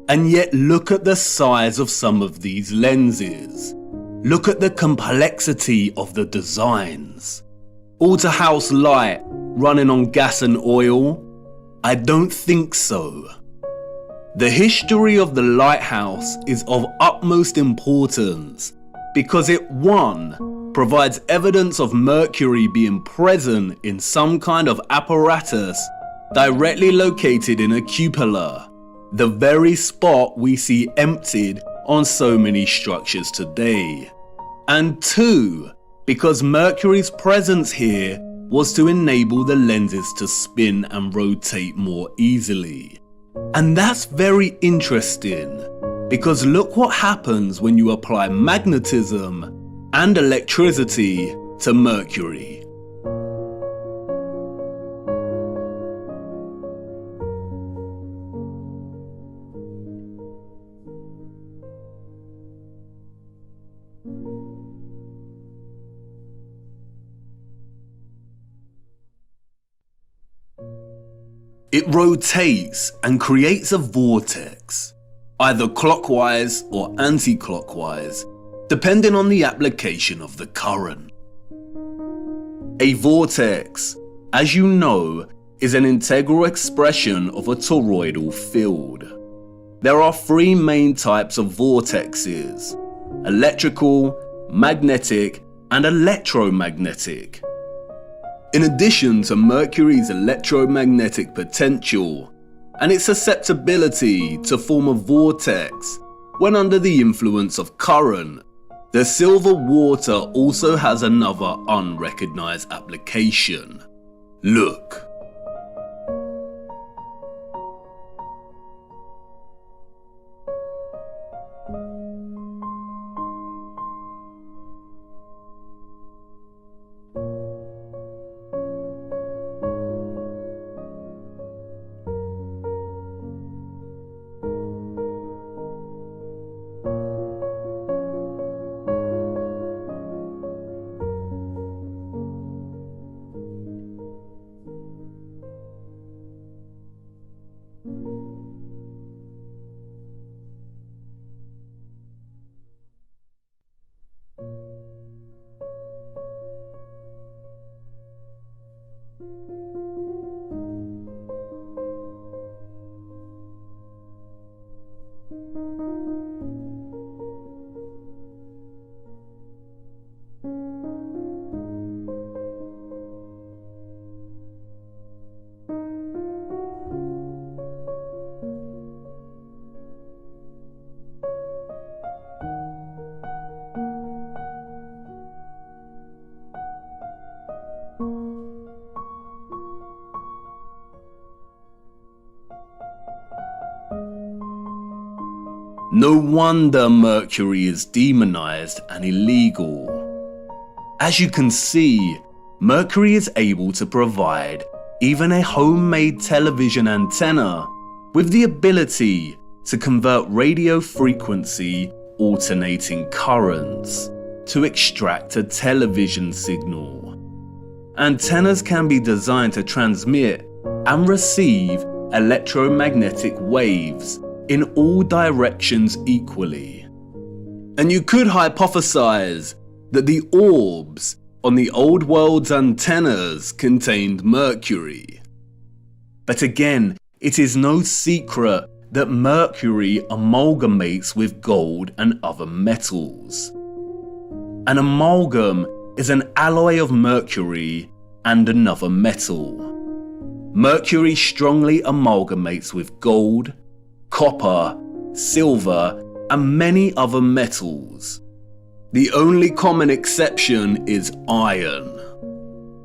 And yet look at the size of some of these lenses. Look at the complexity of the designs. All to house light running on gas and oil? I don't think so. The history of the lighthouse is of utmost importance because it, 1, provides evidence of Mercury being present in some kind of apparatus directly located in a cupola, the very spot we see emptied on so many structures today. And 2, because Mercury's presence here was to enable the lenses to spin and rotate more easily. And that's very interesting, because look what happens when you apply magnetism and electricity to Mercury. It rotates and creates a vortex, either clockwise or anti-clockwise, depending on the application of the current. A vortex, as you know, is an integral expression of a toroidal field. There are 3 main types of vortexes: electrical, magnetic, and electromagnetic. In addition to Mercury's electromagnetic potential and its susceptibility to form a vortex when under the influence of current, the silver water also has another unrecognized application. Look. No wonder mercury is demonized and illegal. As you can see, mercury is able to provide even a homemade television antenna with the ability to convert radio frequency alternating currents to extract a television signal. Antennas can be designed to transmit and receive electromagnetic waves in all directions equally. And you could hypothesize that the orbs on the old world's antennas contained mercury. But again, it is no secret that mercury amalgamates with gold and other metals. An amalgam is an alloy of mercury and another metal. Mercury strongly amalgamates with gold, copper, silver, and many other metals. The only common exception is iron.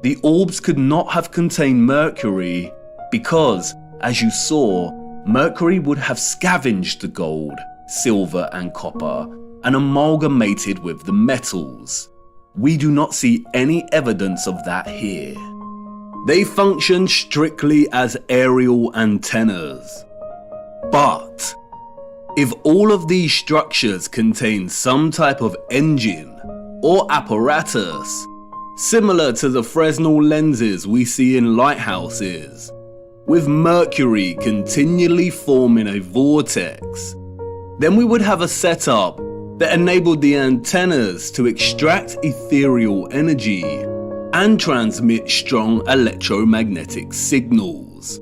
The orbs could not have contained mercury because, as you saw, mercury would have scavenged the gold, silver, and copper and amalgamated with the metals. We do not see any evidence of that here. They function strictly as aerial antennas. But if all of these structures contain some type of engine or apparatus, similar to the Fresnel lenses we see in lighthouses, with mercury continually forming a vortex, then we would have a setup that enabled the antennas to extract ethereal energy and transmit strong electromagnetic signals.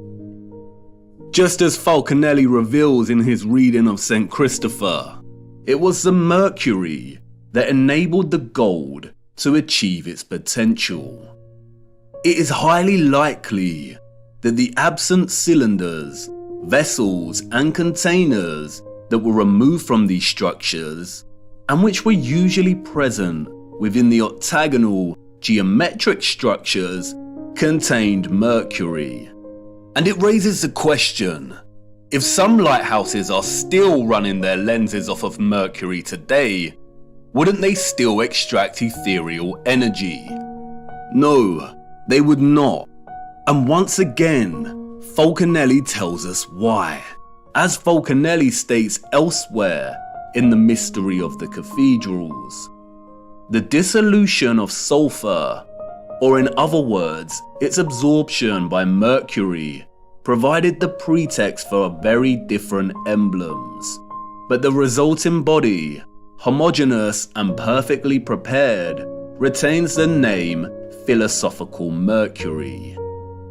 Just as Falconelli reveals in his reading of St. Christopher, it was the mercury that enabled the gold to achieve its potential. It is highly likely that the absent cylinders, vessels, and containers that were removed from these structures, and which were usually present within the octagonal geometric structures, contained mercury. And it raises the question, if some lighthouses are still running their lenses off of mercury today, wouldn't they still extract ethereal energy? No, they would not. And once again, Falconelli tells us why. As Falconelli states elsewhere in The Mystery of the Cathedrals, the dissolution of sulfur, or in other words, its absorption by mercury, provided the pretext for very different emblems. But the resulting body, homogeneous and perfectly prepared, retains the name philosophical mercury.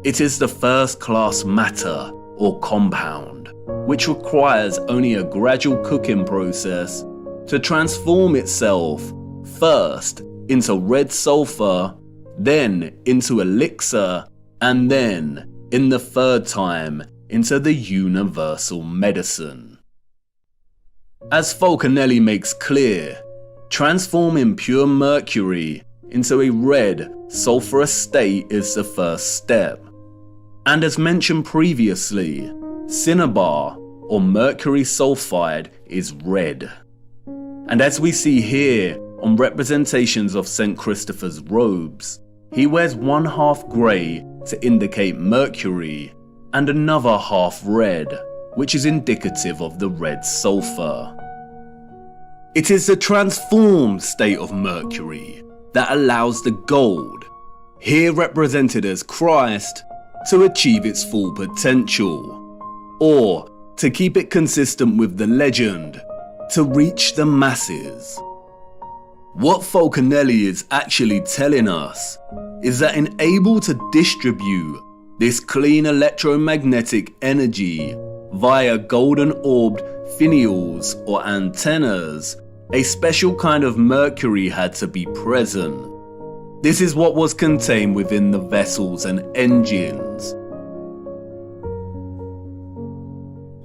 It is the first-class matter or compound, which requires only a gradual cooking process to transform itself first into red sulfur, then into elixir, and then, in the third time, into the universal medicine. As Falconelli makes clear, transforming pure mercury into a red, sulfurous state is the first step. And as mentioned previously, cinnabar, or mercury sulfide, is red. And as we see here on representations of St. Christopher's robes, he wears one half grey to indicate mercury and another half red, which is indicative of the red sulfur. It is the transformed state of mercury that allows the gold, here represented as Christ, to achieve its full potential, or, to keep it consistent with the legend, to reach the masses. What Falconelli is actually telling us is that in able to distribute this clean electromagnetic energy via golden orbed finials or antennas, a special kind of mercury had to be present. This is what was contained within the vessels and engines.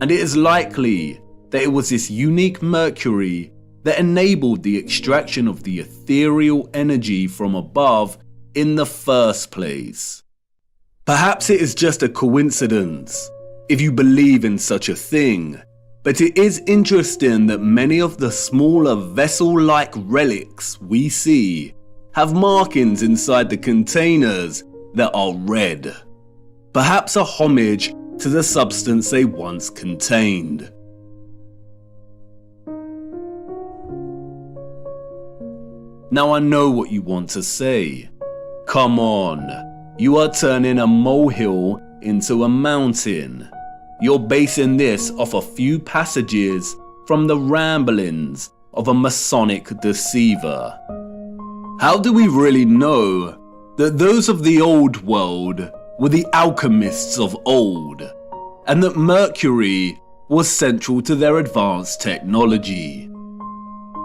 And it is likely that it was this unique mercury that enabled the extraction of the ethereal energy from above in the first place. Perhaps it is just a coincidence, if you believe in such a thing, But it is interesting that many of the smaller vessel-like relics we see have markings inside the containers that are red, perhaps a homage to the substance they once contained. Now I know what you want to say. Come on, you are turning a molehill into a mountain. You're basing this off a few passages from the ramblings of a Masonic deceiver. How do we really know that those of the old world were the alchemists of old, and that Mercury was central to their advanced technology?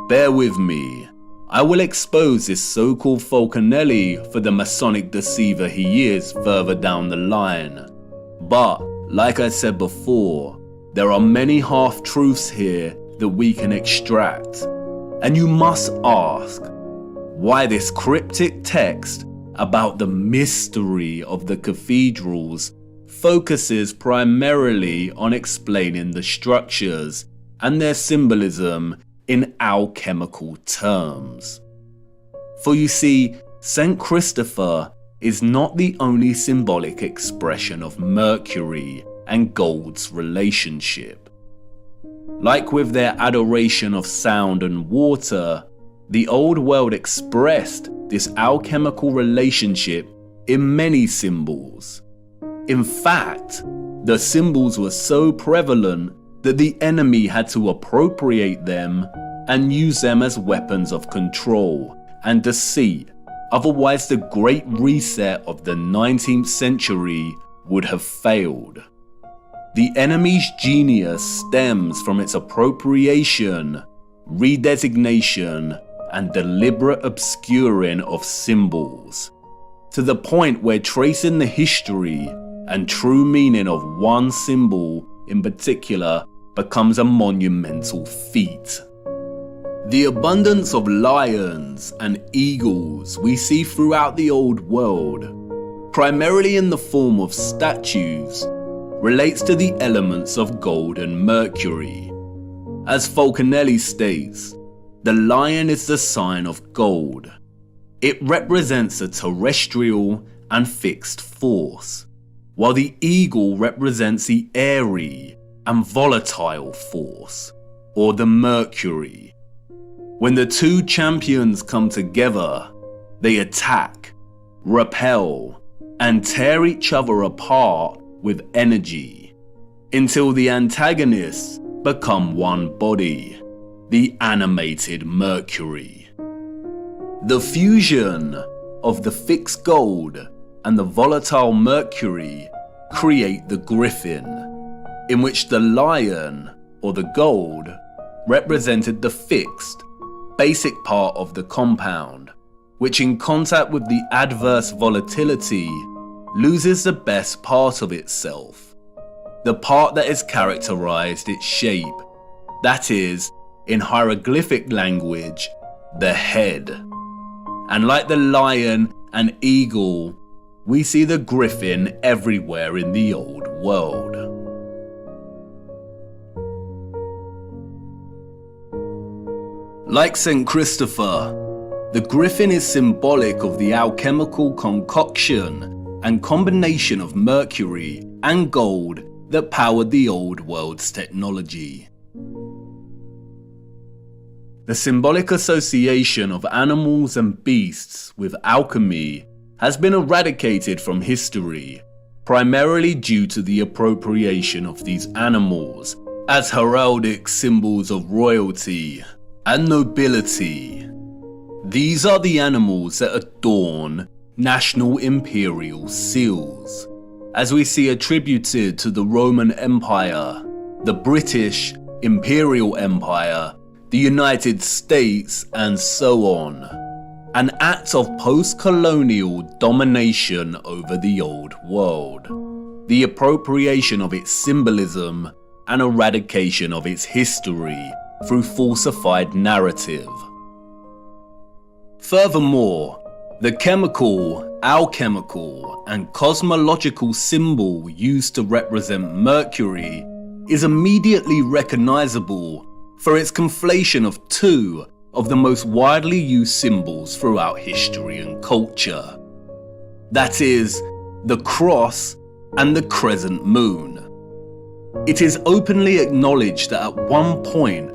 Bear with me. I will expose this so-called Falconelli for the Masonic deceiver he is further down the line. But, like I said before, there are many half-truths here that we can extract. And you must ask, why this cryptic text about the mystery of the cathedrals focuses primarily on explaining the structures and their symbolism in alchemical terms. For you see, St. Christopher is not the only symbolic expression of Mercury and gold's relationship. Like with their adoration of sound and water, the old world expressed this alchemical relationship in many symbols. In fact, the symbols were so prevalent that the enemy had to appropriate them and use them as weapons of control and deceit, otherwise the great reset of the 19th century would have failed. The enemy's genius stems from its appropriation, redesignation, and deliberate obscuring of symbols, to the point where tracing the history and true meaning of one symbol in particular becomes a monumental feat. The abundance of lions and eagles we see throughout the old world, primarily in the form of statues, relates to the elements of gold and mercury. As Falconelli states, the lion is the sign of gold. It represents a terrestrial and fixed force, while the eagle represents the airy and volatile force, or the mercury. When the two champions come together, they attack, repel, and tear each other apart with energy, until the antagonists become one body, the animated mercury. The fusion of the fixed gold and the volatile mercury create the griffin, in which the lion, or the gold, represented the fixed, basic part of the compound, which in contact with the adverse volatility loses the best part of itself, the part that has characterized its shape, that is, in hieroglyphic language, the head. And like the lion and eagle, we see the griffin everywhere in the old world. Like St. Christopher, the griffin is symbolic of the alchemical concoction and combination of mercury and gold that powered the old world's technology. The symbolic association of animals and beasts with alchemy has been eradicated from history, primarily due to the appropriation of these animals as heraldic symbols of royalty and nobility. These are the animals that adorn national imperial seals, as we see attributed to the Roman Empire, the British Imperial Empire, the United States, and so on. An act of post-colonial domination over the old world, the appropriation of its symbolism and eradication of its history through falsified narrative. Furthermore, the chemical, alchemical, and cosmological symbol used to represent Mercury is immediately recognizable for its conflation of two of the most widely used symbols throughout history and culture. That is, the cross and the crescent moon. It is openly acknowledged that at one point,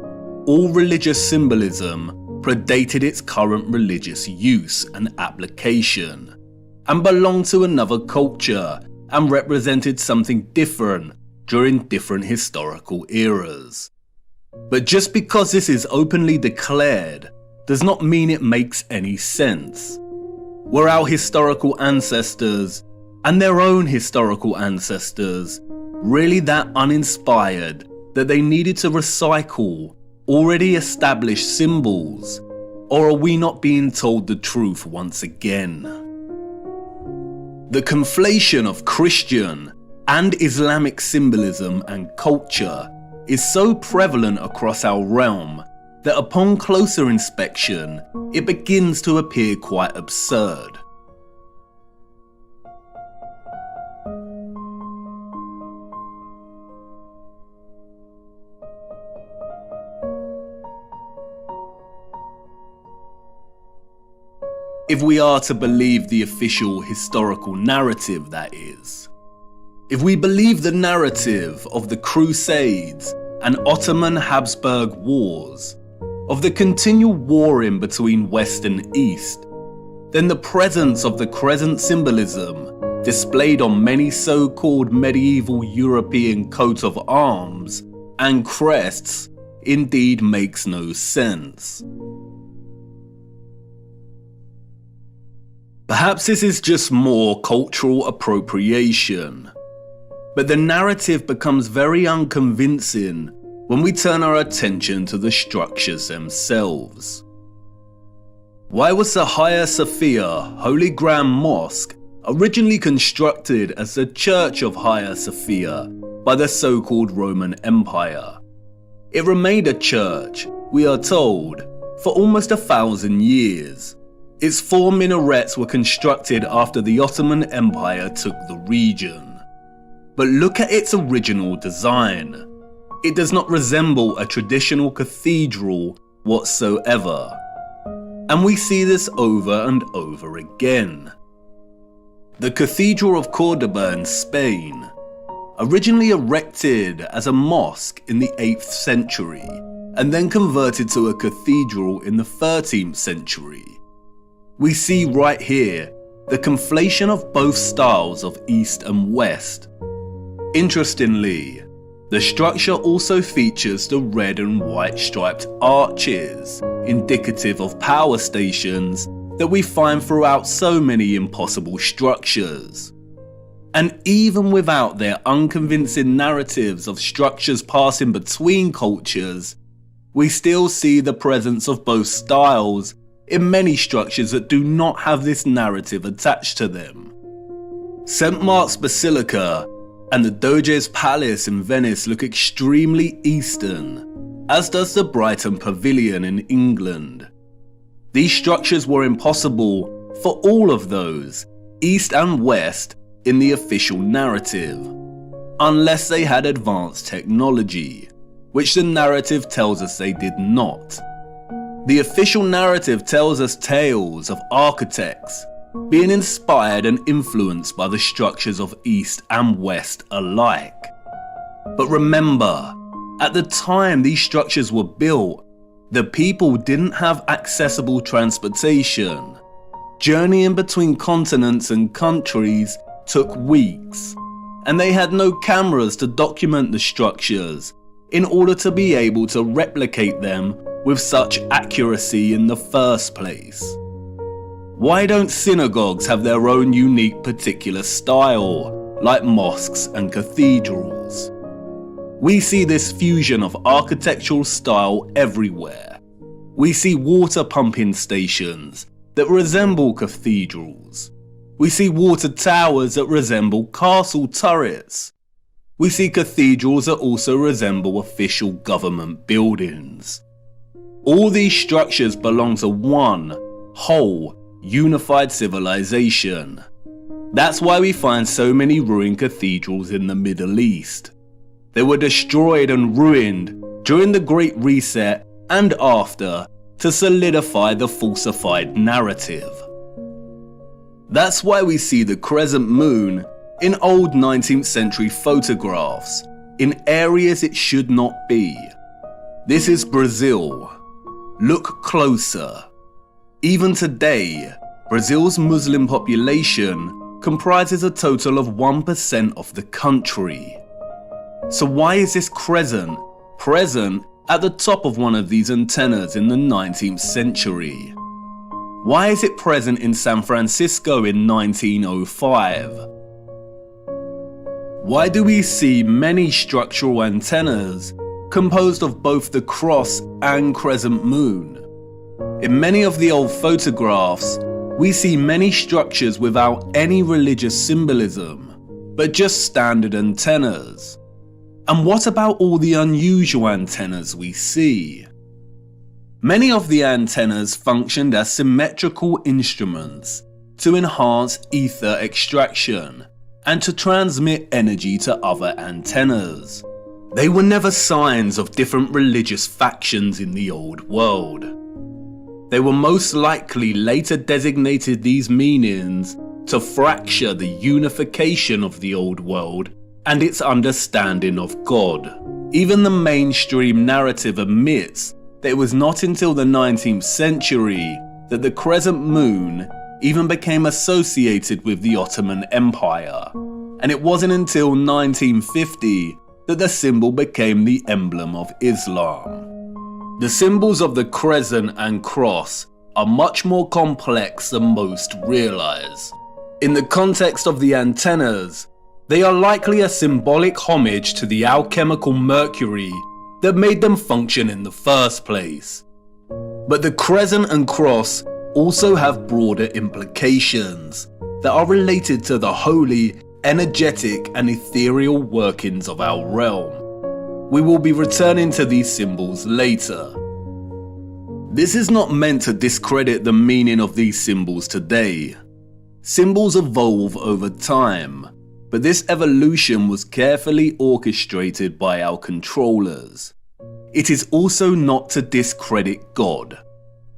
all religious symbolism predated its current religious use and application, and belonged to another culture and represented something different during different historical eras. But just because this is openly declared does not mean it makes any sense. Were our historical ancestors and their own historical ancestors really that uninspired that they needed to recycle already established symbols? Or are we not being told the truth once again? The conflation of Christian and Islamic symbolism and culture is so prevalent across our realm that upon closer inspection, it begins to appear quite absurd. If we are to believe the official historical narrative, that is. If we believe the narrative of the Crusades and Ottoman Habsburg Wars, of the continual warring between West and East, then the presence of the crescent symbolism displayed on many so-called medieval European coats of arms and crests indeed makes no sense. Perhaps this is just more cultural appropriation, but the narrative becomes very unconvincing when we turn our attention to the structures themselves. Why was the Hagia Sophia Holy Grand Mosque originally constructed as the Church of Hagia Sophia by the so-called Roman Empire? It remained a church, we are told, for almost 1,000 years. Its 4 minarets were constructed after the Ottoman Empire took the region. But look at its original design. It does not resemble a traditional cathedral whatsoever. And we see this over and over again. The Cathedral of Cordoba in Spain, originally erected as a mosque in the 8th century, and then converted to a cathedral in the 13th century. We see right here the conflation of both styles of East and West. Interestingly, the structure also features the red and white striped arches, indicative of power stations that we find throughout so many impossible structures. And even without their unconvincing narratives of structures passing between cultures, we still see the presence of both styles in many structures that do not have this narrative attached to them. St. Mark's Basilica and the Doge's Palace in Venice look extremely Eastern, as does the Brighton Pavilion in England. These structures were impossible for all of those, East and West, in the official narrative, unless they had advanced technology, which the narrative tells us they did not. The official narrative tells us tales of architects being inspired and influenced by the structures of East and West alike. But remember, at the time these structures were built, the people didn't have accessible transportation. Journeying between continents and countries took weeks, and they had no cameras to document the structures in order to be able to replicate them with such accuracy in the first place. Why don't synagogues have their own unique particular style, like mosques and cathedrals? We see this fusion of architectural style everywhere. We see water pumping stations that resemble cathedrals. We see water towers that resemble castle turrets. We see cathedrals that also resemble official government buildings. All these structures belong to one whole, unified civilization. That's why we find so many ruined cathedrals in the Middle East. They were destroyed and ruined during the Great Reset and after to solidify the falsified narrative. That's why we see the crescent moon in old 19th century photographs in areas it should not be. This is Brazil. Look closer. Even today, Brazil's Muslim population comprises a total of 1% of the country. So why is this crescent present at the top of one of these antennas in the 19th century? Why is it present in San Francisco in 1905? Why do we see many structural antennas composed of both the cross and crescent moon? In many of the old photographs, we see many structures without any religious symbolism, but just standard antennas. And what about all the unusual antennas we see? Many of the antennas functioned as symmetrical instruments to enhance ether extraction and to transmit energy to other antennas. They were never signs of different religious factions in the old world. They were most likely later designated these meanings to fracture the unification of the old world and its understanding of God. Even the mainstream narrative admits that it was not until the 19th century that the crescent moon even became associated with the Ottoman Empire, and it wasn't until 1950 that the symbol became the emblem of Islam. The symbols of the crescent and cross are much more complex than most realize. In the context of the antennas, they are likely a symbolic homage to the alchemical mercury that made them function in the first place. But the crescent and cross also have broader implications that are related to the holy, energetic and ethereal workings of our realm. We will be returning to these symbols later. This is not meant to discredit the meaning of these symbols today. Symbols evolve over time, but this evolution was carefully orchestrated by our controllers. It is also not to discredit God,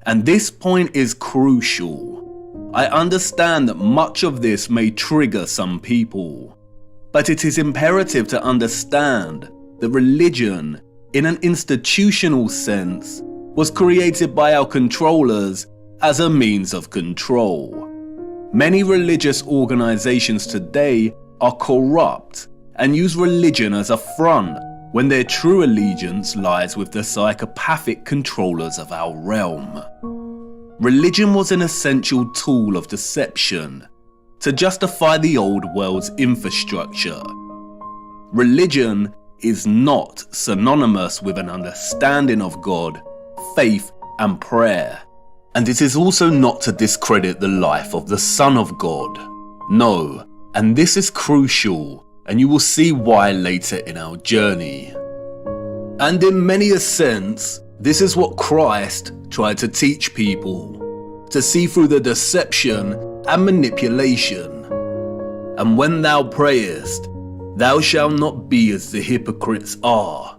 and this point is crucial. I understand that much of this may trigger some people, but it is imperative to understand that religion, in an institutional sense, was created by our controllers as a means of control. Many religious organizations today are corrupt and use religion as a front when their true allegiance lies with the psychopathic controllers of our realm. Religion was an essential tool of deception to justify the old world's infrastructure. Religion is not synonymous with an understanding of God, faith, and prayer. And it is also not to discredit the life of the Son of God. No, and this is crucial, and you will see why later in our journey. And in many a sense, this is what Christ tried to teach people, to see through the deception and manipulation. And when thou prayest, thou shalt not be as the hypocrites are,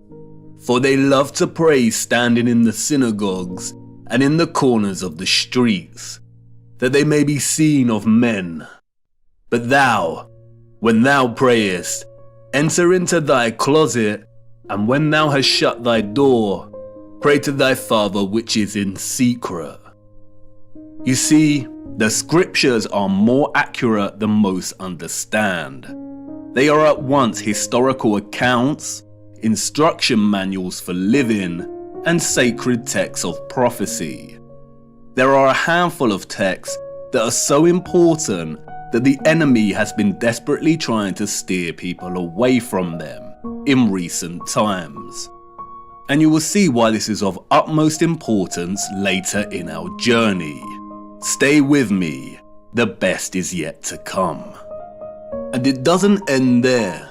for they love to pray standing in the synagogues and in the corners of the streets, that they may be seen of men. But thou, when thou prayest, enter into thy closet, and when thou hast shut thy door, pray to thy Father which is in secret. You see, the scriptures are more accurate than most understand. They are at once historical accounts, instruction manuals for living, and sacred texts of prophecy. There are a handful of texts that are so important that the enemy has been desperately trying to steer people away from them in recent times. And you will see why this is of utmost importance later in our journey. Stay with me, the best is yet to come. And it doesn't end there.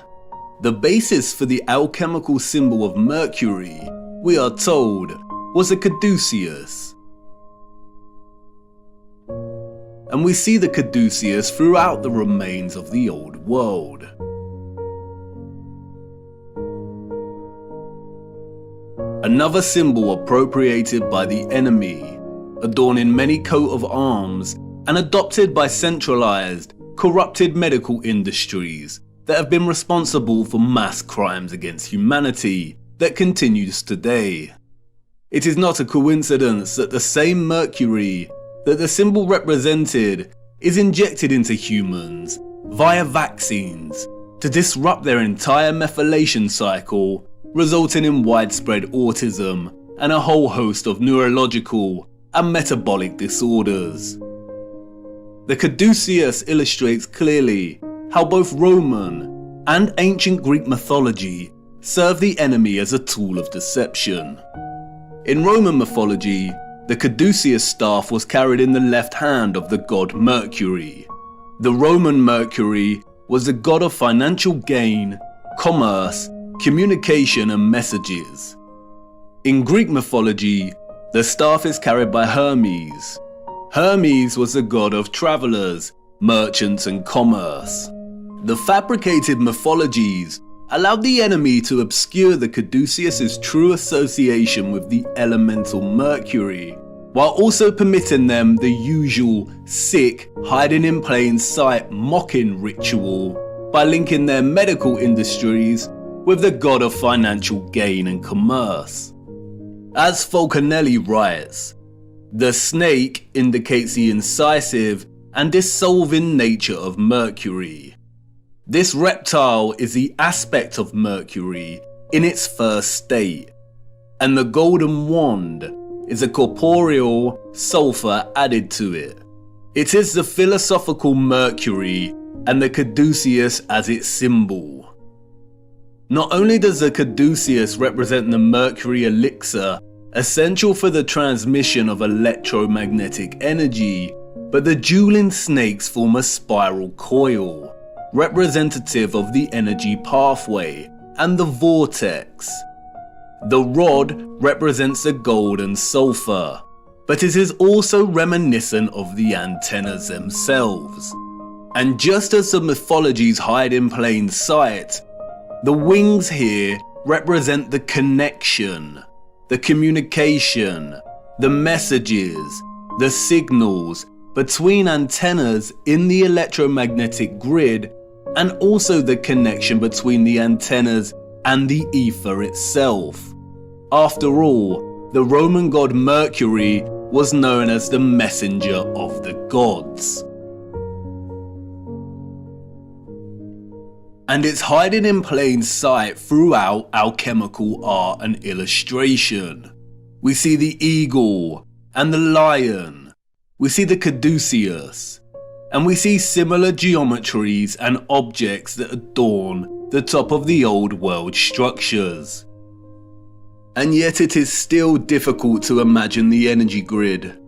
The basis for the alchemical symbol of Mercury, we are told, was a caduceus. And we see the caduceus throughout the remains of the old world. another symbol appropriated by the enemy, adorning many coat of arms and adopted by centralized, corrupted medical industries that have been responsible for mass crimes against humanity that continues today. It is not a coincidence that the same mercury that the symbol represented is injected into humans via vaccines to disrupt their entire methylation cycle, resulting in widespread autism and a whole host of neurological and metabolic disorders. The caduceus illustrates clearly how both Roman and ancient Greek mythology serve the enemy as a tool of deception. In Roman mythology, the caduceus staff was carried in the left hand of the god Mercury. The Roman Mercury was the god of financial gain, commerce, communication and messages. In Greek mythology, the staff is carried by Hermes. Hermes was the god of travelers, merchants and commerce. The fabricated mythologies allowed the enemy to obscure the caduceus's true association with the elemental Mercury, while also permitting them the usual sick, hiding in plain sight mocking ritual by linking their medical industries with the god of financial gain and commerce. As Falconelli writes, the snake indicates the incisive and dissolving nature of Mercury. This reptile is the aspect of Mercury in its first state, and the golden wand is a corporeal sulfur added to it. It is the philosophical Mercury and the caduceus as its symbol. Not only does the caduceus represent the Mercury elixir essential for the transmission of electromagnetic energy, but the dueling snakes form a spiral coil, representative of the energy pathway and the vortex. The rod represents the gold and sulfur, but it is also reminiscent of the antennas themselves. And just as the mythologies hide in plain sight, the wings here represent the connection, the communication, the messages, the signals between antennas in the electromagnetic grid, and also the connection between the antennas and the ether itself. After all, the Roman god Mercury was known as the messenger of the gods. And it's hiding in plain sight throughout alchemical art and illustration. We see the eagle and the lion. We see the caduceus. And we see similar geometries and objects that adorn the top of the old world structures. And yet it is still difficult to imagine the energy grid.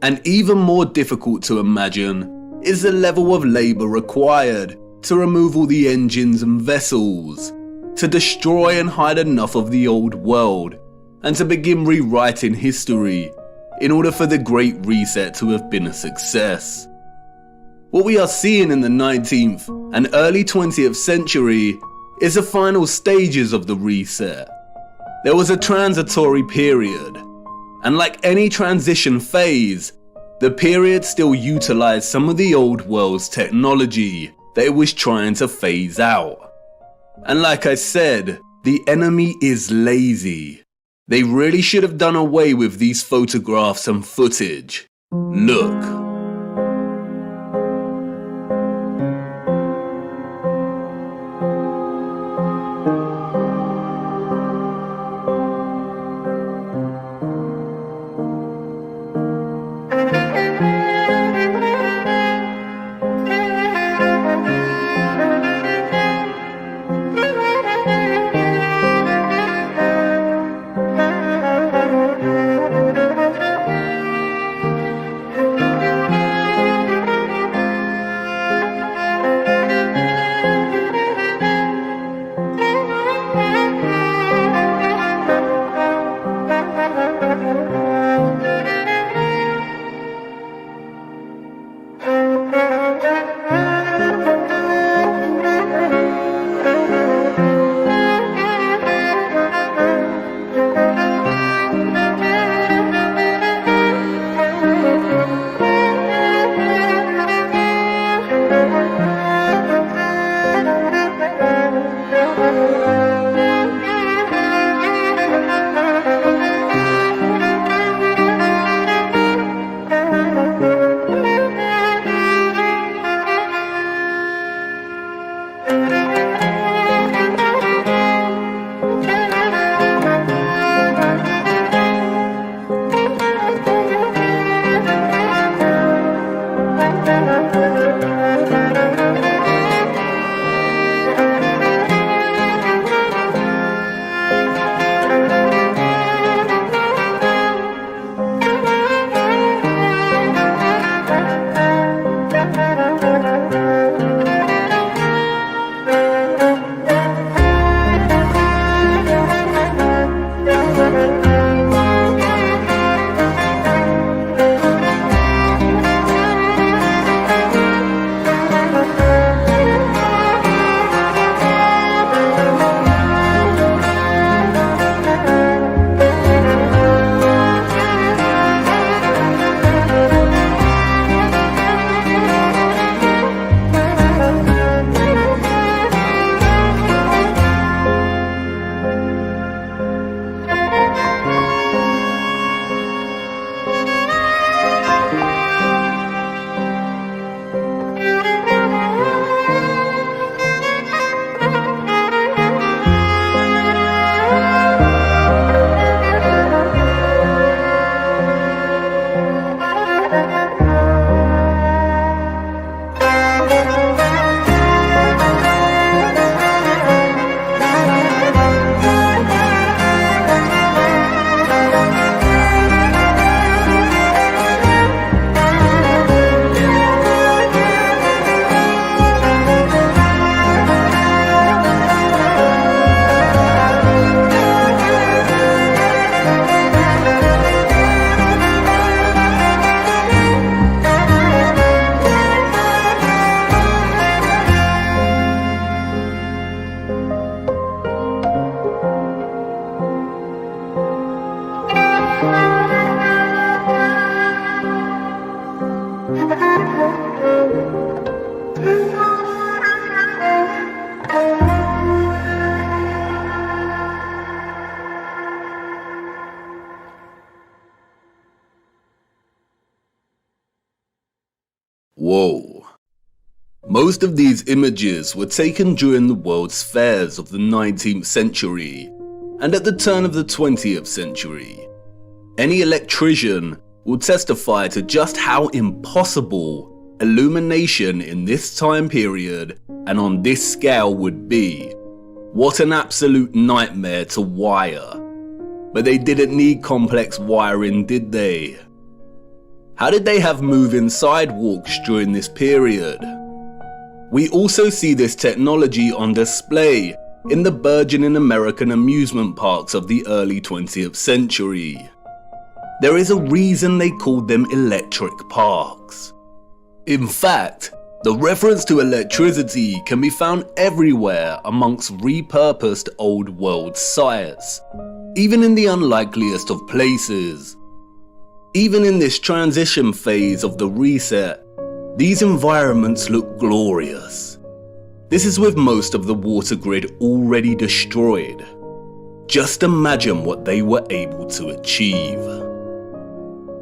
And even more difficult to imagine is the level of labour required to remove all the engines and vessels, to destroy and hide enough of the old world, and to begin rewriting history in order for the Great Reset to have been a success. What we are seeing in the 19th and early 20th century is the final stages of the reset. There was a transitory period, and like any transition phase, the period still utilized some of the old world's technology that it was trying to phase out. And like I said, the enemy is lazy. They really should have done away with these photographs and footage. Look. Whoa. Most of these images were taken during the World's Fairs of the 19th century and at the turn of the 20th century. Any electrician will testify to just how impossible illumination in this time period and on this scale would be. What an absolute nightmare to wire. But they didn't need complex wiring, did they? How did they have moving sidewalks during this period? We also see this technology on display in the burgeoning American amusement parks of the early 20th century. There is a reason they called them electric parks. In fact, the reference to electricity can be found everywhere amongst repurposed old world sites, even in the unlikeliest of places. Even in this transition phase of the reset, these environments look glorious. This is with most of the water grid already destroyed. Just imagine what they were able to achieve.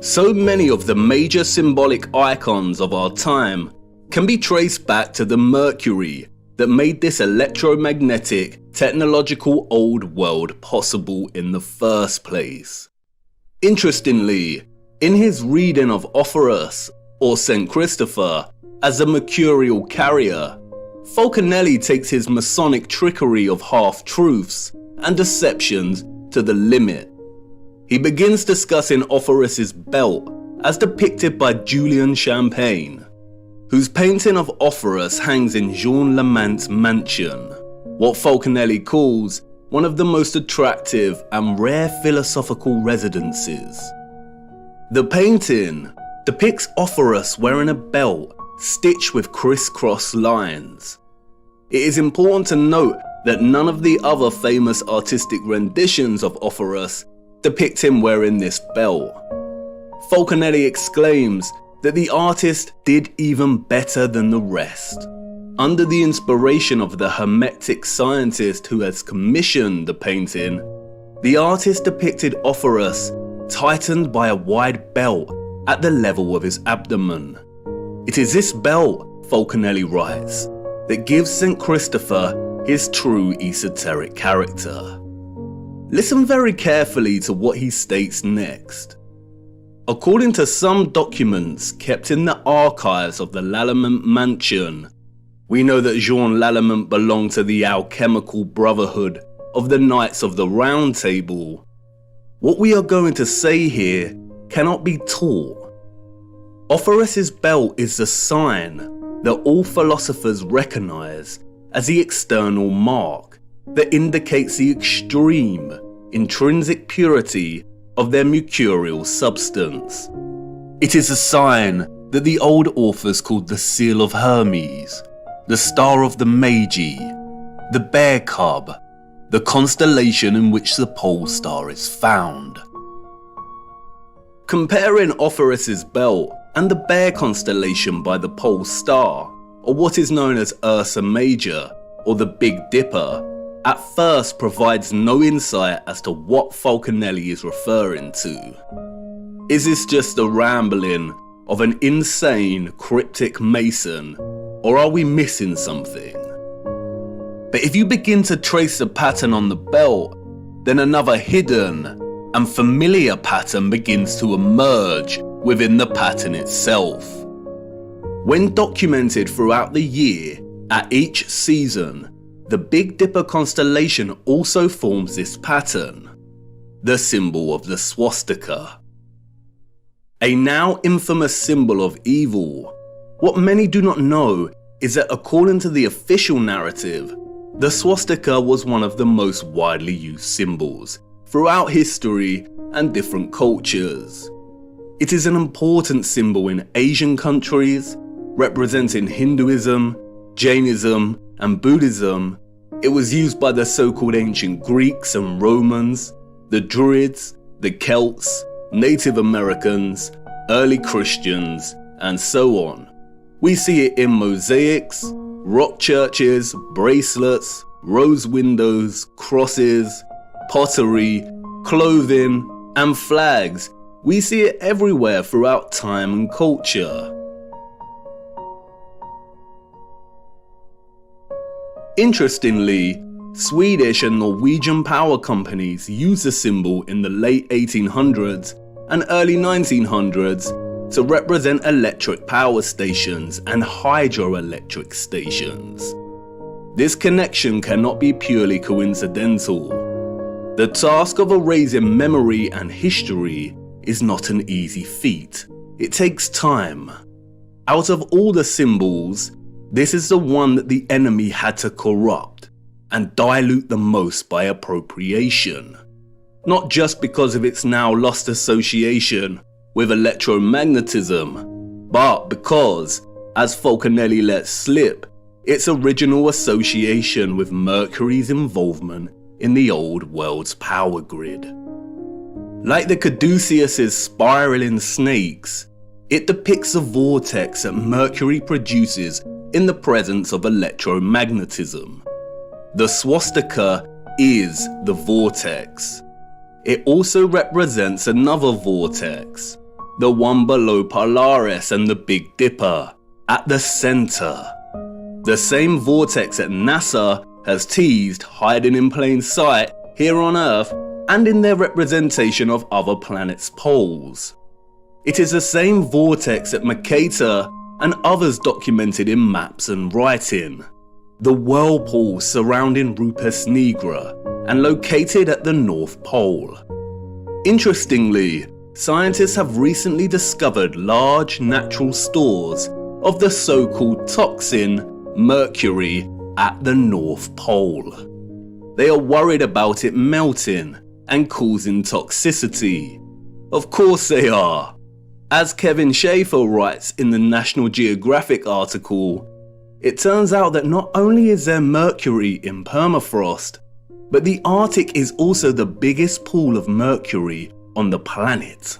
So many of the major symbolic icons of our time can be traced back to the mercury that made this electromagnetic, technological old world possible in the first place. Interestingly, in his reading of Orpheus, or St. Christopher, as a mercurial carrier, Falconelli takes his Masonic trickery of half-truths and deceptions to the limit. He begins discussing Orpheus's belt as depicted by Julian Champagne, whose painting of Orpheus hangs in Jean Lamant's mansion, what Falconelli calls one of the most attractive and rare philosophical residences. The painting depicts Orpheus wearing a belt stitched with crisscross lines. It is important to note that none of the other famous artistic renditions of Orpheus depict him wearing this belt. Falconelli exclaims that the artist did even better than the rest. Under the inspiration of the Hermetic scientist who has commissioned the painting, the artist depicted Orpheus tightened by a wide belt at the level of his abdomen. It is this belt, Falconelli writes, that gives St. Christopher his true esoteric character. Listen very carefully to what he states next. According to some documents kept in the archives of the Lallement mansion, we know that Jean Lallement belonged to the alchemical brotherhood of the Knights of the Round Table. What we are going to say here cannot be taught. Orpheus's belt is the sign that all philosophers recognize as the external mark that indicates the extreme, intrinsic purity of their mercurial substance. It is a sign that the old authors called the Seal of Hermes, the Star of the Magi, the Bear Cub, the constellation in which the pole star is found. Comparing Orpheus's belt and the Bear constellation by the pole star, or what is known as Ursa Major, or the Big Dipper, at first provides no insight as to what Falconelli is referring to. Is this just the rambling of an insane cryptic mason, or are we missing something? But if you begin to trace the pattern on the belt, then another hidden and familiar pattern begins to emerge within the pattern itself. When documented throughout the year, at each season, the Big Dipper constellation also forms this pattern, the symbol of the swastika. A now infamous symbol of evil. What many do not know is that according to the official narrative, the swastika was one of the most widely used symbols throughout history and different cultures. It is an important symbol in Asian countries, representing Hinduism, Jainism, and Buddhism. It was used by the so-called ancient Greeks and Romans, the Druids, the Celts, Native Americans, early Christians, and so on. We see it in mosaics, rock churches, bracelets, rose windows, crosses, pottery, clothing, and flags. We see it everywhere throughout time and culture. Interestingly, Swedish and Norwegian power companies used the symbol in the late 1800s and early 1900s to represent electric power stations and hydroelectric stations. This connection cannot be purely coincidental. The task of erasing memory and history is not an easy feat. It takes time. Out of all the symbols, this is the one that the enemy had to corrupt and dilute the most by appropriation. Not just because of its now lost association with electromagnetism, but because, as Falconelli let slip, its original association with Mercury's involvement in the old world's power grid. Like the Caduceus's spiraling snakes, it depicts a vortex that Mercury produces in the presence of electromagnetism. The swastika is the vortex. It also represents another vortex, the one below Polaris and the Big Dipper, at the center. The same vortex that NASA has teased hiding in plain sight here on Earth and in their representation of other planets' poles. It is the same vortex that Mercator and others documented in maps and writing. The whirlpool surrounding Rupes Nigra and located at the North Pole. Interestingly, scientists have recently discovered large natural stores of the so-called toxin mercury at the North Pole. They are worried about it melting and causing toxicity. Of course they are. As Kevin Schaefer writes in the National Geographic article, it turns out that not only is there mercury in permafrost, but the Arctic is also the biggest pool of mercury on the planet.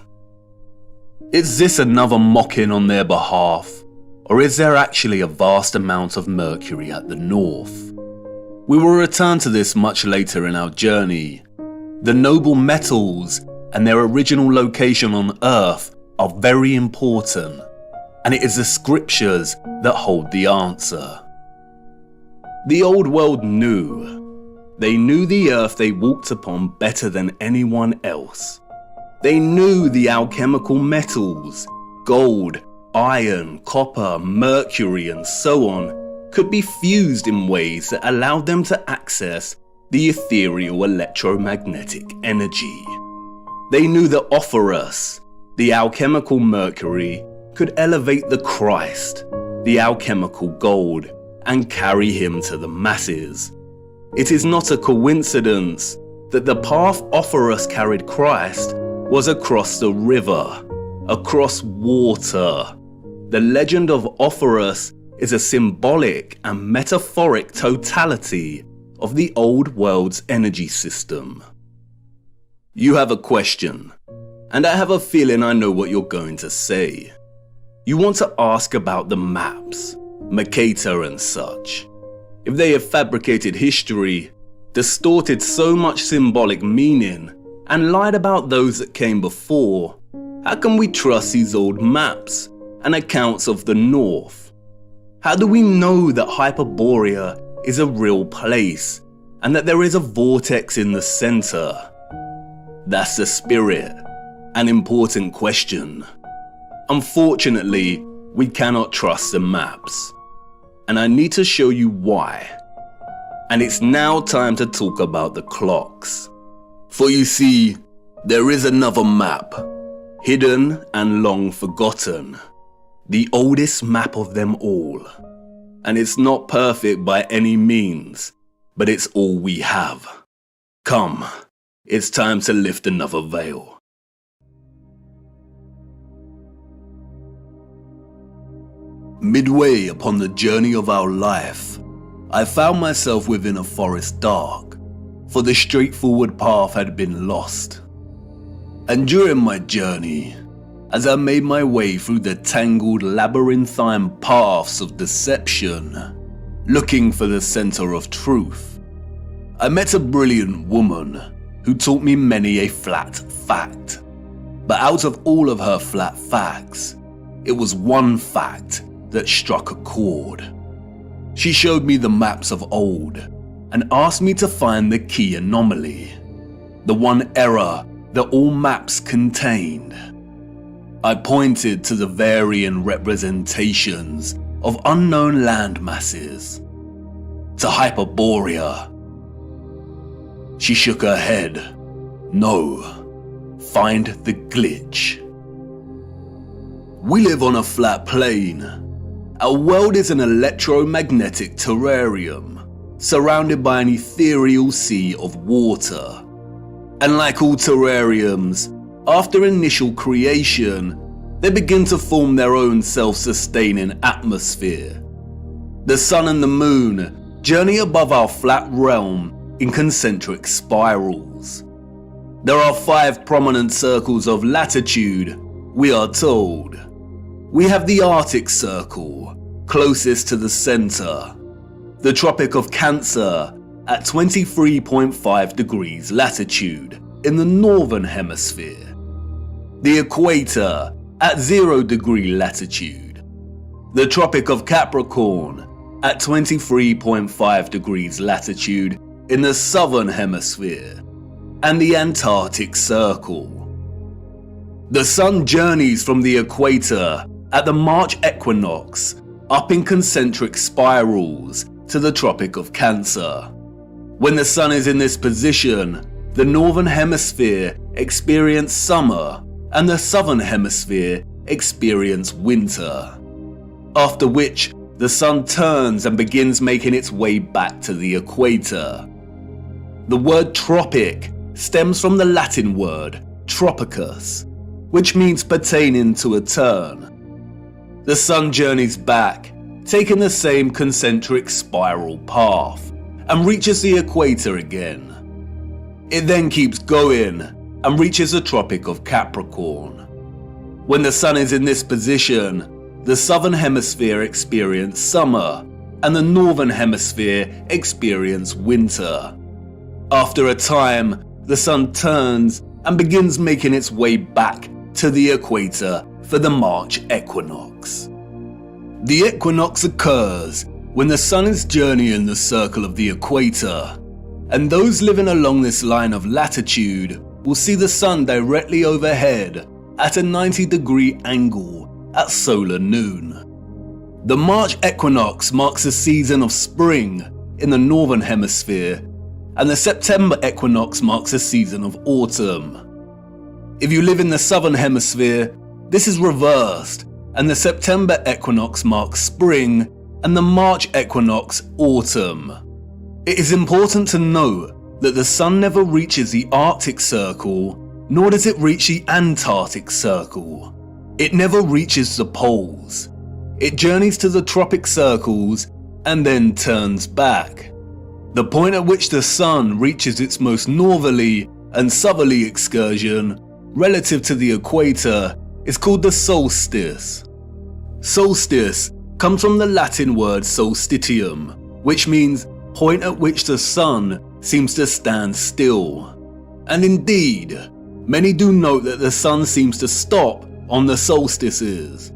Is this another mocking on their behalf, or is there actually a vast amount of mercury at the north? We will return to this much later in our journey. The noble metals and their original location on Earth are very important, and it is the scriptures that hold the answer. The old world knew. They knew the Earth they walked upon better than anyone else. They knew the alchemical metals, gold, iron, copper, mercury, and so on, could be fused in ways that allowed them to access the ethereal electromagnetic energy. They knew that Ophorus, the alchemical mercury, could elevate the Christ, the alchemical gold, and carry him to the masses. It is not a coincidence that the path Ophorus carried Christ was across the river, across water. The legend of Ophorus is a symbolic and metaphoric totality of the old world's energy system. You have a question, and I have a feeling I know what you're going to say. You want to ask about the maps, Mercator and such. If they have fabricated history, distorted so much symbolic meaning, and lied about those that came before, how can we trust these old maps and accounts of the North? How do we know that Hyperborea is a real place and that there is a vortex in the center? That's the spirit, an important question. Unfortunately, we cannot trust the maps, and I need to show you why. And it's now time to talk about the clocks. For you see, there is another map, hidden and long forgotten, the oldest map of them all. And it's not perfect by any means, but it's all we have. Come, it's time to lift another veil. Midway upon the journey of our life, I found myself within a forest dark, for the straightforward path had been lost. And during my journey, as I made my way through the tangled labyrinthine paths of deception, looking for the center of truth, I met a brilliant woman who taught me many a flat fact. But out of all of her flat facts, it was one fact that struck a chord. She showed me the maps of old and asked me to find the key anomaly, the one error that all maps contained. I pointed to the varying representations of unknown land masses, to Hyperborea. She shook her head. No, find the glitch. We live on a flat plane. Our world is an electromagnetic terrarium, surrounded by an ethereal sea of water. And like all terrariums, after initial creation, they begin to form their own self-sustaining atmosphere. The sun and the moon journey above our flat realm in concentric spirals. There are 5 prominent circles of latitude, we are told. We have the Arctic Circle, closest to the center, the Tropic of Cancer at 23.5 degrees latitude in the northern hemisphere, the Equator at 0 degree latitude, the Tropic of Capricorn at 23.5 degrees latitude in the southern hemisphere, and the Antarctic Circle. The sun journeys from the equator at the March equinox up in concentric spirals to the Tropic of Cancer. When the sun is in this position, the northern hemisphere experiences summer and the southern hemisphere experiences winter. After which, the sun turns and begins making its way back to the equator. The word tropic stems from the Latin word tropicus, which means pertaining to a turn. The sun journeys back, taking the same concentric spiral path, and reaches the equator again. It then keeps going and reaches the Tropic of Capricorn. When the sun is in this position, the southern hemisphere experiences summer and the northern hemisphere experiences winter. After a time, the sun turns and begins making its way back to the equator for the March equinox. The equinox occurs when the sun is journeying the circle of the equator, and those living along this line of latitude will see the sun directly overhead at a 90-degree angle at solar noon. The March equinox marks a season of spring in the northern hemisphere, and the September equinox marks a season of autumn. If you live in the southern hemisphere, this is reversed, and the September equinox marks spring and the March equinox autumn. It is important to note that the sun never reaches the Arctic Circle, nor does it reach the Antarctic Circle. It never reaches the poles. It journeys to the tropic circles and then turns back. The point at which the sun reaches its most northerly and southerly excursion relative to the equator is called the solstice. Solstice comes from the Latin word solstitium, which means point at which the sun seems to stand still. And indeed, many do note that the sun seems to stop on the solstices.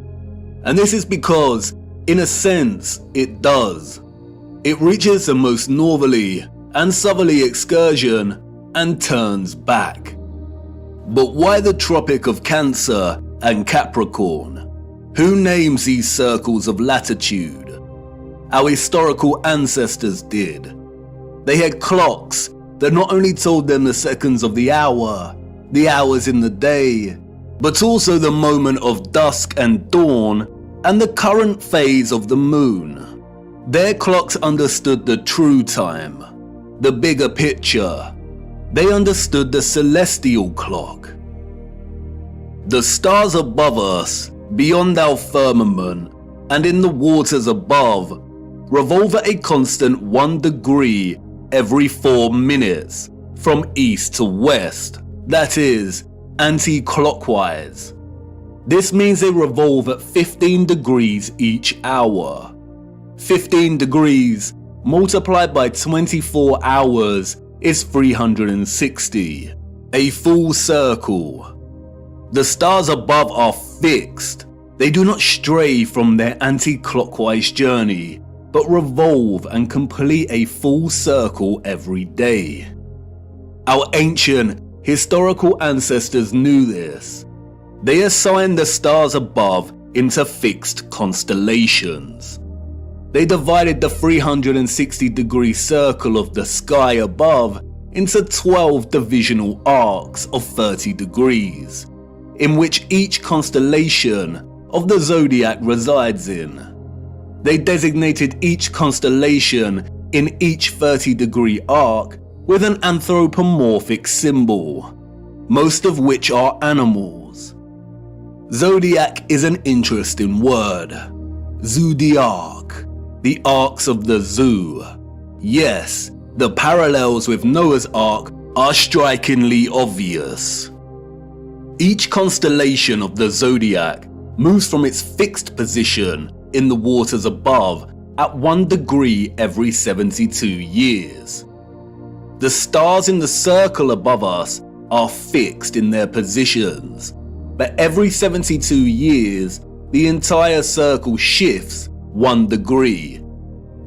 And this is because, in a sense, it does. It reaches the most northerly and southerly excursion and turns back. But why the Tropic of Cancer and Capricorn? Who names these circles of latitude? Our historical ancestors did. They had clocks that not only told them the seconds of the hour, the hours in the day, but also the moment of dusk and dawn and the current phase of the moon. Their clocks understood the true time, the bigger picture. They understood the celestial clock. The stars above us, beyond our firmament, and in the waters above, revolve at a constant 1 degree every 4 minutes, from east to west, that is, anti-clockwise. This means they revolve at 15 degrees each hour. 15 degrees multiplied by 24 hours is 360, a full circle. The stars above are fixed. They do not stray from their anti-clockwise journey, but revolve and complete a full circle every day. Our ancient, historical ancestors knew this. They assigned the stars above into fixed constellations. They divided the 360-degree circle of the sky above into 12 divisional arcs of 30 degrees, in which each constellation of the zodiac resides in. They designated each constellation in each 30-degree arc with an anthropomorphic symbol, most of which are animals. Zodiac is an interesting word. Zodiac, the arcs of the zoo. Yes, the parallels with Noah's Ark are strikingly obvious. Each constellation of the zodiac moves from its fixed position in the waters above at 1 degree every 72 years. The stars in the circle above us are fixed in their positions, but every 72 years, the entire circle shifts 1 degree.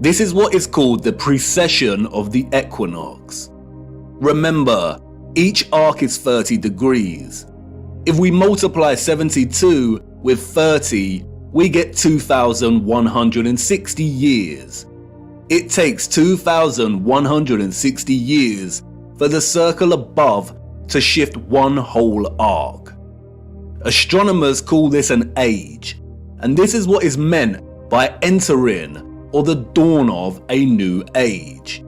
This is what is called the precession of the equinox. Remember, each arc is 30 degrees. If we multiply 72 with 30, we get 2,160 years. It takes 2,160 years for the circle above to shift 1 whole arc. Astronomers call this an age, and this is what is meant by entering or the dawn of a new age.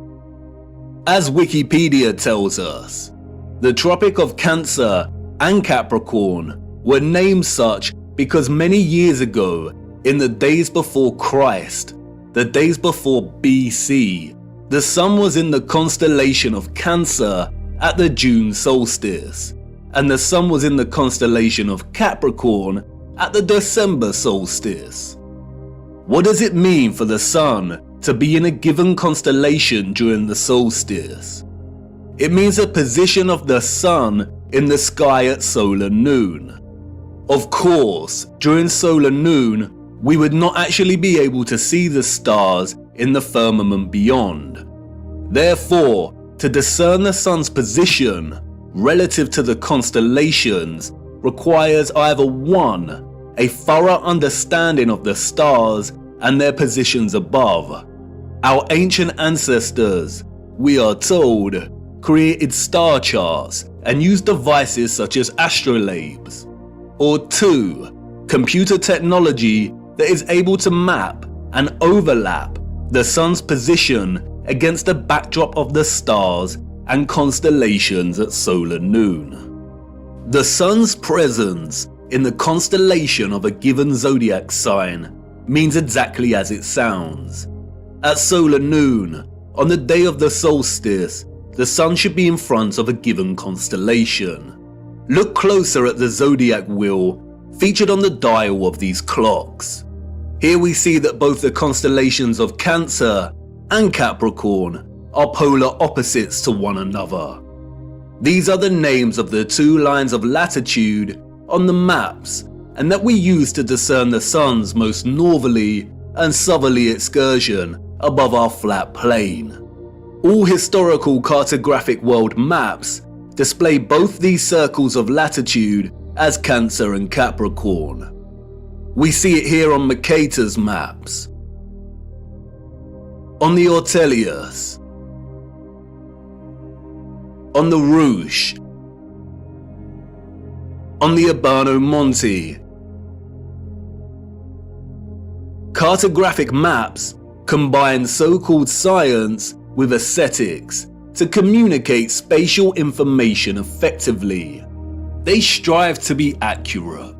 As Wikipedia tells us, the Tropic of Cancer and Capricorn were named such because many years ago, in the days before Christ, the days before BC, the sun was in the constellation of Cancer at the June solstice, and the sun was in the constellation of Capricorn at the December solstice. What does it mean for the sun to be in a given constellation during the solstice? It means a position of the sun in the sky at solar noon. Of course, during solar noon, we would not actually be able to see the stars in the firmament beyond. Therefore, to discern the sun's position relative to the constellations requires either 1, a thorough understanding of the stars and their positions above. Our ancient ancestors, we are told, created star charts and used devices such as astrolabes. Or 2, computer technology that is able to map and overlap the sun's position against the backdrop of the stars and constellations at solar noon. The sun's presence in the constellation of a given zodiac sign means exactly as it sounds. At solar noon, on the day of the solstice, the sun should be in front of a given constellation. Look closer at the zodiac wheel featured on the dial of these clocks. Here we see that both the constellations of Cancer and Capricorn are polar opposites to one another. These are the names of the 2 lines of latitude on the maps, and that we use to discern the sun's most northerly and southerly excursion above our flat plane. All historical cartographic world maps display both these circles of latitude as Cancer and Capricorn. We see it here on Mercator's maps, on the Ortelius, on the Rouge, on the Urbano Monte. Cartographic maps combine so-called science with aesthetics to communicate spatial information effectively. They strive to be accurate.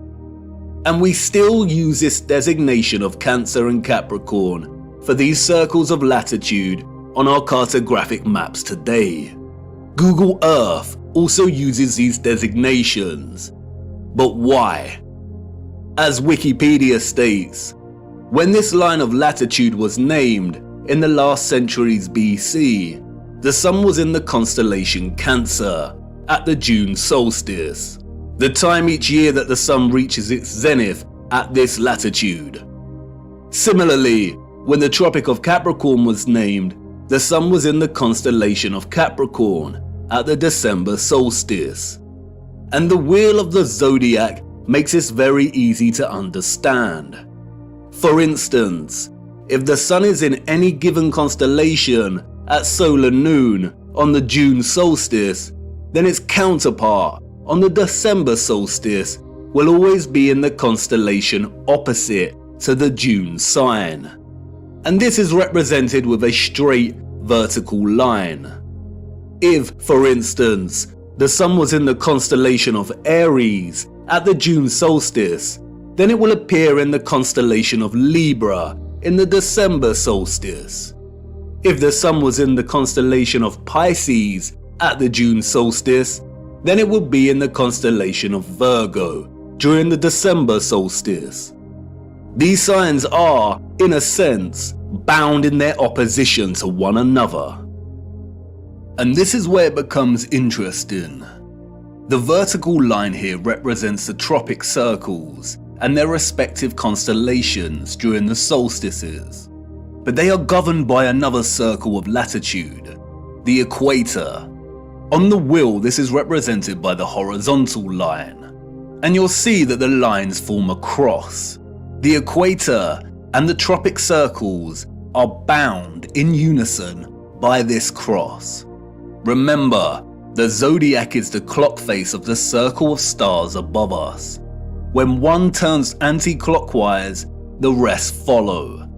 And we still use this designation of Cancer and Capricorn for these circles of latitude on our cartographic maps today. Google Earth also uses these designations. But why? As Wikipedia states, when this line of latitude was named in the last centuries BC, the sun was in the constellation Cancer at the June solstice, the time each year that the sun reaches its zenith at this latitude. Similarly, When the Tropic of Capricorn was named, the sun was in the constellation of Capricorn at the December solstice. And the wheel of the zodiac makes this very easy to understand. For instance, if the sun is in any given constellation at solar noon on the June solstice, then its counterpart on the December solstice will always be in the constellation opposite to the June sign. And this is represented with a straight vertical line. If, for instance, the sun was in the constellation of Aries at the June solstice, then it will appear in the constellation of Libra in the December solstice. If the sun was in the constellation of Pisces at the June solstice, then it will be in the constellation of Virgo during the December solstice. These signs are, in a sense, bound in their opposition to one another. And this is where it becomes interesting. The vertical line here represents the tropic circles and their respective constellations during the solstices. But they are governed by another circle of latitude, the equator. On the wheel, this is represented by the horizontal line, and you'll see that the lines form a cross. The equator and the tropic circles are bound in unison by this cross. Remember, the zodiac is the clock face of the circle of stars above us. When one turns anti-clockwise, the rest follow.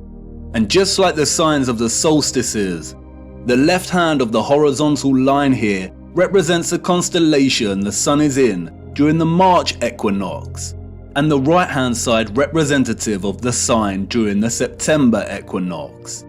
And just like the signs of the solstices, the left hand of the horizontal line here represents the constellation the sun is in during the March equinox, and the right hand side representative of the sign during the September equinox.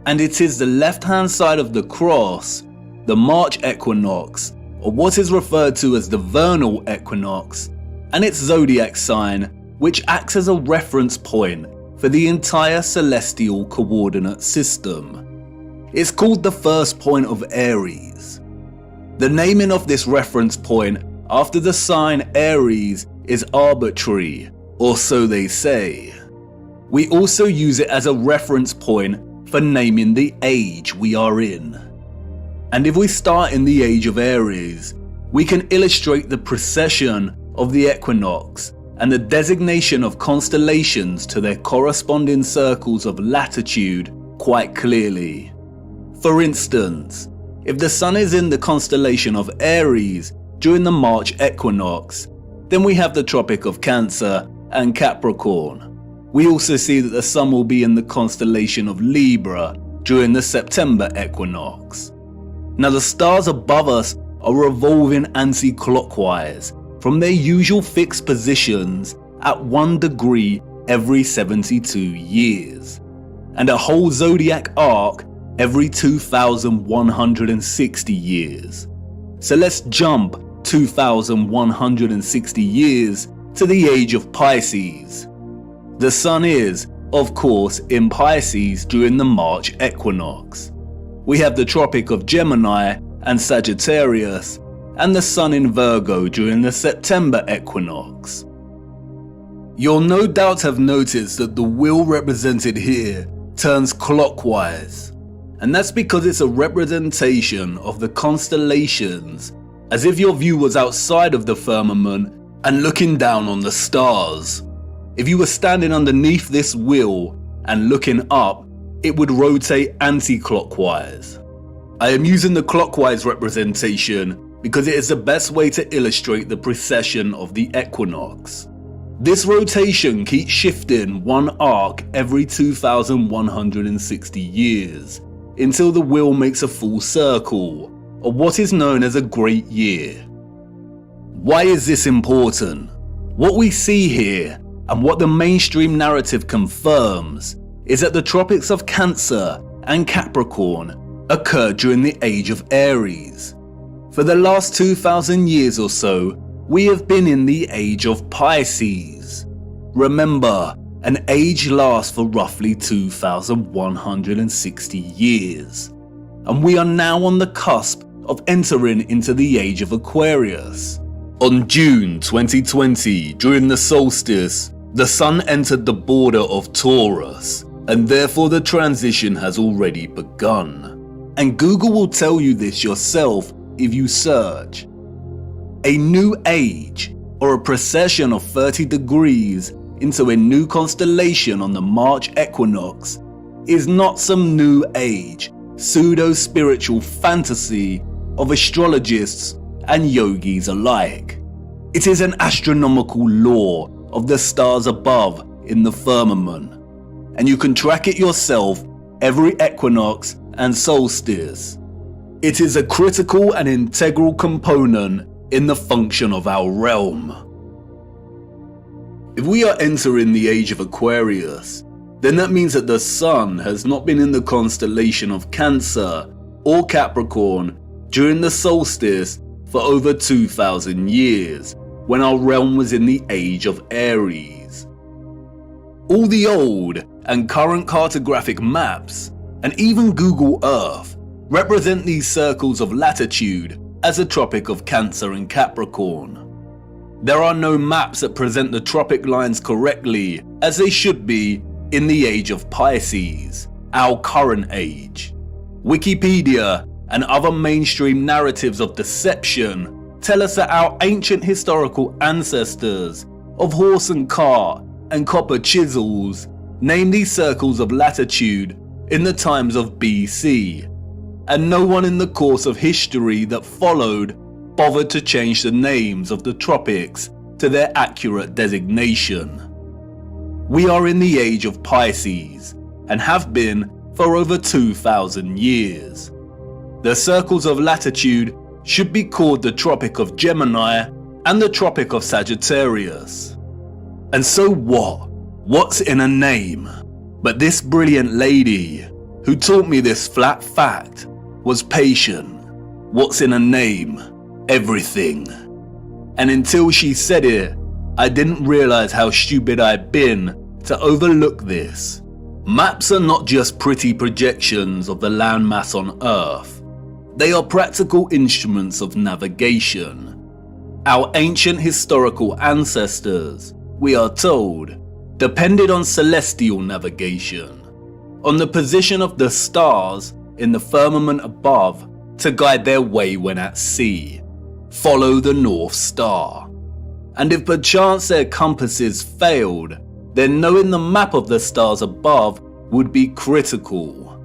And it is the left hand side of the cross, the March equinox, or what is referred to as the vernal equinox, and its zodiac sign, which acts as a reference point for the entire celestial coordinate system. It's called the first point of Aries. The naming of this reference point after the sign Aries is arbitrary, or so they say. We also use it as a reference point for naming the age we are in. And if we start in the age of Aries, we can illustrate the precession of the equinox and the designation of constellations to their corresponding circles of latitude quite clearly. For instance, if the sun is in the constellation of Aries during the March equinox, then we have the Tropic of Cancer and Capricorn. We also see that the sun will be in the constellation of Libra during the September equinox. Now the stars above us are revolving anti-clockwise from their usual fixed positions at 1 degree every 72 years, and a whole zodiac arc every 2,160 years. So let's jump 2,160 years to the age of Pisces. The sun is, of course, in Pisces during the March equinox. We have the Tropic of Gemini and Sagittarius, and the sun in Virgo during the September equinox. You'll no doubt have noticed that the wheel represented here turns clockwise, and that's because it's a representation of the constellations, as if your view was outside of the firmament and looking down on the stars. If you were standing underneath this wheel and looking up, it would rotate anti-clockwise. I am using the clockwise representation because it is the best way to illustrate the precession of the equinox. This rotation keeps shifting one arc every 2,160 years until the wheel makes a full circle, or what is known as a great year. Why is this important? What we see here, and what the mainstream narrative confirms, is that the tropics of Cancer and Capricorn occurred during the age of Aries. For the last 2,000 years or so, we have been in the age of Pisces. Remember, an age lasts for roughly 2,160 years. And we are now on the cusp of entering into the age of Aquarius. On June 2020, during the solstice, the sun entered the border of Taurus, and therefore the transition has already begun. And Google will tell you this yourself if you search. A new age, or a precession of 30 degrees into a new constellation on the March equinox, is not some new age, pseudo-spiritual fantasy of astrologists and yogis alike. It is an astronomical law of the stars above in the firmament, and you can track it yourself every equinox and solstice. It is a critical and integral component in the function of our realm. If we are entering the age of Aquarius, then that means that the Sun has not been in the constellation of Cancer or Capricorn during the solstice for over 2,000 years, when our realm was in the age of Aries. All the old and current cartographic maps, and even Google Earth, represent these circles of latitude as the Tropic of Cancer and Capricorn. There are no maps that present the tropic lines correctly as they should be in the age of Pisces, our current age. Wikipedia and other mainstream narratives of deception tell us that our ancient historical ancestors of horse and cart and copper chisels named these circles of latitude in the times of BC, and no one in the course of history that followed bothered to change the names of the tropics to their accurate designation. We are in the age of Pisces, and have been for over 2,000 years. The circles of latitude should be called the Tropic of Gemini and the Tropic of Sagittarius. And so what? What's in a name? But this brilliant lady, who taught me this flat fact, was patient. What's in a name? Everything. And until she said it, I didn't realize how stupid I'd been to overlook this. Maps are not just pretty projections of the landmass on Earth. They are practical instruments of navigation. Our ancient historical ancestors, we are told, depended on celestial navigation, on the position of the stars in the firmament above to guide their way when at sea. Follow the North Star. And if perchance their compasses failed, then knowing the map of the stars above would be critical.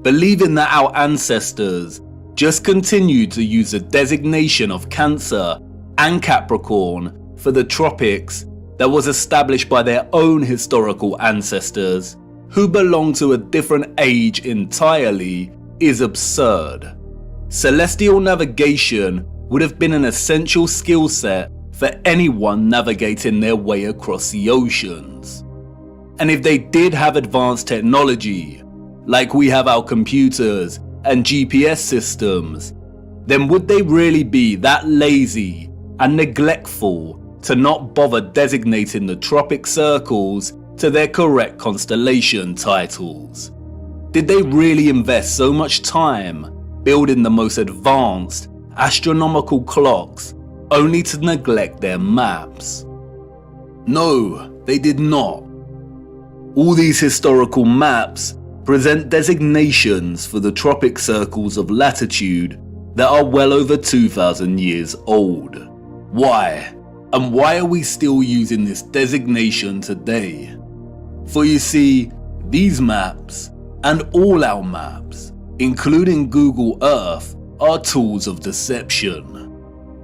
Believing that our ancestors just continued to use the designation of Cancer and Capricorn for the tropics that was established by their own historical ancestors, who belong to a different age entirely, is absurd. Celestial navigation would have been an essential skill set for anyone navigating their way across the oceans. And if they did have advanced technology, like we have our computers and GPS systems, then would they really be that lazy and neglectful to not bother designating the tropic circles to their correct constellation titles? Did they really invest so much time building the most advanced astronomical clocks only to neglect their maps? No, they did not. All these historical maps present designations for the tropic circles of latitude that are well over 2,000 years old. Why? And why are we still using this designation today? For you see, these maps, and all our maps, including Google Earth, are tools of deception.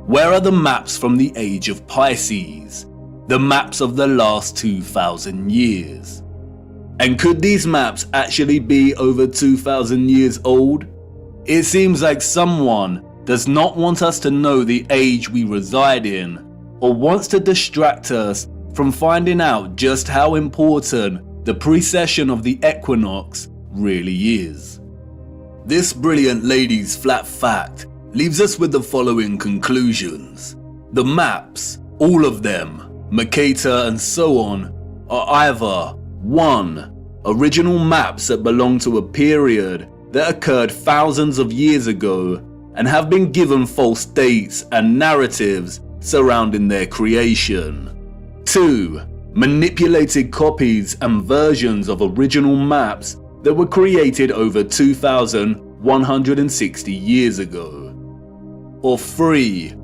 Where are the maps from the age of Pisces? The maps of the last 2,000 years? And could these maps actually be over 2,000 years old? It seems like someone does not want us to know the age we reside in, or wants to distract us from finding out just how important the precession of the equinox really is. This brilliant lady's flat fact leaves us with the following conclusions. The maps, all of them, Mercator and so on, are either 1. Original maps that belong to a period that occurred thousands of years ago and have been given false dates and narratives surrounding their creation. 2. manipulated copies and versions of original maps that were created over 2,160 years ago. Or 3.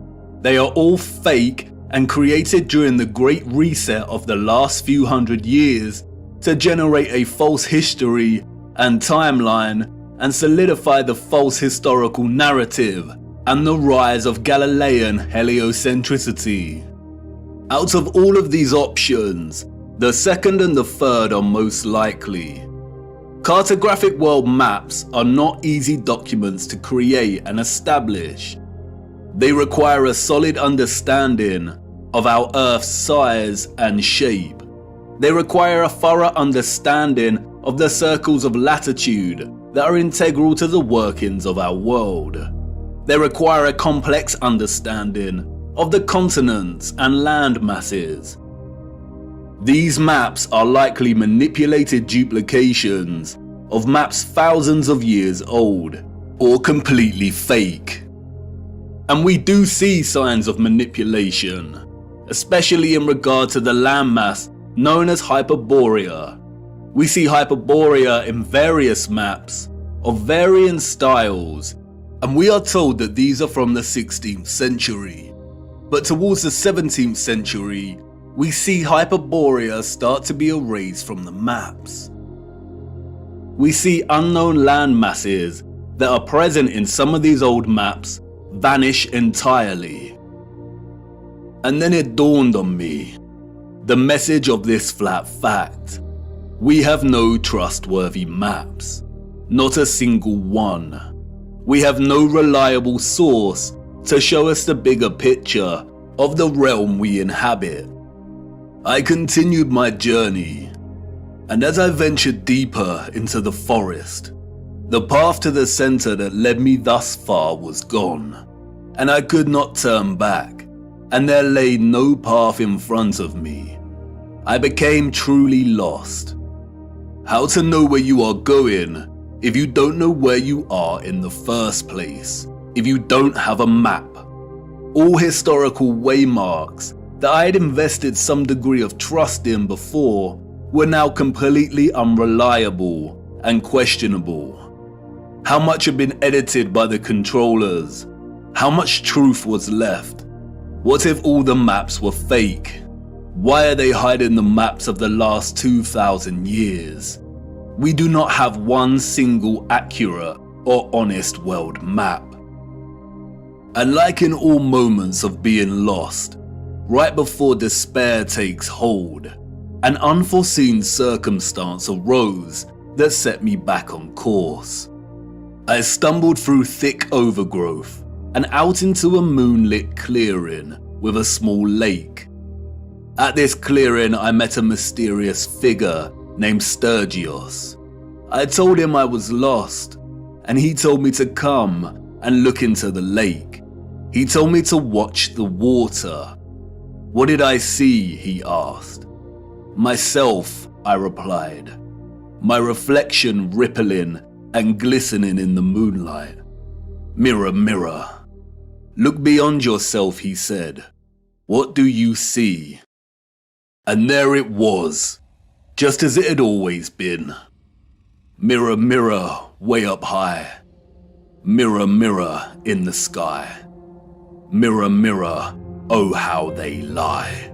They are all fake and created during the Great Reset of the last few hundred years to generate a false history and timeline and solidify the false historical narrative and the rise of Galilean heliocentricity. Out of all of these options, the second and the third are most likely. Cartographic world maps are not easy documents to create and establish. They require a solid understanding of our Earth's size and shape. They require a thorough understanding of the circles of latitude that are integral to the workings of our world. They require a complex understanding of the continents and land masses. These maps are likely manipulated duplications of maps thousands of years old, or completely fake. And we do see signs of manipulation, especially in regard to the landmass known as Hyperborea. We see Hyperborea in various maps of varying styles, and we are told that these are from the 16th century. But towards the 17th century, we see Hyperborea start to be erased from the maps. We see unknown land masses that are present in some of these old maps vanish entirely. And then it dawned on me, the message of this flat fact. We have no trustworthy maps, not a single one. We have no reliable source to show us the bigger picture of the realm we inhabit. I continued my journey, and as I ventured deeper into the forest, the path to the center that led me thus far was gone, and I could not turn back, and there lay no path in front of me. I became truly lost. How to know where you are going if you don't know where you are in the first place, if you don't have a map? All historical waymarks that I had invested some degree of trust in before were now completely unreliable and questionable. How much had been edited by the controllers? How much truth was left? What if all the maps were fake? Why are they hiding the maps of the last 2,000 years? We do not have one single accurate or honest world map. And like in all moments of being lost, right before despair takes hold, an unforeseen circumstance arose that set me back on course. I stumbled through thick overgrowth and out into a moonlit clearing with a small lake. At this clearing, I met a mysterious figure named Sturgios. I told him I was lost, and he told me to come and look into the lake. He told me to watch the water. What did I see? He asked. Myself, I replied. My reflection rippling and glistening in the moonlight. Mirror, mirror. Look beyond yourself, he said. What do you see? And there it was, just as it had always been. Mirror, mirror, way up high. Mirror, mirror in the sky. Mirror, mirror, oh how they lie.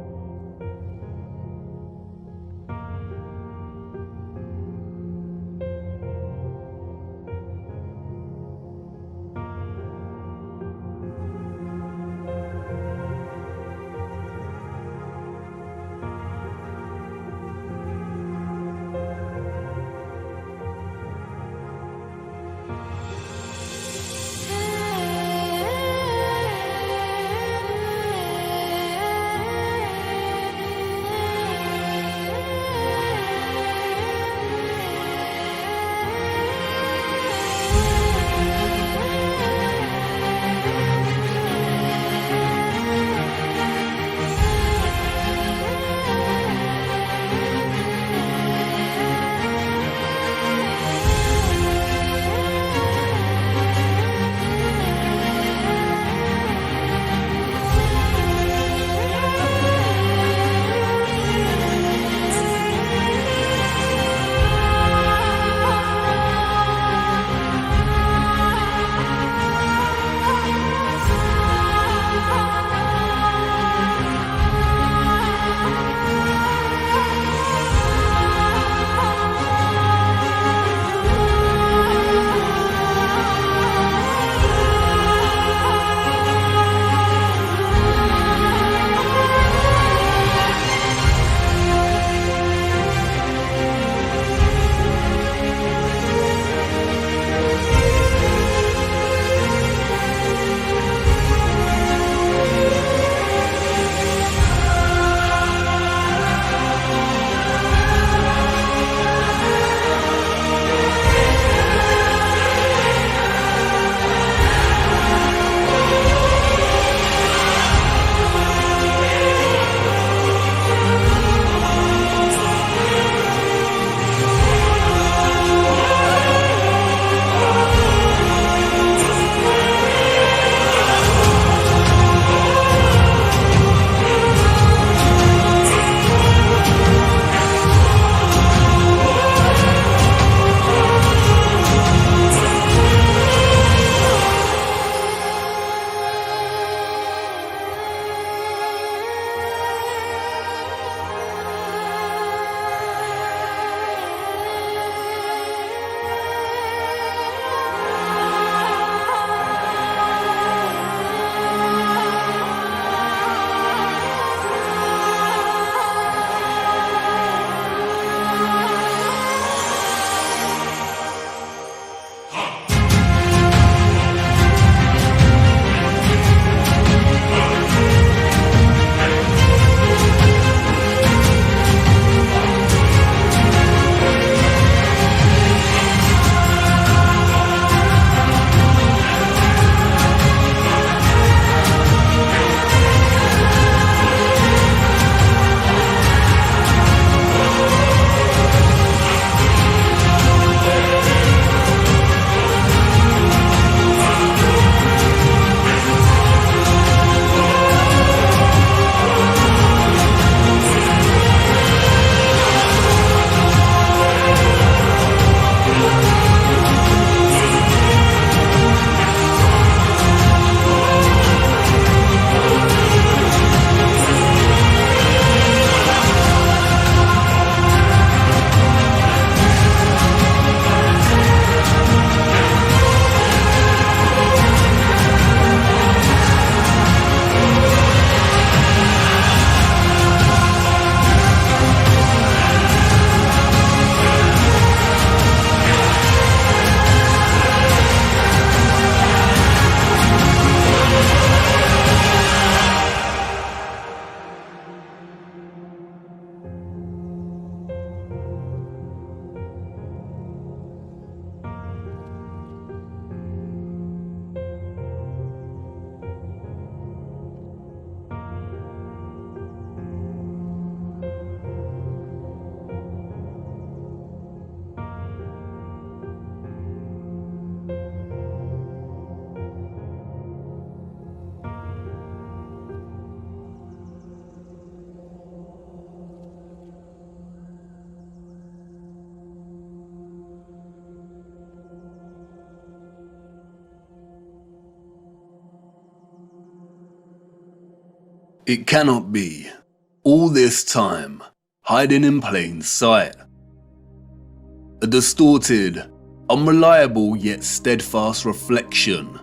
It cannot be. All this time, hiding in plain sight. A distorted, unreliable yet steadfast reflection.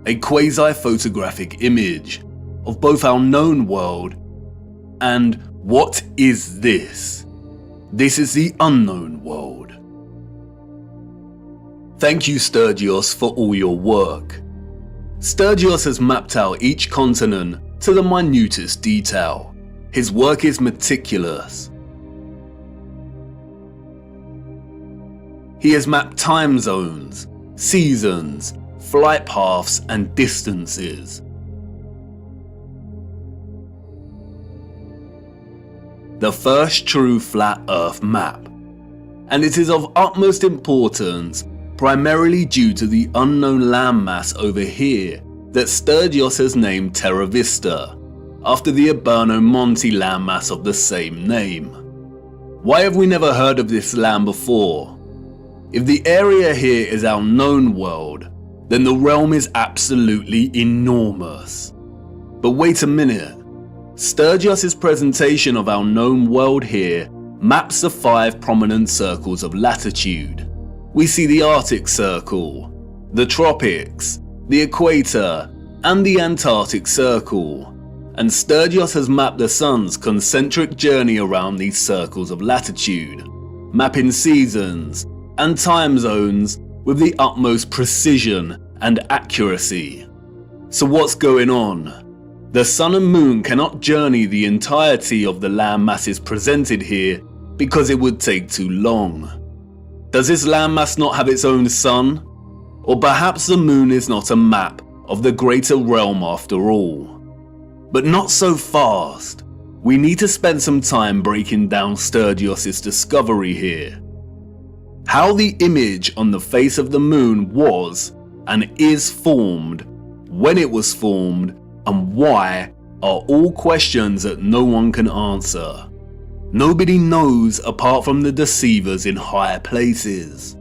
A quasi-photographic image of both our known world and what is this? This is the unknown world. Thank you, Sturgios, for all your work. Sturgios has mapped out each continent to the minutest detail. His work is meticulous. He has mapped time zones, seasons, flight paths and distances. The first true flat Earth map, and it is of utmost importance primarily due to the unknown landmass over here that Sturgios has named Terra Vista, after the Aberno Monte landmass of the same name. Why have we never heard of this land before? If the area here is our known world, then the realm is absolutely enormous. But wait a minute. Sturgios' presentation of our known world here maps the 5 prominent circles of latitude. We see the Arctic Circle, the Tropics, the Equator, and the Antarctic Circle. And Sturgios has mapped the Sun's concentric journey around these circles of latitude, mapping seasons and time zones with the utmost precision and accuracy. So what's going on? The Sun and Moon cannot journey the entirety of the land masses presented here because it would take too long. Does this landmass not have its own sun? Or perhaps the Moon is not a map of the greater realm after all. But not so fast. We need to spend some time breaking down Sturgios' discovery here. How the image on the face of the Moon was and is formed, when it was formed, and why are all questions that no one can answer. Nobody knows apart from the deceivers in higher places.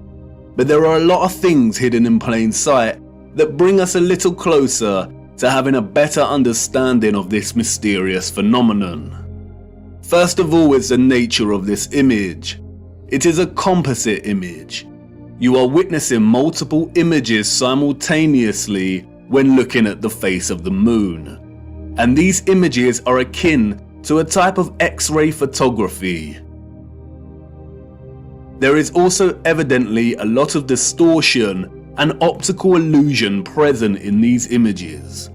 But there are a lot of things hidden in plain sight that bring us a little closer to having a better understanding of this mysterious phenomenon. First of all is the nature of this image. It is a composite image. You are witnessing multiple images simultaneously when looking at the face of the Moon. And these images are akin to a type of X-ray photography. There is also evidently a lot of distortion and optical illusion present in these images.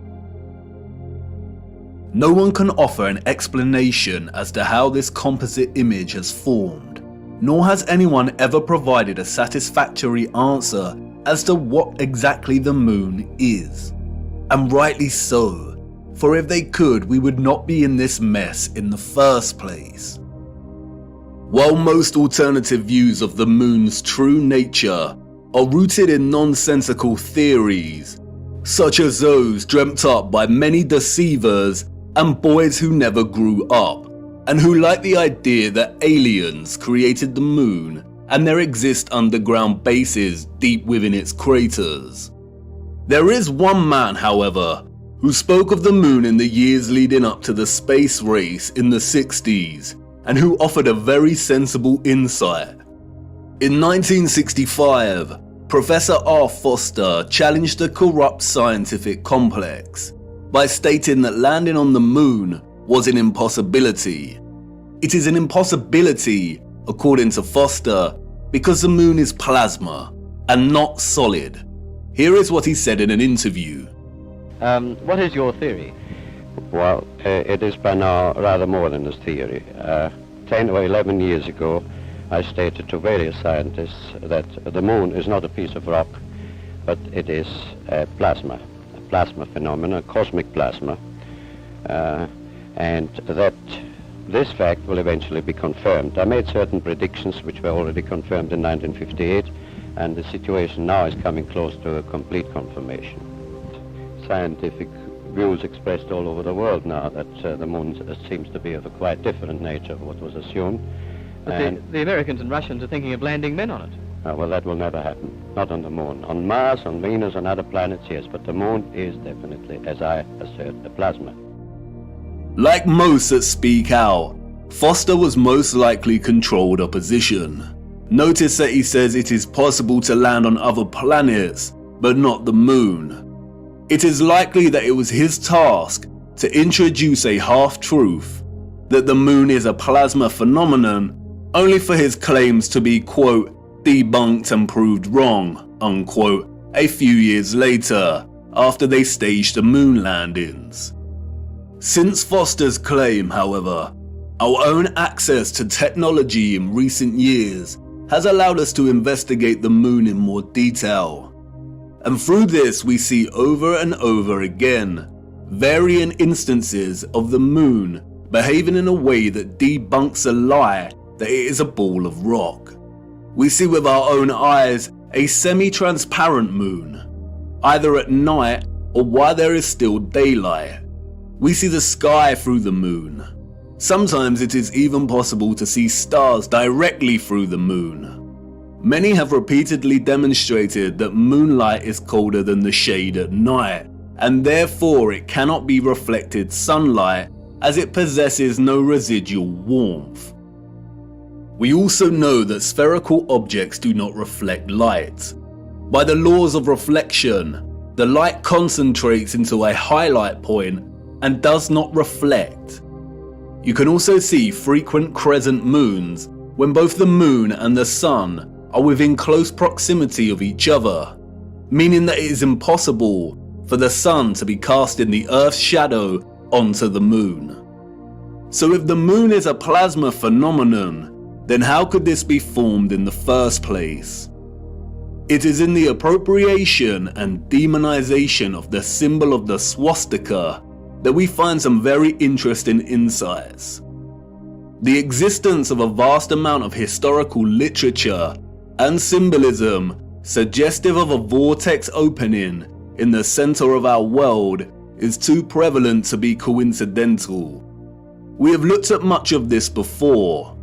No one can offer an explanation as to how this composite image has formed, nor has anyone ever provided a satisfactory answer as to what exactly the Moon is. And rightly so. For if they could, we would not be in this mess in the first place. While most alternative views of the Moon's true nature are rooted in nonsensical theories, such as those dreamt up by many deceivers and boys who never grew up, and who like the idea that aliens created the Moon and there exist underground bases deep within its craters. There is one man, however, who spoke of the Moon in the years leading up to the space race in the 60s, and who offered a very sensible insight. In 1965, Professor R. Foster challenged the corrupt scientific complex by stating that landing on the Moon was an impossibility. It is an impossibility, according to Foster, because the Moon is plasma and not solid. Here is what he said in an interview. What is your theory? Well, it is by now rather more than a theory. 10 or 11 years ago, I stated to various scientists that the Moon is not a piece of rock, but it is a plasma phenomenon, cosmic plasma, and that this fact will eventually be confirmed. I made certain predictions which were already confirmed in 1958, and the situation now is coming close to a complete confirmation. Scientific views expressed all over the world now that the Moon seems to be of a quite different nature of what was assumed. But the Americans and Russians are thinking of landing men on it. Well, that will never happen. Not on the Moon. On Mars, on Venus, on other planets, yes, but the Moon is definitely, as I assert, a plasma. Like most that speak out, Foster was most likely controlled opposition. Notice that he says it is possible to land on other planets, but not the moon. It is likely that it was his task to introduce a half-truth, that the moon is a plasma phenomenon, only for his claims to be, quote, debunked and proved wrong, unquote, a few years later, after they staged the moon landings. Since Foster's claim, however, our own access to technology in recent years has allowed us to investigate the moon in more detail. And through this we see over and over again varying instances of the moon behaving in a way that debunks a lie that it is a ball of rock. We see with our own eyes a semi-transparent moon, either at night or while there is still daylight. We see the sky through the moon. Sometimes it is even possible to see stars directly through the moon. Many have repeatedly demonstrated that moonlight is colder than the shade at night, and therefore it cannot be reflected sunlight as it possesses no residual warmth. We also know that spherical objects do not reflect light. By the laws of reflection, the light concentrates into a highlight point and does not reflect. You can also see frequent crescent moons when both the moon and the sun are within close proximity of each other, meaning that it is impossible for the sun to be casting the Earth's shadow onto the moon. So if the moon is a plasma phenomenon, then how could this be formed in the first place? It is in the appropriation and demonization of the symbol of the swastika that we find some very interesting insights. The existence of a vast amount of historical literature and symbolism suggestive of a vortex opening in the center of our world is too prevalent to be coincidental. We have looked at much of this before,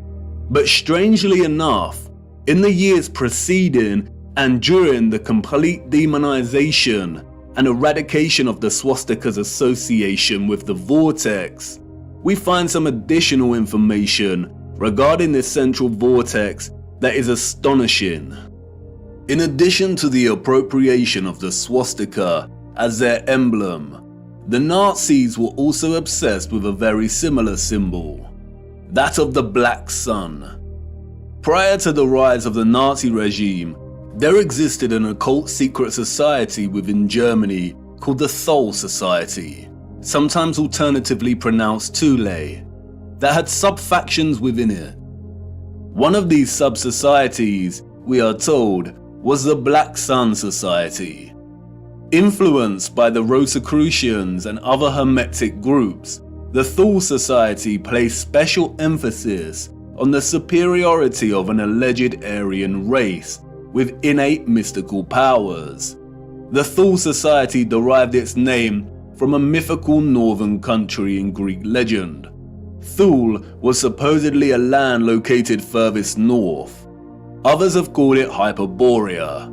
but strangely enough, in the years preceding and during the complete demonization and eradication of the swastika's association with the vortex, we find some additional information regarding this central vortex that is astonishing. In addition to the appropriation of the swastika as their emblem, the Nazis were also obsessed with a very similar symbol, that of the Black Sun. Prior to the rise of the Nazi regime, there existed an occult secret society within Germany called the Thule Society, sometimes alternatively pronounced Thule, that had sub-factions within it. One of these sub-societies, we are told, was the Black Sun Society. Influenced by the Rosicrucians and other Hermetic groups, the Thule Society placed special emphasis on the superiority of an alleged Aryan race with innate mystical powers. The Thule Society derived its name from a mythical northern country in Greek legend. Thule was supposedly a land located furthest north. Others have called it Hyperborea.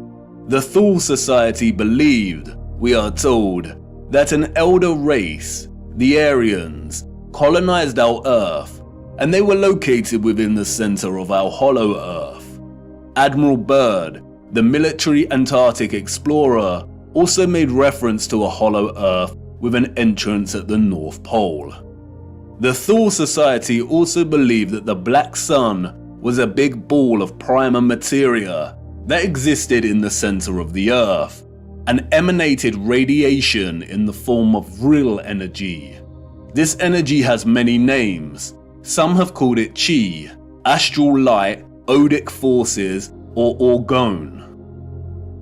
The Thule Society believed, we are told, that an elder race, the Aryans, colonized our Earth, and they were located within the center of our hollow Earth. Admiral Byrd, the military Antarctic explorer, also made reference to a hollow Earth with an entrance at the North Pole. The Thule Society also believed that the Black Sun was a big ball of primer materia that existed in the center of the Earth and emanated radiation in the form of real energy. This energy has many names. Some have called it Chi, astral light, odic forces, or orgone.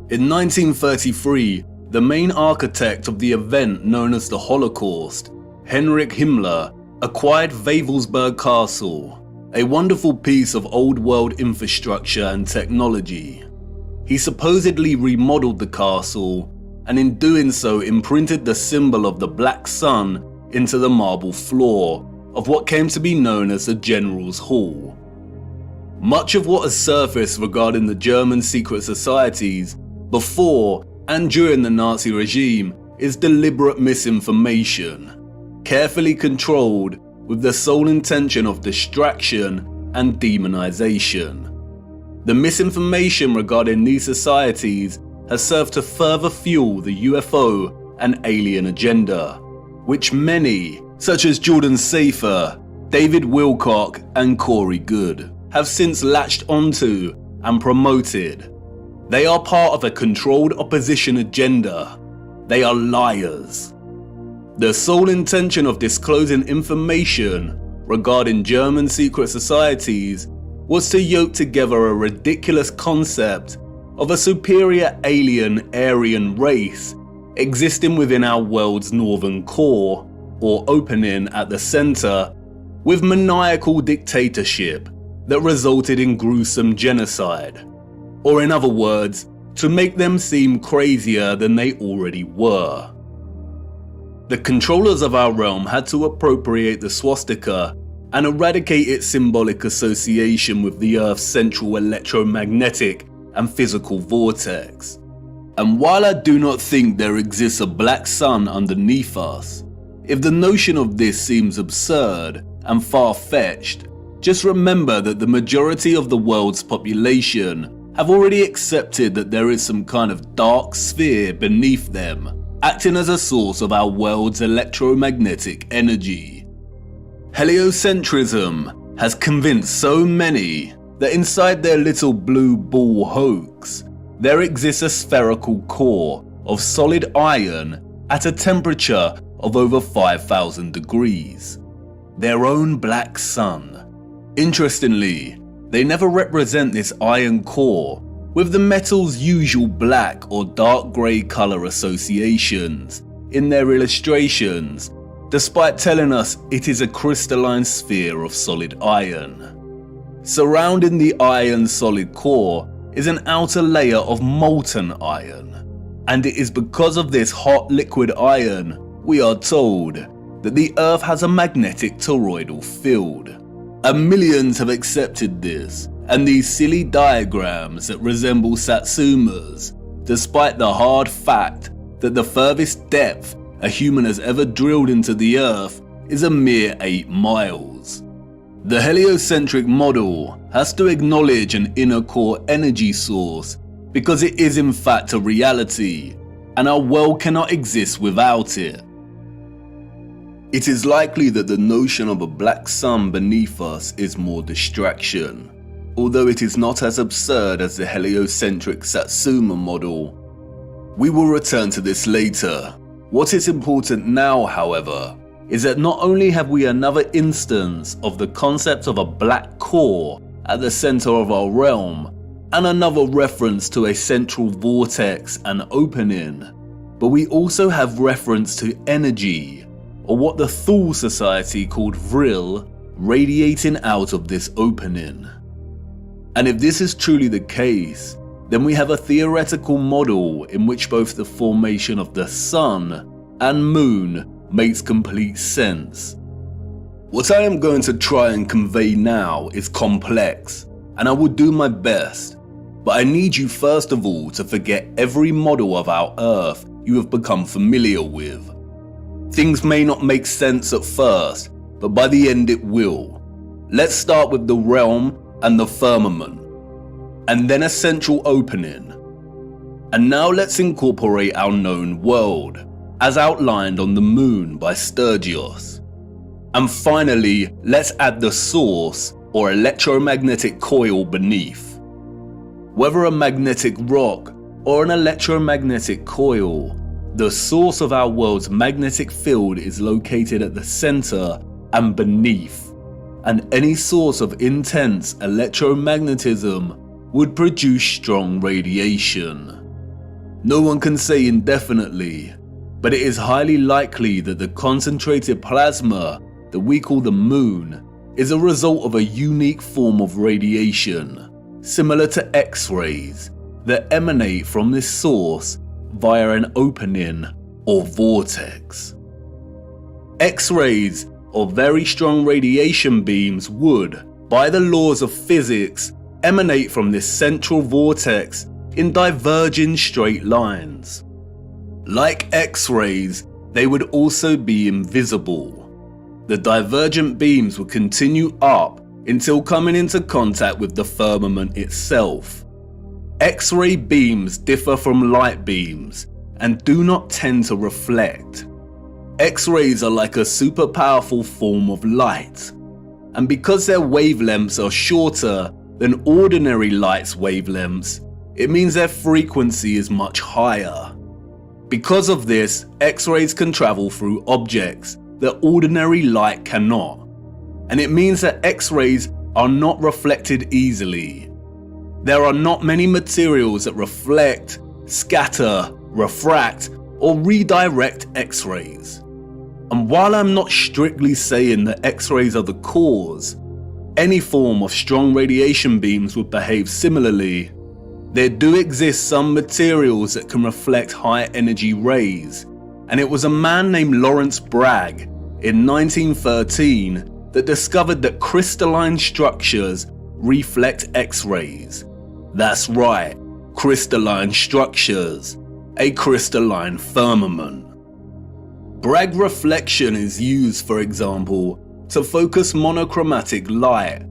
In 1933, the main architect of the event known as the Holocaust, Heinrich Himmler, acquired Wewelsburg Castle, a wonderful piece of old-world infrastructure and technology. He supposedly remodeled the castle, and in doing so imprinted the symbol of the Black Sun into the marble floor of what came to be known as the General's Hall. Much of what has surfaced regarding the German secret societies before and during the Nazi regime is deliberate misinformation. carefully controlled with the sole intention of distraction and demonization. The misinformation regarding these societies has served to further fuel the UFO and alien agenda, which many, such as Jordan Safer, David Wilcock and Corey Goode, have since latched onto and promoted. They are part of a controlled opposition agenda. They are liars. The sole intention of disclosing information regarding German secret societies was to yoke together a ridiculous concept of a superior alien Aryan race existing within our world's northern core, or opening at the center, with maniacal dictatorship that resulted in gruesome genocide. Or in other words, to make them seem crazier than they already were. The controllers of our realm had to appropriate the swastika and eradicate its symbolic association with the Earth's central electromagnetic and physical vortex. And while I do not think there exists a black sun underneath us, if the notion of this seems absurd and far-fetched, just remember that the majority of the world's population have already accepted that there is some kind of dark sphere beneath them, acting as a source of our world's electromagnetic energy. Heliocentrism has convinced so many that inside their little blue ball hoax, there exists a spherical core of solid iron at a temperature of over 5,000 degrees. Their own black sun. Interestingly, they never represent this iron core with the metal's usual black or dark grey colour associations in their illustrations, despite telling us it is a crystalline sphere of solid iron. Surrounding the iron's solid core is an outer layer of molten iron, and it is because of this hot liquid iron, we are told, that the Earth has a magnetic toroidal field. And millions have accepted this, and these silly diagrams that resemble Satsumas, despite the hard fact that the furthest depth a human has ever drilled into the Earth is a mere 8 miles. The heliocentric model has to acknowledge an inner core energy source because it is in fact a reality, and our world cannot exist without it. It is likely that the notion of a black sun beneath us is more distraction, although it is not as absurd as the heliocentric Satsuma model. We will return to this later. What is important now, however, is that not only have we another instance of the concept of a black core at the center of our realm, and another reference to a central vortex and opening, but we also have reference to energy, or what the Thule Society called Vril, radiating out of this opening. And if this is truly the case, then we have a theoretical model in which both the formation of the sun and moon makes complete sense. What I am going to try and convey now is complex, and I will do my best, but I need you first of all to forget every model of our Earth you have become familiar with. Things may not make sense at first, but by the end it will. Let's start with the realm and the firmament, and then a central opening. And now let's incorporate our known world, as outlined on the moon by Sturgios. And finally, let's add the source, or electromagnetic coil beneath. Whether a magnetic rock or an electromagnetic coil, the source of our world's magnetic field is located at the center and beneath, and any source of intense electromagnetism would produce strong radiation. No one can say indefinitely, but it is highly likely that the concentrated plasma that we call the moon is a result of a unique form of radiation, similar to X-rays, that emanate from this source via an opening or vortex. X-rays, or very strong radiation beams, would, by the laws of physics, emanate from this central vortex in diverging straight lines. Like X-rays, they would also be invisible. the divergent beams would continue up until coming into contact with the firmament itself. X-ray beams differ from light beams and do not tend to reflect. X-rays are like a super powerful form of light, and because their wavelengths are shorter than ordinary light's wavelengths, it means their frequency is much higher. Because of this, X-rays can travel through objects that ordinary light cannot, and it means that X-rays are not reflected easily. There are not many materials that reflect, scatter, refract, or redirect X-rays. And while I'm not strictly saying that X-rays are the cause, any form of strong radiation beams would behave similarly. There do exist some materials that can reflect high energy rays, and it was a man named Lawrence Bragg in 1913 that discovered that crystalline structures reflect X-rays. That's right, crystalline structures, a crystalline firmament. Bragg reflection is used, for example, to focus monochromatic light,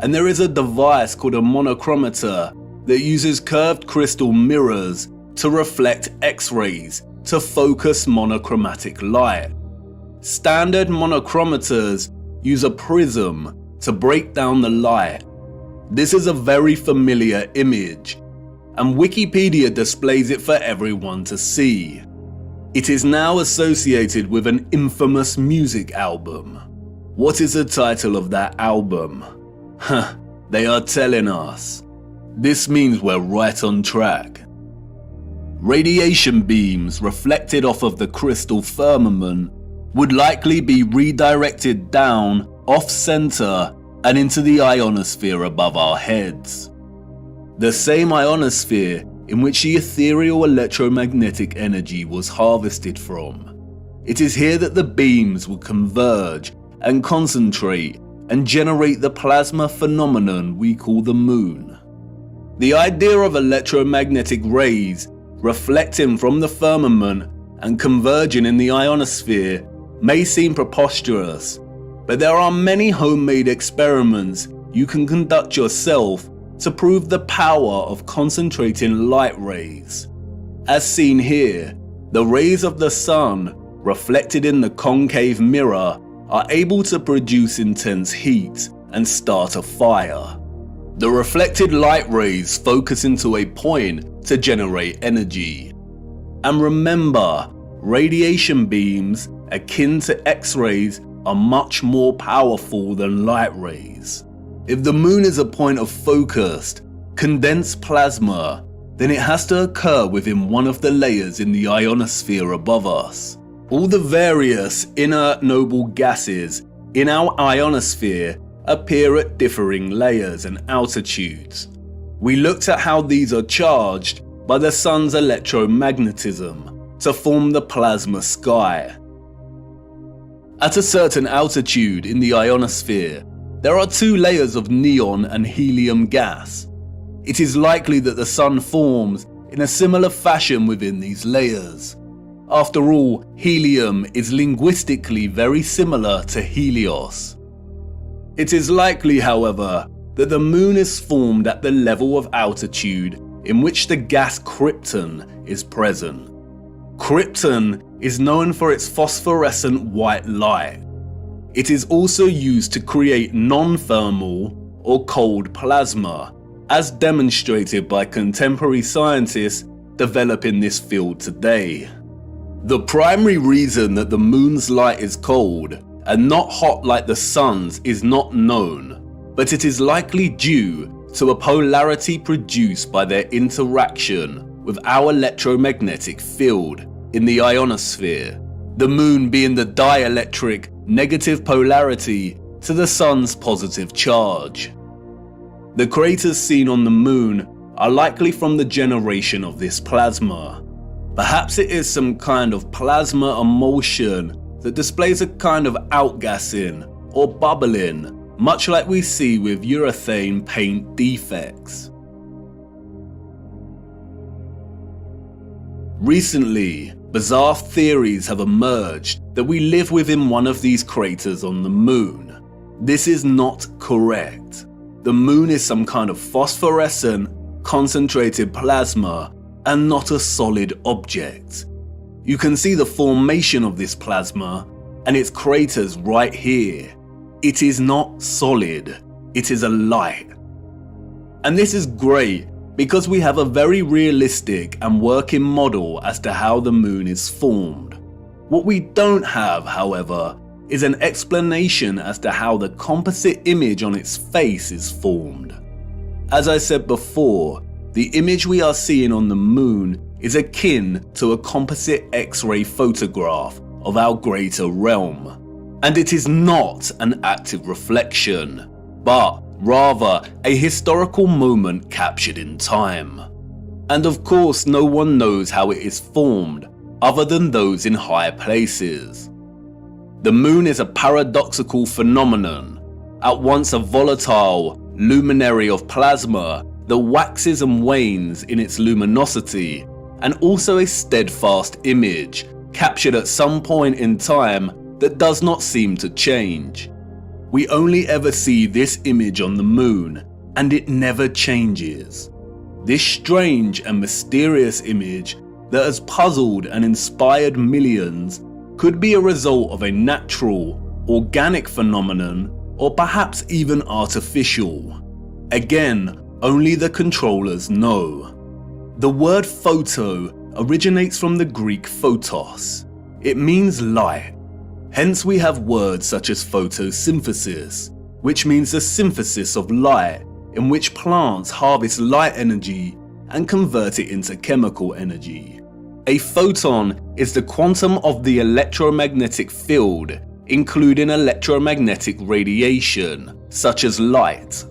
and there is a device called a monochromator that uses curved crystal mirrors to reflect X-rays to focus monochromatic light. Standard monochromators use a prism to break down the light. This is a very familiar image, and Wikipedia displays it for everyone to see. It is now associated with an infamous music album. What is the title of that album? They are telling us. This means we're right on track. Radiation beams reflected off of the crystal firmament would likely be redirected down, off-center, and into the ionosphere above our heads. The same ionosphere in which the ethereal electromagnetic energy was harvested from. It is here that the beams will converge and concentrate and generate the plasma phenomenon we call the moon. The idea of electromagnetic rays reflecting from the firmament and converging in the ionosphere may seem preposterous, but there are many homemade experiments you can conduct yourself to prove the power of concentrating light rays. As seen here, the rays of the sun reflected in the concave mirror are able to produce intense heat and start a fire. The reflected light rays focus into a point to generate energy. And remember, radiation beams akin to X-rays are much more powerful than light rays. If the moon is a point of focused, condensed plasma, then it has to occur within one of the layers in the ionosphere above us. All the various inert noble gases in our ionosphere appear at differing layers and altitudes. We looked at how these are charged by the sun's electromagnetism to form the plasma sky. At a certain altitude in the ionosphere, there are two layers of neon and helium gas. It is likely that the sun forms in a similar fashion within these layers. After all, helium is linguistically very similar to Helios. It is likely, however, that the moon is formed at the level of altitude in which the gas krypton is present. Krypton is known for its phosphorescent white light. It is also used to create non-thermal or cold plasma, as demonstrated by contemporary scientists developing this field today. The primary reason that the moon's light is cold and not hot like the sun's is not known, but it is likely due to a polarity produced by their interaction with our electromagnetic field in the ionosphere, the moon being the dielectric negative polarity to the sun's positive charge. The craters seen on the moon are likely from the generation of this plasma. Perhaps it is some kind of plasma emulsion that displays a kind of outgassing or bubbling, much like we see with urethane paint defects. Recently, bizarre theories have emerged that we live within one of these craters on the moon. This is not correct. The moon is some kind of phosphorescent, concentrated plasma and not a solid object. You can see the formation of this plasma and its craters right here. It is not solid, it is a light. And this is great because we have a very realistic and working model as to how the moon is formed. What we don't have, however, is an explanation as to how the composite image on its face is formed. As I said before, the image we are seeing on the moon is akin to a composite X-ray photograph of our greater realm. And it is not an active reflection, but rather a historical moment captured in time. And of course, no one knows how it is formed other than those in high places. The moon is a paradoxical phenomenon, at once a volatile luminary of plasma that waxes and wanes in its luminosity, and also a steadfast image captured at some point in time that does not seem to change. We only ever see this image on the moon, and it never changes. This strange and mysterious image that has puzzled and inspired millions could be a result of a natural, organic phenomenon, or perhaps even artificial. Again, only the controllers know. The word photo originates from the Greek photos. It means light. Hence we have words such as photosynthesis, which means the synthesis of light, in which plants harvest light energy and convert it into chemical energy. A photon is the quantum of the electromagnetic field, including electromagnetic radiation, such as light.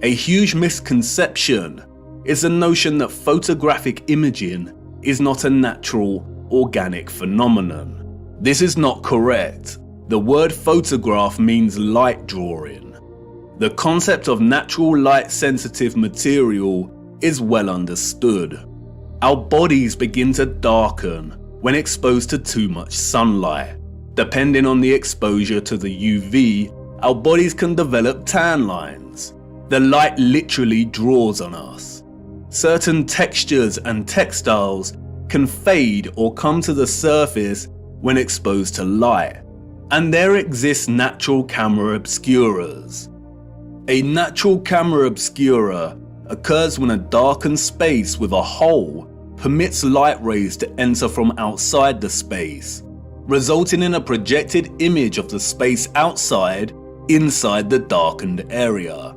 A huge misconception is the notion that photographic imaging is not a natural, organic phenomenon. This is not correct. The word photograph means light drawing. The concept of natural light-sensitive material is well understood. Our bodies begin to darken when exposed to too much sunlight. Depending on the exposure to the UV, our bodies can develop tan lines. The light literally draws on us. Certain textures and textiles can fade or come to the surface when exposed to light, and there exist natural camera obscuras. A natural camera obscura occurs when a darkened space with a hole permits light rays to enter from outside the space, resulting in a projected image of the space outside inside the darkened area.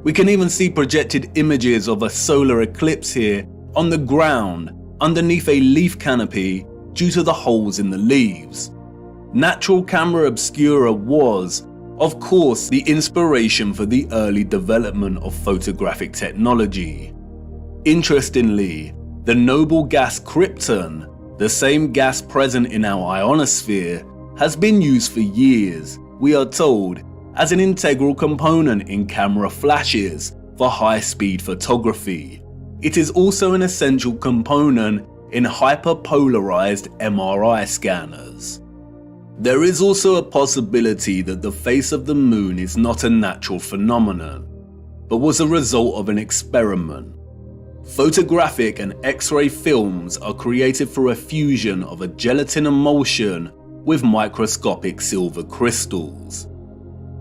We can even see projected images of a solar eclipse here on the ground underneath a leaf canopy due to the holes in the leaves. Natural camera obscura was, of course, the inspiration for the early development of photographic technology. Interestingly, the noble gas krypton, the same gas present in our ionosphere, has been used for years, we are told, as an integral component in camera flashes for high-speed photography. It is also an essential component in hyperpolarized MRI scanners. There is also a possibility that the face of the moon is not a natural phenomenon, but was a result of an experiment. Photographic and X-ray films are created through a fusion of a gelatin emulsion with microscopic silver crystals.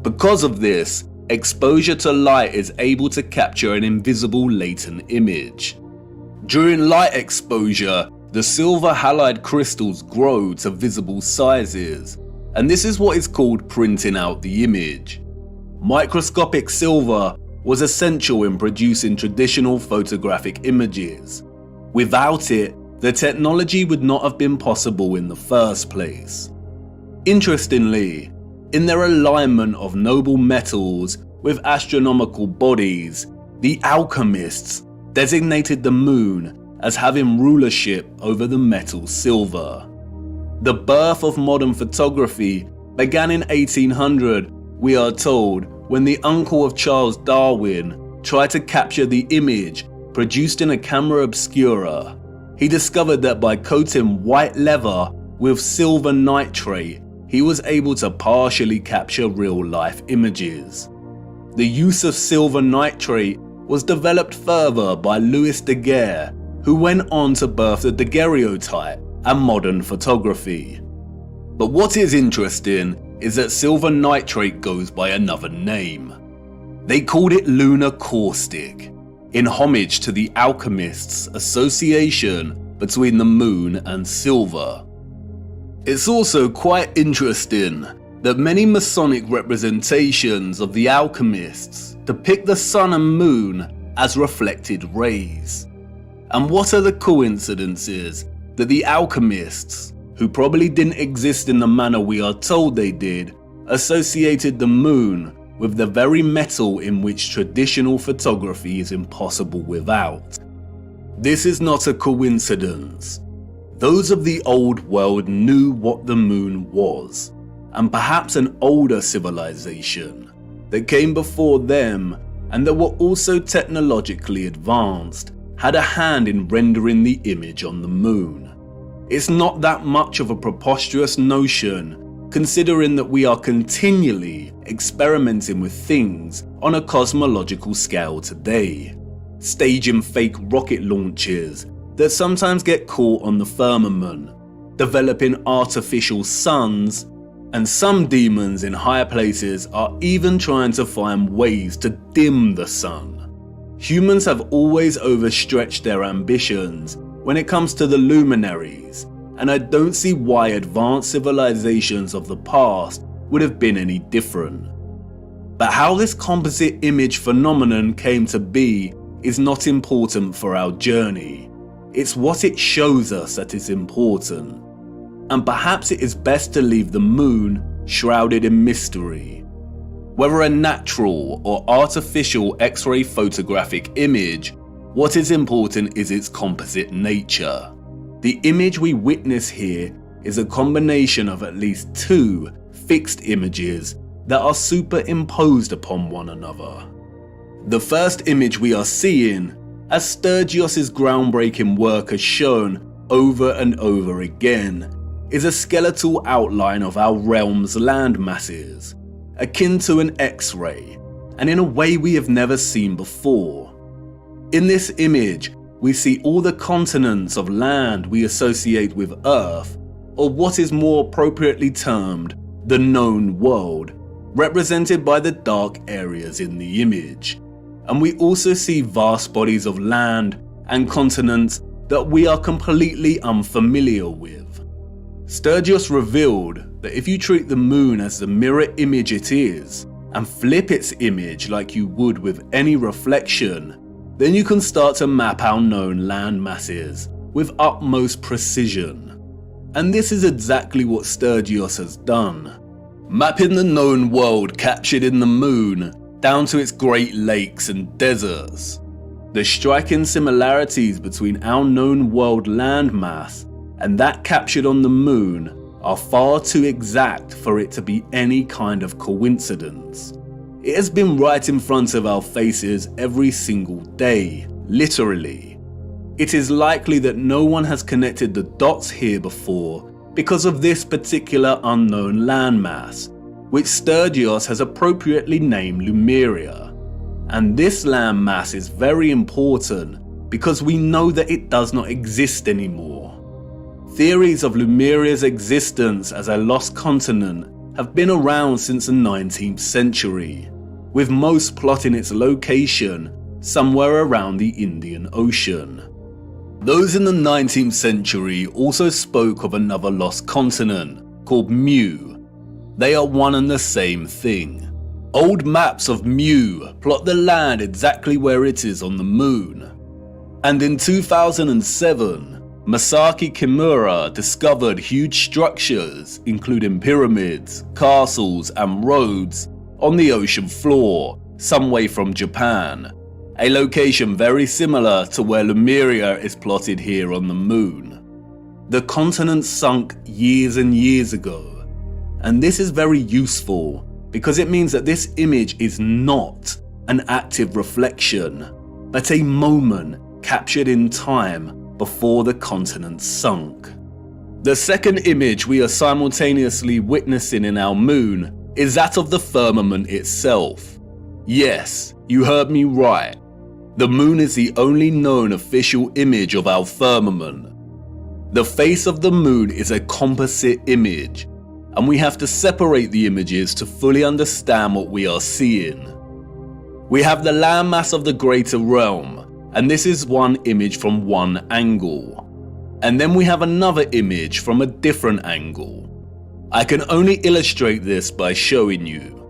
Because of this, exposure to light is able to capture an invisible latent image. During light exposure, the silver halide crystals grow to visible sizes, and this is what is called printing out the image. Microscopic silver was essential in producing traditional photographic images. Without it, the technology would not have been possible in the first place. Interestingly, in their alignment of noble metals with astronomical bodies, the alchemists designated the moon as having rulership over the metal silver. The birth of modern photography began in 1800, we are told, when the uncle of Charles Darwin tried to capture the image produced in a camera obscura. He discovered that by coating white leather with silver nitrate, he was able to partially capture real-life images. The use of silver nitrate was developed further by Louis Daguerre, who went on to birth the daguerreotype and modern photography. But what is interesting is that silver nitrate goes by another name. They called it lunar caustic, in homage to the alchemists' association between the moon and silver. It's also quite interesting that many Masonic representations of the alchemists depict the sun and moon as reflected rays. And what are the coincidences that the alchemists, who probably didn't exist in the manner we are told they did, associated the moon with the very metal in which traditional photography is impossible without? This is not a coincidence. Those of the old world knew what the moon was, and perhaps an older civilization that came before them and that were also technologically advanced had a hand in rendering the image on the moon. It's not that much of a preposterous notion, considering that we are continually experimenting with things on a cosmological scale today, staging fake rocket launches that sometimes get caught on the firmament, developing artificial suns, and some demons in higher places are even trying to find ways to dim the sun. Humans have always overstretched their ambitions when it comes to the luminaries, and I don't see why advanced civilizations of the past would have been any different. But how this composite image phenomenon came to be is not important for our journey. It's what it shows us that is important. And perhaps it is best to leave the moon shrouded in mystery. Whether a natural or artificial X-ray photographic image, what is important is its composite nature. The image we witness here is a combination of at least two fixed images that are superimposed upon one another. The first image we are seeing, as Sturgios' groundbreaking work has shown over and over again, is a skeletal outline of our realm's land masses, akin to an X-ray, and in a way we have never seen before. In this image, we see all the continents of land we associate with Earth, or what is more appropriately termed the known world, represented by the dark areas in the image. And we also see vast bodies of land and continents that we are completely unfamiliar with. Sturgios revealed that if you treat the moon as the mirror image it is, and flip its image like you would with any reflection, then you can start to map our known land masses with utmost precision. And this is exactly what Sturgios has done, mapping the known world captured in the moon down to its Great Lakes and deserts. The striking similarities between our known world landmass and that captured on the moon are far too exact for it to be any kind of coincidence. It has been right in front of our faces every single day, literally. It is likely that no one has connected the dots here before because of this particular unknown landmass, which Sturgios has appropriately named Lemuria. And this landmass is very important because we know that it does not exist anymore. Theories of Lemuria's existence as a lost continent have been around since the 19th century, with most plotting its location somewhere around the Indian Ocean. Those in the 19th century also spoke of another lost continent called Mu. They are one and the same thing. Old maps of Mu plot the land exactly where it is on the moon. And in 2007, Masaki Kimura discovered huge structures, including pyramids, castles, and roads, on the ocean floor, some way from Japan, a location very similar to where Lemuria is plotted here on the moon. The continent sunk years and years ago, and this is very useful because it means that this image is not an active reflection, but a moment captured in time before the continent sunk. The second image we are simultaneously witnessing in our moon is that of the firmament itself. Yes, you heard me right. The moon is the only known official image of our firmament. The face of the moon is a composite image, and we have to separate the images to fully understand what we are seeing. We have the landmass of the greater realm, and this is one image from one angle. And then we have another image from a different angle. I can only illustrate this by showing you.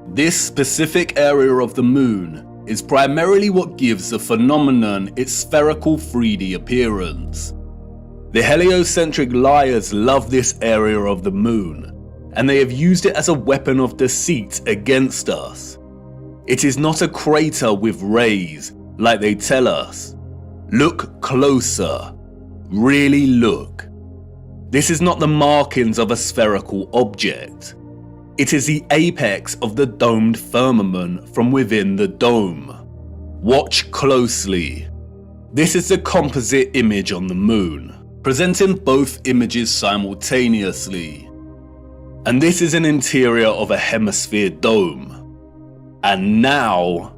This specific area of the moon is primarily what gives the phenomenon its spherical 3D appearance. The heliocentric liars love this area of the moon, and they have used it as a weapon of deceit against us. It is not a crater with rays, like they tell us. Look closer. Really look. This is not the markings of a spherical object. It is the apex of the domed firmament from within the dome. Watch closely. This is the composite image on the moon, presenting both images simultaneously. And this is an interior of a hemisphere dome. And now,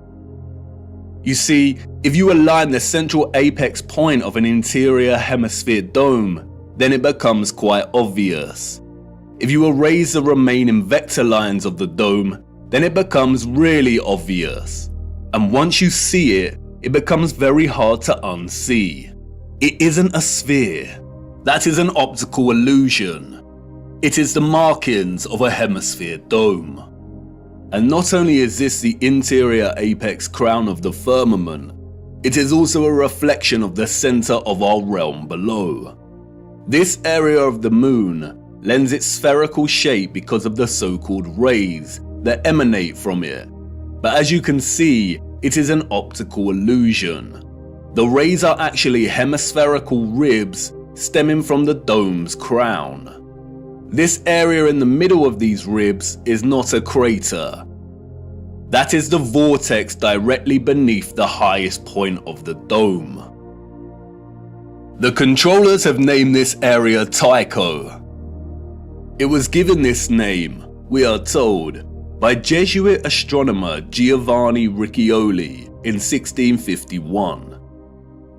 you see, if you align the central apex point of an interior hemisphere dome, then it becomes quite obvious. If you erase the remaining vector lines of the dome, then it becomes really obvious. And once you see it, it becomes very hard to unsee. It isn't a sphere. That is an optical illusion. It is the markings of a hemisphere dome. And not only is this the interior apex crown of the firmament, it is also a reflection of the center of our realm below. This area of the moon lends its spherical shape because of the so-called rays that emanate from it. But as you can see, it is an optical illusion. The rays are actually hemispherical ribs stemming from the dome's crown. This area in the middle of these ribs is not a crater. That is the vortex directly beneath the highest point of the dome. The controllers have named this area Tycho. It was given this name, we are told, by Jesuit astronomer Giovanni Riccioli in 1651.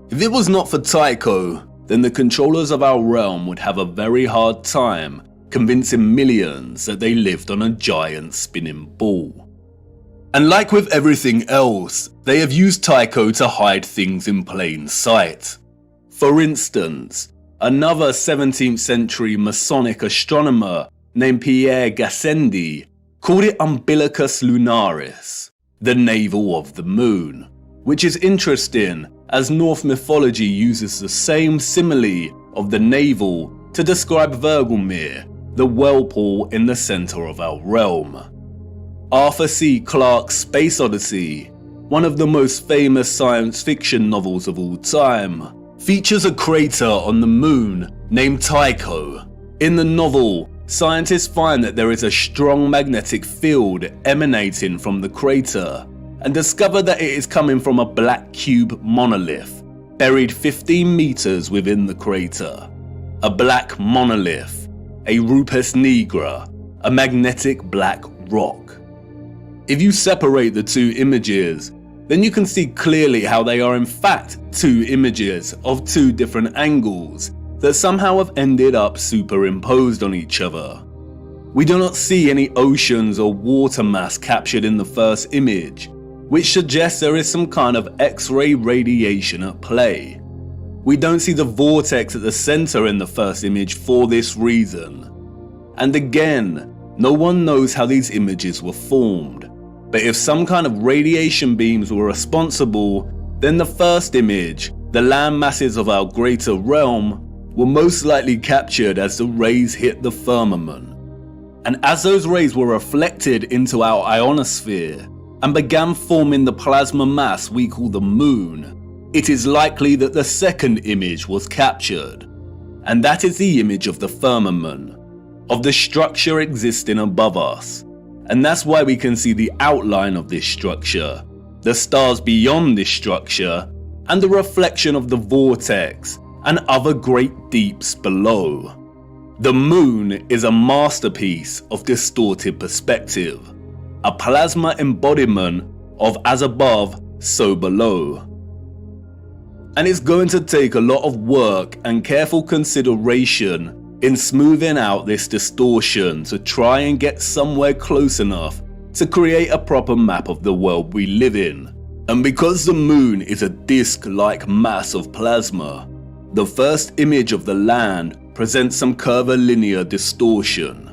If it was not for Tycho, then the controllers of our realm would have a very hard time convincing millions that they lived on a giant spinning ball. And like with everything else, they have used Tycho to hide things in plain sight. For instance, another 17th century Masonic astronomer named Pierre Gassendi called it Umbilicus Lunaris, the navel of the moon, which is interesting as Norse mythology uses the same simile of the navel to describe Vergelmir, the whirlpool in the center of our realm. Arthur C. Clarke's Space Odyssey, one of the most famous science fiction novels of all time, features a crater on the moon named Tycho. In the novel, scientists find that there is a strong magnetic field emanating from the crater and discover that it is coming from a black cube monolith buried 15 meters within the crater. A black monolith, a rupus nigra, a magnetic black rock. If you separate the two images, then you can see clearly how they are in fact two images of two different angles that somehow have ended up superimposed on each other. We do not see any oceans or water mass captured in the first image, which suggests there is some kind of X-ray radiation at play. We don't see the vortex at the center in the first image for this reason. And again, no one knows how these images were formed. But if some kind of radiation beams were responsible, then the first image, the land masses of our greater realm, were most likely captured as the rays hit the firmament. And as those rays were reflected into our ionosphere and began forming the plasma mass we call the moon, it is likely that the second image was captured. And that is the image of the firmament, of the structure existing above us. And that's why we can see the outline of this structure, the stars beyond this structure, and the reflection of the vortex and other great deeps below. The moon is a masterpiece of distorted perspective, a plasma embodiment of as above, so below. And it's going to take a lot of work and careful consideration in smoothing out this distortion to try and get somewhere close enough to create a proper map of the world we live in. And because the moon is a disc-like mass of plasma, the first image of the land presents some curvilinear distortion.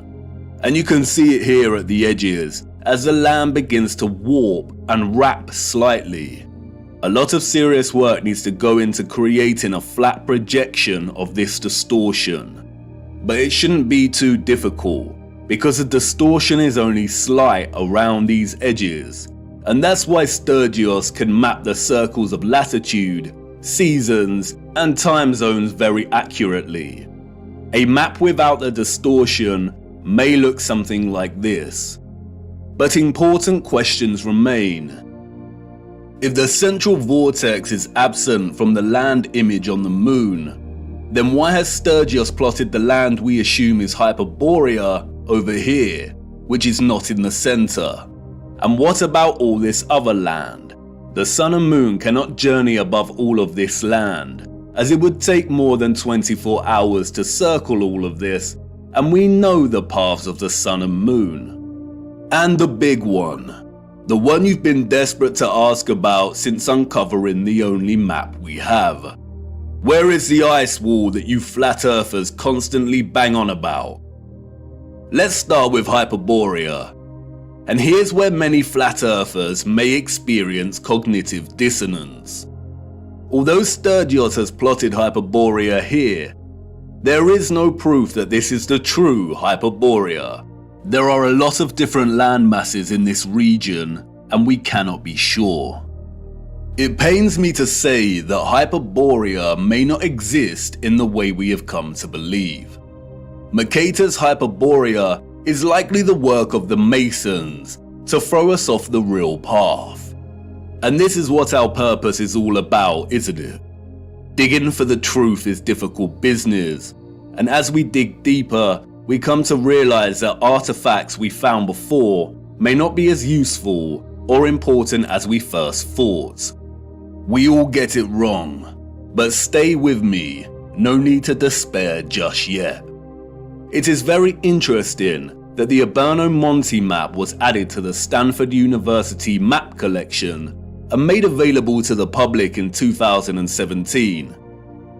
And you can see it here at the edges as the land begins to warp and wrap slightly. A lot of serious work needs to go into creating a flat projection of this distortion. But it shouldn't be too difficult, because the distortion is only slight around these edges. And that's why Sturgios can map the circles of latitude, seasons, and time zones very accurately. A map without the distortion may look something like this. But important questions remain. If the central vortex is absent from the land image on the moon, then why has Sturgios plotted the land we assume is Hyperborea over here, which is not in the center? And what about all this other land? The sun and moon cannot journey above all of this land, as it would take more than 24 hours to circle all of this, and we know the paths of the sun and moon. And the big one, the one you've been desperate to ask about since uncovering the only map we have. Where is the ice wall that you flat earthers constantly bang on about? Let's start with Hyperborea. And here's where many flat earthers may experience cognitive dissonance. Although Sturgios has plotted Hyperborea here, there is no proof that this is the true Hyperborea. There are a lot of different land masses in this region, and we cannot be sure. It pains me to say that Hyperborea may not exist in the way we have come to believe. Mercator's Hyperborea is likely the work of the Masons to throw us off the real path. And this is what our purpose is all about, isn't it? Digging for the truth is difficult business, and as we dig deeper, we come to realize that artifacts we found before may not be as useful or important as we first thought. We all get it wrong, but stay with me, no need to despair just yet. It is very interesting that the Urbano Monti map was added to the Stanford University map collection and made available to the public in 2017.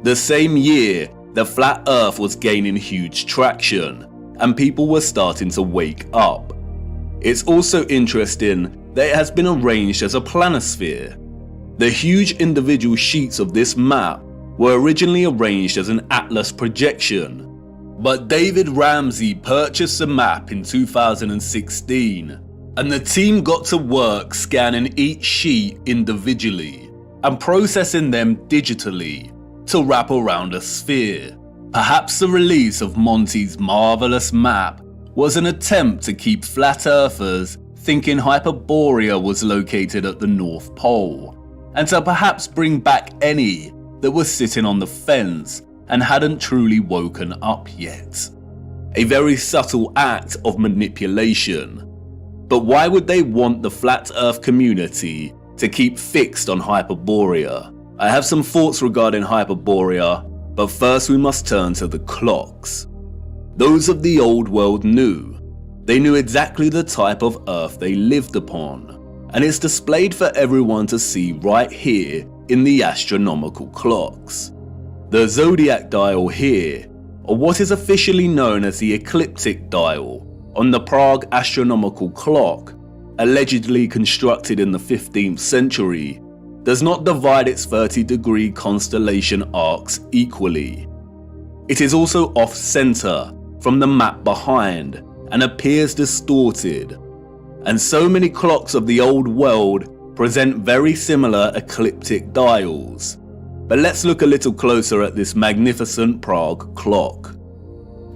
The same year, the flat earth was gaining huge traction, and people were starting to wake up. It's also interesting that it has been arranged as a planisphere. The huge individual sheets of this map were originally arranged as an atlas projection, but David Ramsey purchased the map in 2016, and the team got to work scanning each sheet individually and processing them digitally to wrap around a sphere. Perhaps the release of Monti's marvelous map was an attempt to keep flat earthers thinking Hyperborea was located at the North Pole, and to perhaps bring back any that were sitting on the fence and hadn't truly woken up yet. A very subtle act of manipulation. But why would they want the flat earth community to keep fixed on Hyperborea? I have some thoughts regarding Hyperborea, but first we must turn to the clocks. Those of the old world knew. They knew exactly the type of earth they lived upon, and it's displayed for everyone to see right here in the astronomical clocks. The zodiac dial here, or what is officially known as the ecliptic dial, on the Prague astronomical clock, allegedly constructed in the 15th century, does not divide its 30-degree constellation arcs equally. It is also off-center from the map behind and appears distorted, and so many clocks of the old world present very similar ecliptic dials. But let's look a little closer at this magnificent Prague clock.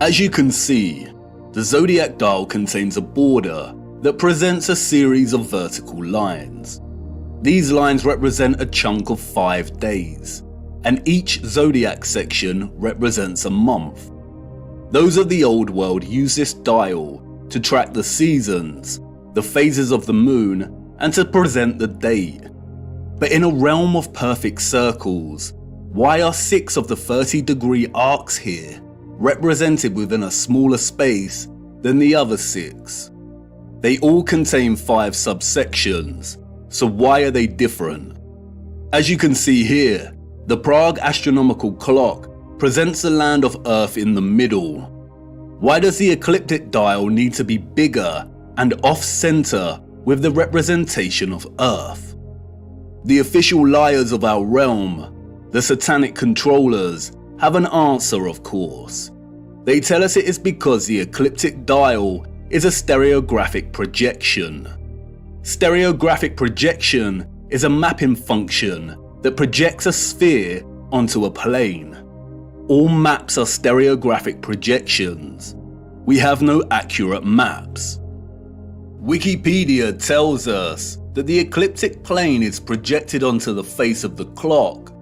As you can see, the zodiac dial contains a border that presents a series of vertical lines. These lines represent a chunk of 5 days, and each zodiac section represents a month. Those of the old world use this dial to track the seasons, the phases of the moon, and to present the date. But in a realm of perfect circles, why are 6 of the 30-degree arcs here represented within a smaller space than the other 6? They all contain 5 subsections, so why are they different? As you can see here, the Prague astronomical clock presents the land of Earth in the middle. Why does the ecliptic dial need to be bigger and off-center with the representation of Earth? The official liars of our realm, the satanic controllers, have an answer, of course. They tell us it is because the ecliptic dial is a stereographic projection. Stereographic projection is a mapping function that projects a sphere onto a plane. All maps are stereographic projections. We have no accurate maps. Wikipedia tells us that the ecliptic plane is projected onto the face of the clock,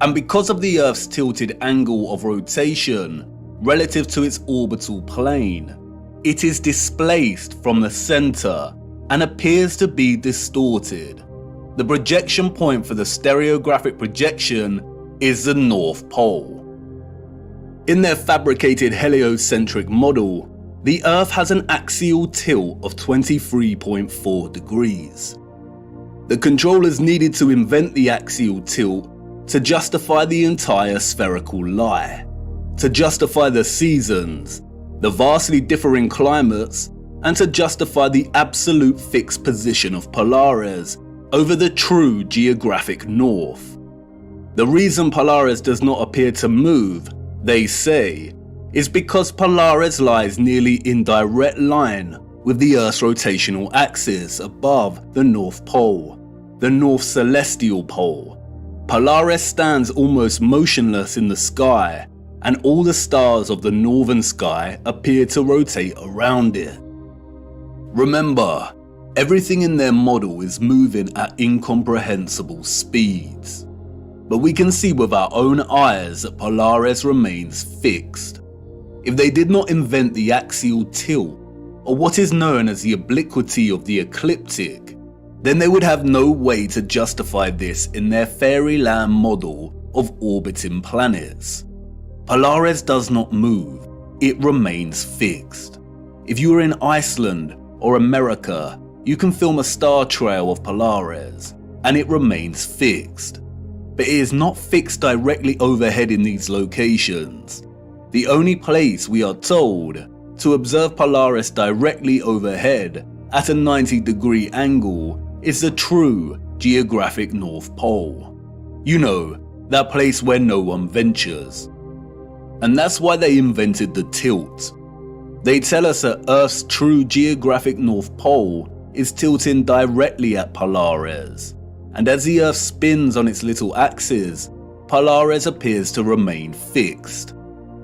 and because of the Earth's tilted angle of rotation relative to its orbital plane, it is displaced from the center and appears to be distorted. The projection point for the stereographic projection is the North Pole. In their fabricated heliocentric model, the Earth has an axial tilt of 23.4 degrees. The controllers needed to invent the axial tilt to justify the entire spherical lie, to justify the seasons, the vastly differing climates, and to justify the absolute fixed position of Polaris over the true geographic north. The reason Polaris does not appear to move, they say, is because Polaris lies nearly in direct line with the Earth's rotational axis above the North Pole, the North Celestial Pole. Polaris stands almost motionless in the sky, and all the stars of the northern sky appear to rotate around it. Remember, everything in their model is moving at incomprehensible speeds. But we can see with our own eyes that Polaris remains fixed. If they did not invent the axial tilt, or what is known as the obliquity of the ecliptic, then they would have no way to justify this in their fairyland model of orbiting planets. Polaris does not move, it remains fixed. If you are in Iceland or America, you can film a star trail of Polaris, and it remains fixed. But it is not fixed directly overhead in these locations. The only place, we are told, to observe Polaris directly overhead at a 90-degree angle is the true geographic North Pole. You know, that place where no one ventures. And that's why they invented the tilt. They tell us that Earth's true geographic North Pole is tilting directly at Polaris, and as the Earth spins on its little axis, Polaris appears to remain fixed.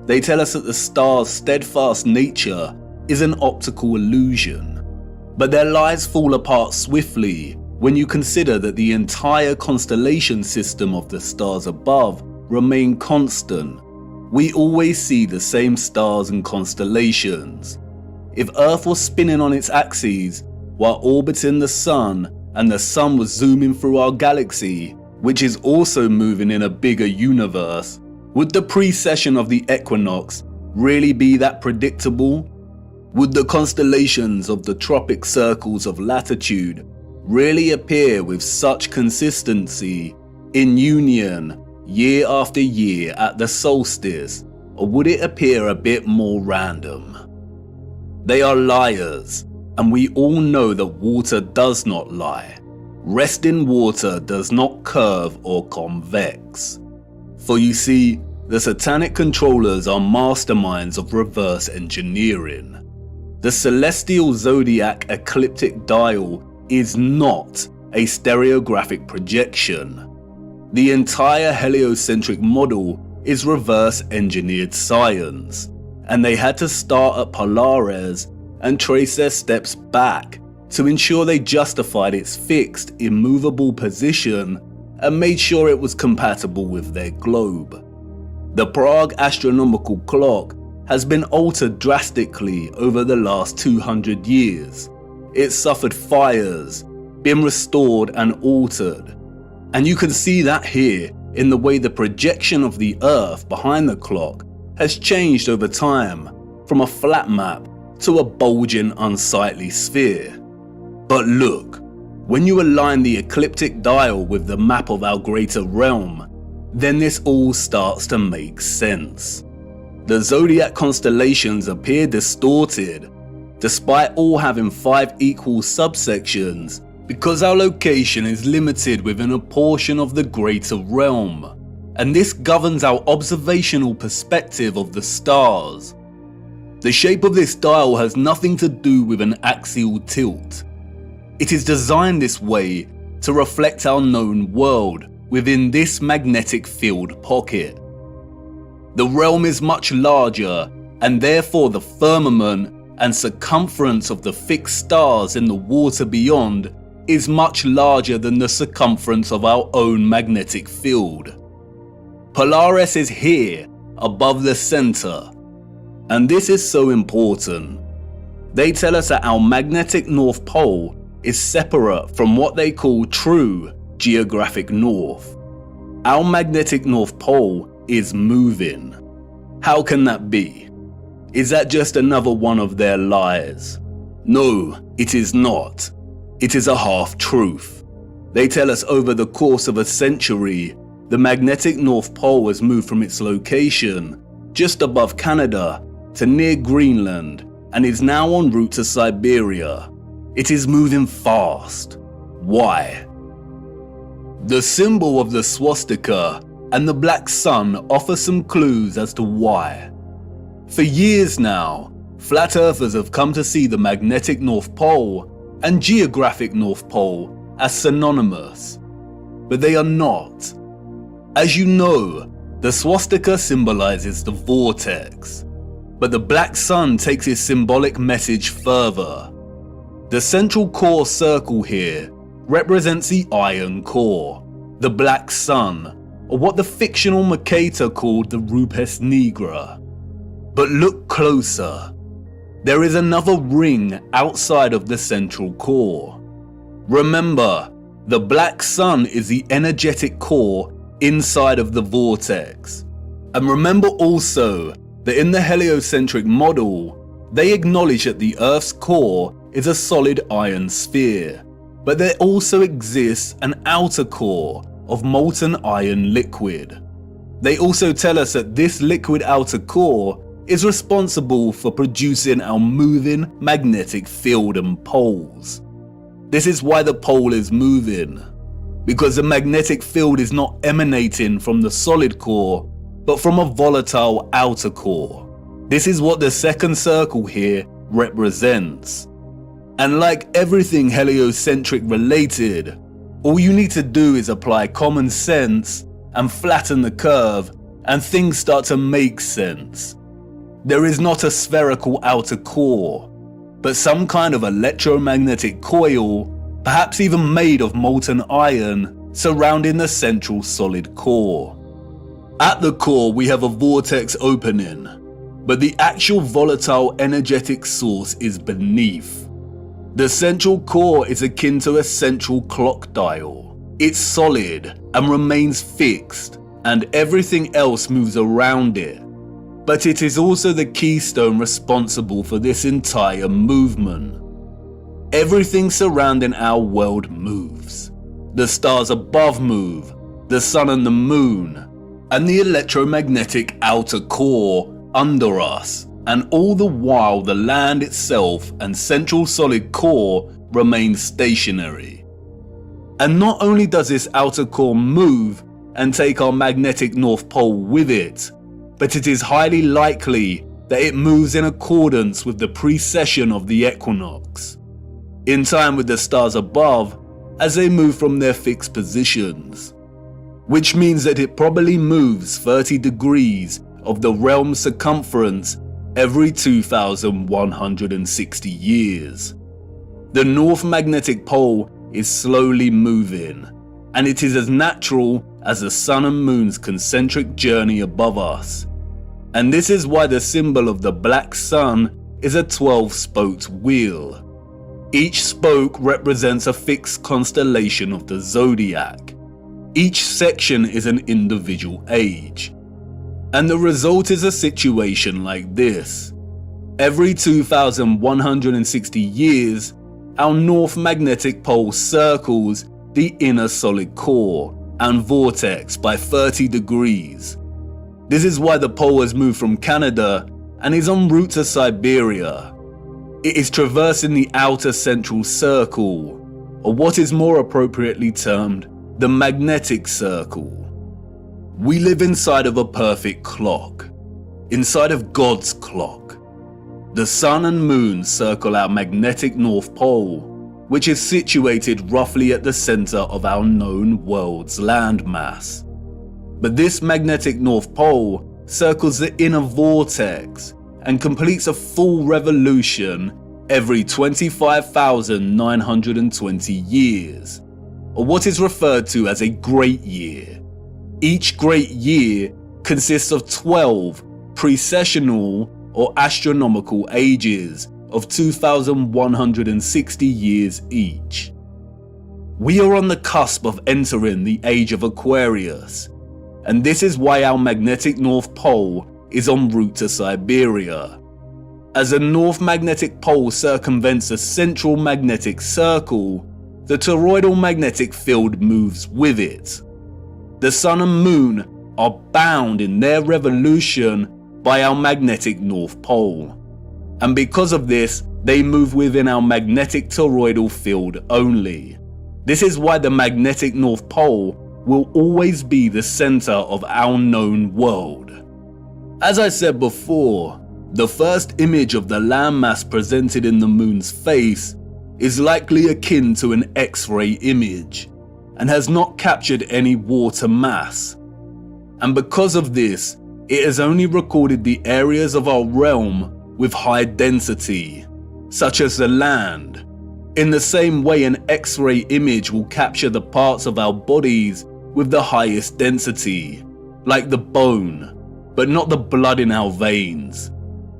They tell us that the star's steadfast nature is an optical illusion. But their lies fall apart swiftly when you consider that the entire constellation system of the stars above remain constant. We always see the same stars and constellations. If Earth was spinning on its axis while orbiting the Sun, and the Sun was zooming through our galaxy, which is also moving in a bigger universe, would the precession of the equinox really be that predictable? Would the constellations of the tropic circles of latitude really appear with such consistency in union year after year at the solstice, or would it appear a bit more random? They are liars, and we all know that water does not lie. Rest in water does not curve or convex. For you see, the satanic controllers are masterminds of reverse engineering. The celestial zodiac ecliptic dial is not a stereographic projection. The entire heliocentric model is reverse engineered science, and they had to start at Polaris and trace their steps back to ensure they justified its fixed, immovable position and made sure it was compatible with their globe. The Prague astronomical clock has been altered drastically over the last 200 years. It's suffered fires, been restored and altered. And you can see that here in the way the projection of the Earth behind the clock has changed over time from a flat map to a bulging, unsightly sphere. But look, when you align the ecliptic dial with the map of our greater realm, then this all starts to make sense. The zodiac constellations appear distorted, despite all having 5 equal subsections, because our location is limited within a portion of the greater realm, and this governs our observational perspective of the stars. The shape of this dial has nothing to do with an axial tilt. It is designed this way to reflect our known world within this magnetic field pocket. The realm is much larger, and therefore the firmament and circumference of the fixed stars in the water beyond is much larger than the circumference of our own magnetic field. Polaris is here, above the center. And this is so important. They tell us that our magnetic North Pole is separate from what they call true geographic north. Our magnetic North Pole is moving. How can that be? Is that just another one of their lies? No, it is not. It is a half-truth. They tell us over the course of a century, the magnetic North Pole has moved from its location just above Canada to near Greenland and is now en route to Siberia. It is moving fast. Why? The symbol of the swastika and the black sun offer some clues as to why. For years now, flat earthers have come to see the magnetic North Pole and geographic North Pole as synonymous, but they are not. As you know, the swastika symbolizes the vortex, but the black sun takes its symbolic message further. The central core circle here represents the iron core, the black sun, or what the fictional Mercator called the Rupes Nigra. But look closer. There is another ring outside of the central core. Remember, the black sun is the energetic core inside of the vortex. And remember also that in the heliocentric model, they acknowledge that the Earth's core is a solid iron sphere, but there also exists an outer core of molten iron liquid. They also tell us that this liquid outer core is responsible for producing our moving magnetic field and poles. This is why the pole is moving, because the magnetic field is not emanating from the solid core, but from a volatile outer core. This is what the second circle here represents. And like everything heliocentric related, all you need to do is apply common sense and flatten the curve, and things start to make sense. There is not a spherical outer core, but some kind of electromagnetic coil, perhaps even made of molten iron, surrounding the central solid core. At the core we have a vortex opening, but the actual volatile energetic source is beneath. The central core is akin to a central clock dial. It's solid and remains fixed, and everything else moves around it. But it is also the keystone responsible for this entire movement. Everything surrounding our world moves. The stars above move, the sun and the moon, and the electromagnetic outer core under us, and all the while the land itself and central solid core remain stationary. And not only does this outer core move and take our magnetic North Pole with it, but it is highly likely that it moves in accordance with the precession of the equinox, in time with the stars above as they move from their fixed positions, which means that it probably moves 30 degrees of the realm's circumference every 2,160 years. The North Magnetic Pole is slowly moving, and it is as natural as the sun and moon's concentric journey above us. And this is why the symbol of the black sun is a 12-spoked wheel. Each spoke represents a fixed constellation of the zodiac. Each section is an individual age. And the result is a situation like this. Every 2,160 years, our north magnetic pole circles the inner solid core and vortex by 30 degrees. This is why the pole has moved from Canada and is en route to Siberia. It is traversing the outer central circle, or what is more appropriately termed the magnetic circle. We live inside of a perfect clock, inside of God's clock. The sun and moon circle our magnetic North Pole, which is situated roughly at the center of our known world's landmass. But this magnetic North Pole circles the inner vortex and completes a full revolution every 25,920 years, or what is referred to as a great year. Each great year consists of 12 precessional or astronomical ages of 2,160 years each. We are on the cusp of entering the age of Aquarius, and this is why our magnetic North Pole is en route to Siberia. As the North Magnetic Pole circumvents a central magnetic circle, the toroidal magnetic field moves with it. The Sun and Moon are bound in their revolution by our magnetic North Pole, and because of this, they move within our magnetic toroidal field only. This is why the magnetic North Pole will always be the center of our known world. As I said before, the first image of the landmass presented in the moon's face is likely akin to an X-ray image and has not captured any water mass. And because of this, it has only recorded the areas of our realm with high density, such as the land. In the same way, an X-ray image will capture the parts of our bodies with the highest density, like the bone, but not the blood in our veins.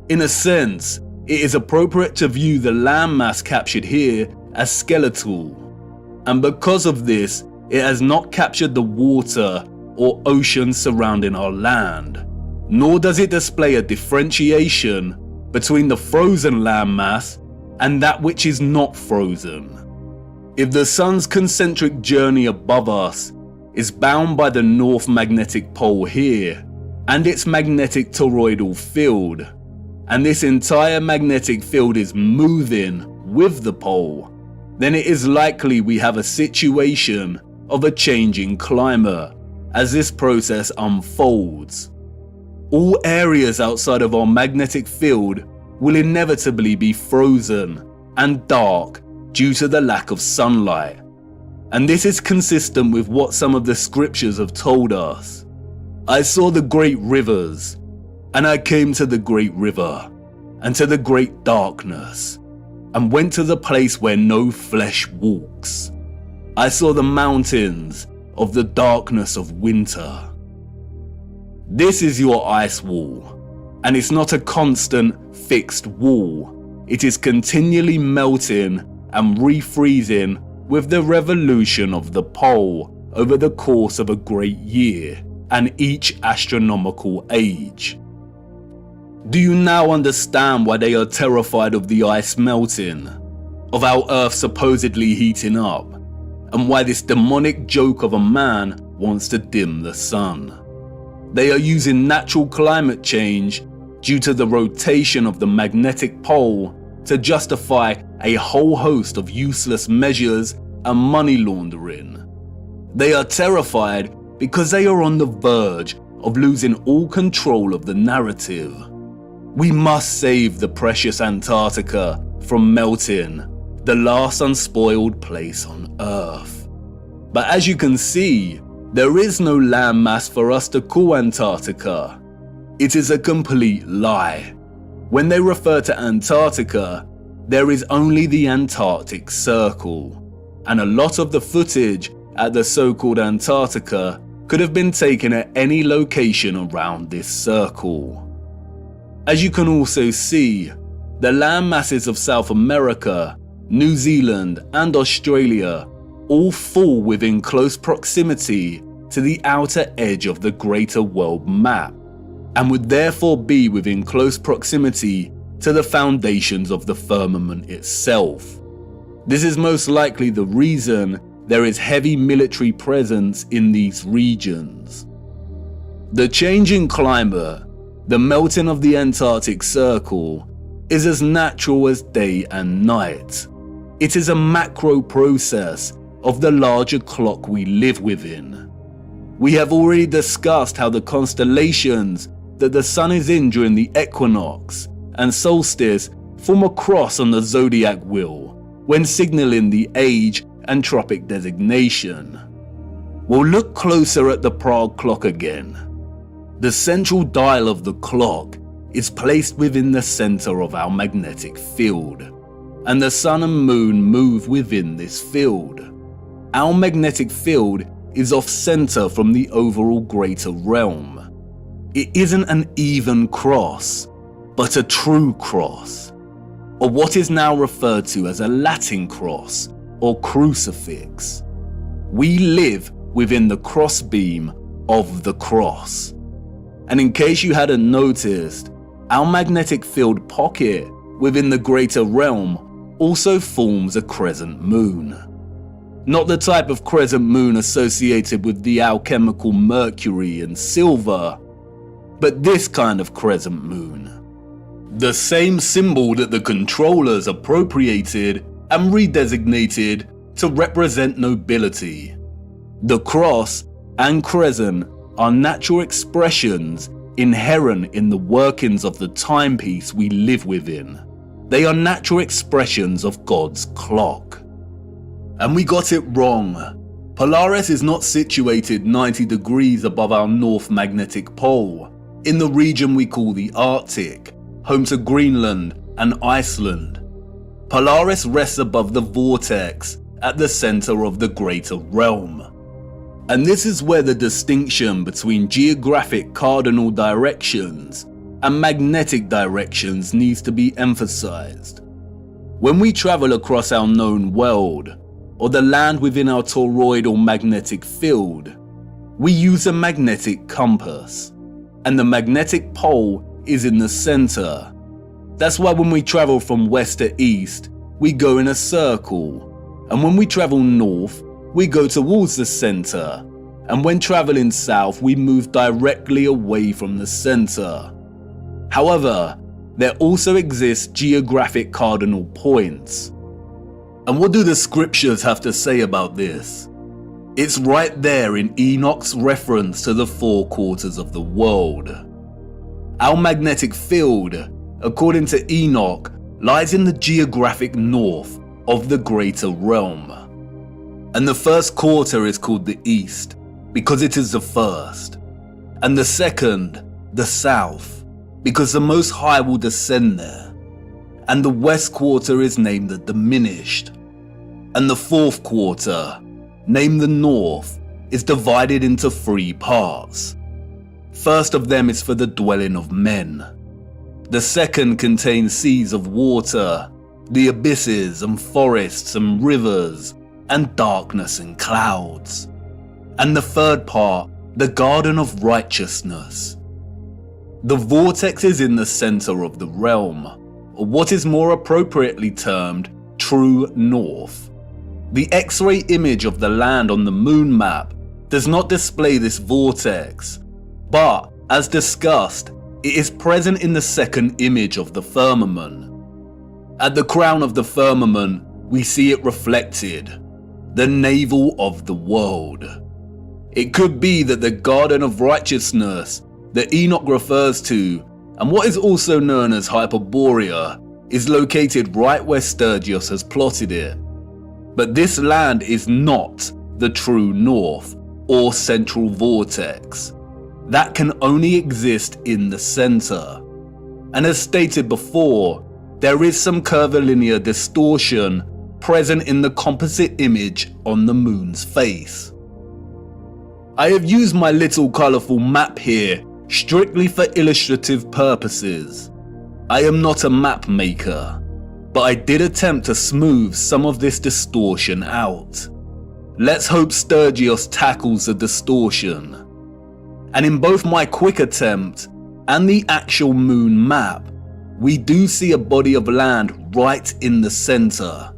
In a sense, it is appropriate to view the landmass captured here as skeletal, and because of this, it has not captured the water or ocean surrounding our land, nor does it display a differentiation between the frozen landmass and that which is not frozen. If the sun's concentric journey above us is bound by the North Magnetic Pole here and its magnetic toroidal field, and this entire magnetic field is moving with the pole, then it is likely we have a situation of a changing climate as this process unfolds. All areas outside of our magnetic field will inevitably be frozen and dark due to the lack of sunlight. And this is consistent with what some of the scriptures have told us. I saw the great rivers, and I came to the great river, and to the great darkness, and went to the place where no flesh walks. I saw the mountains of the darkness of winter. This is your ice wall, and it's not a constant, fixed wall. It is continually melting and refreezing with the revolution of the pole over the course of a great year and each astronomical age. Do you now understand why they are terrified of the ice melting, of our Earth supposedly heating up, and why this demonic joke of a man wants to dim the sun? They are using natural climate change due to the rotation of the magnetic pole to justify a whole host of useless measures and money laundering. They are terrified because they are on the verge of losing all control of the narrative. We must save the precious Antarctica from melting, the last unspoiled place on Earth. But as you can see, there is no landmass for us to call Antarctica. It is a complete lie. When they refer to Antarctica, there is only the Antarctic Circle, and a lot of the footage at the so-called Antarctica could have been taken at any location around this circle. As you can also see, the land masses of South America, New Zealand and Australia all fall within close proximity to the outer edge of the greater world map, and would therefore be within close proximity to the foundations of the firmament itself. This is most likely the reason there is heavy military presence in these regions. The changing climate, the melting of the Antarctic Circle, is as natural as day and night. It is a macro process of the larger clock we live within. We have already discussed how the constellations that the sun is in during the equinox and solstice form a cross on the zodiac wheel when signaling the age and tropic designation. We'll look closer at the Prague clock again. The central dial of the clock is placed within the center of our magnetic field, and the sun and moon move within this field. Our magnetic field is off-center from the overall greater realm. It isn't an even cross, but a true cross, or what is now referred to as a Latin cross or crucifix. We live within the crossbeam of the cross. And in case you hadn't noticed, our magnetic field pocket within the greater realm also forms a crescent moon. Not the type of crescent moon associated with the alchemical mercury and silver, but this kind of crescent moon. The same symbol that the controllers appropriated and redesignated to represent nobility. The cross and crescent are natural expressions inherent in the workings of the timepiece we live within. They are natural expressions of God's clock. And we got it wrong. Polaris is not situated 90 degrees above our north magnetic pole, in the region we call the Arctic, home to Greenland and Iceland. Polaris rests above the vortex at the center of the greater realm. And this is where the distinction between geographic cardinal directions and magnetic directions needs to be emphasized. When we travel across our known world, or the land within our toroidal magnetic field, we use a magnetic compass, and the magnetic pole is in the center. That's why when we travel from west to east, we go in a circle, and when we travel north, we go towards the center, and when traveling south, we move directly away from the center. However, there also exist geographic cardinal points. And what do the scriptures have to say about this? It's right there in Enoch's reference to the 4 quarters of the world. Our magnetic field, according to Enoch, lies in the geographic north of the greater realm. And the first quarter is called the east, because it is the first. And the second, the south, because the Most High will descend there. And the west quarter is named the diminished. And the fourth quarter, named the north, is divided into 3 parts. First of them is for the dwelling of men. The second contains seas of water, the abysses and forests and rivers, and darkness and clouds. And the third part, the garden of righteousness. The vortex is in the center of the realm, or what is more appropriately termed true north. The X-ray image of the land on the moon map does not display this vortex, but as discussed, it is present in the second image of the firmament. At the crown of the firmament, we see it reflected, the navel of the world. It could be that the garden of righteousness that Enoch refers to, and what is also known as Hyperborea, is located right where Sturgios has plotted it. But this land is not the true north or central vortex. That can only exist in the center. And as stated before, there is some curvilinear distortion present in the composite image on the moon's face. I have used my little colourful map here strictly for illustrative purposes, I am not a map maker, but I did attempt to smooth some of this distortion out. Let's hope Sturgios tackles the distortion. And in both my quick attempt and the actual moon map, we do see a body of land right in the center,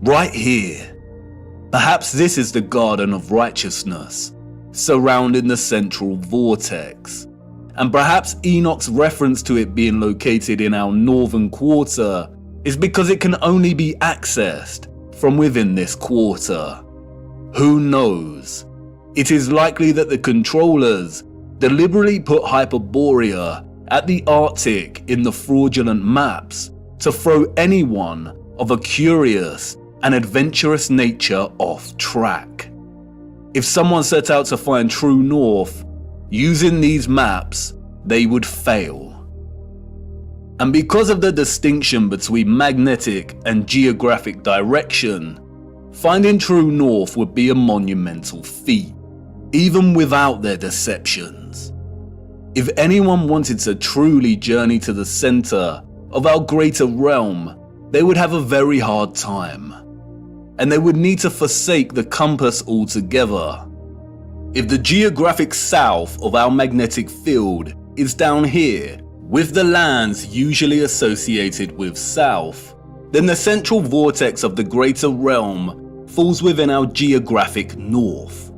right here. Perhaps this is the Garden of Righteousness, surrounding the central vortex. And perhaps Enoch's reference to it being located in our northern quarter is because it can only be accessed from within this quarter. Who knows? It is likely that the controllers deliberately put Hyperborea at the Arctic in the fraudulent maps to throw anyone of a curious and adventurous nature off track. If someone set out to find true north using these maps, they would fail. And because of the distinction between magnetic and geographic direction, finding true north would be a monumental feat, even without their deceptions. If anyone wanted to truly journey to the center of our greater realm, they would have a very hard time, and they would need to forsake the compass altogether. If the geographic south of our magnetic field is down here, with the lands usually associated with south, then the central vortex of the greater realm falls within our geographic north.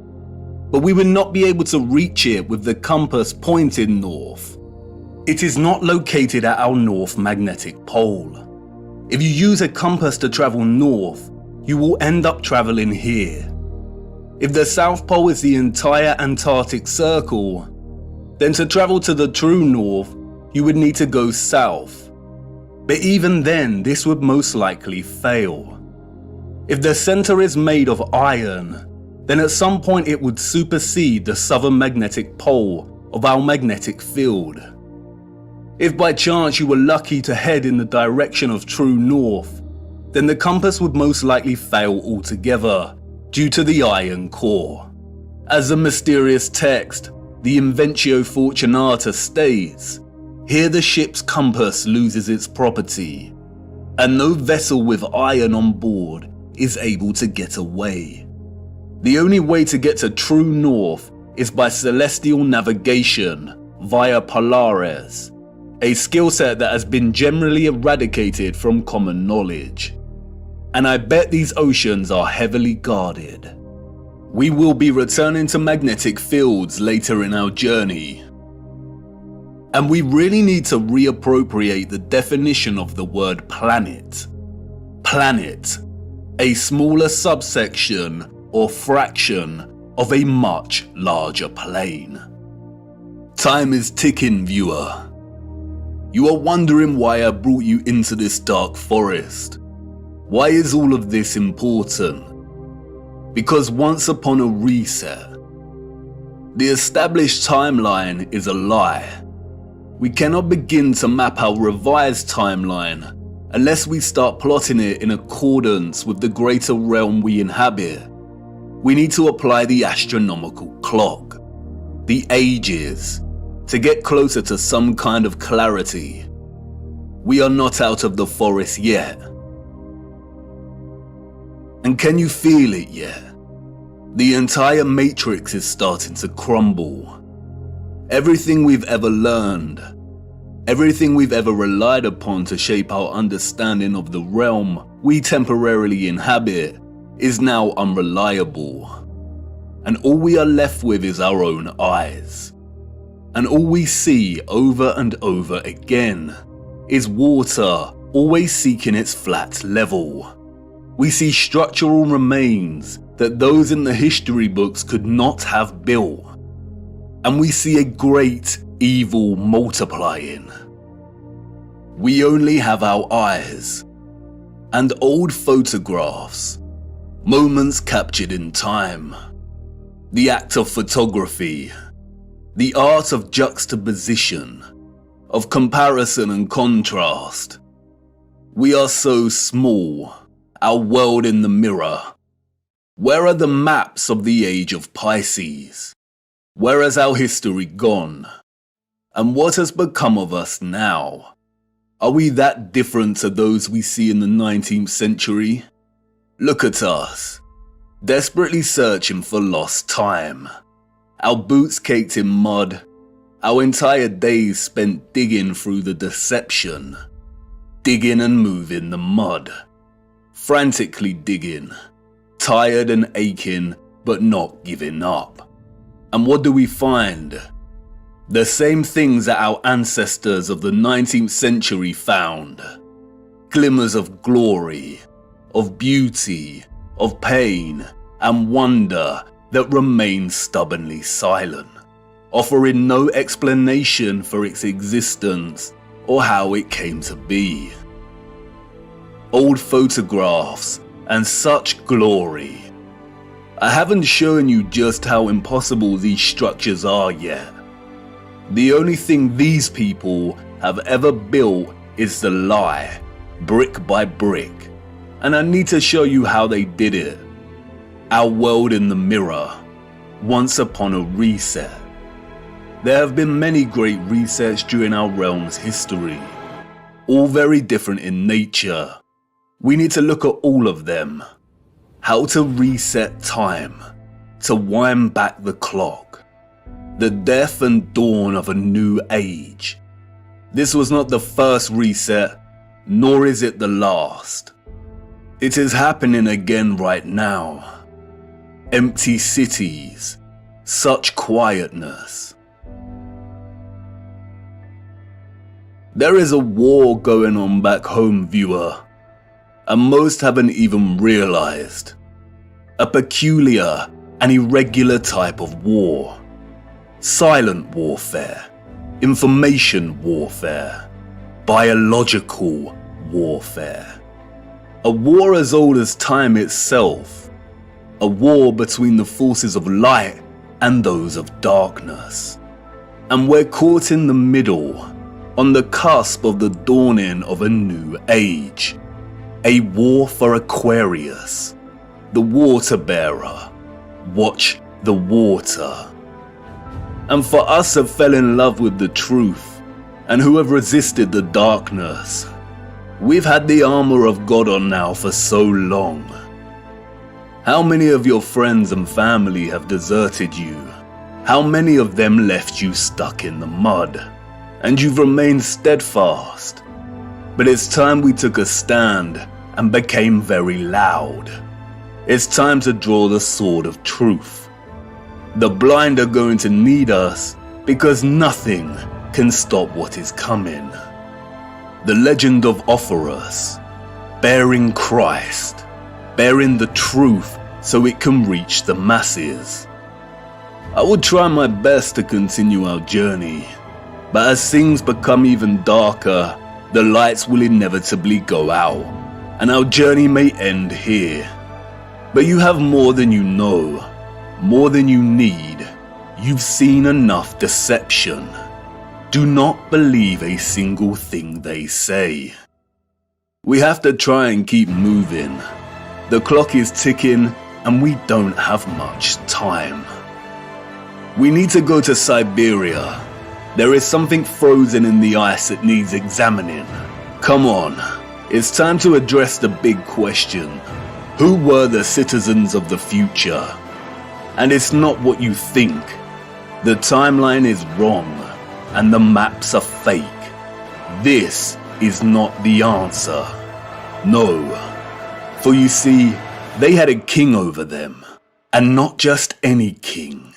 But we would not be able to reach it with the compass pointing north. It is not located at our north magnetic pole. If you use a compass to travel north, you will end up traveling here. If the South Pole is the entire Antarctic Circle, then to travel to the true north, you would need to go south. But even then, this would most likely fail. If the center is made of iron, then at some point it would supersede the southern magnetic pole of our magnetic field. If by chance you were lucky to head in the direction of true north, then the compass would most likely fail altogether due to the iron core. As the mysterious text, the Inventio Fortunata states, here the ship's compass loses its property, and no vessel with iron on board is able to get away. The only way to get to true north is by celestial navigation via Polaris, a skill set that has been generally eradicated from common knowledge. And I bet these oceans are heavily guarded. We will be returning to magnetic fields later in our journey. And we really need to reappropriate the definition of the word planet. Planet, a smaller subsection or fraction of a much larger plane. Time is ticking, viewer. You are wondering why I brought you into this dark forest. Why is all of this important? Because once upon a reset, the established timeline is a lie. We cannot begin to map our revised timeline unless we start plotting it in accordance with the greater realm we inhabit. We need to apply the astronomical clock, the ages, to get closer to some kind of clarity. We are not out of the forest yet. And can you feel it yet? The entire matrix is starting to crumble. Everything we've ever learned, everything we've ever relied upon to shape our understanding of the realm we temporarily inhabit is now unreliable. And all we are left with is our own eyes. And all we see over and over again is water always seeking its flat level. We see structural remains that those in the history books could not have built. And we see a great evil multiplying. We only have our eyes and old photographs, moments captured in time, the act of photography, the art of juxtaposition, of comparison and contrast. We are so small, our world in the mirror. Where are the maps of the age of Pisces? Where has our history gone? And what has become of us now? Are we that different to those we see in the 19th century? Look at us, desperately searching for lost time. Our boots caked in mud, our entire days spent digging through the deception. Digging and moving the mud. Frantically digging. Tired and aching, but not giving up. And what do we find? The same things that our ancestors of the 19th century found. Glimmers of glory, of beauty, of pain, and wonder that remain stubbornly silent, offering no explanation for its existence or how it came to be. Old photographs and such glory. I haven't shown you just how impossible these structures are yet. The only thing these people have ever built is the lie, brick by brick, and I need to show you how they did it. Our world in the mirror, once upon a reset. There have been many great resets during our realm's history, all very different in nature. We need to look at all of them. How to reset time, to wind back the clock. The death and dawn of a new age. This was not the first reset, nor is it the last. It is happening again right now. Empty cities, such quietness. There is a war going on back home, viewer, and most haven't even realized. A peculiar and irregular type of war. Silent warfare, information warfare, biological warfare. A war as old as time itself. A war between the forces of light and those of darkness. And we're caught in the middle, on the cusp of the dawning of a new age. A war for Aquarius, the water bearer. Watch the water. And for us who fell in love with the truth, and who have resisted the darkness, we've had the armor of God on now for so long. How many of your friends and family have deserted you? How many of them left you stuck in the mud? And you've remained steadfast. But it's time we took a stand and became very loud. It's time to draw the sword of truth. The blind are going to need us because nothing can stop what is coming. The legend of Offerus, bearing Christ, bearing the truth so it can reach the masses. I would try my best to continue our journey, but as things become even darker, the lights will inevitably go out, and our journey may end here. But you have more than you know. More than you need. You've seen enough deception. Do not believe a single thing they say. We have to try and keep moving. The clock is ticking and we don't have much time. We need to go to Siberia. There is something frozen in the ice that needs examining. Come on, it's time to address the big question. Who were the citizens of the future? And it's not what you think. The timeline is wrong, and the maps are fake. This is not the answer. No. For you see, they had a king over them, and not just any king.